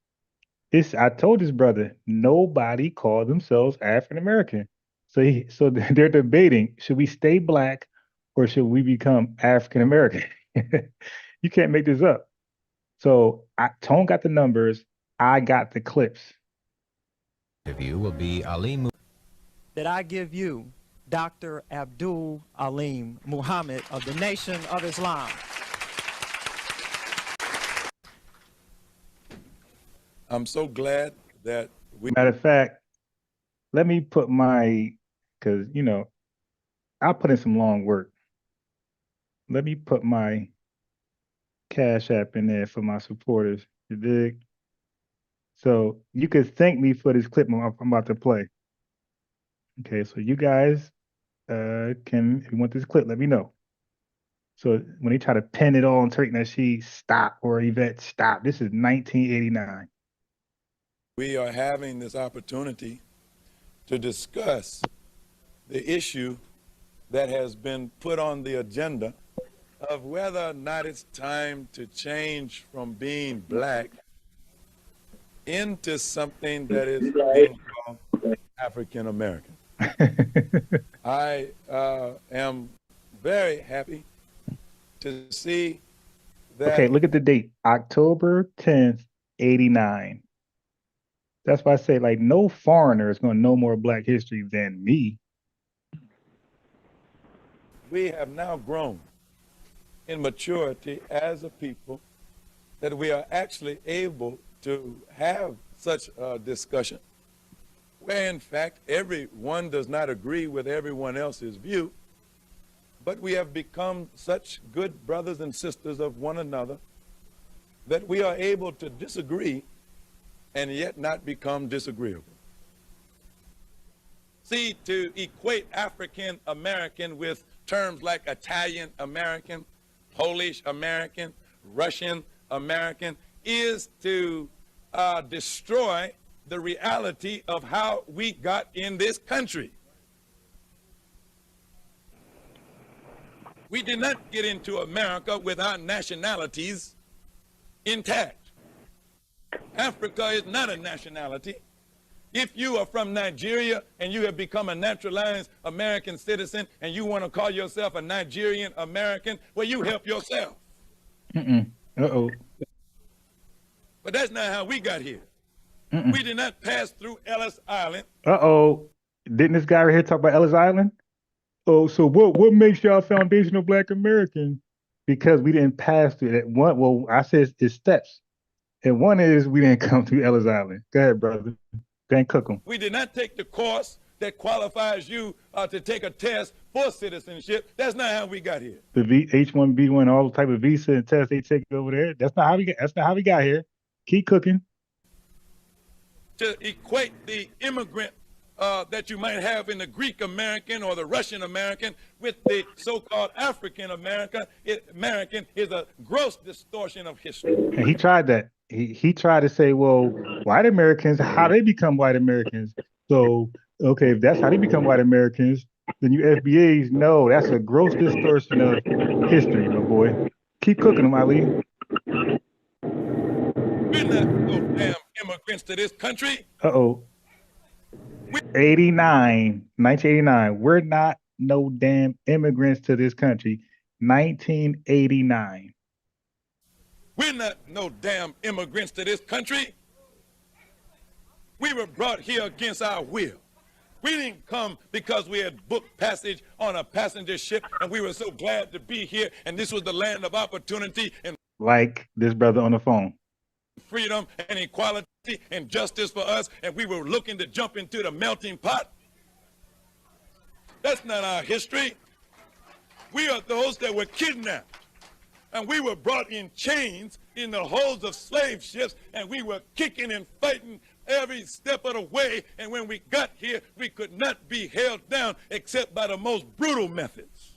I told this brother, nobody called themselves African American. So they're debating, should we stay black or should we become African American? You can't make this up. So Tone got the numbers, I got the clips. The view will be Ali That I give you Dr. Abdul Alim Muhammad of the Nation of Islam. I'm so glad that we... Matter of fact, let me put because, I put in some long work. Let me put my Cash App in there for my supporters. You dig? So you could thank me for this clip I'm about to play. Okay, so you guys if you want this clip, let me know. So when they try to pin it all on Tariq Nasheed, stop, or Yvette, stop. This is 1989. We are having this opportunity to discuss the issue that has been put on the agenda of whether or not it's time to change from being black into something that is being called African American. I am very happy to see that. Okay, look at the date, October 10th, 89. That's why I say, like, no foreigner is going to know more Black history than me. We have now grown in maturity as a people that we are actually able to have such a discussion where, in fact, everyone does not agree with everyone else's view, but we have become such good brothers and sisters of one another that we are able to disagree and yet not become disagreeable. See, to equate African American with terms like Italian American, Polish American, Russian American is to destroy the reality of how we got in this country. We did not get into America with our nationalities intact. Africa is not a nationality. If you are from Nigeria and you have become a naturalized American citizen and you want to call yourself a Nigerian American, well, you help yourself. Uh-oh. But that's not how we got here. We did not pass through Ellis Island. Uh-oh. Didn't this guy right here talk about Ellis Island? Oh, so what makes y'all foundational Black American? Because we didn't pass through that one. Well, I said it's steps. And one is we didn't come through Ellis Island. Go ahead, brother. Go ahead, cook them. We did not take the course that qualifies you to take a test for citizenship. That's not how we got here. The H1B1, all the type of visa and tests they take over there. That's not how we got here. Keep cooking. To equate the immigrant that you might have in the Greek American or the Russian American with the so-called African American is a gross distortion of history. And he tried that. He tried to say, well, white Americans, how they become white Americans. So, okay, if that's how they become white Americans, then you FBAs, no, that's a gross distortion of history, my boy. Keep cooking them, Ali. We're not no damn immigrants to this country. Uh-oh. 1989. We're not no damn immigrants to this country. 1989. We're not no damn immigrants to this country. We were brought here against our will. We didn't come because we had booked passage on a passenger ship and we were so glad to be here and this was the land of opportunity and Like this brother on the phone. freedom and equality and justice for us, and we were looking to jump into the melting pot. That's not our history. We are those that were kidnapped, and we were brought in chains in the holds of slave ships, and we were kicking and fighting every step of the way, and when we got here, we could not be held down except by the most brutal methods.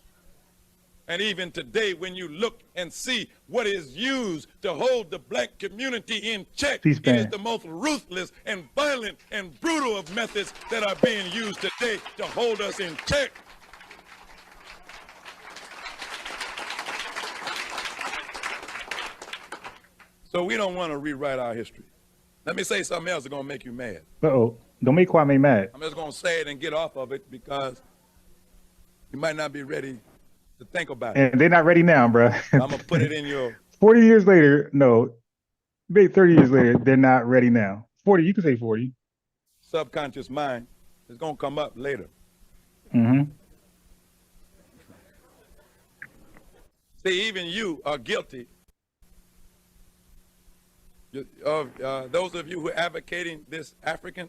And even today, when you look and see what is used to hold the black community in check, it is the most ruthless and violent and brutal of methods that are being used today to hold us in check. So we don't want to rewrite our history. Let me say something else that's going to make you mad. Uh-oh. Don't make Kwame mad. I'm just going to say it and get off of it because you might not be ready to think about it. And they're not ready now, bro. I'm going to put it in your... 40 years later, no. Maybe 30 years later, they're not ready now. 40, you can say 40. Subconscious mind is going to come up later. Mm-hmm. See, even you are guilty of those of you who are advocating this African.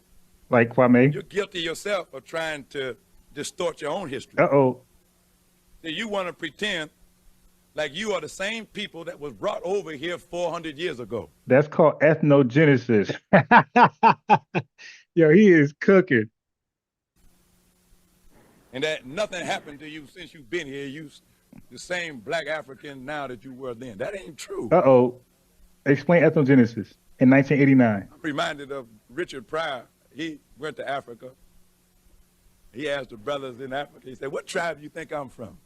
Like Kwame. You're guilty yourself of trying to distort your own history. Uh-oh. See, you want to pretend like you are the same people that was brought over here 400 years ago. That's called ethnogenesis. Yo, he is cooking. And that nothing happened to you since you've been here. You the same black African now that you were then. That ain't true. Uh-oh. Explain ethnogenesis in 1989. I'm reminded of Richard Pryor. He went to Africa. He asked the brothers in Africa, he said, what tribe do you think I'm from?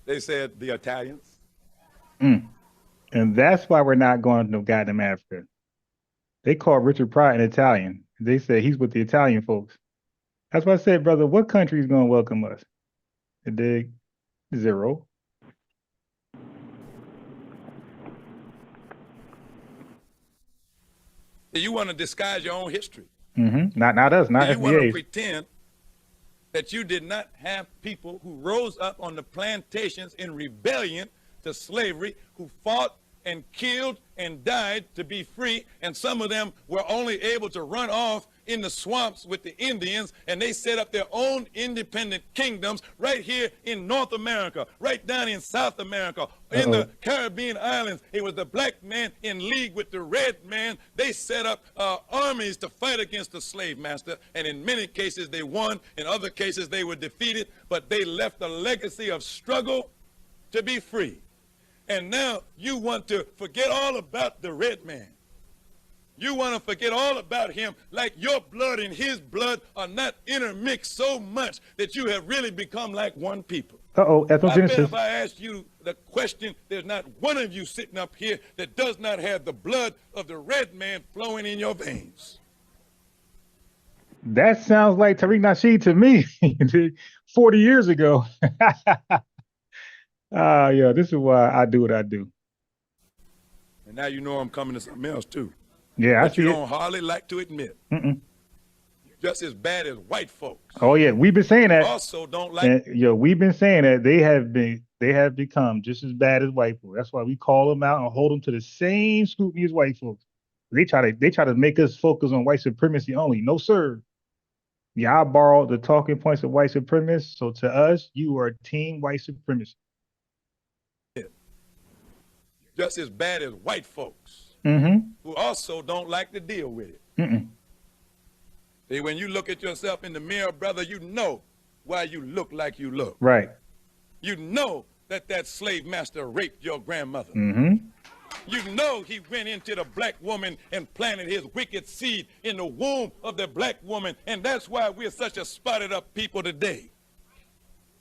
They said, the Italians. And that's why we're not going to no goddamn Africa. They called Richard Pryor an Italian. They said he's with the Italian folks. That's why I said, brother, what country is going to welcome us? Dig? Zero. You want to disguise your own history. Mm-hmm. Not us, not you want to FBA. pretend that you did not have people who rose up on the plantations in rebellion to slavery, who fought and killed and died to be free, and some of them were only able to run off in the swamps with the Indians, and they set up their own independent kingdoms right here in North America, right down in South America, in the Caribbean islands. It was the black man in league with the red man. They set up armies to fight against the slave master, and in many cases they won, in other cases they were defeated, but they left a legacy of struggle to be free. And now you want to forget all about the red man. You want to forget all about him, like your blood and his blood are not intermixed so much that you have really become like one people. Uh-oh, I bet ethnogenesis. if I asked you the question, there's not one of you sitting up here that does not have the blood of the red man flowing in your veins. That sounds like Tariq Nasheed to me 40 years ago. Yeah, this is why I do what I do. And now you know I'm coming to something else too. Yeah, I But you see it. don't hardly like to admit. Mm-mm. You're just as bad as white folks. Oh yeah, we've been saying that. Also don't like And, we've been saying that they have become just as bad as white folks. That's why we call them out and hold them to the same scrutiny as white folks. They try to make us focus on white supremacy only. No, sir. Y'all borrowed the talking points of white supremacists. So to us, you are team white supremacy. just as bad as white folks Mm-hmm. who also don't like to deal with it. Mm-mm. See, when you look at yourself in the mirror, brother, you know why you look like you look. Right. You know that that slave master raped your grandmother. Mm-hmm. You know he went into the black woman and planted his wicked seed in the womb of the black woman, and that's why we're such a spotted up people today.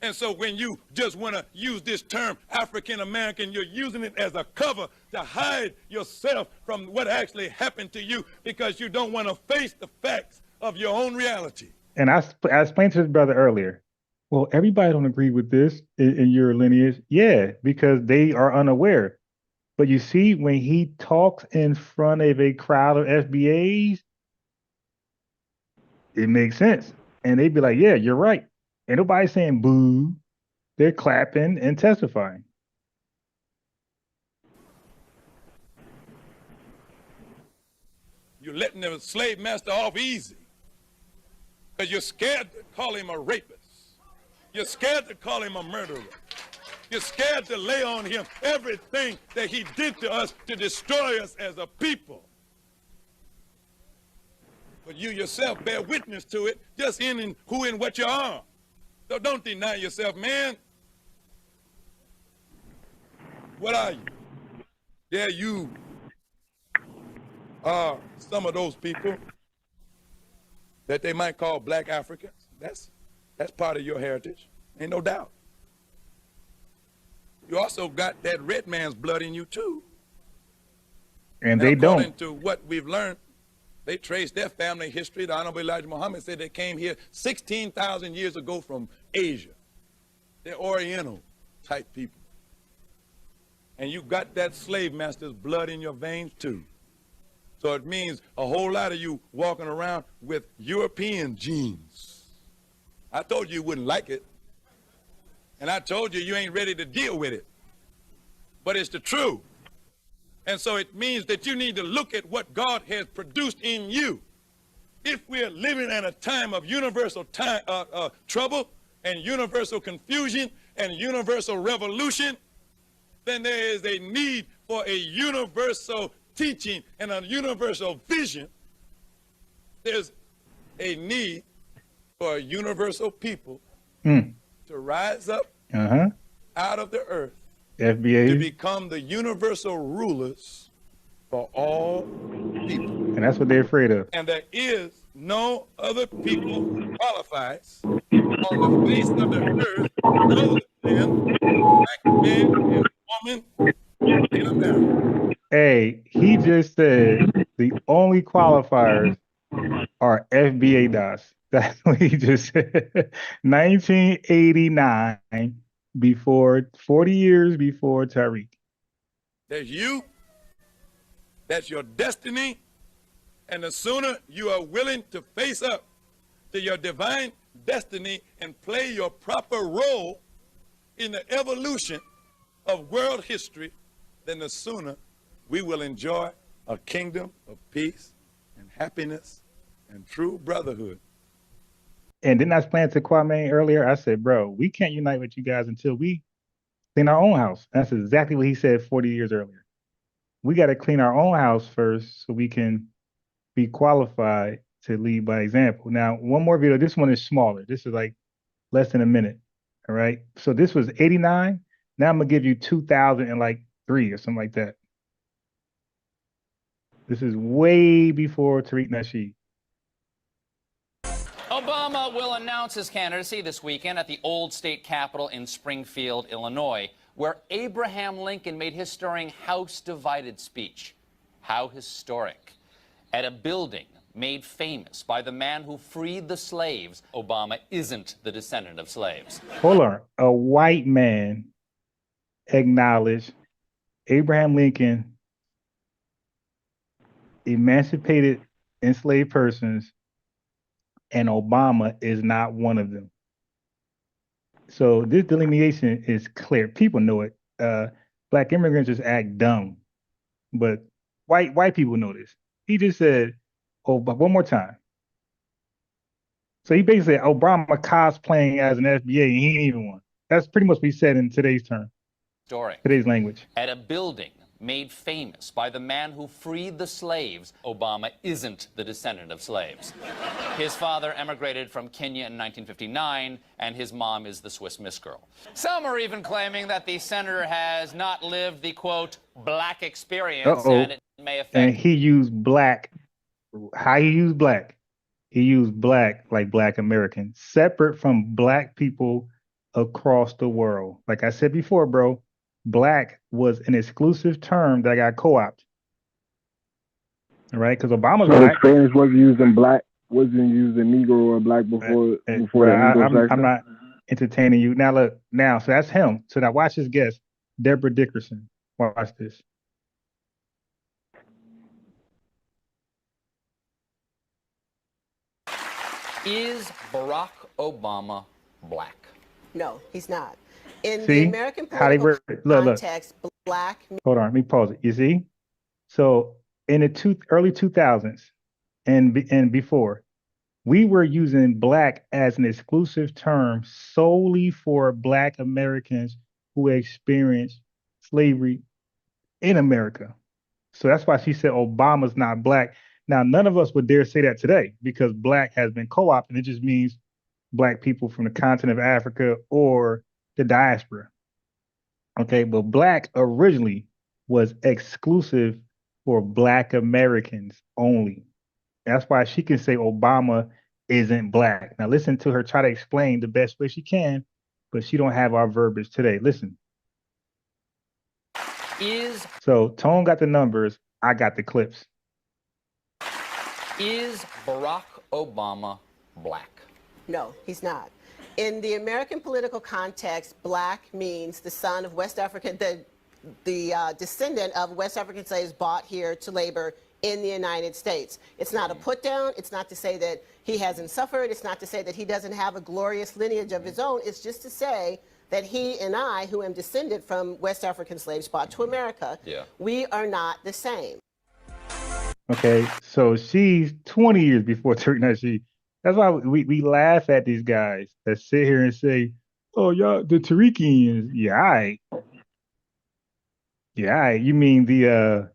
And so when you just want to use this term African American, you're using it as a cover to hide yourself from what actually happened to you because you don't want to face the facts of your own reality. And I explained to his brother earlier, well, everybody don't agree with this in your lineage. Yeah, because they are unaware. But you see, when he talks in front of a crowd of FBAs, it makes sense. And they'd be like, yeah, you're right. Ain't nobody saying boo. They're clapping and testifying. You're letting the slave master off easy because you're scared to call him a rapist. You're scared to call him a murderer. You're scared to lay on him everything that he did to us to destroy us as a people. But you yourself bear witness to it just in who and what you are. So don't deny yourself, man. What are you? Yeah, you are some of those people that they might call black Africans. That's part of your heritage, ain't no doubt. You also got that red man's blood in you too. And they don't. According to what we've learned, they trace their family history. The Honorable Elijah Muhammad said they came here 16,000 years ago from Asia. They're Oriental type people. And you got that slave master's blood in your veins too. So it means a whole lot of you walking around with European genes. I told you wouldn't like it. And I told you ain't ready to deal with it. But it's the truth. And so it means that you need to look at what God has produced in you. If we're living at a time of universal trouble and universal confusion and universal revolution, then there is a need for a universal teaching and a universal vision. There's a need for a universal people to rise up out of the earth, FBA, to become the universal rulers for all people. And that's what they're afraid of. And there is no other people who qualifies on the face of the earth other than black men and women in America. Hey, he just said the only qualifiers are FBA DOS. That's what he just said. 1989, before 40 years before Tariq. There's you. That's your destiny. And the sooner you are willing to face up to your divine destiny and play your proper role in the evolution of world history, then the sooner we will enjoy a kingdom of peace and happiness and true brotherhood. And didn't I explain to Kwame earlier? I said, bro, we can't unite with you guys until we clean our own house. That's exactly what he said 40 years earlier. We got to clean our own house first so we can be qualified to lead by example. Now, one more video. This one is smaller. This is like less than a minute. All right. So this was 89. Now I'm going to give you 2003 or something like that. This is way before Tariq Nasheed. Obama will announce his candidacy this weekend at the old state capitol in Springfield, Illinois, where Abraham Lincoln made his stirring House Divided speech. How historic. At a building made famous by the man who freed the slaves, Obama isn't the descendant of slaves. Hold on. A white man acknowledged Abraham Lincoln emancipated enslaved persons, and Obama is not one of them. So this delineation is clear. People know it. Black immigrants just act dumb, but white people know this. He just said, "Oh, but one more time." So he basically said Obama cosplaying as an FBA, and he ain't even one. That's pretty much what he said in today's term, Historic. today's language. At a building made famous by the man who freed the slaves, Obama isn't the descendant of slaves. His father emigrated from Kenya in 1959, and his mom is the Swiss Miss Girl. Some are even claiming that the senator has not lived the, quote, black experience, and it may affect... And he used black. How he used black? He used black like black Americans, separate from black people across the world. Like I said before, bro, black was an exclusive term that got co-opted. All right, because Obama's So black. Spanish wasn't using black, wasn't using Negro or black before the Anglo-Saxon? I'm not entertaining you. Now look, so that's him. So now watch his guest, Deborah Dickerson. Watch this. Is Barack Obama black? No, he's not. In See the American how they political look. context, black. Hold on, let me pause it. You see? So in the early 2000s and before, we were using black as an exclusive term solely for black Americans who experienced slavery in America. So that's why she said Obama's not black. Now, none of us would dare say that today because black has been co-opted. It just means black people from the continent of Africa or the diaspora. Okay, but black originally was exclusive for black Americans only. That's why she can say Obama isn't black. Now listen to her try to explain the best way she can, but she don't have our verbiage today. Listen. So Tone got the numbers, I got the clips. Is Barack Obama black? No, he's not. In the American political context, black means the son of West African, the descendant of West African slaves brought here to labor in the United States. It's not a put down. It's not to say that he hasn't suffered. It's not to say that he doesn't have a glorious lineage of his own. It's just to say that he and I, who am descended from West African slaves brought to America, we are not the same. Okay, so she's 20 years before Tariq. That's why we laugh at these guys that sit here and say, "Oh, y'all, the Tariqians." Yeah, all right. Yeah, all right. You mean the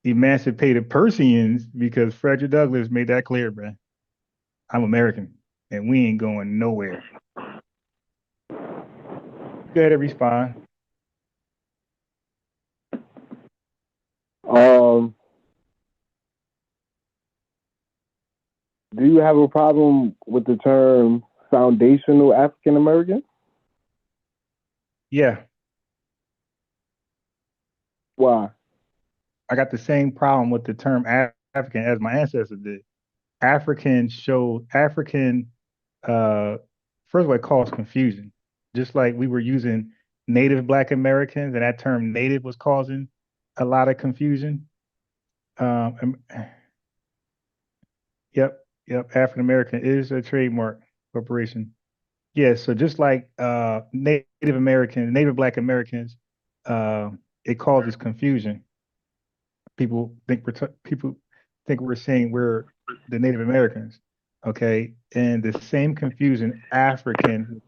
emancipated Persians? Because Frederick Douglass made that clear, man. I'm American, and we ain't going nowhere. Go ahead and respond. Do you have a problem with the term foundational African American? Yeah. Why? I got the same problem with the term African as my ancestors did. African, first of all, it caused confusion. Just like we were using Native Black Americans, and that term Native was causing a lot of confusion. Yep, African American is a trademark corporation. Yeah, so just like Native Black Americans, it causes confusion. People think we're saying we're the Native Americans, okay? And the same confusion, African.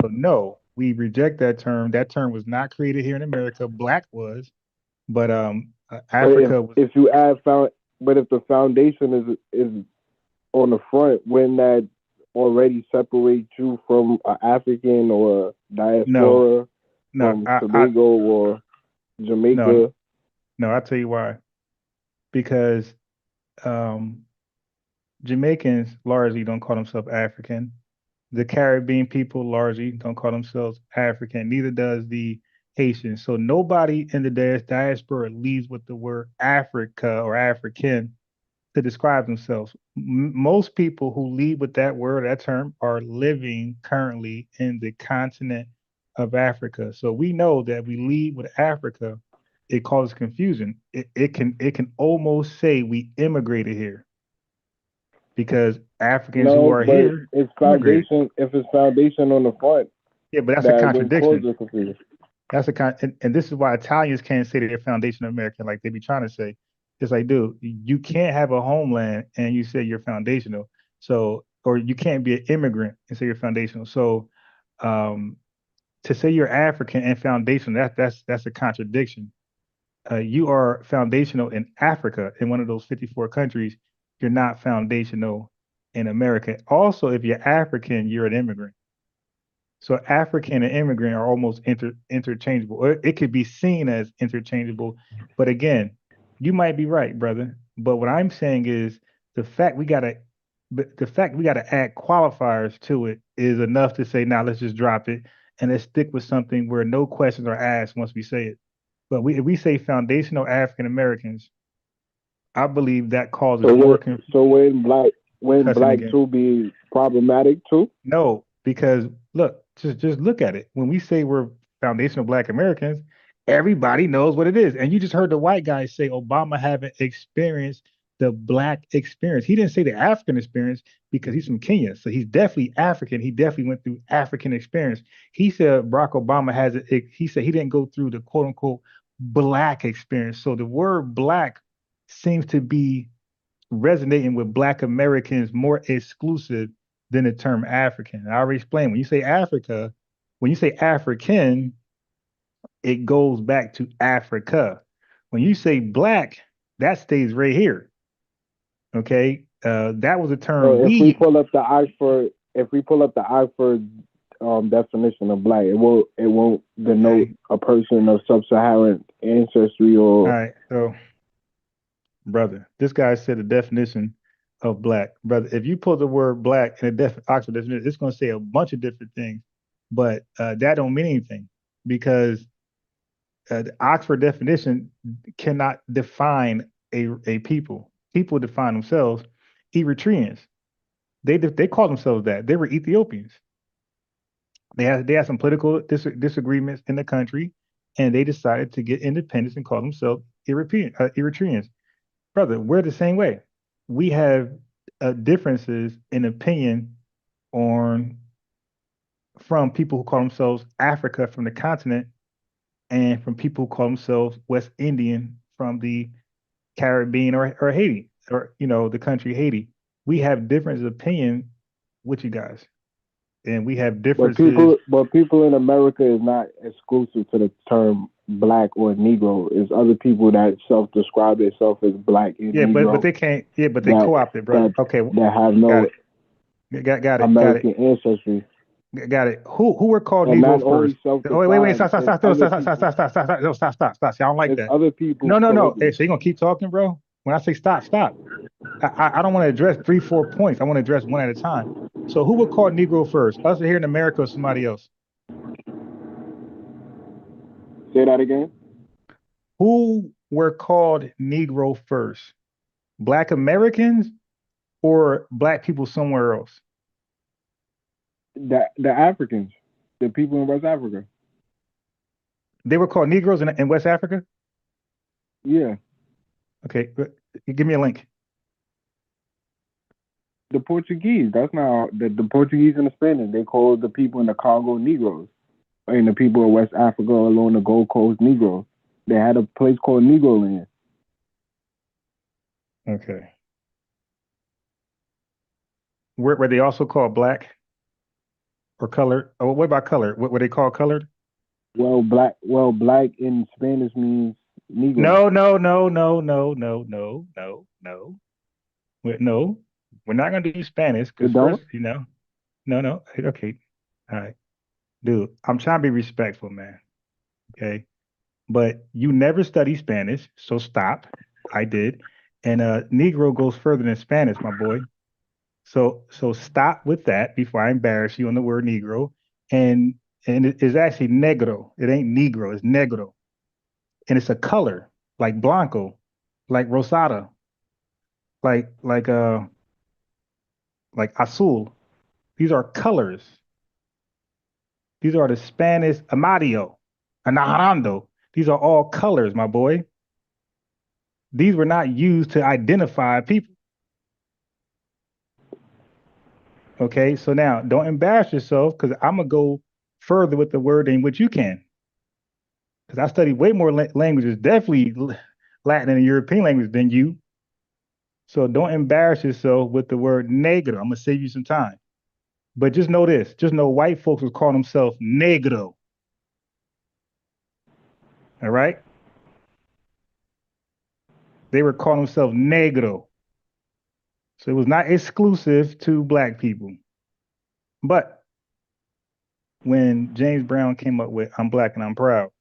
So no, we reject that term. That term was not created here in America. Black was, but Africa was. If you add but if the foundation is on the front, wouldn't that already separate you from an African or diaspora from Tobago or Jamaica? No, I'll tell you why. Because Jamaicans largely don't call themselves African. The Caribbean people largely don't call themselves African. Neither does the Haitians. So nobody in the diaspora leads with the word Africa or African to describe themselves. Most people who lead with that word, that term, are living currently in the continent of Africa. So we know that we lead with Africa, it causes confusion. It can almost say we immigrated here because Africans who are here. It's foundation. If it's foundation on the front, yeah, but that's a contradiction. That's and this is why Italians can't say they're foundation American like they be trying to say. It's like, dude, you can't have a homeland and you say you're foundational. So, or you can't be an immigrant and say you're foundational. So, to say you're African and foundational, that's a contradiction. you are foundational in Africa, in one of those 54 countries. You're not foundational in America. Also, if you're African, you're an immigrant. So African and immigrant are almost interchangeable. Or it could be seen as interchangeable. But again, you might be right, brother. But what I'm saying is the fact we gotta add qualifiers to it is enough to say, now let's just drop it and let's stick with something where no questions are asked once we say it. But if we say foundational African Americans, I believe that causes more So when cussing black again. too be problematic too? No, because look, just look at it. When we say we're foundational Black Americans, everybody knows what it is. And you just heard the white guy say Obama haven't experienced the Black experience. He didn't say the African experience because he's from Kenya, so he's definitely African. He definitely went through African experience. He said Barack Obama has it. He said he didn't go through the quote unquote Black experience. So the word Black seems to be resonating with Black Americans more exclusive than the term African. I already explained, when you say Africa, when you say African, it goes back to Africa. When you say Black, that stays right here. Okay, that was a term So if we pull up the Oxford definition of Black, it won't denote a person of sub-Saharan ancestry or. All right, so brother, this guy said the definition of Black. Brother, if you pull the word Black in a Oxford definition, it's going to say a bunch of different things, but that don't mean anything because the Oxford definition cannot define a people. People define themselves. Eritreans, they call themselves that. They were Ethiopians. They had some political disagreements in the country, and they decided to get independence and call themselves Eritreans. Brother, we're the same way. We have differences in opinion from people who call themselves Africa from the continent and from people who call themselves West Indian from the Caribbean or Haiti, or the country Haiti. We have differences of opinion with you guys, and we have differences. But people in America is not exclusive to the term Black or Negro. It's other people that self-describe themselves as Black and Negro. But they can't. Yeah, but they co-opted, bro. Okay, that have no got it. American ancestry. Got it. Who were called And Negroes not only first? self-described, Wait, stop. I don't like that. Other people. No. Hey, so you gonna keep talking, bro? When I say stop. I don't want to address 3-4 points. I want to address one at a time. So who were called Negro first? Us here in America or somebody else? Say that again. Who were called Negro first? Black Americans or Black people somewhere else? The Africans, the people in West Africa. They were called Negroes in West Africa? Yeah. Okay, give me a link. The Portuguese. That's not the Portuguese and the Spanish. They called the people in the Congo Negroes, and the people in West Africa along the Gold Coast Negroes. They had a place called Negro Land. Okay. Were they also called Black or colored? Oh, what about colored? What were they called colored? Well, Black in Spanish means Negro. No. We're not gonna do Spanish because first, no. Okay, all right, dude. I'm trying to be respectful, man. Okay, but you never study Spanish, so stop. I did, and Negro goes further than Spanish, my boy. So stop with that before I embarrass you on the word Negro. And it is actually negro. It ain't Negro. It's negro, and it's a color like blanco, like rosada, like azul. These are colors. These are the Spanish amarillo, anaranjado. These are all colors, my boy. These were not used to identify people. Okay, so now don't embarrass yourself because I'm gonna go further with the word than what you can. Because I study way more languages, definitely Latin and European language than you. So don't embarrass yourself with the word negro. I'm gonna save you some time. But just know this, just know white folks was calling themselves negro. All right? They were calling themselves negro. So it was not exclusive to black people. But when James Brown came up with I'm Black and I'm Proud,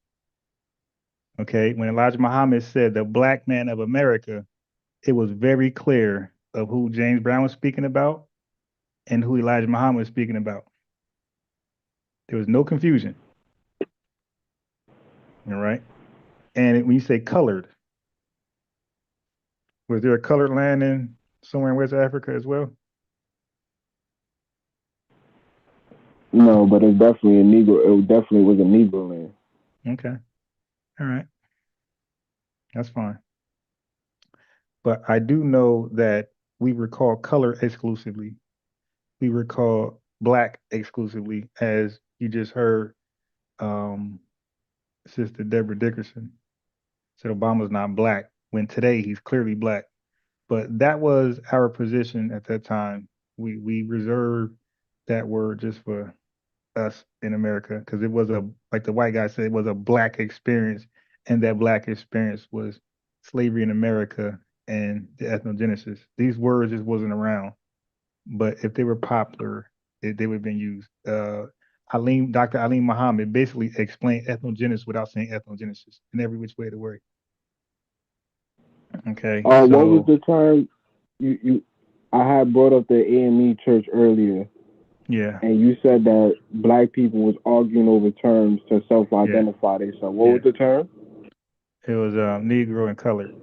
okay, when Elijah Muhammad said the black man of America, it was very clear of who James Brown was speaking about and who Elijah Muhammad was speaking about. There was no confusion. All right. And when you say colored, was there a colored land in somewhere in West Africa as well? No, but it's definitely a Negro. It definitely was a Negro land. Okay. All right. That's fine. But I do know that we recall color exclusively. We recall black exclusively, as you just heard Sister Deborah Dickerson said Obama's not black, when today he's clearly black. But that was our position at that time. We reserved that word just for us in America, because it was like the white guy said, it was a black experience, and that black experience was slavery in America and the ethnogenesis. These words just wasn't around, but if they were popular, they would have been used. Dr. Alim Muhammad basically explained ethnogenesis without saying ethnogenesis in every which way of the word. Okay. What was the term I had brought up the AME church earlier? Yeah. And you said that black people was arguing over terms to self-identify themselves. What was the term? It was Negro and colored.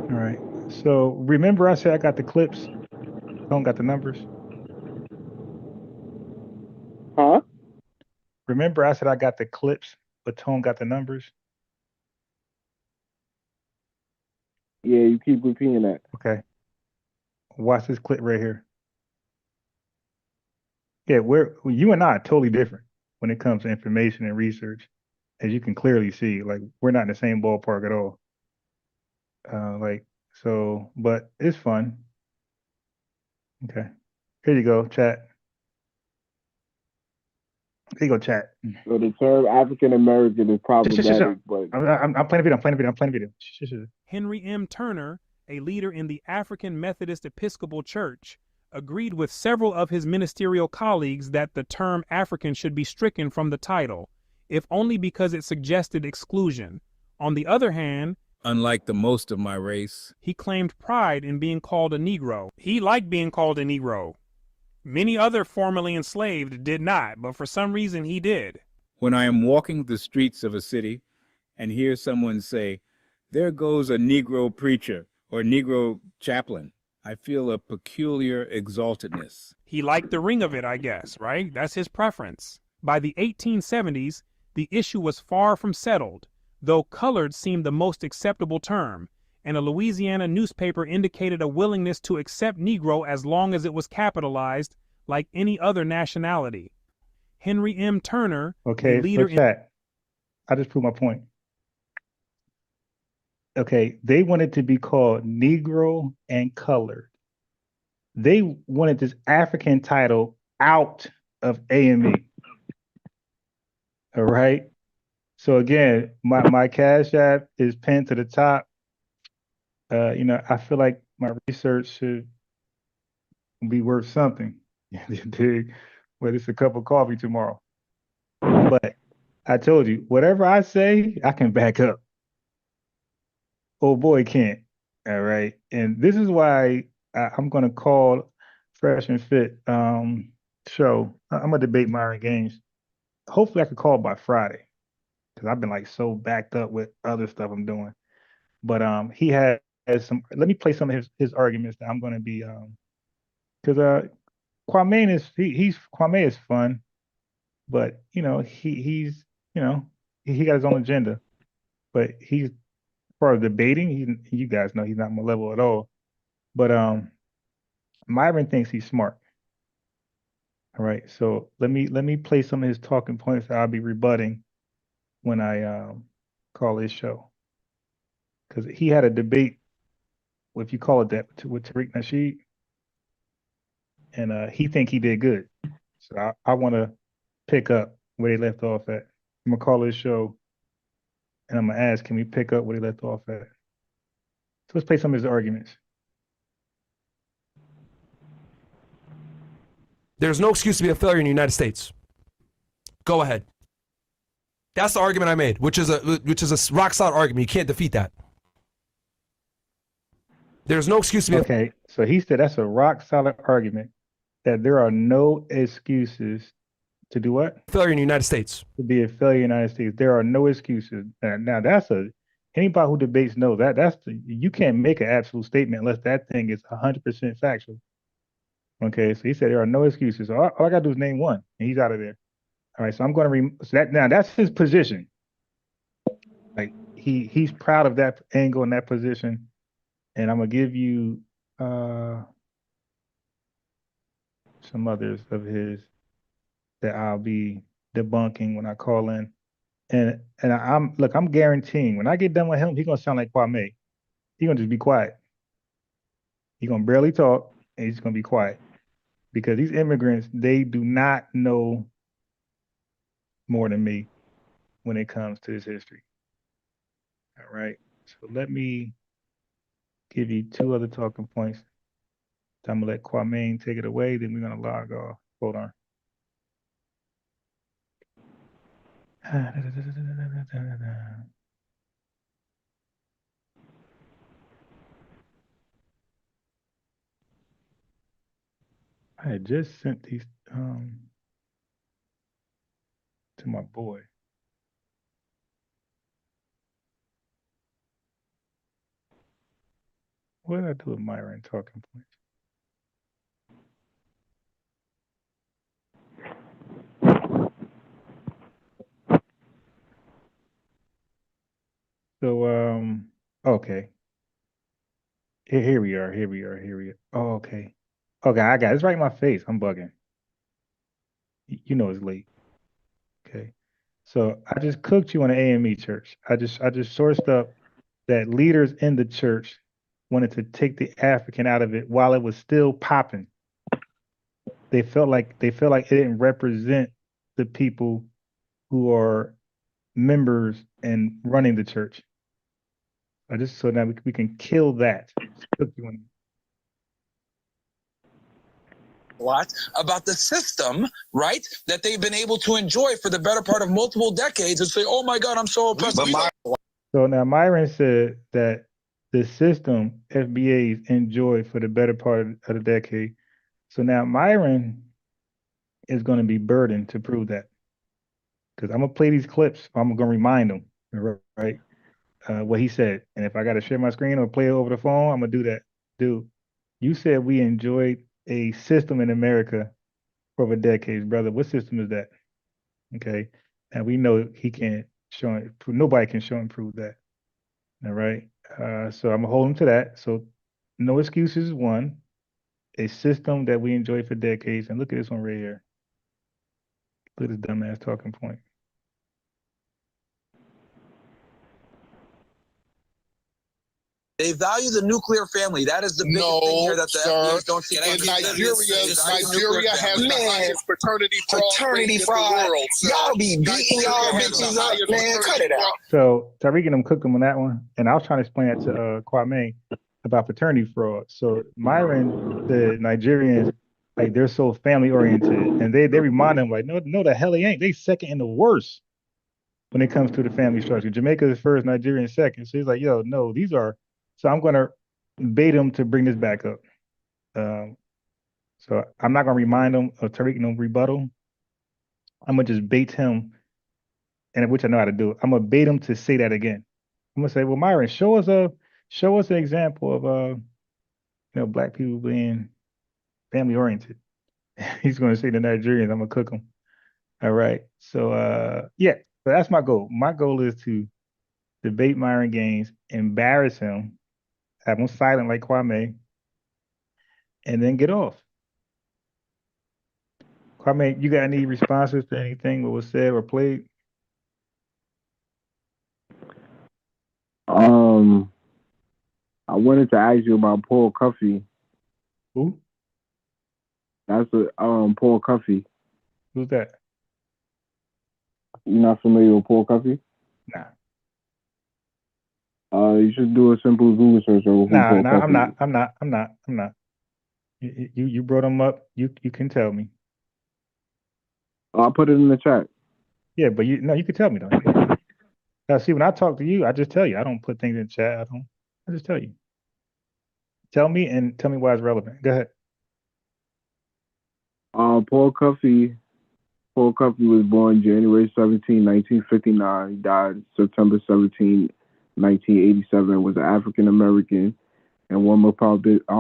All right. So remember I said I got the clips? I don't got the numbers. Huh? Remember I said I got the clips, but Tone got the numbers? Yeah, you keep repeating that. Okay. Watch this clip right here. Yeah, you and I are totally different when it comes to information and research. As you can clearly see, like we're not in the same ballpark at all. But it's fun. Okay. Here you go, chat. Here you go, chat. So the term African American is problematic, but I'm playing a video. I'm playing a video. Henry M. Turner, a leader in the African Methodist Episcopal Church, agreed with several of his ministerial colleagues that the term African should be stricken from the title, if only because it suggested exclusion. On the other hand, unlike the most of my race, he claimed pride in being called a Negro. He liked being called a Negro. Many other formerly enslaved did not, but for some reason he did. When I am walking the streets of a city and hear someone say, "There goes a Negro preacher or Negro chaplain," I feel a peculiar exaltedness. He liked the ring of it, I guess, right? That's his preference. By the 1870s, the issue was far from settled, though colored seemed the most acceptable term, and a Louisiana newspaper indicated a willingness to accept Negro as long as it was capitalized like any other nationality. Henry M. Turner, okay, a leader so chat. I just proved my point. Okay, they wanted to be called Negro and colored. They wanted this African title out of AME. All right. So again, my Cash App is pinned to the top. I feel like my research should be worth something. Whether it's a cup of coffee tomorrow. But I told you, whatever I say, I can back up. Oh boy, can't. All right. And this is why I'm going to call Fresh and Fit show. I'm going to debate Myron Gaines. Hopefully I can call by Friday, because I've been like so backed up with other stuff I'm doing. But he has some. Let me play some of his arguments that I'm going to be because Kwame is fun, but he's he got his own agenda, but he's part of debating. You guys know he's not my level at all. But Myron thinks he's smart. All right, so let me play some of his talking points that I'll be rebutting when I call his show, because he had a debate, if you call it that, with Tariq Nasheed, and he think he did good. So I want to pick up where they left off at. I'm gonna call this show, and I'm gonna ask, can we pick up where they left off at? So let's play some of his arguments. There's no excuse to be a failure in the United States. Go ahead. That's the argument I made, which is a rock solid argument. You can't defeat that. There's no excuse to be Okay, so he said that's a rock solid argument that there are no excuses to do what? Failure in the United States. To be a failure in the United States. There are no excuses. Now that's anybody who debates knows you can't make an absolute statement unless that thing is 100% factual. Okay, so he said there are no excuses. All I gotta do is name one, and he's out of there. All right, so I'm going to now that's his position. Like he's proud of that angle and that position, and I'm gonna give you some others of his that I'll be debunking when I call in, and I'm guaranteeing when I get done with him, he's gonna sound like Kwame. He's gonna just be quiet. He's gonna barely talk, and he's gonna be quiet because these immigrants, they do not know more than me when it comes to this history. All right, so let me give you two other talking points. I'm gonna let Kwame take it away, then we're gonna log off. Hold on. I had just sent these to my boy. What did I do with Myron talking points? So okay. Here we are. Oh, okay. Okay, I got it. It's right in my face. I'm bugging. You know it's late. Okay. So I just cooked you on an AME church. I just sourced up that leaders in the church wanted to take the African out of it while it was still popping. They felt like it didn't represent the people who are members and running the church. So now we can kill that. Lot about the system, right, that they've been able to enjoy for the better part of multiple decades and say, oh my God, I'm so oppressed. So now Myron said that the system FBAs enjoyed for the better part of the decade. So now Myron is going to be burdened to prove that. Because I'm going to play these clips. I'm going to remind him, right, what he said. And if I got to share my screen or play it over the phone, I'm going to do that. Dude, you said we enjoyed a system in America for over decades, brother. What system is that? Okay. And we know he can't show it. Nobody can show and prove that. All right. So I'm going to hold him to that. So no excuses is one. A system that we enjoyed for decades. And look at this one right here. Look at this dumbass talking point. They value the nuclear family. That is the biggest thing here that the FBAs don't see. Nigeria has the highest fraternity fraud in the world. Y'all be beating y'all bitches up, man. Cut it out. So Tariq and them cooked him on that one, and I was trying to explain that to Kwame about fraternity fraud. So Myron, the Nigerians, like they're so family oriented, and they remind them like, no, the hell they ain't. They second in the worst when it comes to the family structure. Jamaica is first, Nigeria is second. So he's like, yo, no, these are. So I'm going to bait him to bring this back up. So I'm not going to remind him of Tariq no rebuttal. I'm going to just bait him, and which I know how to do. I'm going to bait him to say that again. I'm going to say, well, Myron, show us an example of Black people being family oriented. He's going to say the Nigerians. I'm going to cook him. All right. So yeah, so that's my goal. My goal is to debate Myron Gaines, embarrass him, have him silent like Kwame, and then get off. Kwame, you got any responses to anything that was said or played? I wanted to ask you about Paul Cuffey. Who? That's Paul Cuffey. Who's that? You're not familiar with Paul Cuffey? Nah. You should do a simple Google search on who Paul Cuffey I'm is. not. I'm not. You brought him up. You can tell me. I'll put it in the chat. Yeah, but you can tell me though. Now, see, when I talk to you, I just tell you. I don't put things in chat. I just tell you. Tell me and tell me why it's relevant. Go ahead. Paul Cuffey was born January 17, 1959. He died September 17, 1987. Was an African American and former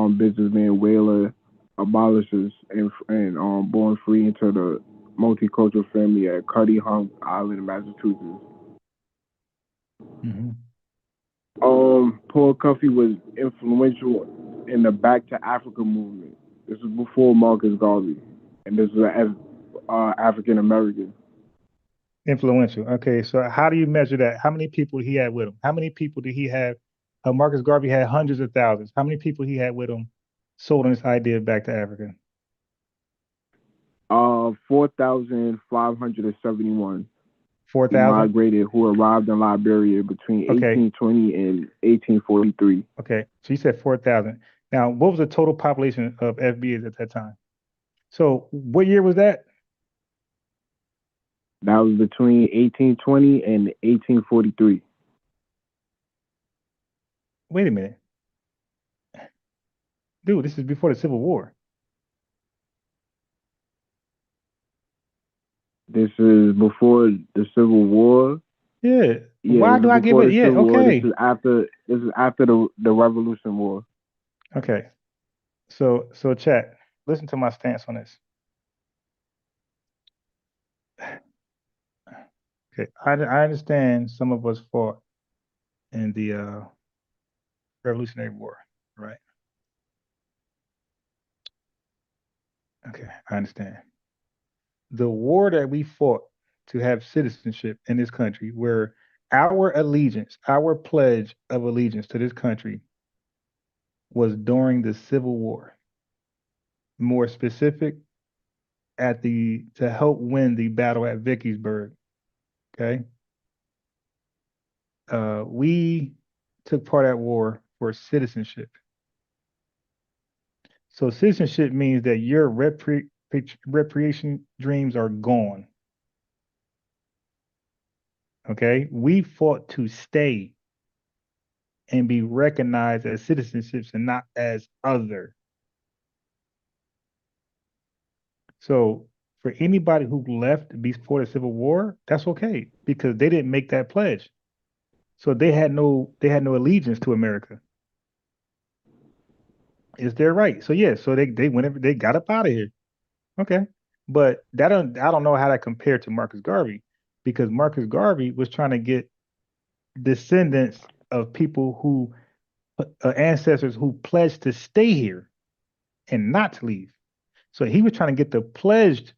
businessman, whaler, abolishers, and born free into the multicultural family at Cuddy Hunk Island, Massachusetts. Mm-hmm. Paul Cuffey was influential in the Back to Africa movement. This was before Marcus Garvey, and this was an African American. Influential. Okay, so how do you measure that? How many people he had with him? How many people did he have? Marcus Garvey had hundreds of thousands. How many people he had with him sold on this idea back to Africa? 4,571. 4,000? Migrated who arrived in Liberia between 1820 and 1843. Okay, so you said 4,000. Now, what was the total population of FBAs at that time? So what year was that? That was between 1820 and 1843. Wait a minute. Dude, this is before the Civil War. This is before the Civil War. Yeah. Why do I give it? Yeah, okay. This is after the Revolution War. Okay. So chat, listen to my stance on this. Okay, I understand some of us fought in the Revolutionary War, right? Okay, I understand. The war that we fought to have citizenship in this country, where our allegiance, our pledge of allegiance to this country was during the Civil War. More specific, to help win the battle at Vicksburg. Okay. We took part at war for citizenship. So citizenship means that your reparation dreams are gone. Okay. We fought to stay and be recognized as citizenships and not as other. So for anybody who left before the Civil War, that's okay because they didn't make that pledge. So they had no allegiance to America. It's their right. So yeah, so they whenever they got up out of here. Okay. But I don't know how that compared to Marcus Garvey, because Marcus Garvey was trying to get descendants of people who ancestors who pledged to stay here and not to leave. So he was trying to get the pledged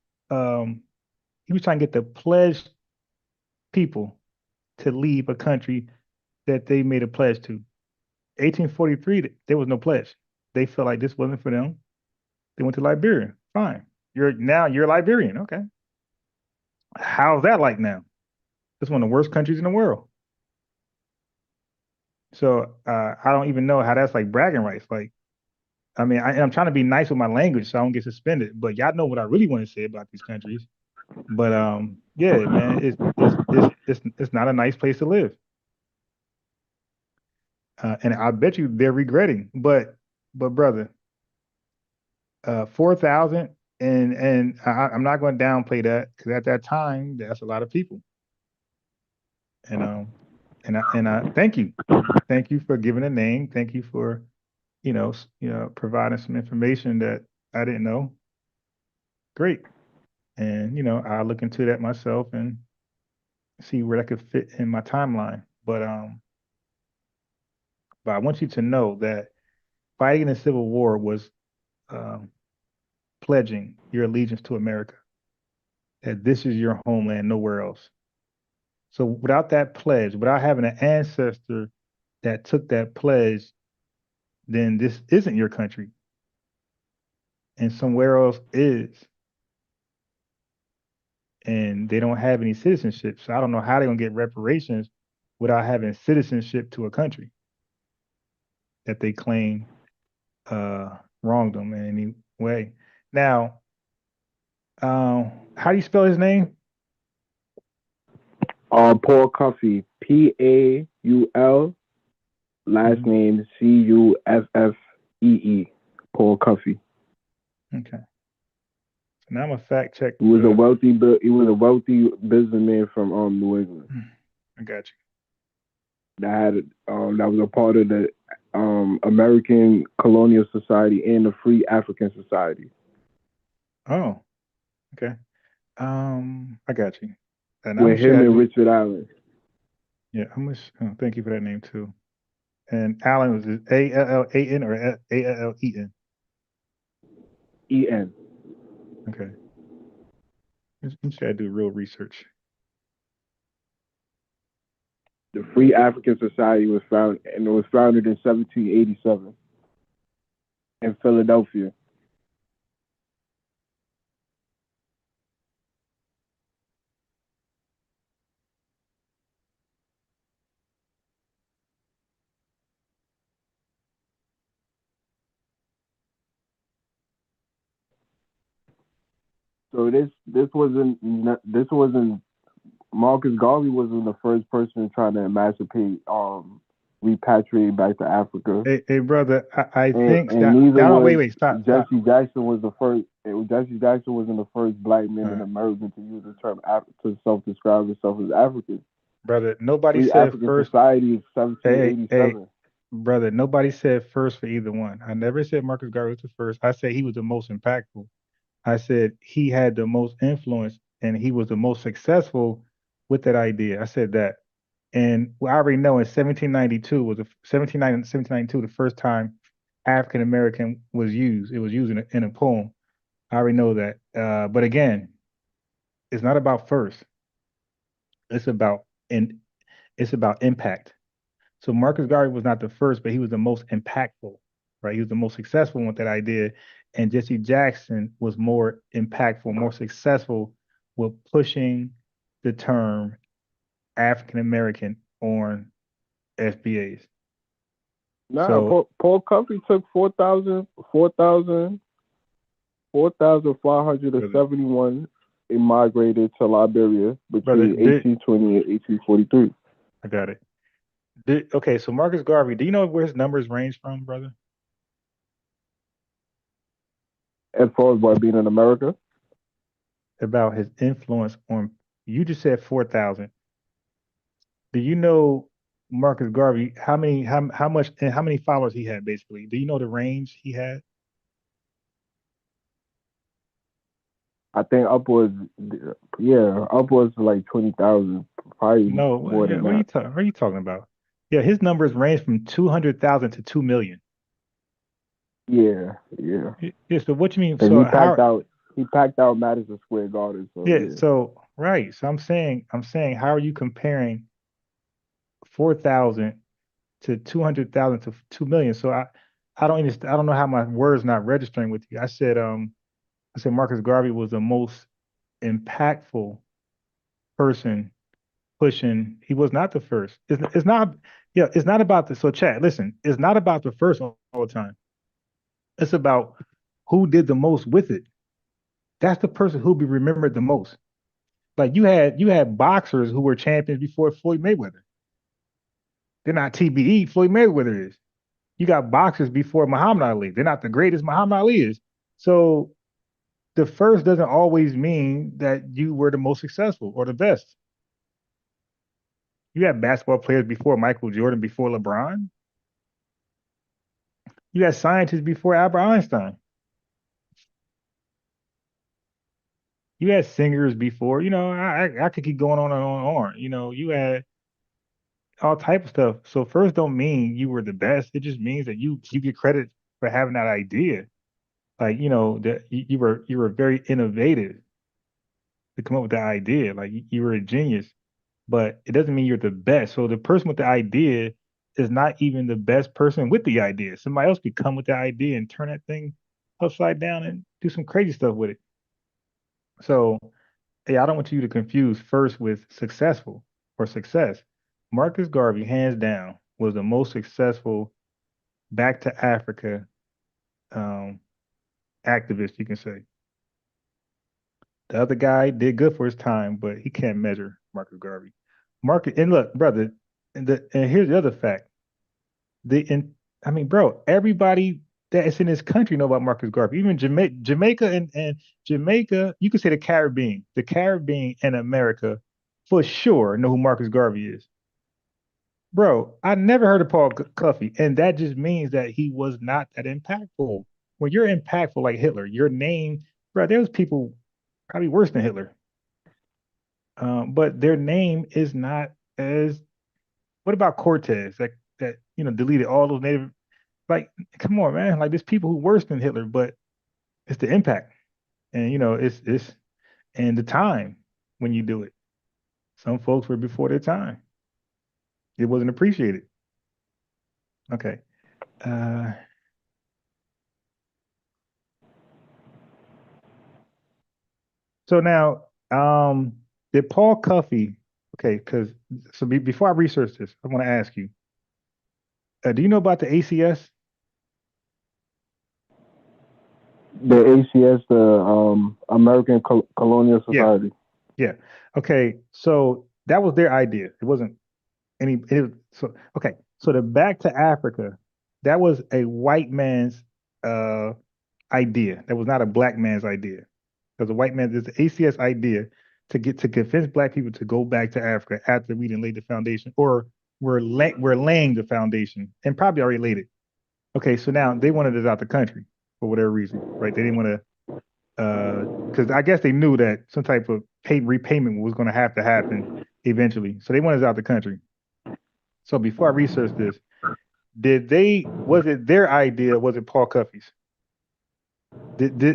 people to leave a country that they made a pledge to. 1843, there was no pledge. They felt like this wasn't for them. They went to Liberia. Fine. You're Liberian. Okay. How's that like now? It's one of the worst countries in the world. So I don't even know how that's like bragging rights. Like, I mean, I'm trying to be nice with my language so I don't get suspended. But y'all know what I really want to say about these countries. But yeah, man, it's not a nice place to live. And I bet you they're regretting. But brother, 4,000, and I'm not going to downplay that because at that time that's a lot of people. And I thank you for giving a name. Thank you for providing some information that I didn't know. Great. And I'll look into that myself and see where that could fit in my timeline. But I want you to know that fighting in the Civil War was pledging your allegiance to America, that this is your homeland, nowhere else. So without that pledge, without having an ancestor that took that pledge, then this isn't your country. And somewhere else is. and they don't have any citizenship. So I don't know how they're gonna get reparations without having citizenship to a country that they claim wronged them in any way. Now, how do you spell his name? Paul Cuffey, Paul, last name Cuffee. Paul Cuffey. Okay. So now I'm a fact check. He was a wealthy businessman from New England. I got you. That was a part of the American Colonial Society and the Free African Society. Oh, okay. I got you. And With him and Richard Allen. Yeah, thank you for that name too. And Allen was it Allan or Allen? En. Okay. You should do real research. The Free African Society was founded in 1787 in Philadelphia. So this wasn't Marcus Garvey wasn't the first person trying to emancipate, repatriate back to Africa. Hey brother, I think and neither was stop. Jesse Jackson was the first. Jesse Jackson wasn't the first black man in America to use the term to self-describe himself as African. Brother, nobody Free said African first. Society is 1787. Brother, nobody said first for either one. I never said Marcus Garvey was the first. I said he was the most impactful. I said he had the most influence and he was the most successful with that idea. I said that. And I already know in 1792, the first time African American was used. It was used in a poem. I already know that. But again, it's not about first. It's about impact. So Marcus Garvey was not the first, but he was the most impactful, right? He was the most successful with that idea. And Jesse Jackson was more impactful, more successful with pushing the term African American on FBAs. So, Paul Cuffey took 4,571 immigrated to Liberia between 1820 and 1843. I got it. Okay, so Marcus Garvey, do you know where his numbers range from, brother? As far as what being in America? About his influence on, you just said 4,000. Do you know Marcus Garvey, how many followers he had basically? Do you know the range he had? I think upwards to like 20,000. Probably No, more than that. what are you talking about? Yeah, his numbers range from 200,000 to 2 million. Yeah. Yeah, so what you mean? And So he packed out Madison Square Garden. So so right. So I'm saying, how are you comparing 4,000 to 200,000 to 2 million? So I don't understand. I don't know how my words not registering with you. I said Marcus Garvey was the most impactful person pushing. He was not the first. It's not about the, so chat, listen, it's not about the first all the time. It's about who did the most with it. That's the person who'll be remembered the most. Like you had boxers who were champions before Floyd Mayweather. They're not TBE. Floyd Mayweather is. You got boxers before Muhammad Ali. They're not the greatest Muhammad Ali is. So the first doesn't always mean that you were the most successful or the best. You had basketball players before Michael Jordan, before LeBron. You had scientists before Albert Einstein. You had singers before. I could keep going on and on. You had all type of stuff. So first don't mean you were the best. It just means that you get credit for having that idea. Like, that you were very innovative to come up with that idea. Like you were a genius, but it doesn't mean you're the best. So the person with the idea is not even the best person with the idea. Somebody else could come with the idea and turn that thing upside down and do some crazy stuff with it. So I don't want you to confuse first with successful or success. Marcus Garvey, hands down, was the most successful back to Africa activist, you can say. The other guy did good for his time, but he can't measure Marcus Garvey. And look, brother, and here's the other fact. Bro, everybody that is in this country know about Marcus Garvey. Even Jamaica and Jamaica, you could say the Caribbean and America for sure know who Marcus Garvey is. Bro, I never heard of Paul Cuffey, and that just means that he was not that impactful. When you're impactful like Hitler, your name, bro, there was people probably worse than Hitler. But their name is not as. What about Cortez that deleted all those native? Like, come on, man! Like, there's people who worse than Hitler, but it's the impact, and it's and the time when you do it. Some folks were before their time. It wasn't appreciated. Okay. So now, did Paul Cuffey? Okay, before I research this, I want to ask you: do you know about the ACS? The ACS, the American Colonial Society. Yeah. Okay. So that was their idea. It wasn't any. So the Back to Africa, that was a white man's idea. That was not a black man's idea. Because a white man, it's the ACS idea to convince black people to go back to Africa after we didn't lay the foundation, or we're laying the foundation, and probably already laid it. Okay, so now they wanted us out the country for whatever reason, right? They didn't want to, because I guess they knew that some type of repayment was going to have to happen eventually. So they wanted us out the country. So before I researched this, was it their idea? Was it Paul Cuffey's?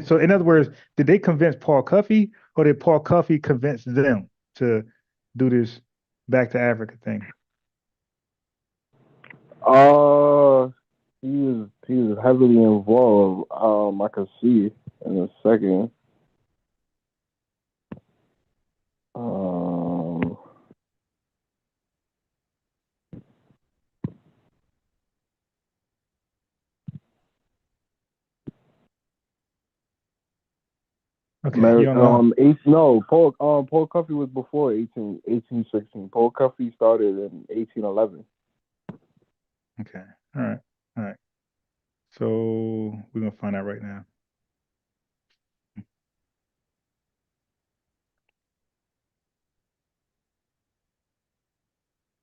So in other words, did they convince Paul Cuffey, or did Paul Cuffey convince them to do this Back to Africa thing? He was heavily involved. I can see in a second. Okay. Paul Cuffey was before 1816. Paul Cuffey started in 1811. Okay. All right. So we're gonna find out right now.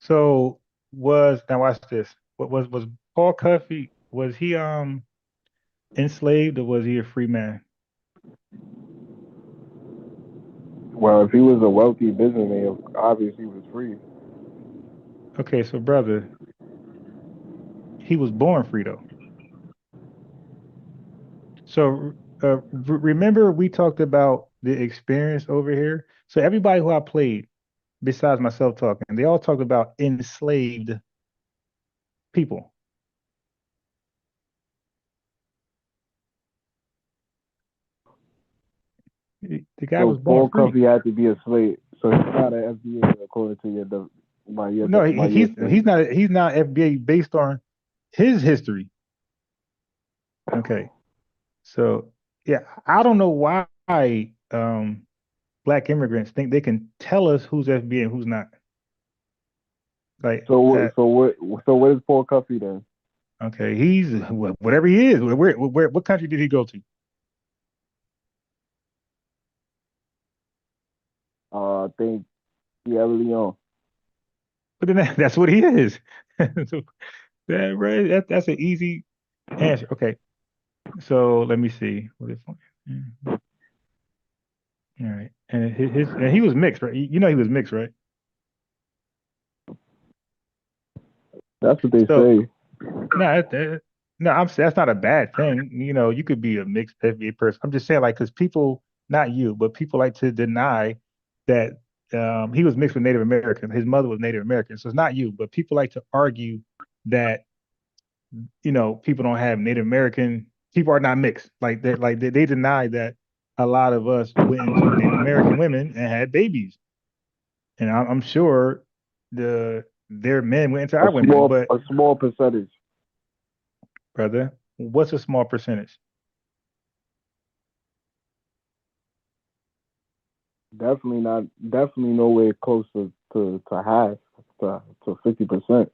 So now watch this. What was Paul Cuffey? Was he enslaved, or was he a free man? Well, if he was a wealthy businessman, obviously he was free. Okay, so brother, he was born free though. So remember we talked about the experience over here. So everybody who I played, besides myself talking, they all talked about enslaved people. The guy was born Paul free. Cuffey had to be a slave, so he's not an FBA according to your. No, he's not FBA based on his history. Okay, so yeah, I don't know why black immigrants think they can tell us who's FBA and who's not. Like, so what is Paul Cuffey then? Okay, he's whatever he is. What country did he go to? I think Sierra Leone. But then that's what he is. So, that's an easy answer. Okay, so let me see. All right, and he was mixed, right? You know he was mixed, right? That's what they say. No, that's not a bad thing. You know, you could be a mixed FBA person. I'm just saying, like, because people, not you, but people like to deny that he was mixed with Native American. His mother was Native American, so it's not you. But people like to argue that, people don't have Native American. People are not mixed. Like they deny that a lot of us went into Native American women and had babies, and I'm sure their men went into our women, but a small percentage. brother, what's a small percentage? Definitely nowhere close to half to 50%.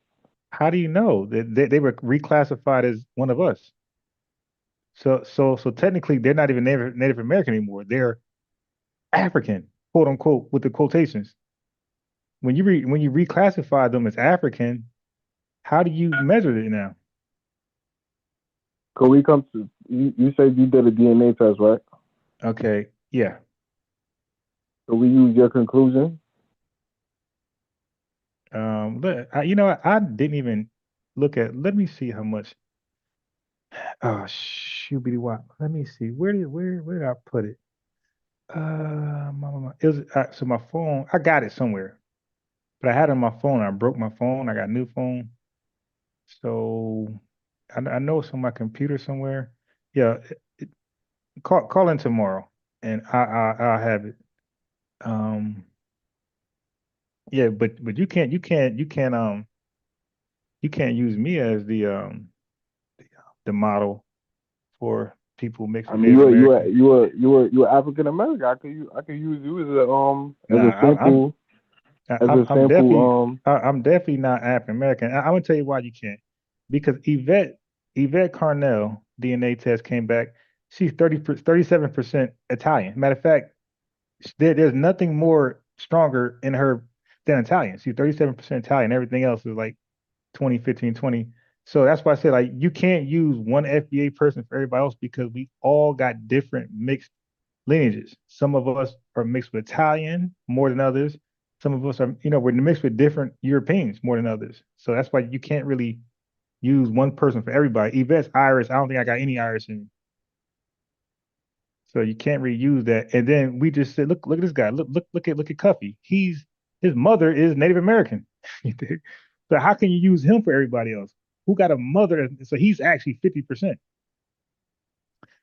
How do you know that they were reclassified as one of us? So technically, they're not even Native American anymore. They're African, quote unquote, with the quotations. When you reclassify them as African, how do you measure it now? Could we come to you said you did a DNA test, right? Okay, yeah. So we use your conclusion? But I didn't even look at. Let me see how much. Oh, shoot, let me see. Where did I put it? It was so my phone. I got it somewhere, but I had it on my phone. I broke my phone. I got a new phone, so I know it's on my computer somewhere. Yeah, call in tomorrow, and I'll have it. Yeah, but you can't use me as the model for people mixed I with mean, Native American. you were African American. I could use you as a sample. I'm definitely not African American. I'm gonna tell you why you can't. Because Yvette Carnell DNA test came back. She's 37% Italian. Matter of fact, there's nothing more stronger in her than Italian. She's 37% Italian. Everything else is like 20, 15, 20. So that's why I said like you can't use one FBA person for everybody else because we all got different mixed lineages. Some of us are mixed with Italian more than others. Some of us are, we're mixed with different Europeans more than others. So that's why you can't really use one person for everybody. Yvette's Irish. I don't think I got any Irish in me. So you can't really use that. And then we just said, look at this guy. Look at Cuffy. His mother is Native American. So how can you use him for everybody else? Who got a mother? So he's actually 50%.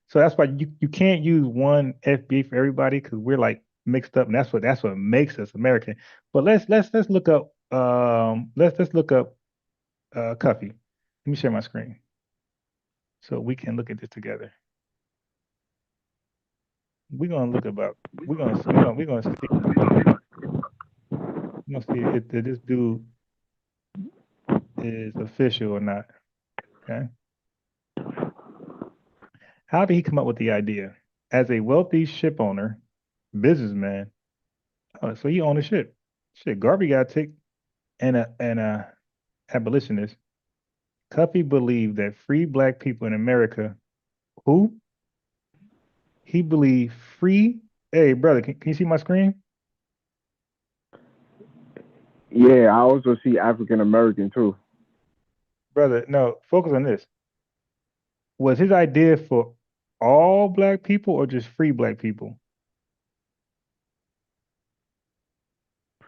So that's why you can't use one FBA for everybody because we're like mixed up, and that's what makes us American. But let's look up let's look up Cuffy. Let me share my screen so we can look at this together. We're gonna look about we're gonna see if this dude is official or not. Okay. How did he come up with the idea? As a wealthy ship owner, businessman, so he owned a ship. Shit, Garvey got ticked and a abolitionist. Cuffy believed that free black people in America, who? He believed free. Hey, brother, can you see my screen? Yeah, I also see African American too. Brother, no, focus on this. Was his idea for all black people or just free black people?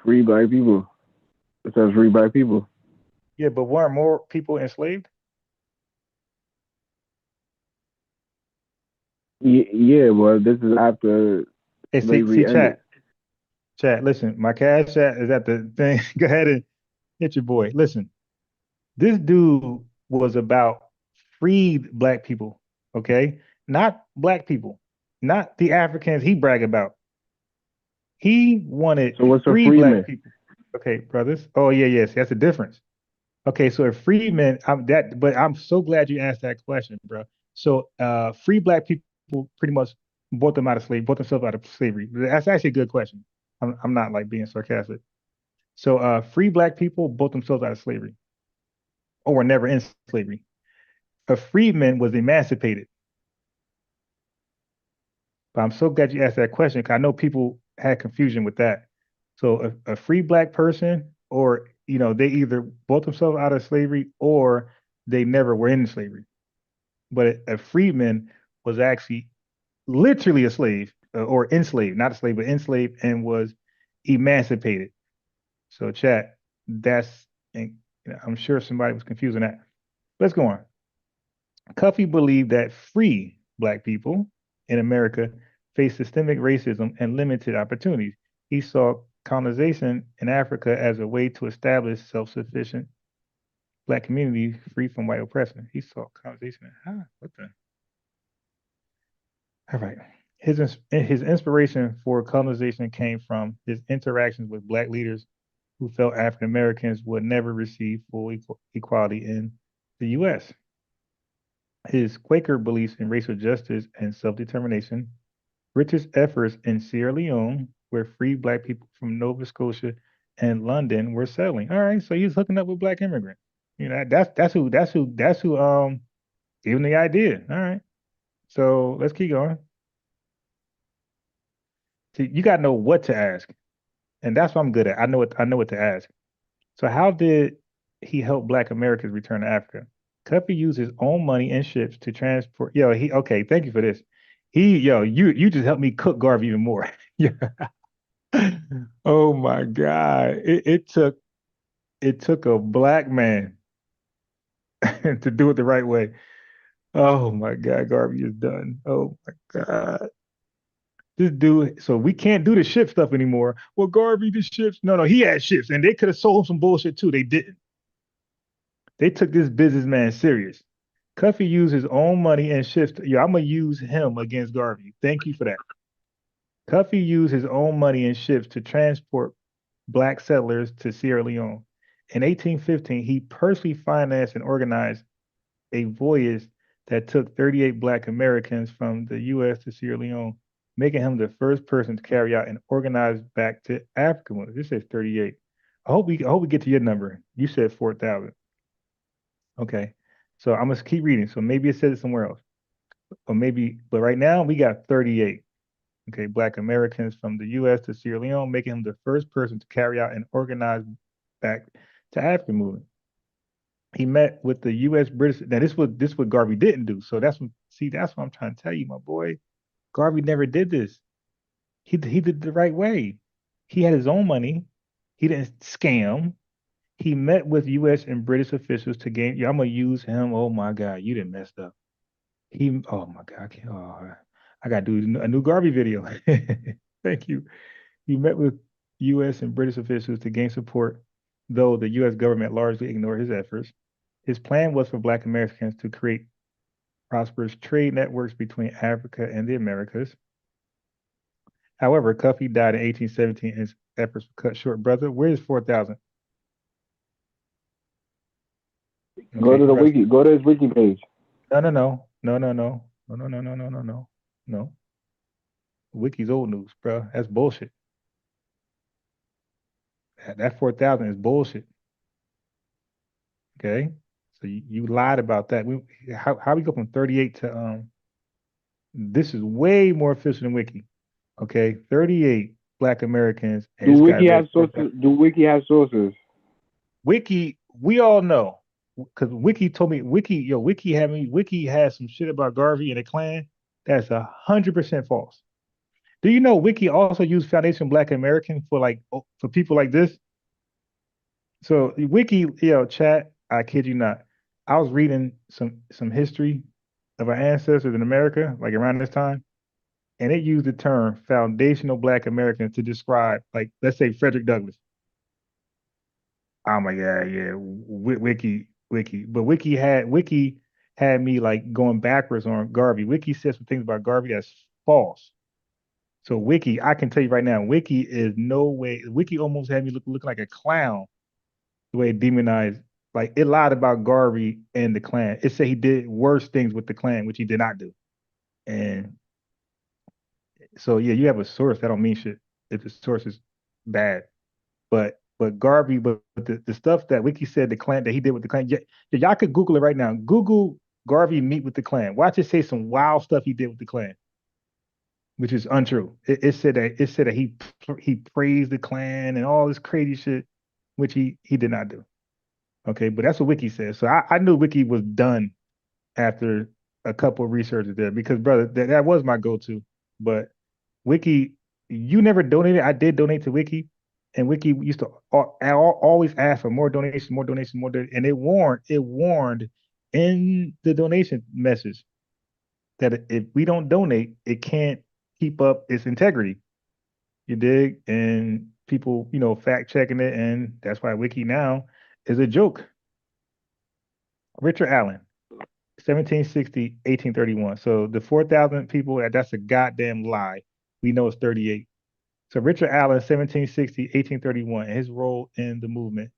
Free black people. It says free black people. Yeah, but weren't more people enslaved? Yeah, well, this is after Hey, slavery ended. Chat, listen, my cash chat is at the thing. Go ahead and hit your boy. Listen, this dude was about freed black people, okay? Not black people, not the Africans he brag about. He wanted So what's a free freeman? black people. Okay, brothers. Oh yeah, yes, that's the difference. Okay, so a freedman, but I'm so glad you asked that question, bro. So free black people pretty much bought themselves out of slavery. That's actually a good question. I'm not like being sarcastic. So free black people bought themselves out of slavery or were never in slavery. A freedman was emancipated. But I'm so glad you asked that question because I know people had confusion with that. So a free black person, or they either bought themselves out of slavery or they never were in slavery. But a freedman was actually literally a slave or enslaved, not a slave, but enslaved and was emancipated. So chat, and I'm sure somebody was confusing that. Let's go on. Cuffy believed that free black people in America faced systemic racism and limited opportunities. He saw colonization in Africa as a way to establish self-sufficient Black community free from white oppression. He saw colonization. What the? All right. His inspiration for colonization came from his interactions with Black leaders who felt African Americans would never receive full equality in the U.S. His Quaker beliefs in racial justice and self-determination, Richard's efforts in Sierra Leone, where free Black people from Nova Scotia and London were settling. All right, so he's hooking up with Black immigrants. You know, that's who gave him the idea. All right. So let's keep going. See, you gotta know what to ask. And that's what I'm good at. I know what to ask. So how did he help Black Americans return to Africa? Cuffy used his own money and ships to transport. Okay, thank you for this. You just helped me cook Garvey even more. Yeah. Oh my God. It took a Black man to do it the right way. Oh my God, Garvey is done. Oh my God. This dude, so we can't do the ship stuff anymore. Well, Garvey, the ships. No, he had ships, and they could have sold him some bullshit too. They didn't. They took this businessman serious. Cuffy used his own money and ships. I'm gonna use him against Garvey. Thank you for that. Cuffy used his own money and ships to transport Black settlers to Sierra Leone. In 1815, he personally financed and organized a voyage that took 38 Black Americans from the U.S. to Sierra Leone, making him the first person to carry out an organized back to Africa. This says 38. I hope we get to your number. You said 4,000. Okay, so I'm gonna keep reading. So maybe it says it somewhere else, but right now we got 38. Okay, Black Americans from the U.S. to Sierra Leone, making him the first person to carry out an organized back to Africa movement. He met with the U.S. British. Now this what Garvey didn't do. So that's what I'm trying to tell you, my boy. Garvey never did this. He did it the right way. He had his own money. He didn't scam. He met with U.S. and British officials to gain. I'm gonna use him. Oh my God, you didn't messed up. Oh my God, I gotta do a new Garvey video. Thank you. He met with U.S. and British officials to gain support, though the U.S. government largely ignored his efforts. His plan was for Black Americans to create prosperous trade networks between Africa and the Americas. However, Cuffy died in 1817 and his efforts were cut short. Brother, where's 4,000? Go to the wiki. Go to his wiki page. No. Wiki's old news, bro. That's bullshit. That 4,000 is bullshit. Okay, so you lied about that. How we go from 38 to this is way more official than Wiki. Okay, 38 Black Americans. Do Wiki have sources? Do Wiki have sources? Wiki, we all know, because Wiki told me. Wiki has some shit about Garvey and the Klan that's 100% false. Do you know Wiki also used Foundation Black American for people like this? So Wiki, chat, I kid you not. I was reading some history of our ancestors in America, like around this time, and it used the term foundational Black Americans to describe, like, let's say Frederick Douglass. Oh my God, yeah, Wiki. But Wiki had me like going backwards on Garvey. Wiki said some things about Garvey that's false. So Wiki, I can tell you right now, Wiki is no way. Wiki almost had me look like a clown the way it demonized. Like, it lied about Garvey and the Klan. It said he did worse things with the Klan, which he did not do. And so yeah, you have a source, that don't mean shit if the source is bad. But Garvey, but the stuff that Wiki said the Klan that he did with the Klan, y'all could Google it right now. Google Garvey meet with the Klan. Watch it say some wild stuff he did with the Klan, which is untrue. It said that he praised the Klan and all this crazy shit, which he did not do. Okay, but that's what Wiki says. So I knew Wiki was done after a couple of researches there, because brother, that was my go-to. But Wiki, you never donated. I did donate to Wiki, and Wiki used to always ask for more donations, and it warned in the donation message that if we don't donate, it can't keep up its integrity. You dig? And people, fact checking it, and that's why Wiki now is a joke. Richard Allen, 1760, 1831. So the 4,000 people, that's a goddamn lie. We know it's 38. So Richard Allen, 1760, 1831, his role in the movement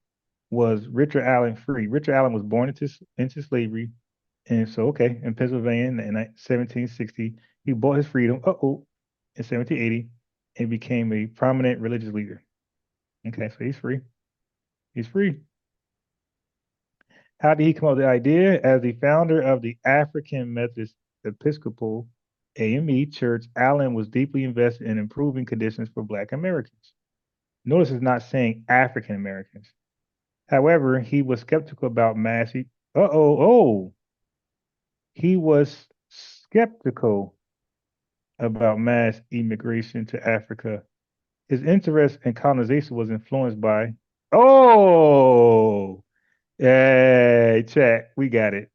was Richard Allen free. Richard Allen was born into slavery. And so, okay, in Pennsylvania in 1760, he bought his freedom, in 1780, and became a prominent religious leader. Okay, so he's free. He's free. How did he come up with the idea? As the founder of the African Methodist Episcopal AME Church, Allen was deeply invested in improving conditions for Black Americans. Notice it's not saying African Americans. However, he was skeptical about mass. He was skeptical about mass immigration to Africa. His interest in colonization was influenced by. Hey, chat, we got it.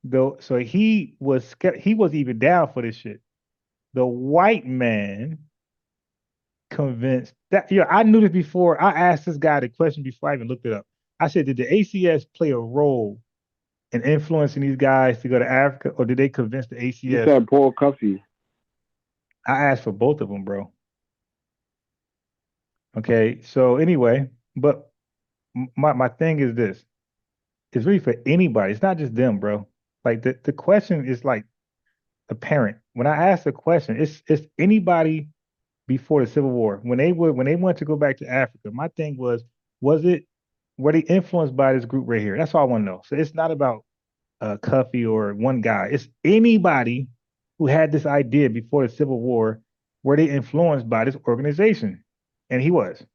Though, so he was even down for this shit. The white man convinced that, I knew this before. I asked this guy the question before I even looked it up. I said, did the ACS play a role in influencing these guys to go to Africa, or did they convince the ACS? You said Paul Cuffey. I asked for both of them, bro. Okay, so anyway, but my thing is this. It's really for anybody. It's not just them, bro. Like the question is like apparent. When I ask the question, it's anybody before the Civil War. When they wanted to go back to Africa, my thing was were they influenced by this group right here? That's all I want to know. So it's not about Cuffy or one guy. It's anybody who had this idea before the Civil War. Were they influenced by this organization? And he was,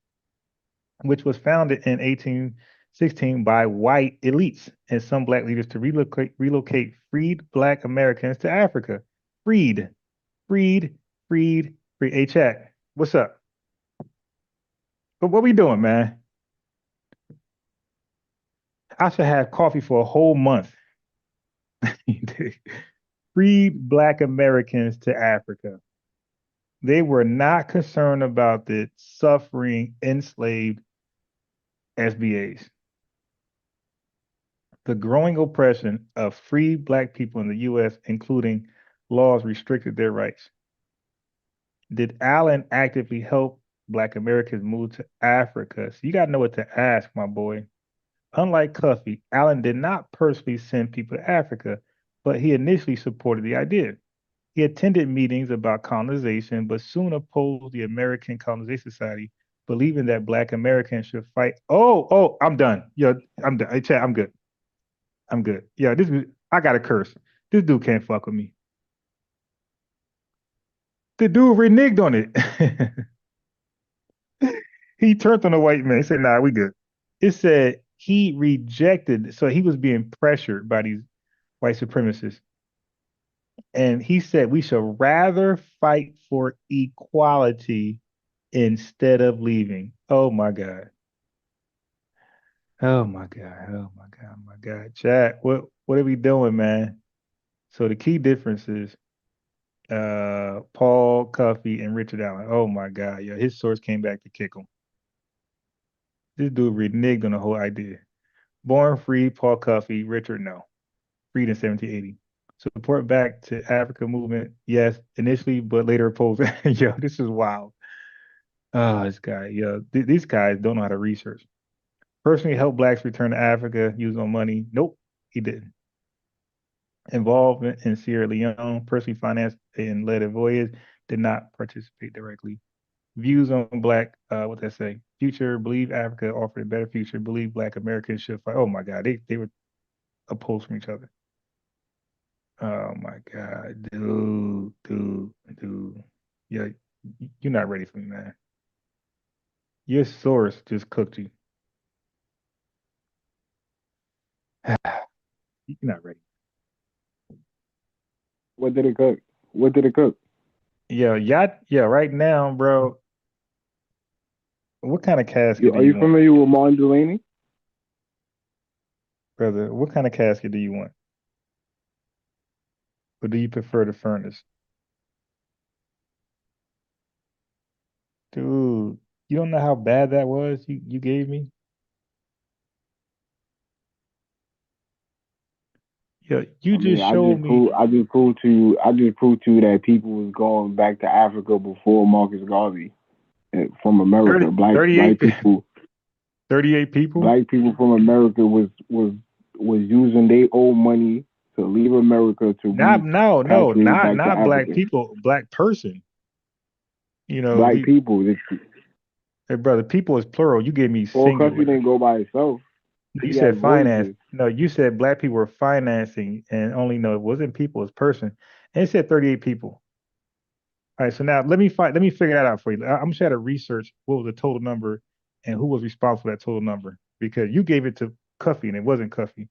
which was founded in 1816 by white elites and some Black leaders to relocate freed Black Americans to Africa. Freed. Hey, chat, what's up? What we doing, man? I should have coffee for a whole month. Freed Black Americans to Africa. They were not concerned about the suffering enslaved FBAs. The growing oppression of free Black people in the U.S., including laws restricted their rights. Did Allen actively help Black Americans move to Africa? So you got to know what to ask, my boy. Unlike Cuffy, Allen did not personally send people to Africa, but he initially supported the idea. He attended meetings about colonization, but soon opposed the American Colonization Society, believing that Black Americans should fight. I'm done. I'm done. Hey, chat, I'm good. Yeah, I got a curse. This dude can't fuck with me. The dude reneged on it. He turned on the white man. He said, nah, we good. It said he rejected, so he was being pressured by these white supremacists. And he said we should rather fight for equality instead of leaving. Oh my God. Oh my God. Chat, what are we doing, man? So the key difference is Paul Cuffy and Richard Allen. Oh my God, yeah, his source came back to kick him. This dude reneged on the whole idea. Born free, Paul Cuffy, Richard, no. Freed in 1780. Support back to Africa movement, yes, initially, but later opposed. Yo, this is wild. Oh, this guy, these guys don't know how to research. Personally helped Blacks return to Africa, use no money. Nope, he didn't. Involvement in Sierra Leone, personally financed and led a voyage, did not participate directly. Views on Black, what they say? Future, believe Africa offered a better future, believe Black Americans should fight. Oh my God, they were opposed from each other. Oh my God, dude. Yeah, you're not ready for me, man. Your source just cooked you. You're not ready. What did it cook? Yeah, right now, bro. What kind of casket Are you familiar with Martin Delaney? Brother, what kind of casket do you want? Or do you prefer the furnace? Dude, you don't know how bad that was you gave me? Yeah, you I mean, just showed me I just proved to you that people was going back to Africa before Marcus Garvey from America. 38 people, 38 people? black people from America was using their own money to leave America to Not back to black Africa. people, black person. You know, Black people. hey brother, people is plural. You gave me Paul Cuffey singular. didn't go by himself. You He had said finance. voices. No, you said black people were financing and only no, it wasn't people, it's person. And it said 38 people. All right, so now let me figure that out for you. I'm just trying to research what was the total number and who was responsible for that total number because you gave it to Cuffy and it wasn't Cuffy.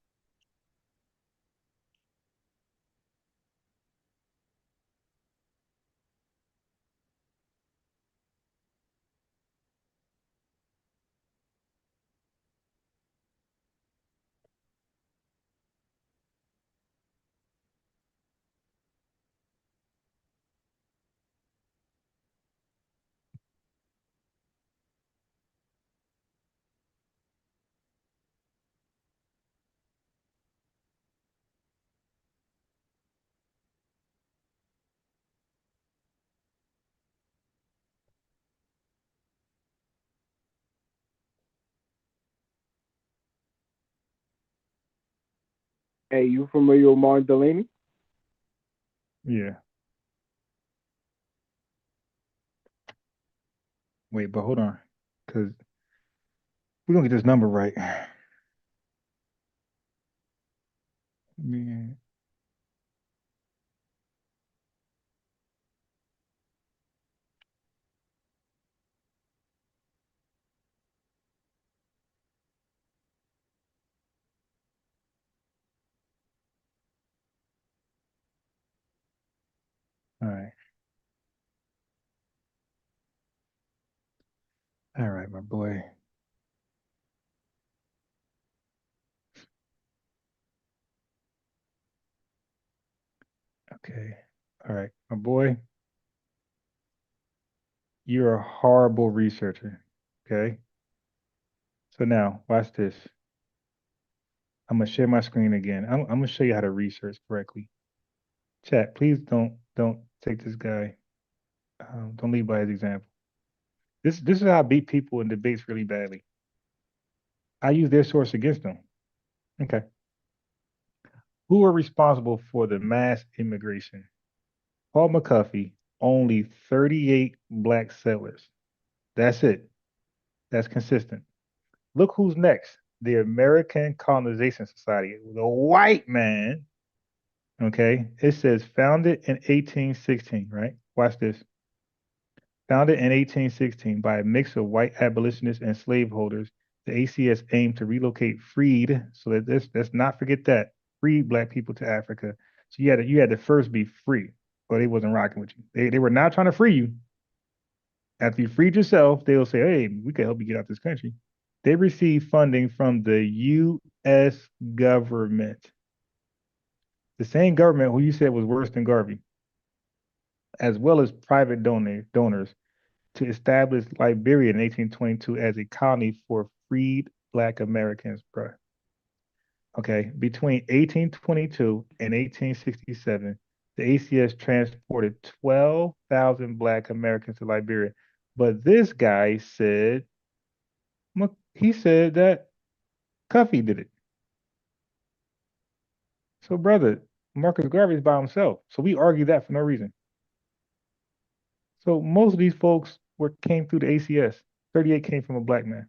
Hey, you familiar with Martin Delaney? Yeah. Wait, but hold on. Because we're gonna get this number right. Man. All right. All right, my boy. Okay. All right, my boy. You're a horrible researcher. Okay. So now, watch this. I'm gonna share my screen again. I'm gonna show you how to research correctly. Chat, please don't take this guy. Don't lead by his example. This is how I beat people in debates really badly. I use their source against them. Okay. Who are responsible for the mass immigration? Paul McCuffey, only 38 black settlers. That's it. That's consistent. Look who's next. The American Colonization Society, the white man. Okay. It says founded in 1816, right? Watch this. Founded in 1816 by a mix of white abolitionists and slaveholders, the ACS aimed to relocate freed, so that let's not forget that, freed black people to Africa. So you had to first be free, or they wasn't rocking with you. They were not trying to free you. After you freed yourself, they'll say, hey, we can help you get out this country. They received funding from the U.S. government. The same government who you said was worse than Garvey, as well as private donors to establish Liberia in 1822 as a colony for freed Black Americans, bro. Okay, between 1822 and 1867, the ACS transported 12,000 Black Americans to Liberia. But this guy said, he said that Cuffy did it. So, brother, Marcus Garvey is by himself. So we argue that for no reason. So most of these folks came through the ACS. 38 came from a black man.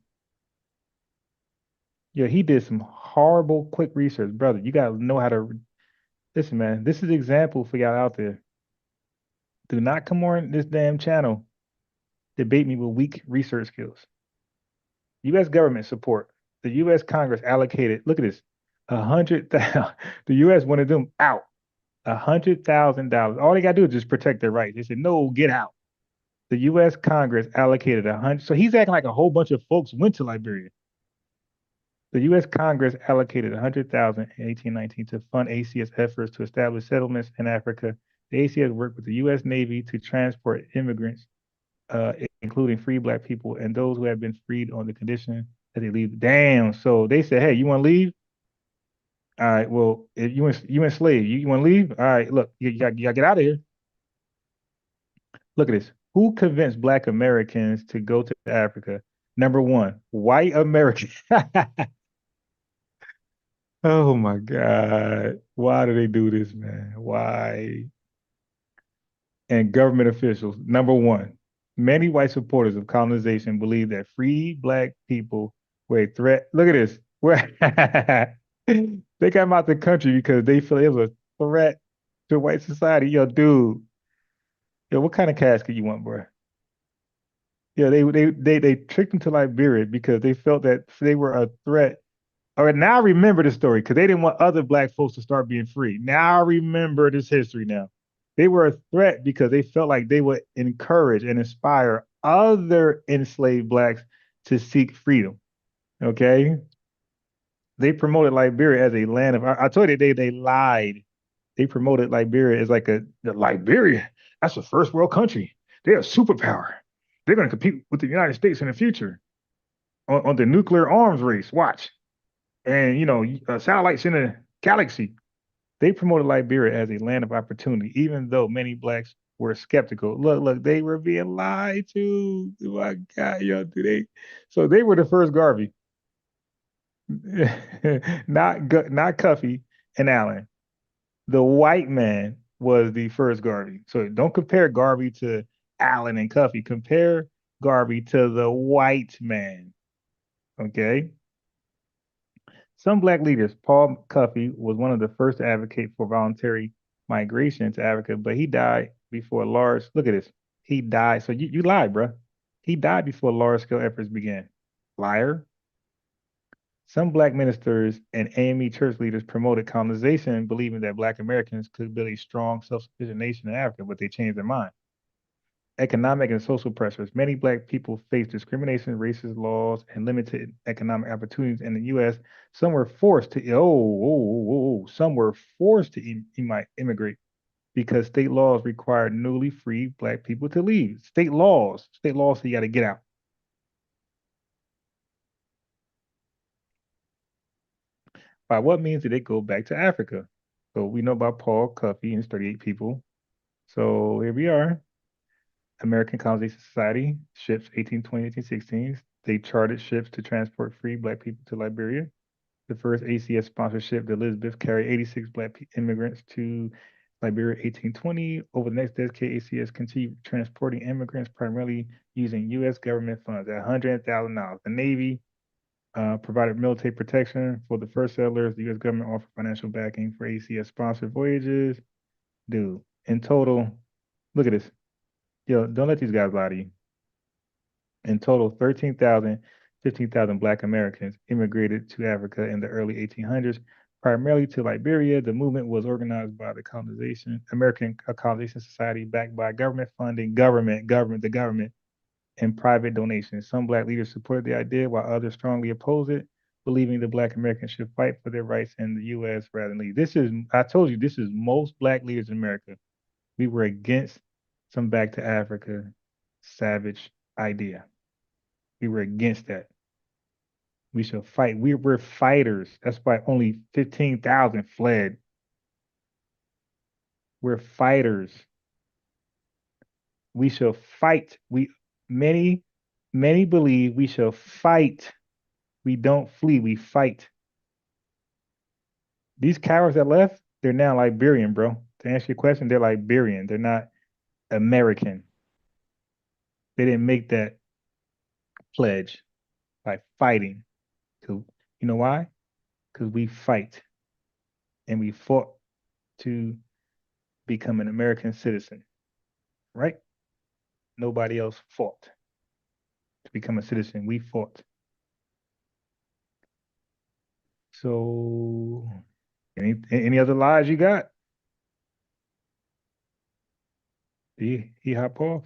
Yeah, he did some horrible quick research, brother. You gotta know how to listen, man. This is an example for y'all out there. Do not come on this damn channel, debate me with weak research skills. U.S. government support. The U.S. Congress allocated. Look at this, 100,000. The U.S. wanted them out. $100,000. All they gotta do is just protect their rights. They said, no, get out. The U.S. Congress allocated 100. So he's acting like a whole bunch of folks went to Liberia. The U.S. Congress allocated 100,000 in 1819 to fund ACS efforts to establish settlements in Africa. The ACS worked with the U.S. Navy to transport immigrants including free black people and those who have been freed on the condition that they leave. Damn. So they said, hey, you want to leave? All right. Well, if you enslaved, you want to leave? All right. Look, you got to get out of here. Look at this. Who convinced black Americans to go to Africa? Number one, white Americans. Oh my God. Why do they do this, man? Why? And government officials. Number one, many white supporters of colonization believe that free black people were a threat. Look at this. They got out the country because they feel it was a threat to white society. Yo, dude. Yo, what kind of casket you want, bro? Yeah, they tricked them to Liberia because they felt that they were a threat. All right, now I remember the story because they didn't want other black folks to start being free. Now I remember this history now. They were a threat because they felt like they would encourage and inspire other enslaved blacks to seek freedom. Okay? They promoted Liberia as a land of, I told you they lied. They promoted Liberia as like the Liberia, that's a first world country. They're a superpower. They're going to compete with the United States in the future on the nuclear arms race. Watch. And, satellites in the galaxy. They promoted Liberia as a land of opportunity, even though many blacks were skeptical. Look, they were being lied to. Oh my God, yo, so they were the first Garvey. not Cuffy and Allen. The white man was the first Garvey. So don't compare Garvey to Allen and Cuffy. Compare Garvey to the white man. Okay? Some black leaders, Paul Cuffey was one of the first to advocate for voluntary migration to Africa, but he died before large, look at this. He died. So you lied, bro. He died before large scale efforts began. Liar. Some black ministers and AME church leaders promoted colonization, believing that black Americans could build a strong, self-sufficient nation in Africa, but they changed their mind. Economic and social pressures. Many black people face discrimination, racist laws, and limited economic opportunities in the U.S. Some were forced to some were forced to immigrate because state laws required newly freed black people to leave. State laws say you got to get out. By what means did they go back to Africa? So we know about Paul Cuffey and his 38 people. So here we are. American Colonization Society, ships 1820, 1816. They chartered ships to transport free black people to Liberia. The first ACS sponsorship, the Elizabeth, carried 86 black immigrants to Liberia 1820. Over the next decade, ACS continued transporting immigrants primarily using U.S. government funds at $100,000. The Navy provided military protection for the first settlers. The U.S. government offered financial backing for ACS-sponsored voyages. Dude, in total, look at this. Yo, don't let these guys lie to you. In total, 13,000, 15,000 Black Americans immigrated to Africa in the early 1800s, primarily to Liberia. The movement was organized by the American Colonization Society, backed by government funding, the government, and private donations. Some Black leaders supported the idea, while others strongly opposed it, believing the Black Americans should fight for their rights in the U.S. rather than leave. I told you, this is most Black leaders in America. We were against some back to Africa savage idea. We were against that. We shall fight. We're fighters. That's why only 15,000 fled. We're fighters. We shall fight. Many believe we shall fight. We don't flee, we fight. These cowards that left, they're now Liberian, bro. To answer your question, they're Liberian. They're not American. They didn't make that pledge by fighting. You know why? Because we fight. And we fought to become an American citizen, right? Nobody else fought to become a citizen. We fought. So, any other lies you got? He hop off.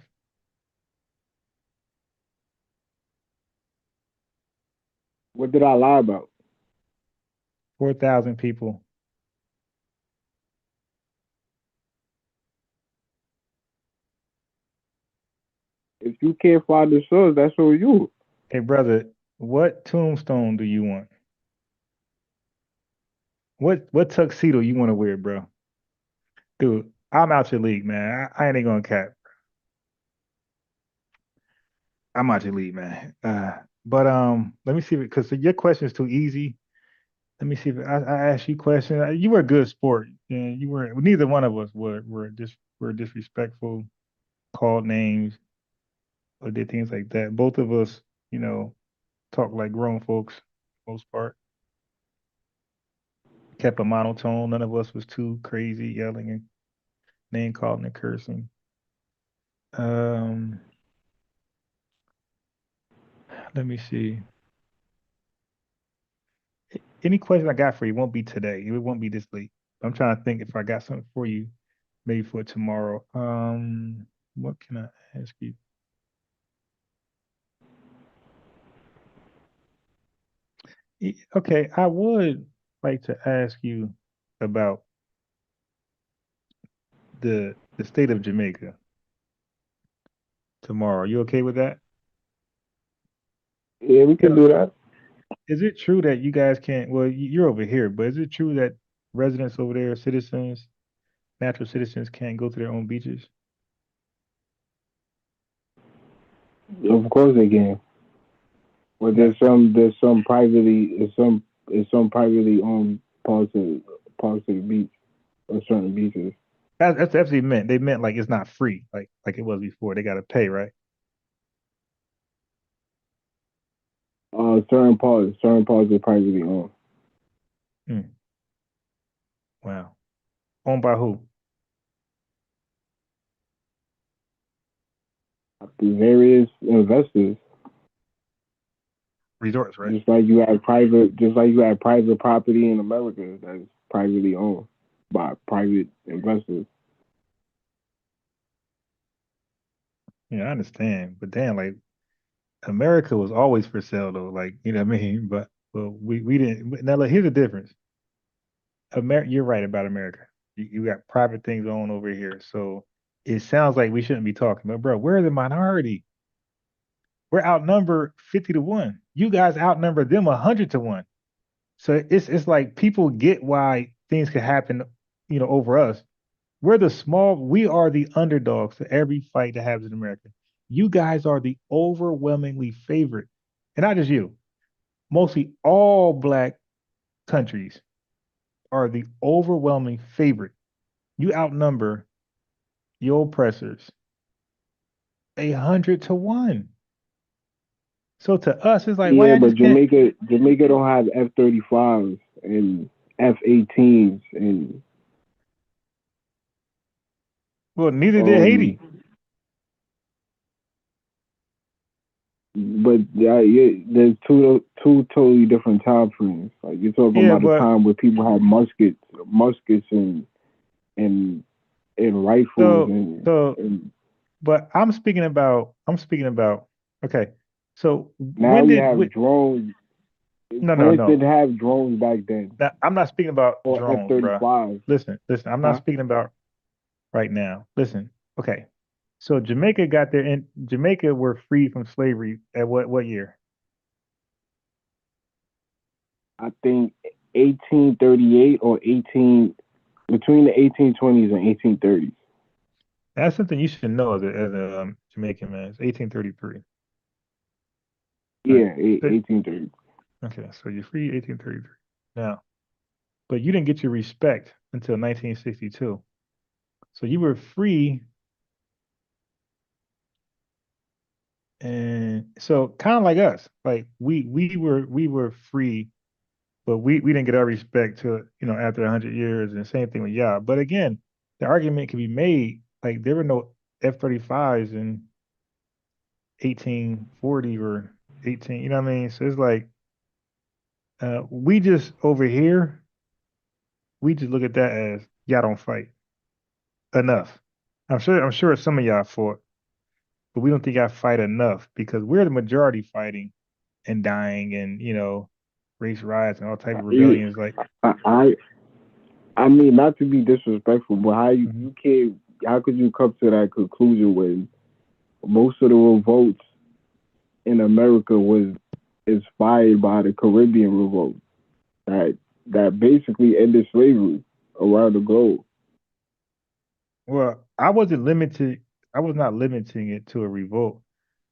What did I lie about? 4,000 people. if you can't find the source, that's on you. Hey, brother, what tombstone do you want? What tuxedo you want to wear, bro? Dude, I'm out your league, man. I ain't even gonna cap. I'm out your league, man. But let me see if because your question is too easy. Let me see if I ask you a question. You were a good sport. Yeah, you were. Neither one of us were disrespectful, called names, or did things like that. Both of us, talk like grown folks, most part. Kept a monotone. None of us was too crazy, yelling and name calling and cursing. Let me see. Any question I got for you won't be today. It won't be this late. I'm trying to think if I got something for you, maybe for tomorrow. What can I ask you? Okay, I would like to ask you about the state of Jamaica tomorrow. You okay with that? Yeah, we can do that. Is it true that you guys can't? Well, you're over here, but is it true that residents over there, citizens, natural citizens, can't go to their own beaches? Of course they can. But there's some privately owned parts of the beach or certain beaches. That's actually meant. They meant like it's not free, like it was before. They got to pay, right? Certain parts are privately owned. Wow. Owned by who? The various investors. Resorts, right? Just like you have private property in America that's privately owned by private investors. Yeah, I understand, but damn, like America was always for sale though, like you know what I mean. But we didn't. Now look, here's the difference. You're right about America. You got private things on over here, so it sounds like we shouldn't be talking. But bro, we're the minority. We're outnumbered 50-1. You guys outnumber them 100-1. So it's like people get why things can happen, over us. We are the underdogs to every fight that happens in America. You guys are the overwhelmingly favorite. And not just you. Mostly all black countries are the overwhelming favorite. You outnumber your oppressors 100-1. So to us, it's like, why Yeah, I but just can't? Jamaica don't have F-35s and F-18s and Well, neither did Haiti. But there's two totally different time frames. Like you're talking about a time where people had muskets and rifles But I'm speaking about. Okay, so now we have drones. No. Didn't have drones back then. Now, I'm not speaking about or drones, F-35. bro. Listen. I'm not speaking about right now. Listen. Okay. So Jamaica were freed from slavery at what year? I think 1838 or between the 1820s and 1830s. That's something you should know as a Jamaican man. It's 1833. Yeah, 1830. Okay, so you're free 1833. Now, but you didn't get your respect until 1962. So you were free, and so kind of like us, like we were free, but we didn't get our respect till after 100 years, and same thing with y'all. But again, the argument can be made like there were no F-35s in 1840 or 18. You know what I mean? So it's like we just over here, we just look at that as y'all don't fight enough. I'm sure some of y'all fought, but we don't think y'all fight enough because we're the majority fighting and dying and race riots and all type of rebellions. Like I mean, not to be disrespectful, but how could you come to that conclusion when most of the revolts in America was inspired by the Caribbean revolt that basically ended slavery around the globe. Well, I wasn't limited. I was not limiting it to a revolt.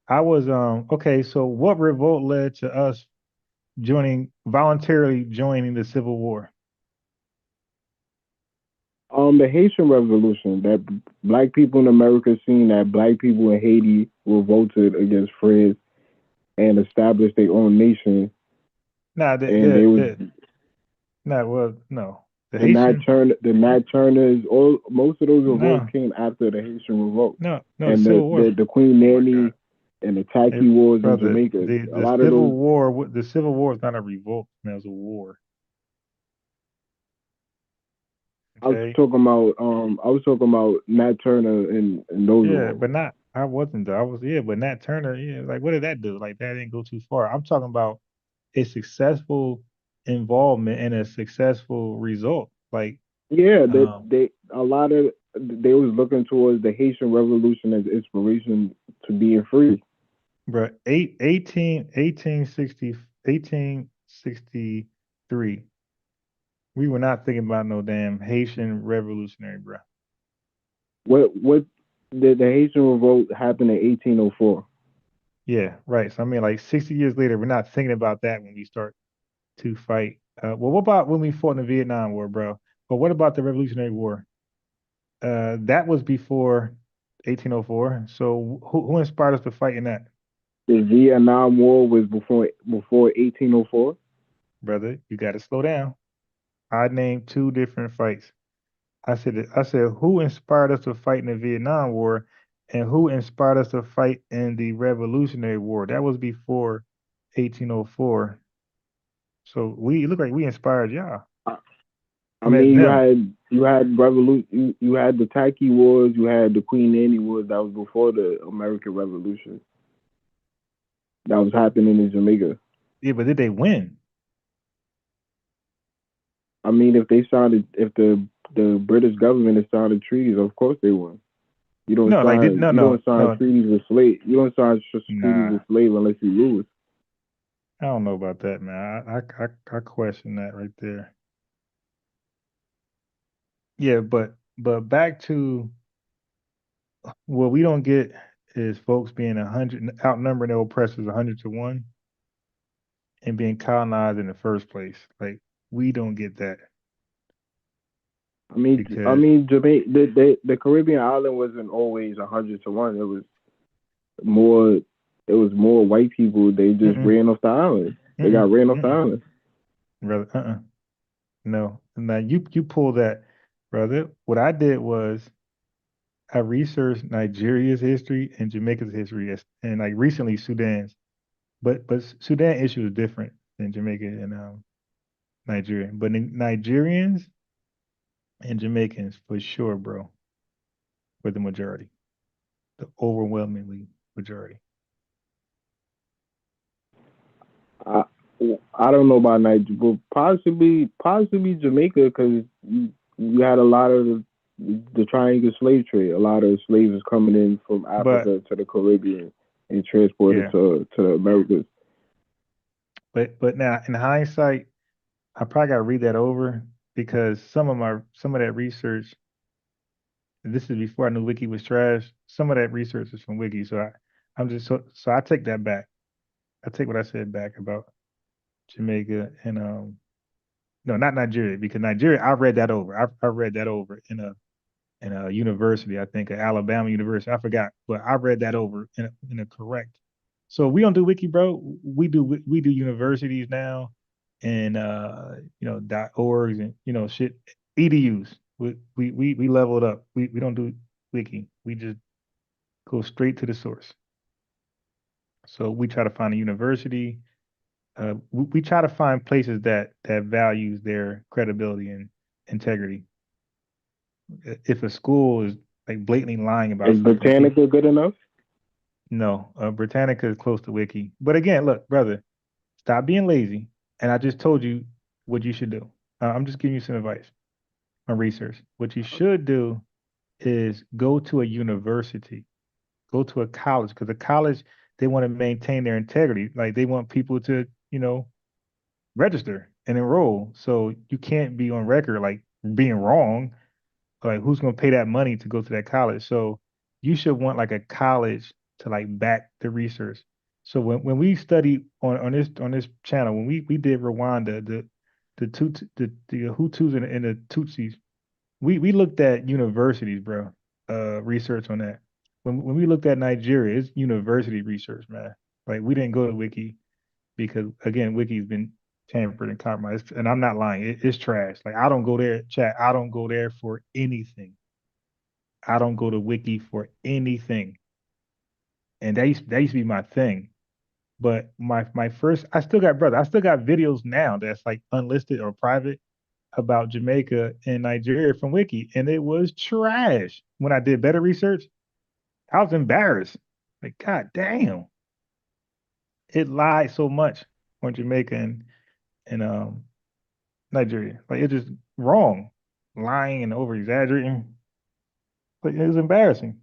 I was okay. So what revolt led to us voluntarily joining the Civil War? The Haitian Revolution, that black people in America seen that black people in Haiti revolted against France and established their own nation. Nah, well, no. The Nat Turners, most of those revolts No. came after the Haitian revolt. No, And Civil War. the Queen Nanny and the Tacky Wars in Jamaica. The a lot of Civil those. War. The Civil War is not a revolt. Man, it was a war. Okay. I was talking about Nat Turner and those. Yeah, revolts. but not. I wasn't though. But Nat Turner. Yeah, like what did that do? Like that didn't go too far. I'm talking about a successful involvement and a successful result. Like Yeah, they was looking towards the Haitian Revolution as inspiration to being free. Bro, 1863. We were not thinking about no damn Haitian revolutionary, bro. What the Haitian revolt happened in 1804. Yeah, right. So I mean, like 60 years later, we're not thinking about that when we start to fight. Well, what about when we fought in the Vietnam War, bro? But what about the Revolutionary War? That was before 1804. So who inspired us to fight in that? The Vietnam War was before 1804. Brother, you got to slow down. I named two different fights. I said who inspired us to fight in the Vietnam War, and who inspired us to fight in the Revolutionary War? That was before 1804. So we look like we inspired y'all. I mean, you had revolution. You had the Tacky Wars. You had the Queen Anne Wars. That was before the American Revolution. That was happening in Jamaica. Yeah, but did they win? I mean, if the British government had signed treaties, of course they won. You don't sign treaties with slaves. You don't sign treaties with slaves unless you lose. I don't know about that, man. I question that right there. Yeah, but back to what we don't get is folks being 100 outnumbering their oppressors 100-1 and being colonized in the first place. Like we don't get that. I mean, Jamaica, the Caribbean island wasn't always 100-1. It was more white people. They just ran off the island. They got ran off the island. Brother, no. Now you pull that, brother. What I did was I researched Nigeria's history and Jamaica's history, and like recently Sudan's. But Sudan issue is different than Jamaica and Nigeria. But Nigerians and Jamaicans for sure, bro, were the majority, the overwhelmingly majority. I don't know about Nigeria, but possibly Jamaica, because you had a lot of the triangle slave trade. A lot of slaves was coming in from Africa to the Caribbean and transported to the Americas. But now in hindsight, I probably got to read that over because some of that research. This is before I knew Wiki was trash. Some of that research is from Wiki, so I take that back. I take what I said back about Jamaica and no, not Nigeria, because Nigeria I read that over. I read that over in a university, I think, Alabama University. I forgot, but I read that over in a correct. So we don't do wiki, bro. We do universities now, and .orgs and shit edus. We leveled up. We don't do wiki. We just go straight to the source. So we try to find a university. We try to find places that values their credibility and integrity. If a school is like blatantly lying about something, is Britannica good enough? No, Britannica is close to wiki. But again, look, brother, stop being lazy. And I just told you what you should do. I'm just giving you some advice on research. What you should do is go to a university go to a college, because a college, they want to maintain their integrity. Like they want people to, register and enroll. So you can't be on record like being wrong. Like who's gonna pay that money to go to that college? So you should want like a college to like back the research. So when we study on this channel, when we did Rwanda, the Hutus and the Tutsis, we looked at universities, bro. Research on that. When we looked at Nigeria, it's university research, man. Like we didn't go to Wiki because again, Wiki's been tampered and compromised. And I'm not lying, it's trash. Like I don't go there, chat. I don't go there for anything. I don't go to Wiki for anything. And that used to be my thing. But my first, I still got videos now that's like unlisted or private about Jamaica and Nigeria from Wiki, and it was trash. When I did better research, I was embarrassed. Like, god damn, it lied so much on Jamaica and Nigeria. Like it's just wrong, lying and over exaggerating. Like it was embarrassing.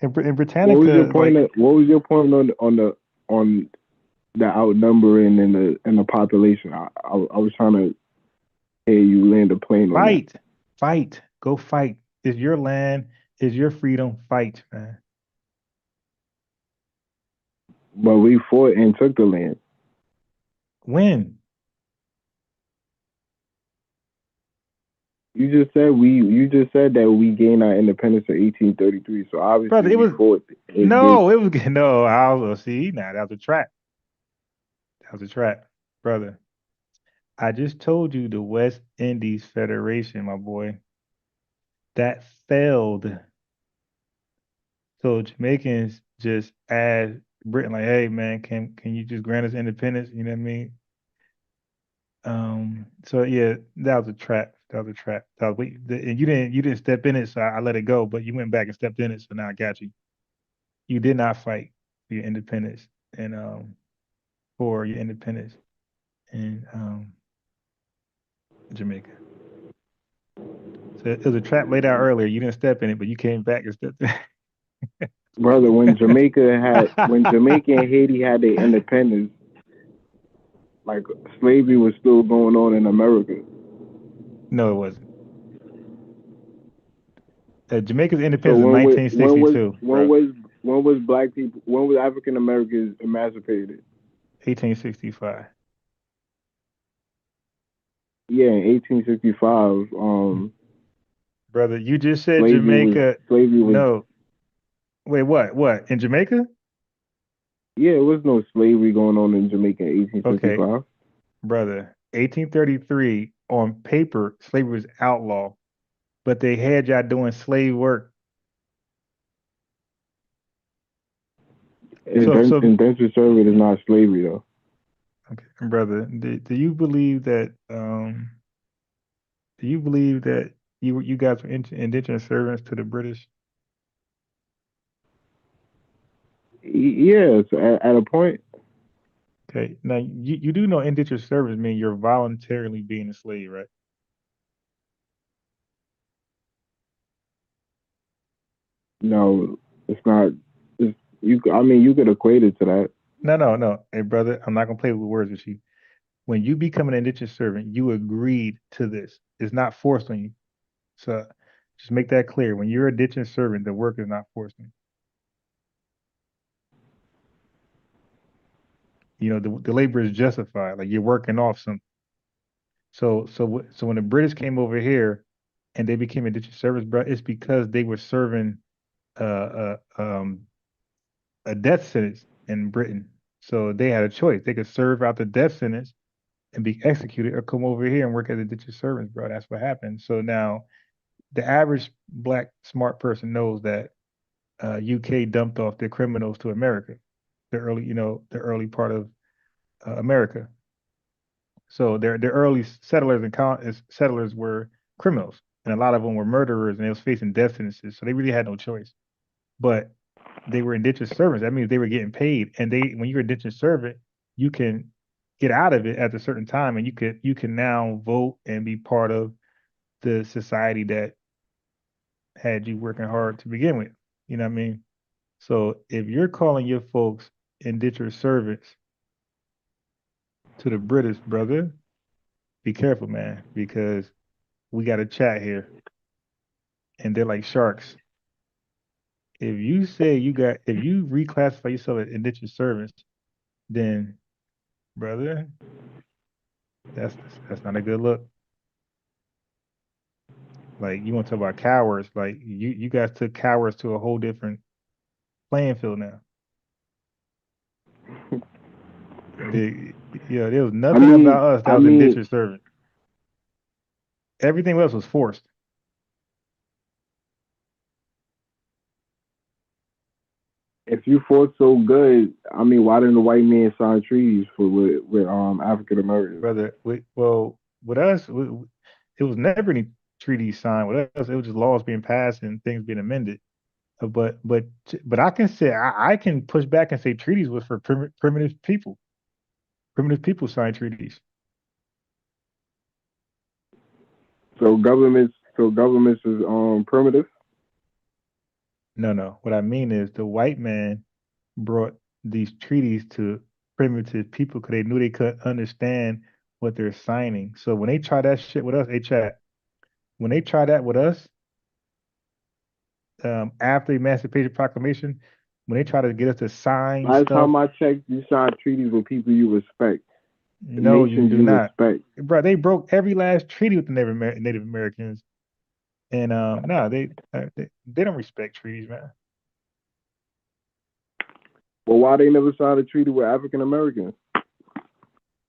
In Britannica, What was your point on the outnumbering in the population? I was trying to hear you land a plane on that. Fight, go fight. It's your land, it's your freedom. Fight, man. But we fought and took the land. When? You just said that we gained our independence in 1833. So obviously, brother, it was fought. no. I was see now that was a trap. That was a trap, brother. I just told you the West Indies Federation, my boy, that failed. So Jamaicans just asked Britain, like, hey man, can you just grant us independence? You know what I mean? So yeah, that was a trap. That was a trap. And you didn't step in it, so I let it go. But you went back and stepped in it, so now I got you. You did not fight for your independence and in Jamaica. So it was a trap laid out earlier. You didn't step in it, but you came back and stepped in it. Brother, when Jamaica and Haiti had their independence, like slavery was still going on in America. No, it wasn't. Jamaica's independence in 1962. When was black people? When was African Americans emancipated? 1865. Yeah, in 1865. Brother, you just said Jamaica. Slavery was. No. Wait, what? What? In Jamaica? Yeah, it was no slavery going on in Jamaica in 1865. Okay. Brother, 1833, on paper, slavery was outlawed, but they had y'all doing slave work. Indentured service is not slavery, though. Okay, brother, do you believe that? Do you believe that you guys were indentured servants to the British? Yes, at a point. Okay, now you do know indentured service means you're voluntarily being a slave, right? No, it's not. You could equate it to that. No. Hey, brother, I'm not gonna play with words with you. When you become an indentured servant, you agreed to this. It's not forced on you. So just make that clear. When you're a indentured servant, the work is not forced on you. You know, the labor is justified. Like you're working off something. So when the British came over here and they became indentured servants, bro, it's because they were serving a death sentence in Britain. So they had a choice. They could serve out the death sentence and be executed, or come over here and work as indentured servants, bro. That's what happened. So now the average black smart person knows that UK dumped off their criminals to America, the early part of America. So their early settlers and settlers were criminals, and a lot of them were murderers, and they was facing death sentences. So they really had no choice. But they were indentured servants. That means they were getting paid, and when you're an indentured servant, you can get out of it at a certain time, and you can now vote and be part of the society that had you working hard to begin with. You know what I mean? So if you're calling your folks indentured servants to the British, brother, be careful, man, because we got a chat here, and they're like sharks. If you say if you reclassify yourself as indentured servants, then, brother, that's not a good look. Like, you want to talk about cowards? Like, you guys took cowards to a whole different playing field now. There was nothing about us that was indentured servant. Everything else was forced. If you fought so good, I mean, why didn't the white man sign treaties with African Americans? Brother, with us, it was never any treaties signed with us. It was just laws being passed and things being amended. But I can say I can push back and say treaties was for primitive people. Primitive people signed treaties. So governments is primitive. No. What I mean is the white man brought these treaties to primitive people because they knew they couldn't understand what they're signing. So when they try that shit with us, when they try that with us, after the Emancipation Proclamation, when they try to get us to sign Last stuff, time I checked, you signed treaties with people you respect. no, you do not. Respect. Bro, they broke every last treaty with the Native Americans. And no, they don't respect treaties, man. Well, why they never signed a treaty with African Americans?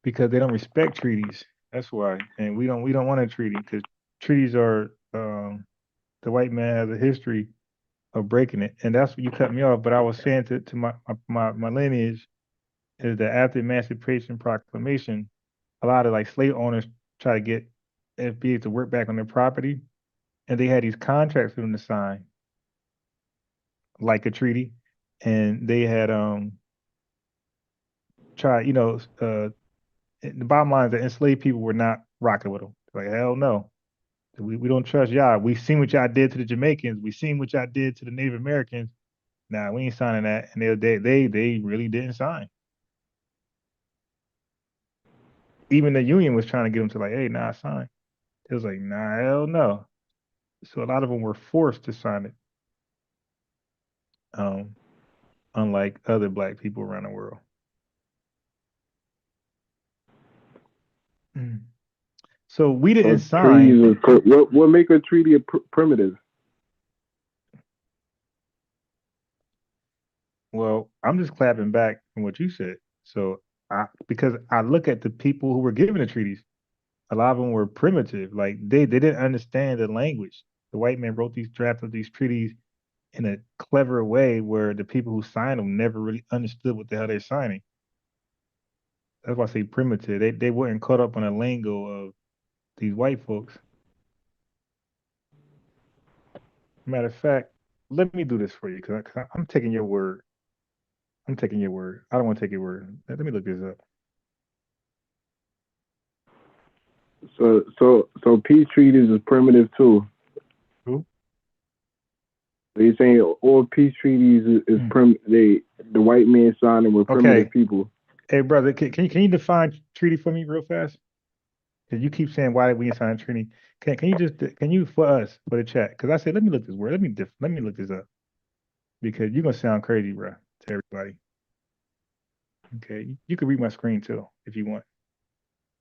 Because they don't respect treaties. That's why. And we don't want a treaty because treaties are the white man has a history of breaking it. And that's what you cut me off. But I was saying to my lineage is that after the Emancipation Proclamation, a lot of like slave owners try to get FBA to work back on their property. And they had these contracts for them to sign, like a treaty. And they had tried, the bottom line is that enslaved people were not rocking with them. Like, hell no. We don't trust y'all. We seen what y'all did to the Jamaicans. We seen what y'all did to the Native Americans. Nah, we ain't signing that. And they really didn't sign. Even the union was trying to get them to like, hey, nah, sign. It was like, nah, hell no. So a lot of them were forced to sign it. Unlike other black people around the world. So we didn't sign. What make a treaty primitive? Well, I'm just clapping back from what you said. So because I look at the people who were given the treaties, a lot of them were primitive. Like they didn't understand the language. The white man wrote these drafts of these treaties in a clever way where the people who signed them never really understood what the hell they're signing. That's why I say primitive. They weren't caught up on the lingo of these white folks. Matter of fact, let me do this for you because I'm taking your word. I'm taking your word. I don't want to take your word. Let me look this up. So peace treaties is primitive too. Who? So you're saying all peace treaties is the white man signing with primitive people. Hey brother, can you define treaty for me real fast? Because you keep saying why we ain't sign a treaty. Can you for us for the chat? Because I said let me look this word. Let me look this up. Because you're gonna sound crazy, bro, to everybody. Okay, you can read my screen too if you want.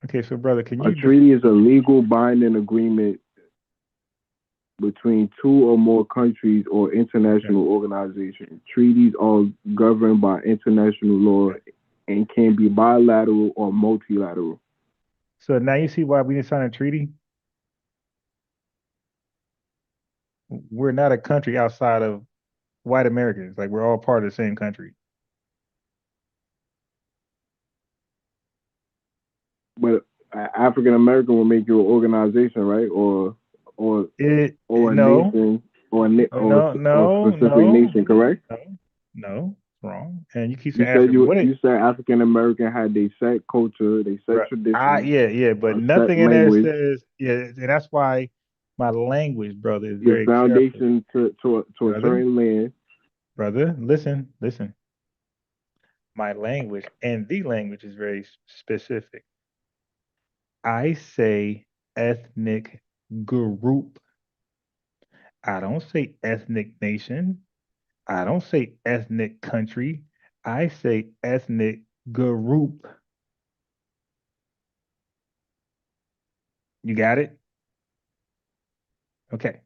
Okay, so brother, can you? A treaty is a legal binding agreement between two or more countries or international organizations. Treaties are governed by international law and can be bilateral or multilateral. So now you see why we didn't sign a treaty? We're not a country outside of white Americans. Like we're all part of the same country. But African American will make you an organization, right? Or a nation, or a specific nation, correct? No, wrong. And you keep saying you said African American had they set culture, they set tradition. But nothing in there says and that's why my language, brother, is very foundation to a certain land. Brother, listen, listen. My language and the language is very specific. I say ethnic group. I don't say ethnic nation. I don't say ethnic country. I say ethnic group. You got it? Okay.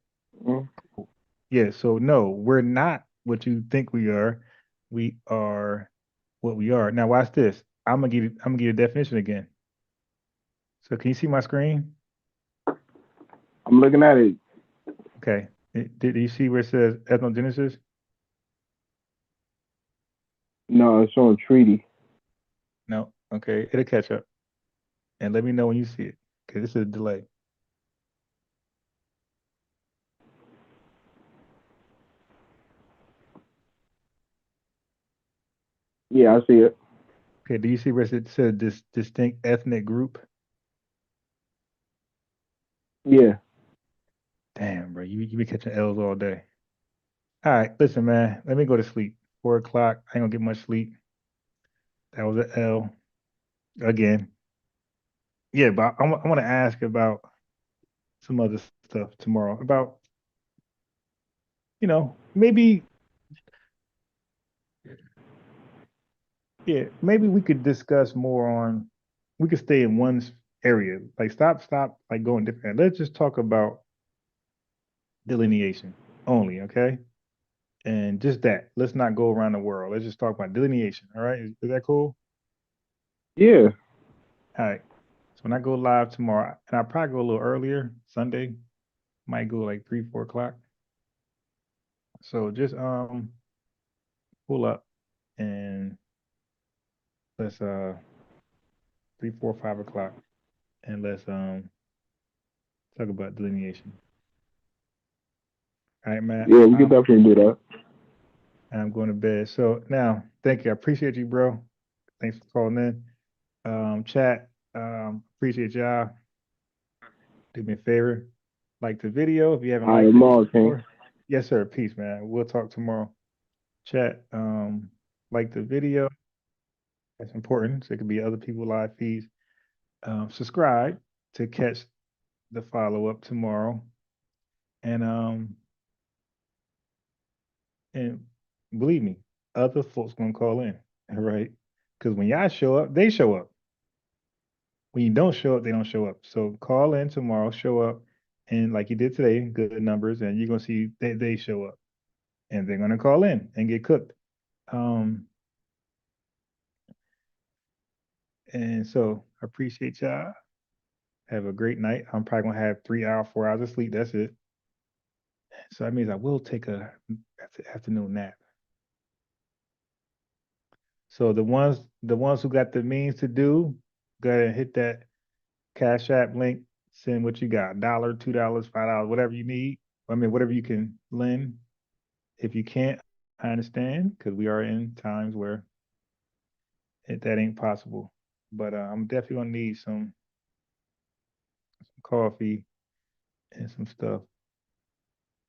Yeah, so no, we're not what you think we are. We are what we are. Now watch this. I'm gonna give you a definition again. So can you see my screen? I'm looking at it. Okay. Did you see where it says ethnogenesis? No, it's showing treaty. No. Okay. It'll catch up. And let me know when you see it. Okay, this is a delay. Yeah, I see it. Okay, do you see where it says this distinct ethnic group? Yeah. Damn, bro, you be catching L's all day. All right, listen, man. Let me go to sleep. 4 o'clock. I ain't gonna get much sleep. That was an L again. Yeah, but I want to ask about some other stuff tomorrow. About, maybe, yeah, maybe we could discuss more on. We could stay in one area. Like, stop, like going different. Let's just talk about delineation only, okay? And just that. Let's not go around the world. Let's just talk about delineation. All right? Is that cool? Yeah. All right. So when I go live tomorrow, and I'll probably go a little earlier, Sunday, might go like 3, 4 o'clock. So just pull up and let's 3, 4, 5 o'clock, and let's talk about delineation. All right, man. Yeah, we can definitely do that. I'm going to bed. So now, thank you. I appreciate you, bro. Thanks for calling in. Chat, appreciate y'all. Do me a favor, like the video if you haven't liked it before. Yes, sir. Peace, man. We'll talk tomorrow. Chat, like the video. That's important. So it could be other people live feeds. Subscribe to catch the follow-up tomorrow. And believe me, other folks gonna call in, all right? Because when y'all show up, they show up. When you don't show up, they don't show up. So call in tomorrow, show up, and like you did today, good numbers, and you're gonna see they show up, and they're gonna call in and get cooked. And so I appreciate y'all. Have a great night. I'm probably gonna have 3 hours, 4 hours of sleep. That's it. So that means I will take a afternoon nap. So the ones who got the means to do, go ahead and hit that Cash App link. Send what you got, $1, $2, $5, whatever you need. I mean, whatever you can lend. If you can't, I understand, because we are in times where that ain't possible. But I'm definitely gonna need some coffee and some stuff.